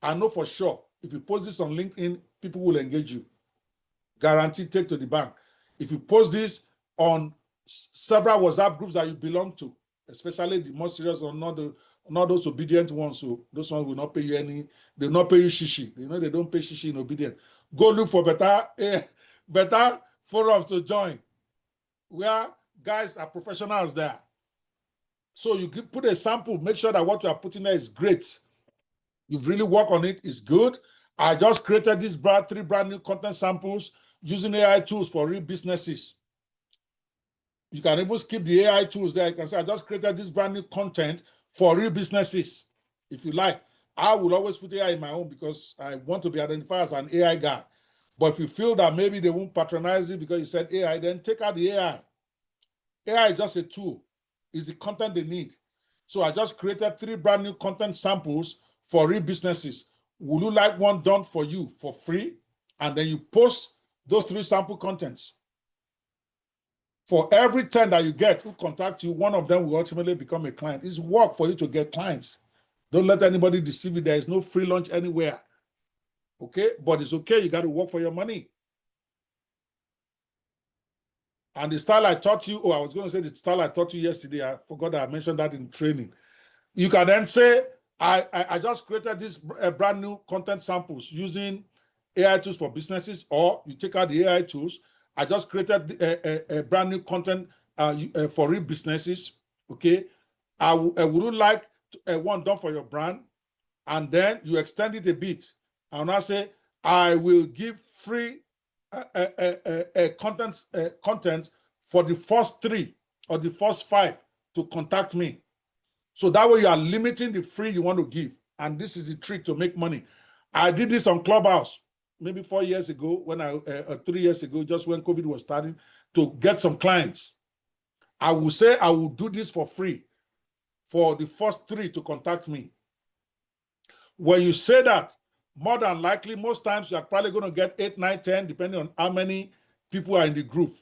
I know for sure, if you post this on LinkedIn, people will engage you. Guaranteed, take to the bank. If you post this on several WhatsApp groups that you belong to, especially the more serious or not those obedient ones, so those ones will not pay you any, they will not pay you shishi. You know, they don't pay shishi in obedience. Go look for better forums to join, where guys are professionals there. So you put a sample, make sure that what you are putting there is great. You've really worked on it, it's good. I just created these 3 brand new content samples using AI tools for real businesses. You can even skip the AI tools there. You can say, I just created this brand new content for real businesses. If you like, I will always put AI in my own because I want to be identified as an AI guy. But if you feel that maybe they won't patronize it because you said AI, then take out the AI. AI is just a tool. It's the content they need. So I just created 3 brand new content samples for real businesses. Would you like one done for you for free? And then you post those 3 sample contents. For every 10 that you get who contact you, one of them will ultimately become a client. It's work for you to get clients. Don't let anybody deceive you. There is no free lunch anywhere. Okay? But it's okay. You got to work for your money. And the style I taught you, I was going to say the style I taught you yesterday. I forgot that I mentioned that in training. You can then say, I just created this brand new content samples using AI tools for businesses, or you take out the AI tools. I just created a brand new content for real businesses. Okay. I would like one done for your brand, and then you extend it a bit. And I say, I will give free content for the first 3 or the first 5 to contact me. So that way you are limiting the free you want to give. And this is the trick to make money. I did this on Clubhouse maybe 4 years ago, 3 years ago, just when COVID was starting, to get some clients. I will say I will do this for free for the first 3 to contact me. When you say that, more than likely, most times you're probably going to get 8, 9, 10, depending on how many people are in the group.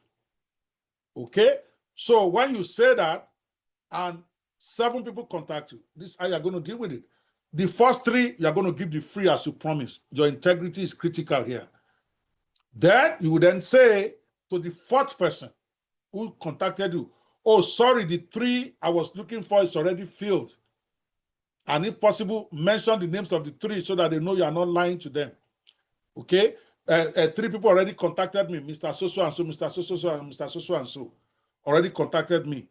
Okay? So when you say that and 7 people contact you, this is how you're going to deal with it. The first 3, you're going to give the free as you promised. Your integrity is critical here. Then you would then say to the 4th person who contacted you, oh, sorry, the 3 I was looking for is already filled. And if possible, mention the names of the 3 so that they know you are not lying to them. Okay? 3 people already contacted me, Mr. So-so and so, Mr. So-so and Mr. So-so and so already contacted me.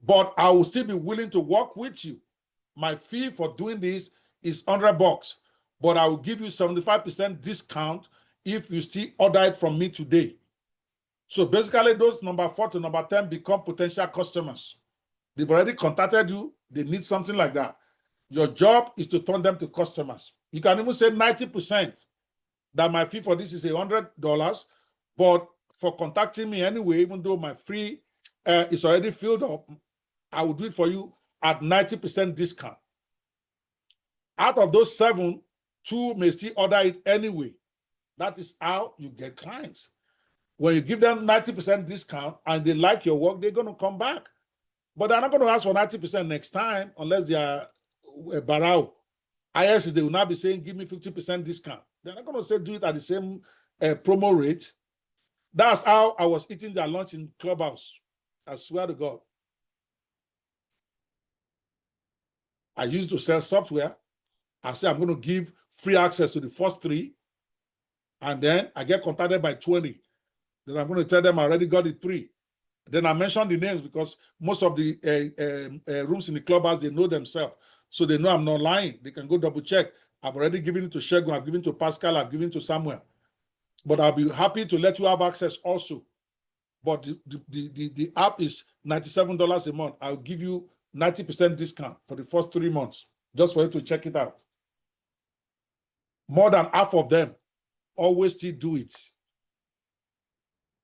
But I will still be willing to work with you. My fee for doing this is $100, but I will give you 75% discount if you still order it from me today. So basically, those number 4 to number 10 become potential customers. They've already contacted you. They need something like that. Your job is to turn them to customers. You can even say 90%. that my fee for this is $100, but for contacting me anyway, even though my free is already filled up, I will do it for you at 90% discount. Out of those 7, 2 may still order it anyway. That is how you get clients. When you give them 90% discount and they like your work, they're going to come back. But they're not going to ask for 90% next time unless they are a barao. IS, they will not be saying, give me 50% discount. They're not going to say do it at the same promo rate. That's how I was eating their lunch in Clubhouse. I swear to God. I used to sell software. I said, I'm going to give free access to the first 3. And then I get contacted by 20. Then I'm going to tell them I already got the 3. Then I mention the names because most of the rooms in the Clubhouse, they know themselves. So they know I'm not lying. They can go double check. I've already given it to Shegun. I've given it to Pascal. I've given it to Samuel. But I'll be happy to let you have access also. But the app is $97 a month. I'll give you 90% discount for the first 3 months, just for you to check it out. More than half of them always still do it.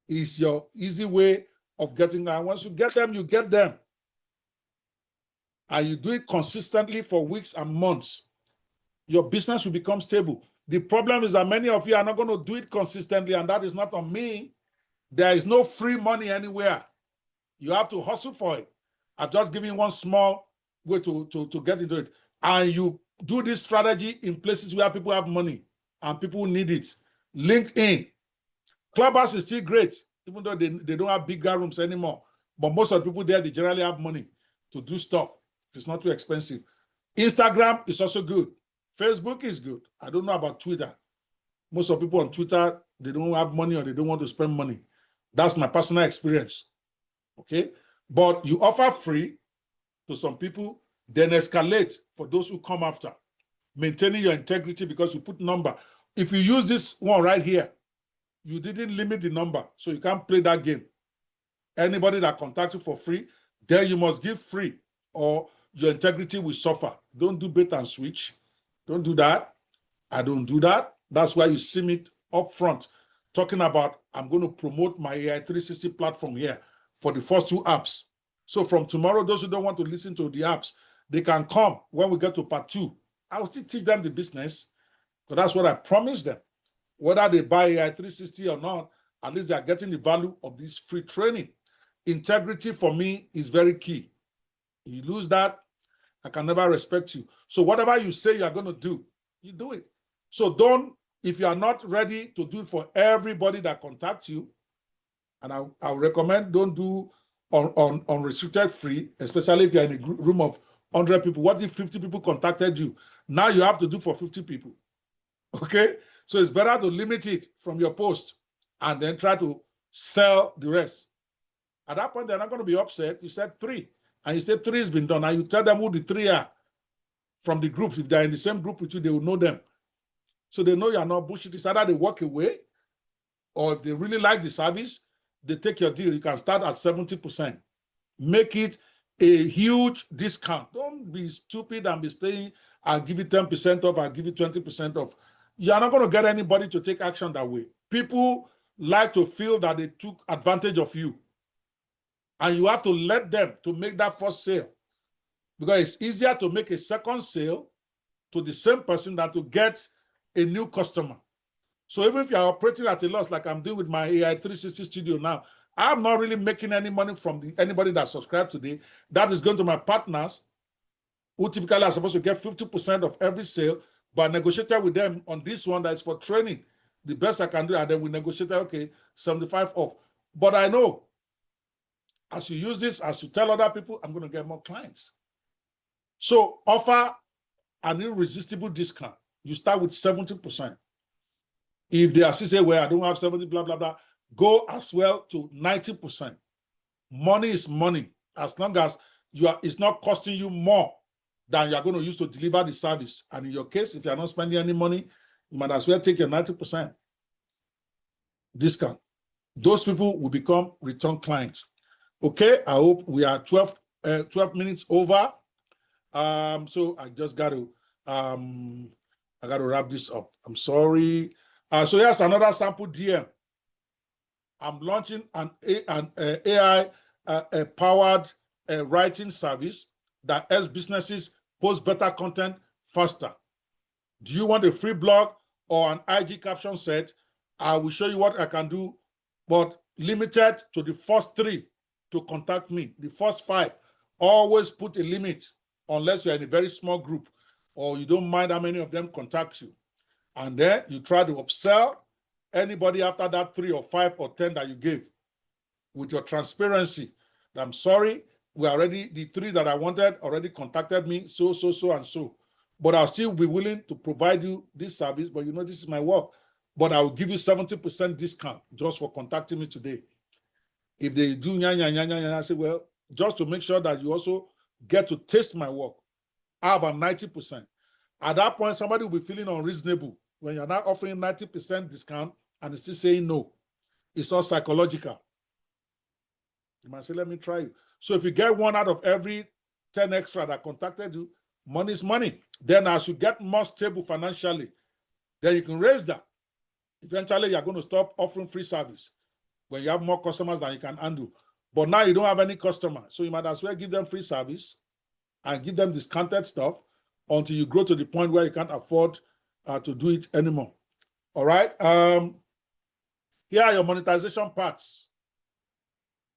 It's your easy way of getting them. Once you get them, you get them. And you do it consistently for weeks and months. Your business will become stable. The problem is that many of you are not going to do it consistently, and that is not on me. There is no free money anywhere. You have to hustle for it. I've just given one small way to get into it. And you do this strategy in places where people have money and people need it. LinkedIn. Clubhouse is still great, even though they don't have bigger rooms anymore. But most of the people there, they generally have money to do stuff. If it's not too expensive. Instagram is also good. Facebook is good. I don't know about Twitter. Most of people on Twitter, they don't have money or they don't want to spend money. That's my personal experience. Okay? But you offer free to some people, then escalate for those who come after. Maintaining your integrity because you put number. If you use this one right here, you didn't limit the number, so you can't play that game. Anybody that contacts you for free, then you must give free or your integrity will suffer. Don't do bait and switch. Don't do that. I don't do that. That's why you see me up front talking about I'm going to promote my AI 360 platform here for the first 2 apps. So from tomorrow, those who don't want to listen to the apps, they can come when we get to part 2. I will still teach them the business because that's what I promised them. Whether they buy AI 360 or not, at least they are getting the value of this free training. Integrity for me is very key. You lose that, I can never respect you. So whatever you say you are going to do, you do it. So don't, if you are not ready to do it for everybody that contacts you, and I would recommend don't do on restricted free, especially if you're in a room of 100 people. What if 50 people contacted you? Now you have to do for 50 people. Okay? So it's better to limit it from your post and then try to sell the rest. At that point, they're not going to be upset. You said 3. And you said 3 has been done. And you tell them who the 3 are from the groups. If they're in the same group with you, they will know them. So they know you're not bullshit. It's either they walk away, or if they really like the service, they take your deal. You can start at 70%. Make it a huge discount. Don't be stupid and be saying, I'll give you 10% off, I'll give you 20% off. You're not going to get anybody to take action that way. People like to feel that they took advantage of you. And you have to let them to make that first sale. Because it's easier to make a second sale to the same person than to get a new customer. So even if you're operating at a loss, like I'm doing with my AI 360 studio now, I'm not really making any money from anybody that subscribed today. That is going to my partners, who typically are supposed to get 50% of every sale, but I negotiated with them on this one that is for training. The best I can do, and then we negotiated, okay, 75 off. But I know, as you use this, as you tell other people, I'm going to get more clients. So offer an irresistible discount. You start with 70%. If they are say, well, I don't have 70, blah, blah, blah, go as well to 90%. Money is money. As long as it's not costing you more than you're going to use to deliver the service. And in your case, if you're not spending any money, you might as well take your 90% discount. Those people will become return clients. Okay, I hope we are 12 minutes over. So I just got to wrap this up. I'm sorry. So here's another sample DM. I'm launching an AI powered writing service that helps businesses post better content faster. Do you want a free blog or an IG caption set? I will show you what I can do, but limited to the first 3 to contact me. The first 5, always put a limit unless you're in a very small group or you don't mind how many of them contact you. And then you try to upsell anybody after that 3 or 5 or 10 that you gave with your transparency. I'm sorry, we already, the 3 that I wanted already contacted me, so, and so. But I'll still be willing to provide you this service, but you know, this is my work. But I will give you 70% discount just for contacting me today. If they do I say, well, just to make sure that you also get to taste my work, how about 90%? At that point, somebody will be feeling unreasonable when you're not offering 90% discount and it's still saying no. It's all psychological. You might say, let me try you. So if you get 1 out of every 10 extra that contacted you, money is money. Then as you get more stable financially, then you can raise that. Eventually, you're going to stop offering free service when you have more customers than you can handle. But now you don't have any customers. So you might as well give them free service and give them discounted stuff until you grow to the point where you can't afford to do it anymore. All right. Here are your monetization parts.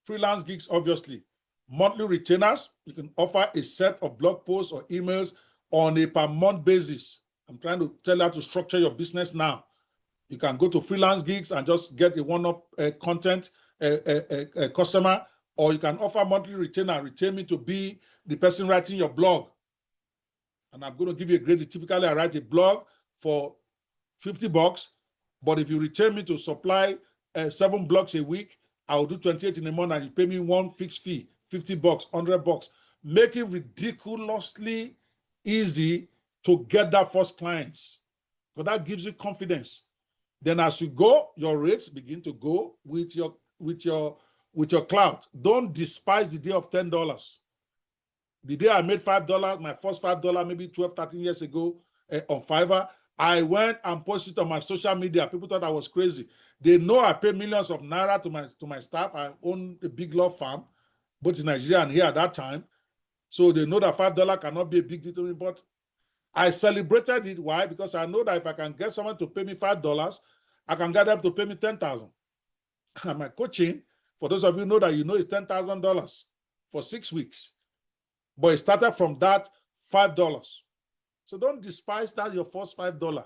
Freelance gigs, obviously. Monthly retainers, you can offer a set of blog posts or emails on a per month basis. I'm trying to tell you how to structure your business now. You can go to freelance gigs and just get a one-off content customer, or you can offer monthly retainer, retain me to be the person writing your blog. And I'm going to give you a grade. Typically, I write a blog for $50, but if you retain me to supply 7 blogs a week, I will do 28 in a month and you pay me one fixed fee, $50, $100. Make it ridiculously easy to get that first clients. So that gives you confidence. Then as you go, your rates begin to go with your cloud. Don't despise the day of $10. The day I made $5, my first $5, maybe 12, 13 years ago on Fiverr, I went and posted on my social media. People thought I was crazy. They know I pay millions of naira to my staff. I own a big law firm, both in Nigeria and here at that time. So they know that $5 cannot be a big deal to me. But I celebrated it. Why? Because I know that if I can get someone to pay me $5, I can get them to pay me $10,000. And my coaching, for those of you know that you know, it's $10,000 for 6 weeks. But it started from that $5. So don't despise that your first $5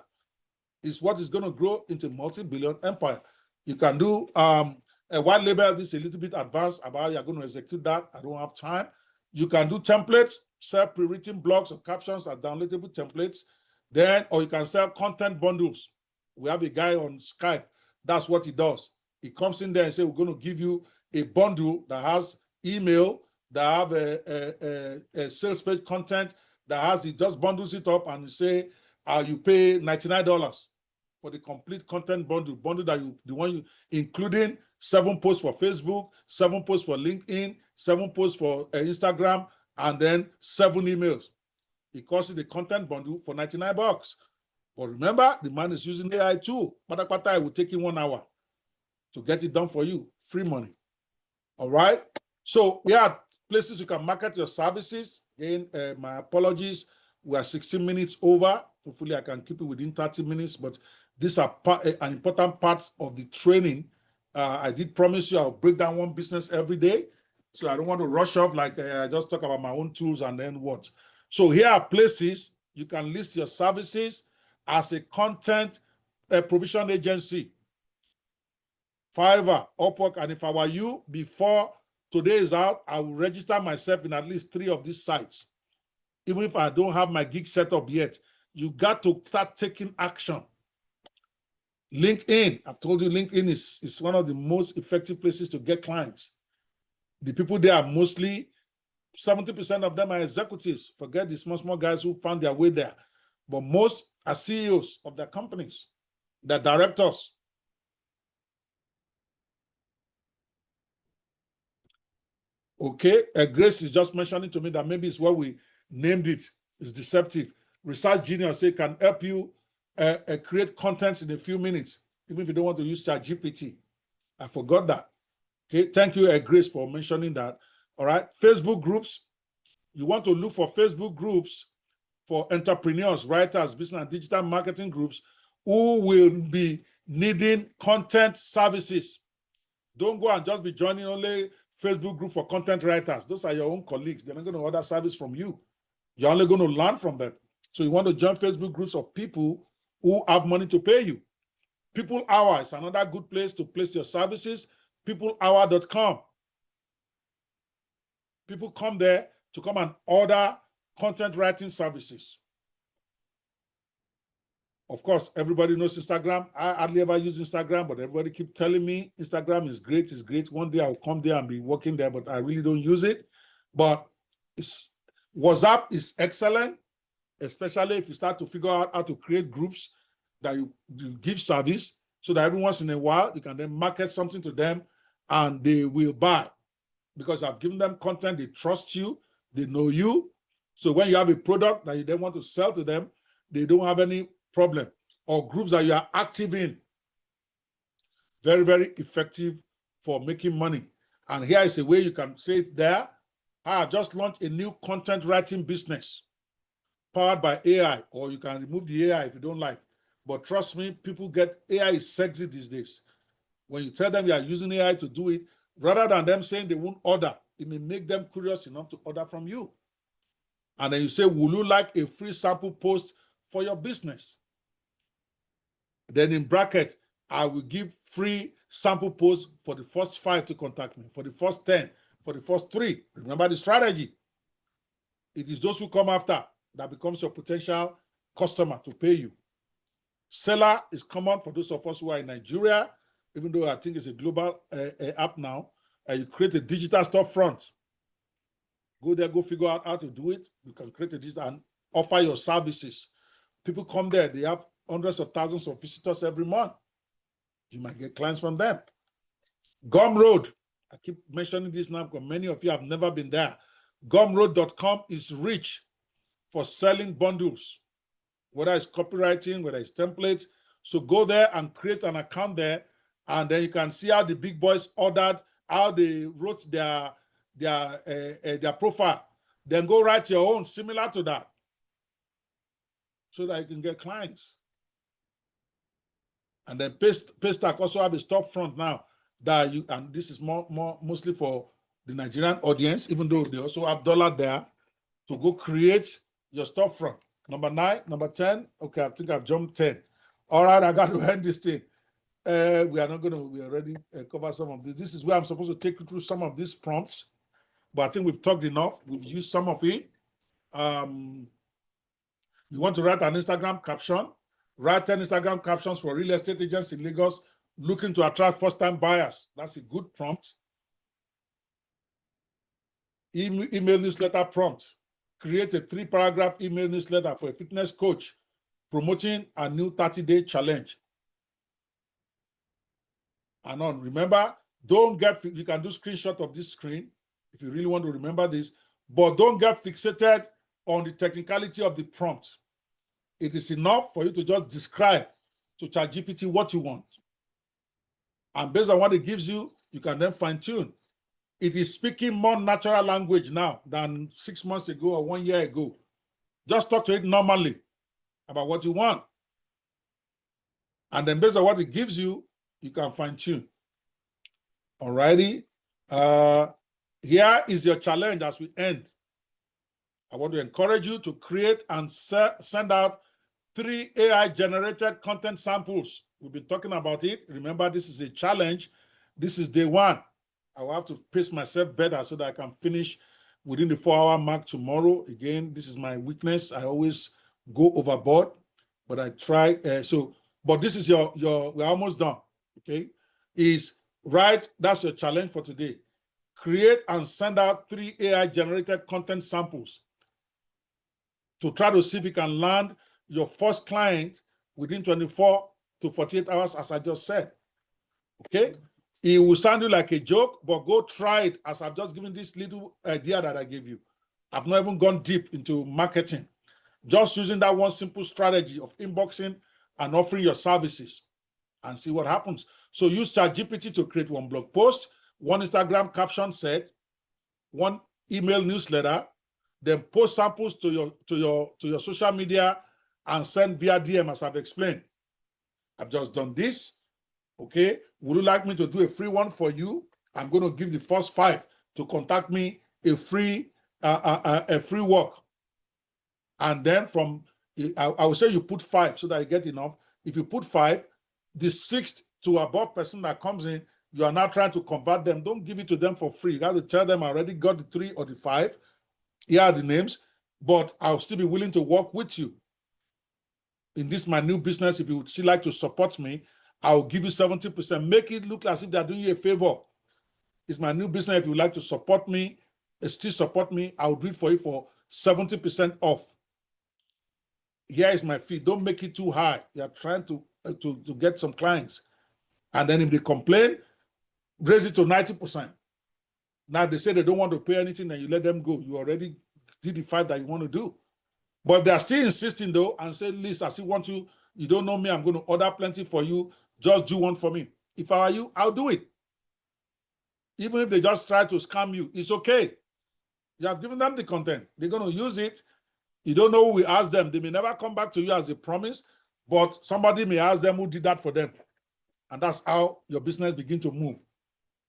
is what is going to grow into multi-billion empire. You can do a white label. This is a little bit advanced about how you're going to execute that. I don't have time. You can do templates, sell pre-written blogs or captions or downloadable templates. Then, or you can sell content bundles. We have a guy on Skype. That's what he does. He comes in there and says, we're going to give you a bundle that has email, that have a sales page content, that has, he just bundles it up and say, you pay $99 for the complete content bundle that including 7 posts for Facebook, 7 posts for LinkedIn, 7 posts for Instagram, and then 7 emails. It costs you the content bundle for $99. But remember, the man is using AI tool. It will take him 1 hour to get it done for you. Free money. All right. So yeah, places you can market your services. Again, my apologies. We are 16 minutes over. Hopefully I can keep it within 30 minutes, but these are an important part of the training. I did promise you I'll break down one business every day. So I don't want to rush off like I just talk about my own tools and then what. So here are places you can list your services as a content provision agency. Fiverr, Upwork, and if I were you, before today is out, I will register myself in at least 3 of these sites. Even if I don't have my gig set up yet, you got to start taking action. LinkedIn, I've told you LinkedIn is one of the most effective places to get clients. The people there are mostly, 70% of them are executives. Forget the small guys who found their way there. But most are CEOs of their companies, they're directors. Okay, Grace is just mentioning to me that maybe it's what we named it. It's deceptive. Research Genius say can help you create contents in a few minutes, even if you don't want to use ChatGPT. I forgot that. Okay, thank you, Grace, for mentioning that. All right, Facebook groups. You want to look for Facebook groups for entrepreneurs, writers, business and digital marketing groups who will be needing content services. Don't go and just be joining only Facebook group for content writers. Those are your own colleagues. They're not going to order service from you. You're only going to learn from them. So you want to join Facebook groups of people who have money to pay you. People Hour is another good place to place your services. peoplehour.com. People come there to come and order content writing services. Of course, everybody knows Instagram. I hardly ever use Instagram, but everybody keep telling me Instagram is great, it's great. One day I'll come there and be working there, but I really don't use it. But WhatsApp is excellent, especially if you start to figure out how to create groups that you give service so that every once in a while you can then market something to them and they will buy. Because I've given them content, they trust you, they know you. So when you have a product that you then want to sell to them, they don't have any problem. Or groups that you are active in. Very, very effective for making money. And here is a way you can say it there. I have just launched a new content writing business powered by AI, or you can remove the AI if you don't like. But trust me, people get AI is sexy these days. When you tell them you are using AI to do it, rather than them saying they won't order, it may make them curious enough to order from you. And then you say, will you like a free sample post for your business? Then in bracket, I will give free sample posts for the first 5 to contact me, for the first 10, for the first 3. Remember the strategy. It is those who come after that becomes your potential customer to pay you. Seller is common for those of us who are in Nigeria, even though I think it's a global app now. You create a digital storefront. Go there, go figure out how to do it. You can create a digital and offer your services. People come there, they have hundreds of thousands of visitors every month. You might get clients from them. Gumroad, I keep mentioning this now because many of you have never been there. Gumroad.com is rich for selling bundles, whether it's copywriting, whether it's templates. So go there and create an account there, and then you can see how the big boys ordered, how they wrote their profile. Then go write your own similar to that so that you can get clients. And then Paystack also have a storefront now that you, and this is mostly for the Nigerian audience, even though they also have dollar there, to go create your storefront. Number 9, number 10. Okay, I think I've jumped 10. All right, I got to end this thing. We already covered some of this. This is where I'm supposed to take you through some of these prompts, but I think we've talked enough. We've used some of it. You want to write an Instagram caption? Write 10 Instagram captions for real estate agents in Lagos looking to attract first-time buyers. That's a good prompt. Email newsletter prompt. Create a 3-paragraph email newsletter for a fitness coach promoting a new 30-day challenge. And on, remember, you can do screenshot of this screen if you really want to remember this, but don't get fixated on the technicality of the prompt. It is enough for you to just describe to ChatGPT what you want. And based on what it gives you, you can then fine-tune. It is speaking more natural language now than 6 months ago or 1 year ago. Just talk to it normally about what you want. And then based on what it gives you, you can fine-tune. Alrighty. Here is your challenge as we end. I want to encourage you to create and send out 3 AI-generated content samples. We've been talking about it. Remember, this is a challenge. This is day 1. I will have to pace myself better so that I can finish within the 4-hour mark tomorrow. Again, this is my weakness. I always go overboard, but I try. But this is we're almost done, okay? That's your challenge for today. Create and send out 3 AI-generated content samples to try to see if you can land your first client within 24 to 48 hours, as I just said, okay? It will sound you like a joke, but go try it, as I've just given this little idea that I gave you. I've not even gone deep into marketing. Just using that one simple strategy of inboxing and offering your services and see what happens. So use ChatGPT to create one blog post, one Instagram caption set, one email newsletter, then post samples to your social media and send via DM as I've explained. I've just done this. Okay. Would you like me to do a free one for you? I'm going to give the first 5 to contact me a free work. And then from, I will say you put 5 so that you get enough. If you put 5, the 6th to above person that comes in, you are now trying to convert them. Don't give it to them for free. You have to tell them I already got the 3 or the 5. Here are the names, but I'll still be willing to work with you. In this, my new business, if you would still like to support me, I'll give you 70%. Make it look as if they're doing you a favor. It's my new business. If you would like to support me, still support me, I'll do it for you for 70% off. Here is my fee. Don't make it too high. You're trying to get some clients. And then if they complain, raise it to 90%. Now they say they don't want to pay anything and you let them go. You already did the 5 that you want to do. But if they're still insisting though and say, Liz, I still want you don't know me, I'm going to order plenty for you. Just do one for me. If I were you, I'll do it. Even if they just try to scam you, it's okay. You have given them the content. They're going to use it. You don't know who will ask them. They may never come back to you as a promise, but somebody may ask them who did that for them. And that's how your business begin to move.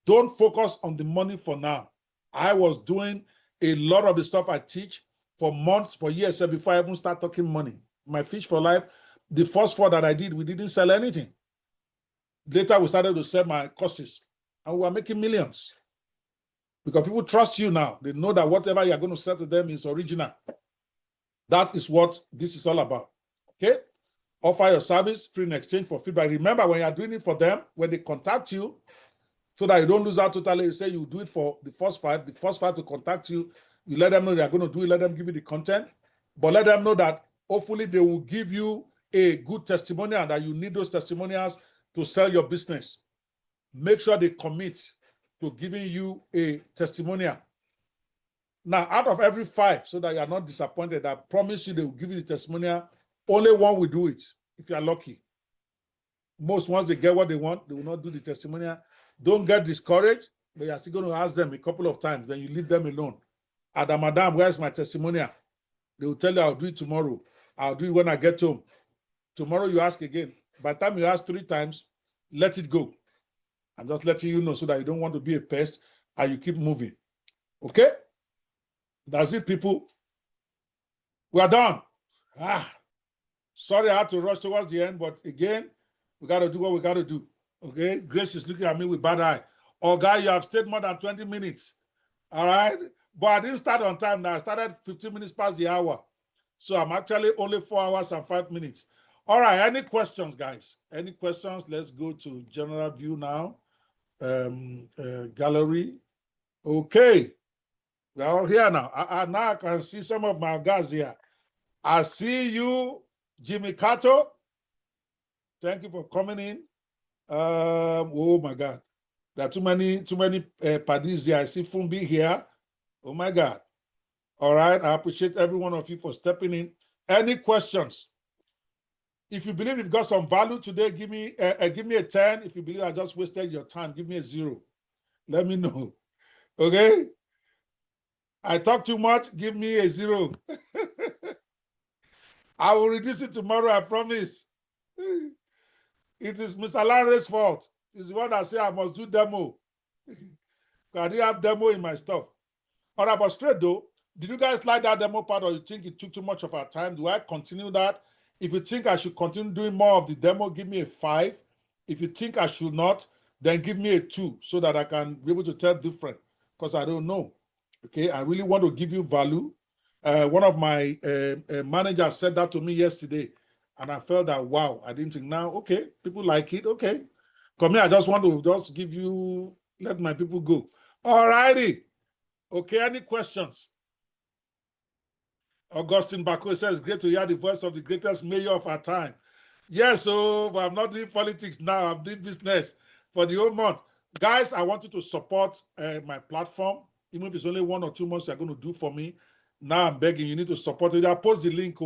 Don't focus on the money for now. I was doing a lot of the stuff I teach for months, for years before I even start talking money. My Fish for Life, the first 4 that I did, we didn't sell anything. Later, we started to sell my courses, and we were making millions. Because people trust you now. They know that whatever you're going to sell to them is original. That is what this is all about. Okay? Offer your service free in exchange for feedback. Remember, when you're doing it for them, when they contact you, so that you don't lose out totally, you say you do it for the first 5 to contact you, you let them know they're going to do it, let them give you the content, but let them know that hopefully they will give you a good testimonial and that you need those testimonials to sell your business. Make sure they commit to giving you a testimonial. Now, out of every 5, so that you are not disappointed, I promise you they will give you the testimonial, only 1 will do it, if you are lucky. Most, once they get what they want, they will not do the testimonial. Don't get discouraged, but you're still going to ask them a couple of times, then you leave them alone. Madam, where's my testimonial? They will tell you, I'll do it tomorrow. I'll do it when I get home. Tomorrow you ask again. By the time you ask 3 times, let it go. I'm just letting you know so that you don't want to be a pest and you keep moving. Okay? That's it, people. We are done. Sorry I had to rush towards the end, but again, we got to do what we got to do. Okay? Grace is looking at me with bad eye. Oh, guy, you have stayed more than 20 minutes. All right? But I didn't start on time now. I started 15 minutes past the hour. So I'm actually only 4 hours and 5 minutes. All right. Any questions, guys? Any questions? Let's go to general view now. Gallery. Okay. We're all here now. Now I can see some of my guys here. I see you, Jimmy Cato. Thank you for coming in. Oh my God. There are too many parties here. I see Fumbi here. Oh my God. All right. I appreciate every one of you for stepping in. Any questions? If you believe you've got some value today, give me a 10. If you believe I just wasted your time, give me a 0. Let me know. Okay? I talk too much, give me a 0. I will reduce it tomorrow, I promise. It is Mr. Larry's fault. He's the one that said I must do demo. I didn't have demo in my stuff. All right, but straight though, did you guys like that demo part or you think it took too much of our time? Do I continue that? If you think I should continue doing more of the demo, give me a 5. If you think I should not, then give me a 2 so that I can be able to tell different because I don't know. Okay, I really want to give you value. One of my managers said that to me yesterday and I felt that, wow, I didn't think now, okay, people like it, okay. Come here, I just want to just give you, let my people go. All righty. Okay, any questions? Augustine Bako says, great to hear the voice of the greatest mayor of our time. Yes, so I'm not doing politics now. I'm doing business for the whole month. Guys, I want you to support my platform. Even if it's only 1 or 2 months you're going to do for me. Now I'm begging, you need to support it. I'll post the link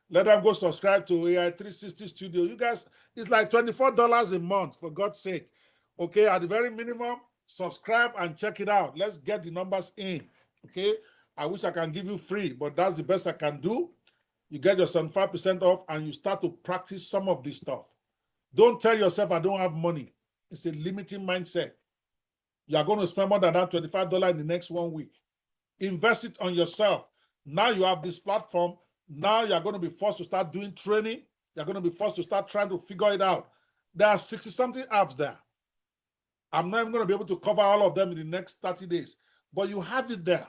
Let them go subscribe to AI 360 Studio. You guys, it's like $24 a month, for God's sake. Okay, at the very minimum, subscribe and check it out. Let's get the numbers in. Okay, I wish I can give you free, but that's the best I can do. You get your 75% off and you start to practice some of this stuff. Don't tell yourself I don't have money. It's a limiting mindset. You are going to spend more than that $25 in the next 1 week. Invest it on yourself. Now you have this platform. Now you're going to be forced to start doing training. You're going to be forced to start trying to figure it out. There are 60-something apps there. I'm not even going to be able to cover all of them in the next 30 days. But you have it there.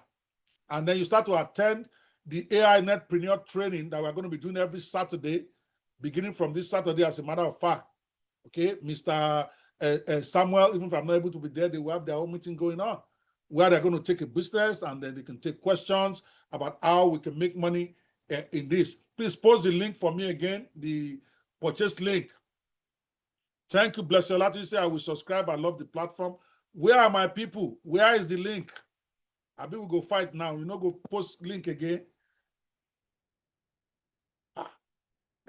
And then you start to attend the AI Netpreneur training that we're going to be doing every Saturday, beginning from this Saturday, as a matter of fact. Okay, Mr. Samuel, even if I'm not able to be there, they will have their own meeting going on, where they're going to take a business and then they can take questions about how we can make money in this. Please post the link for me again, the purchase link. Thank you, bless you. You say I will subscribe. I love the platform. Where are my people? Where is the link? I bet we go fight now. You know, go post link again.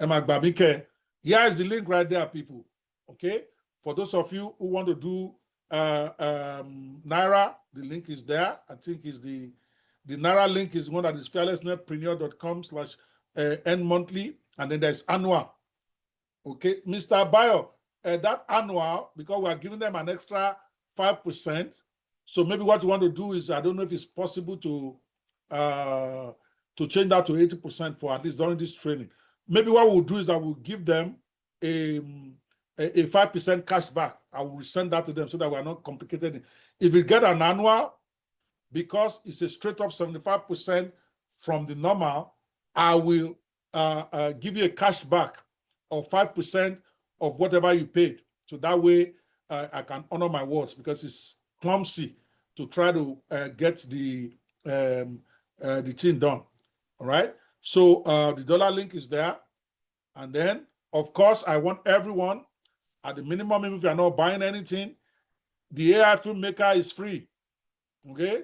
Emma Babike. Here is the link right there, people. Okay. For those of you who want to do Naira, the link is there. I think is the Naira link is one that is fearlessnetpreneur.com/end monthly, and then there's annual. Okay, Mr. Bayo, that annual, because we are giving them an extra 5%. So maybe what you want to do is, I don't know if it's possible to change that to 80% for at least during this training. Maybe what we'll do is I will give them a 5% cash back. I will send that to them so that we are not complicated. If you get an annual, because it's a straight up 75% from the normal, I will give you a cash back of 5% of whatever you paid. So that way I can honor my words, because it's clumsy to try to get the thing done. All right. So the dollar link is there. And then, of course, I want everyone, at the minimum, even if you're not buying anything, the AI filmmaker is free. Okay?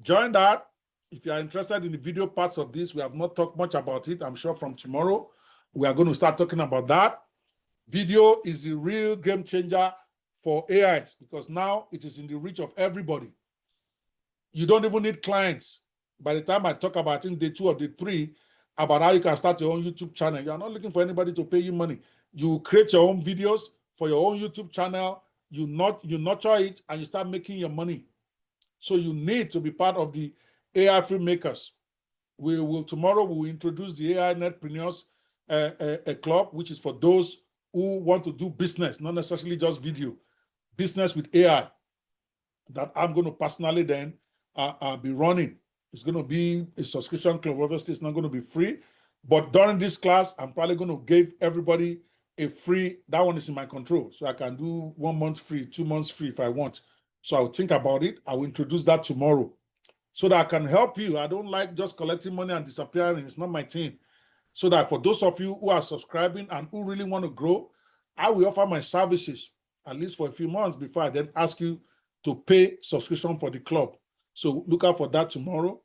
Join that. If you are interested in the video parts of this, we have not talked much about it. I'm sure from tomorrow, we are going to start talking about that. Video is the real game changer for AIs, because now it is in the reach of everybody. You don't even need clients. By the time I talk about, I think day 2 or day 3, about how you can start your own YouTube channel, you are not looking for anybody to pay you money. You create your own videos for your own YouTube channel, you nurture it, and you start making your money. So you need to be part of the AI filmmakers. Tomorrow we will introduce the AI Netpreneurs club, which is for those who want to do business, not necessarily just video, business with AI, that I'm going to personally then be running. It's going to be a subscription club. Obviously, it's not going to be free. But during this class, I'm probably going to give everybody a free, that one is in my control. So I can do 1 month free, 2 months free if I want. So I'll think about it. I will introduce that tomorrow so that I can help you. I don't like just collecting money and disappearing. It's not my thing. So that for those of you who are subscribing and who really want to grow, I will offer my services at least for a few months before I then ask you to pay subscription for the club. So look out for that tomorrow.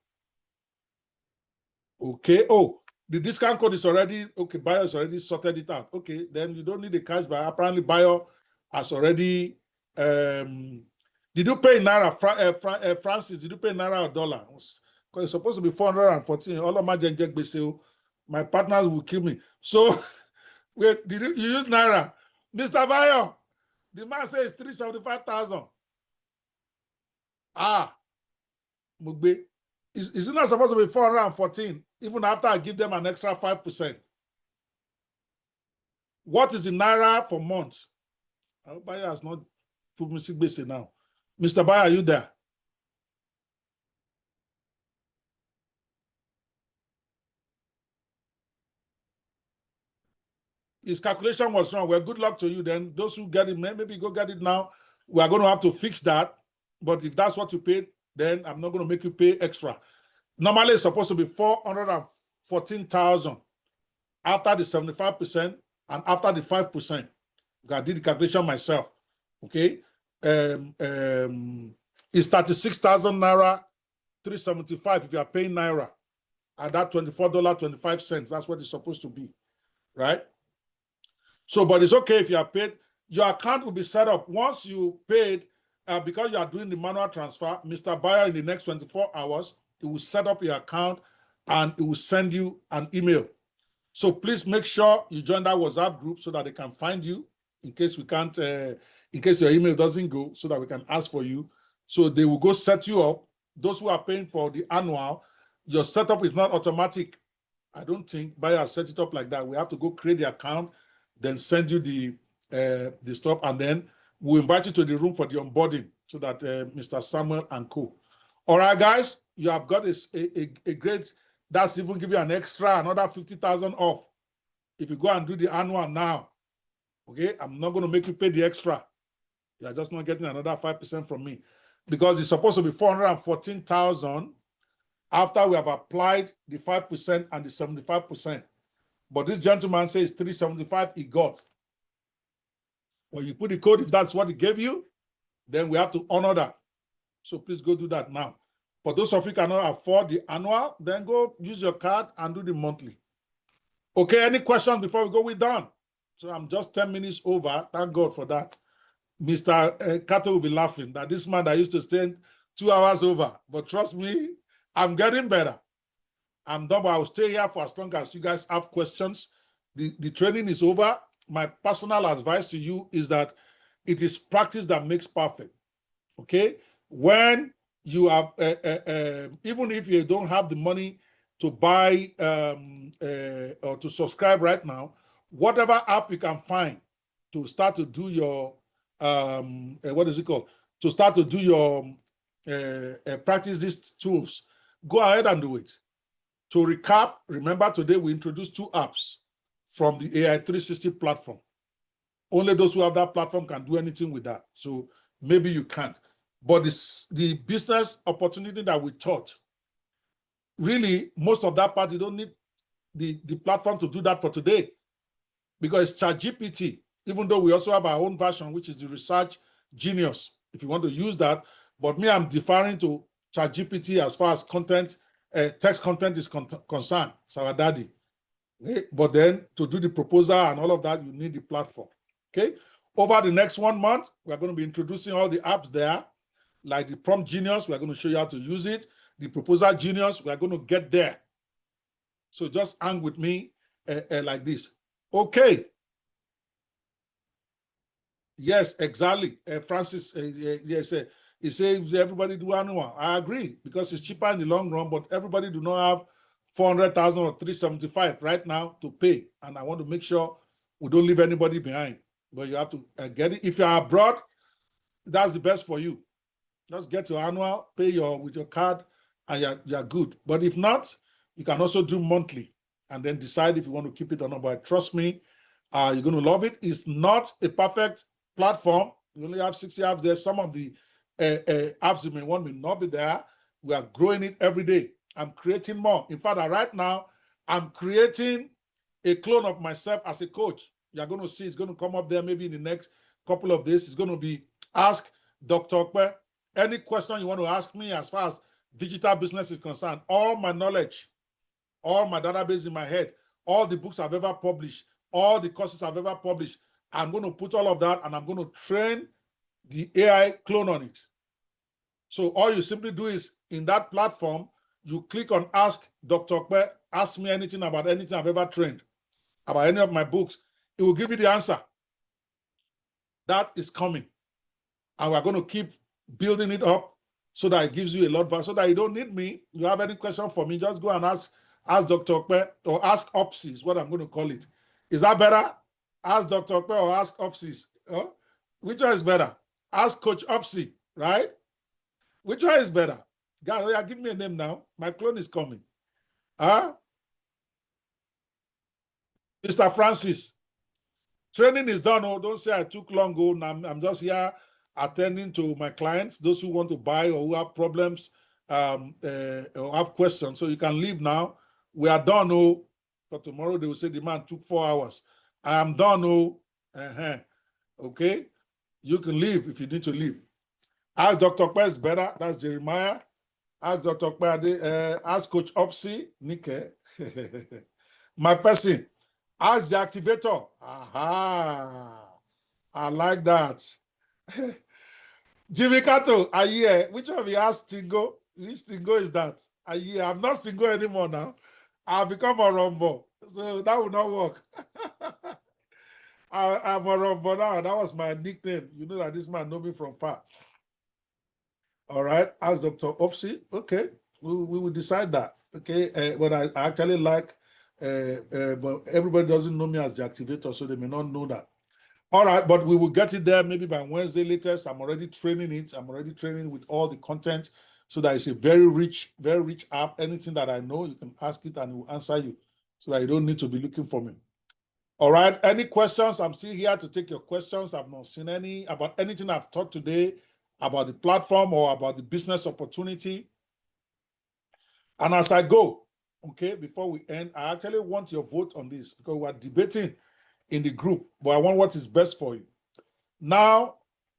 Okay. Oh, the discount code is already, okay, Bayo has already sorted it out. Okay, then you don't need a cash buy. Apparently Bayo has already, did you pay Naira, Francis, did you pay Naira or dollar? Because it's supposed to be 414. All of my my partners will kill me. So, wait, did you use Naira? Mr. Bayo, the man says 375,000. Mugbe, is it not supposed to be 414, even after I give them an extra 5%? What is the Naira for months? Bayo has not put me basic now. Mr. Bayo, are you there? His calculation was wrong. Well, good luck to you then. Those who get it, maybe go get it now. We are going to have to fix that. But if that's what you paid, then I'm not going to make you pay extra. Normally, it's supposed to be 414,000 after the 75% and after the 5%. I did the calculation myself. Okay. It's 36,000 Naira, 375 if you are paying Naira. at that $24.25. That's what it's supposed to be, right? So, but it's okay if you are paid. Your account will be set up once you paid, because you are doing the manual transfer. Mr. Buyer, in the next 24 hours, it will set up your account and it will send you an email. So please make sure you join that WhatsApp group so that they can find you in case we can't, in case your email doesn't go, so that we can ask for you. So they will go set you up. Those who are paying for the annual, your setup is not automatic. I don't think Buyer set it up like that. We have to go create the account, then send you the stuff, and then we'll invite you to the room for the onboarding so that Mr. Samuel and co. All right, guys, you have got a great, that's even give you an extra, another 50,000 off if you go and do the annual now. Okay, I'm not going to make you pay the extra. You're just not getting another 5% from me because it's supposed to be 414,000 after we have applied the 5% and the 75%. But this gentleman says 375 he got. When you put the code, if that's what he gave you, then we have to honor that. So please go do that now. For those of you who cannot afford the annual, then go use your card and do the monthly. Okay, any questions before we go? We're done. So I'm just 10 minutes over. Thank God for that. Mr. Kato will be laughing that this man that used to stay 2 hours over. But trust me, I'm getting better. I'm done, but I'll stay here for as long as you guys have questions. The training is over. My personal advice to you is that it is practice that makes perfect. Okay? When you have, even if you don't have the money to buy or to subscribe right now, whatever app you can find to start to do your, what is it called? To start to do your, practice these tools, go ahead and do it. To recap, remember today we introduced 2 apps from the AI 360 platform. Only those who have that platform can do anything with that. So maybe you can't. But the business opportunity that we taught, really, most of that part, you don't need the platform to do that for today because it's ChatGPT, even though we also have our own version, which is the Research Genius, if you want to use that. But me, I'm deferring to ChatGPT as far as content, text content is concerned. It's our daddy. Okay? But then to do the proposal and all of that, you need the platform. Okay. Over the next 1 month, we're going to be introducing all the apps there, like the Prompt Genius. We're going to show you how to use it. The Proposal Genius, we're going to get there. So just hang with me like this. Okay. Yes, exactly. Francis, yes, he says everybody do annual. I agree because it's cheaper in the long run, but everybody do not have 400,000 or 375 right now to pay. And I want to make sure we don't leave anybody behind. But you have to get it. If you're abroad, that's the best for you. Just get your annual, pay with your card, and you're good. But if not, you can also do monthly and then decide if you want to keep it or not. But trust me, you're going to love it. It's not a perfect platform. You only have 60 apps there. Some of the apps you may want may not be there. We are growing it every day. I'm creating more. In fact, right now, I'm creating a clone of myself as a coach. You're going to see it's going to come up there maybe in the next couple of days. It's going to be Ask Dr. Okpe. Any question you want to ask me as far as digital business is concerned, all my knowledge, all my database in my head, all the books I've ever published, all the courses I've ever published, I'm going to put all of that and I'm going to train the AI clone on it. So all you simply do is in that platform, you click on Ask Dr. Okpe, ask me anything about anything I've ever trained, about any of my books. It will give you the answer. That is coming. And we're going to keep building it up so that it gives you a lot of, so that you don't need me. You have any question for me, just go and ask Dr. Okpe or ask Opsy is what I'm going to call it. Is that better? Ask Dr. Okpe or ask Opsy. Which one is better? Ask Coach Opsy, right? Which one is better? Guys, give me a name now. My clone is coming. Mr. Francis, training is done. Oh, don't say I took long. Oh, I'm just here attending to my clients, those who want to buy or who have problems or have questions. So you can leave now. We are done. Oh, for tomorrow they will say the man took 4 hours. I am done. Oh, okay. You can leave if you need to leave. Ask Dr. Okpe is better. That's Jeremiah. Ask Dr. Kpade, ask Coach Opsy, Nike. My person, ask the activator. Aha. I like that. Jimmy Kato, are you here? Which one of you asked Stingo? Which Stingo is that? Are you here? I'm not Stingo anymore now. I've become a Rumbo. So that will not work. I'm a Rumbo now. That was my nickname. You know that this man know me from far. All right. Ask Dr. Opsy. Okay. We will decide that. Okay. But I actually like, but everybody doesn't know me as the activator, so they may not know that. All right, but we will get it there maybe by Wednesday latest. I'm already training it. I'm already training with all the content so that it's a very rich app. Anything that I know, you can ask it and it will answer you so that you don't need to be looking for me. All right, any questions? I'm still here to take your questions. I've not seen any about anything I've taught today about the platform or about the business opportunity. And as I go, okay, before we end, I actually want your vote on this because we're debating in the group, but I want what is best for you. Now,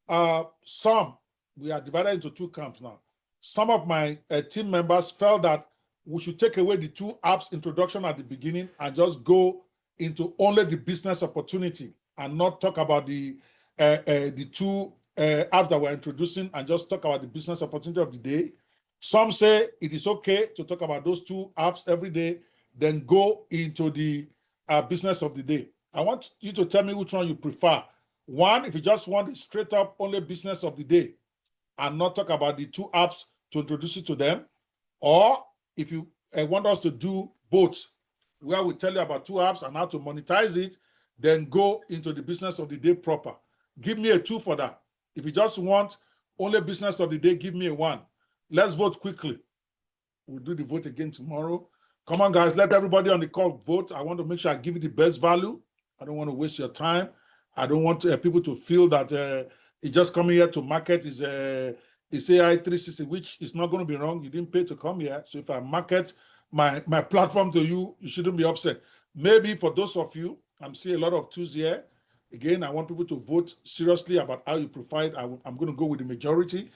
we are divided into two camps now. Some of my team members felt that we should take away the two apps introduction at the beginning and just go into only the business opportunity and not talk about the two apps that we're introducing and just talk about the business opportunity of the day. Some say it is okay to talk about those two apps every day, then go into the business of the day. I want you to tell me which one you prefer. One, if you just want straight up only business of the day and not talk about the two apps to introduce you to them, or if you want us to do both, where we tell you about two apps and how to monetize it, then go into the business of the day proper. Give me a 2 for that. If you just want only business of the day, give me a 1. Let's vote quickly. We'll do the vote again tomorrow. Come on, guys, let everybody on the call vote. I want to make sure I give you the best value. I don't want to waste your time. I don't want people to feel that it's just coming here to market is AI 360, which is not going to be wrong. You didn't pay to come here. So if I market my platform to you, you shouldn't be upset. Maybe for those of you, I'm seeing a lot of twos here. Again, I want people to vote seriously about how you prefer it. I'm going to go with the majority.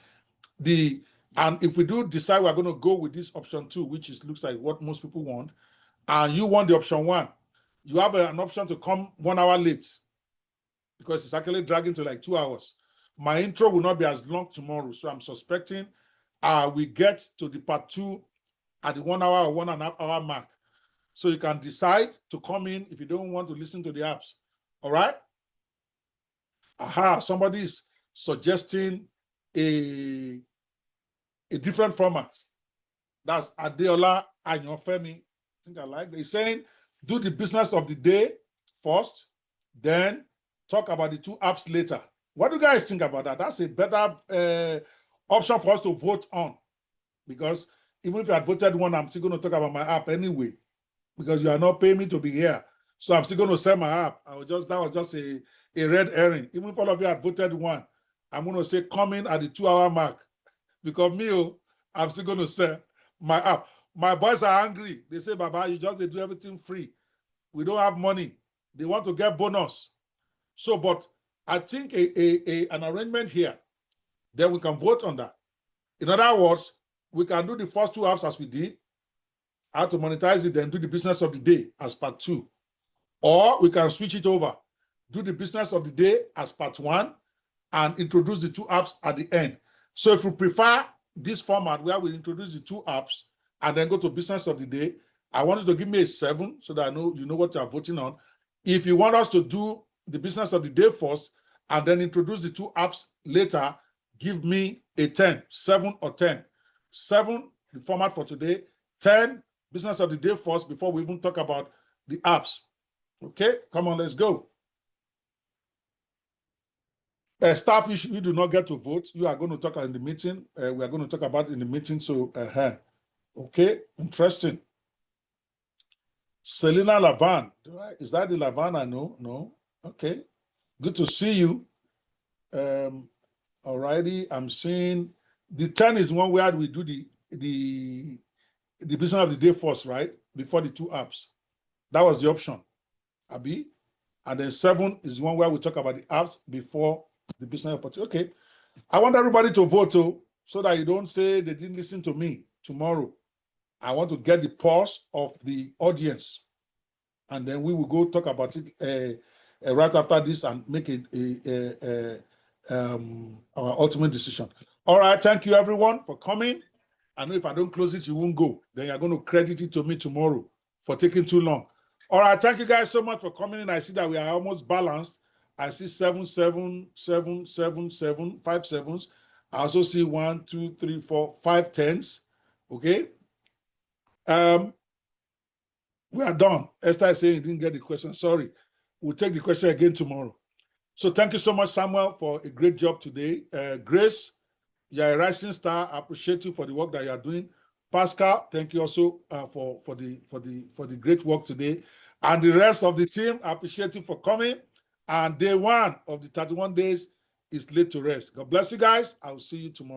And if we do decide we're going to go with this option 2, which looks like what most people want, and you want the option 1, you have an option to come 1 hour late because it's actually dragging to like 2 hours. My intro will not be as long tomorrow, so I'm suspecting we get to the part 2 at the 1 hour or 1.5 hour mark. So you can decide to come in if you don't want to listen to the apps. All right? Aha, somebody is suggesting a different format. That's Adeola Anyofemi. I think I like that. He's saying, do the business of the day first, then talk about the two apps later. What do you guys think about that? That's a better option for us to vote on. Because even if you had voted 1, I'm still going to talk about my app anyway. Because you are not paying me to be here. So I'm still going to sell my app. That was just a red herring. Even if all of you had voted 1, I'm going to say coming at the 2 hour mark. Because me, I'm still going to sell my app. My boys are angry. They say, Baba, you just do everything free. We don't have money. They want to get bonus. So, but I think an arrangement here, then we can vote on that. In other words, we can do the first 2 apps as we did, how to monetize it, then do the business of the day as part 2. Or we can switch it over, do the business of the day as part 1, and introduce the 2 apps at the end. So if you prefer this format where we introduce the 2 apps and then go to business of the day, I want you to give me a 7 so that I know you know what you are voting on. If you want us to do the business of the day first and then introduce the 2 apps later, give me a 10, 7 or 10. 7, the format for today. 10, business of the day first before we even talk about the apps. Okay, come on, let's go. Staff, you do not get to vote. You are going to talk in the meeting. We are going to talk about it in the meeting. So, okay, interesting. Selena Lavan. Is that the Lavan I know? No. Okay. Good to see you. Alrighty. I'm seeing the 10 is one where we do the business of the day first, right? Before the 2 apps. That was the option. Abi. And then 7 is one where we talk about the apps before the business opportunity. Okay. I want everybody to vote so that you don't say they didn't listen to me. tomorrow. I want to get the pulse of the audience, and then we will go talk about it right after this and make our ultimate decision. All right, thank you everyone for coming. I know if I don't close it, you won't go. Then you're going to credit it to me tomorrow for taking too long. All right, thank you guys so much for coming in. I see that we are almost balanced. I see 7, 7, 7, 7, 7, 5 7s. I also see 1, 2, 3, 4, 5 10s. Okay. We are done. Esther is saying you didn't get the question. Sorry. We'll take the question again tomorrow. So thank you so much, Samuel, for a great job today. Grace, you're a rising star. I appreciate you for the work that you are doing. Pascal, thank you also for the great work today. And the rest of the team, I appreciate you for coming. And day 1 of the 31 days is laid to rest. God bless you guys. I will see you tomorrow.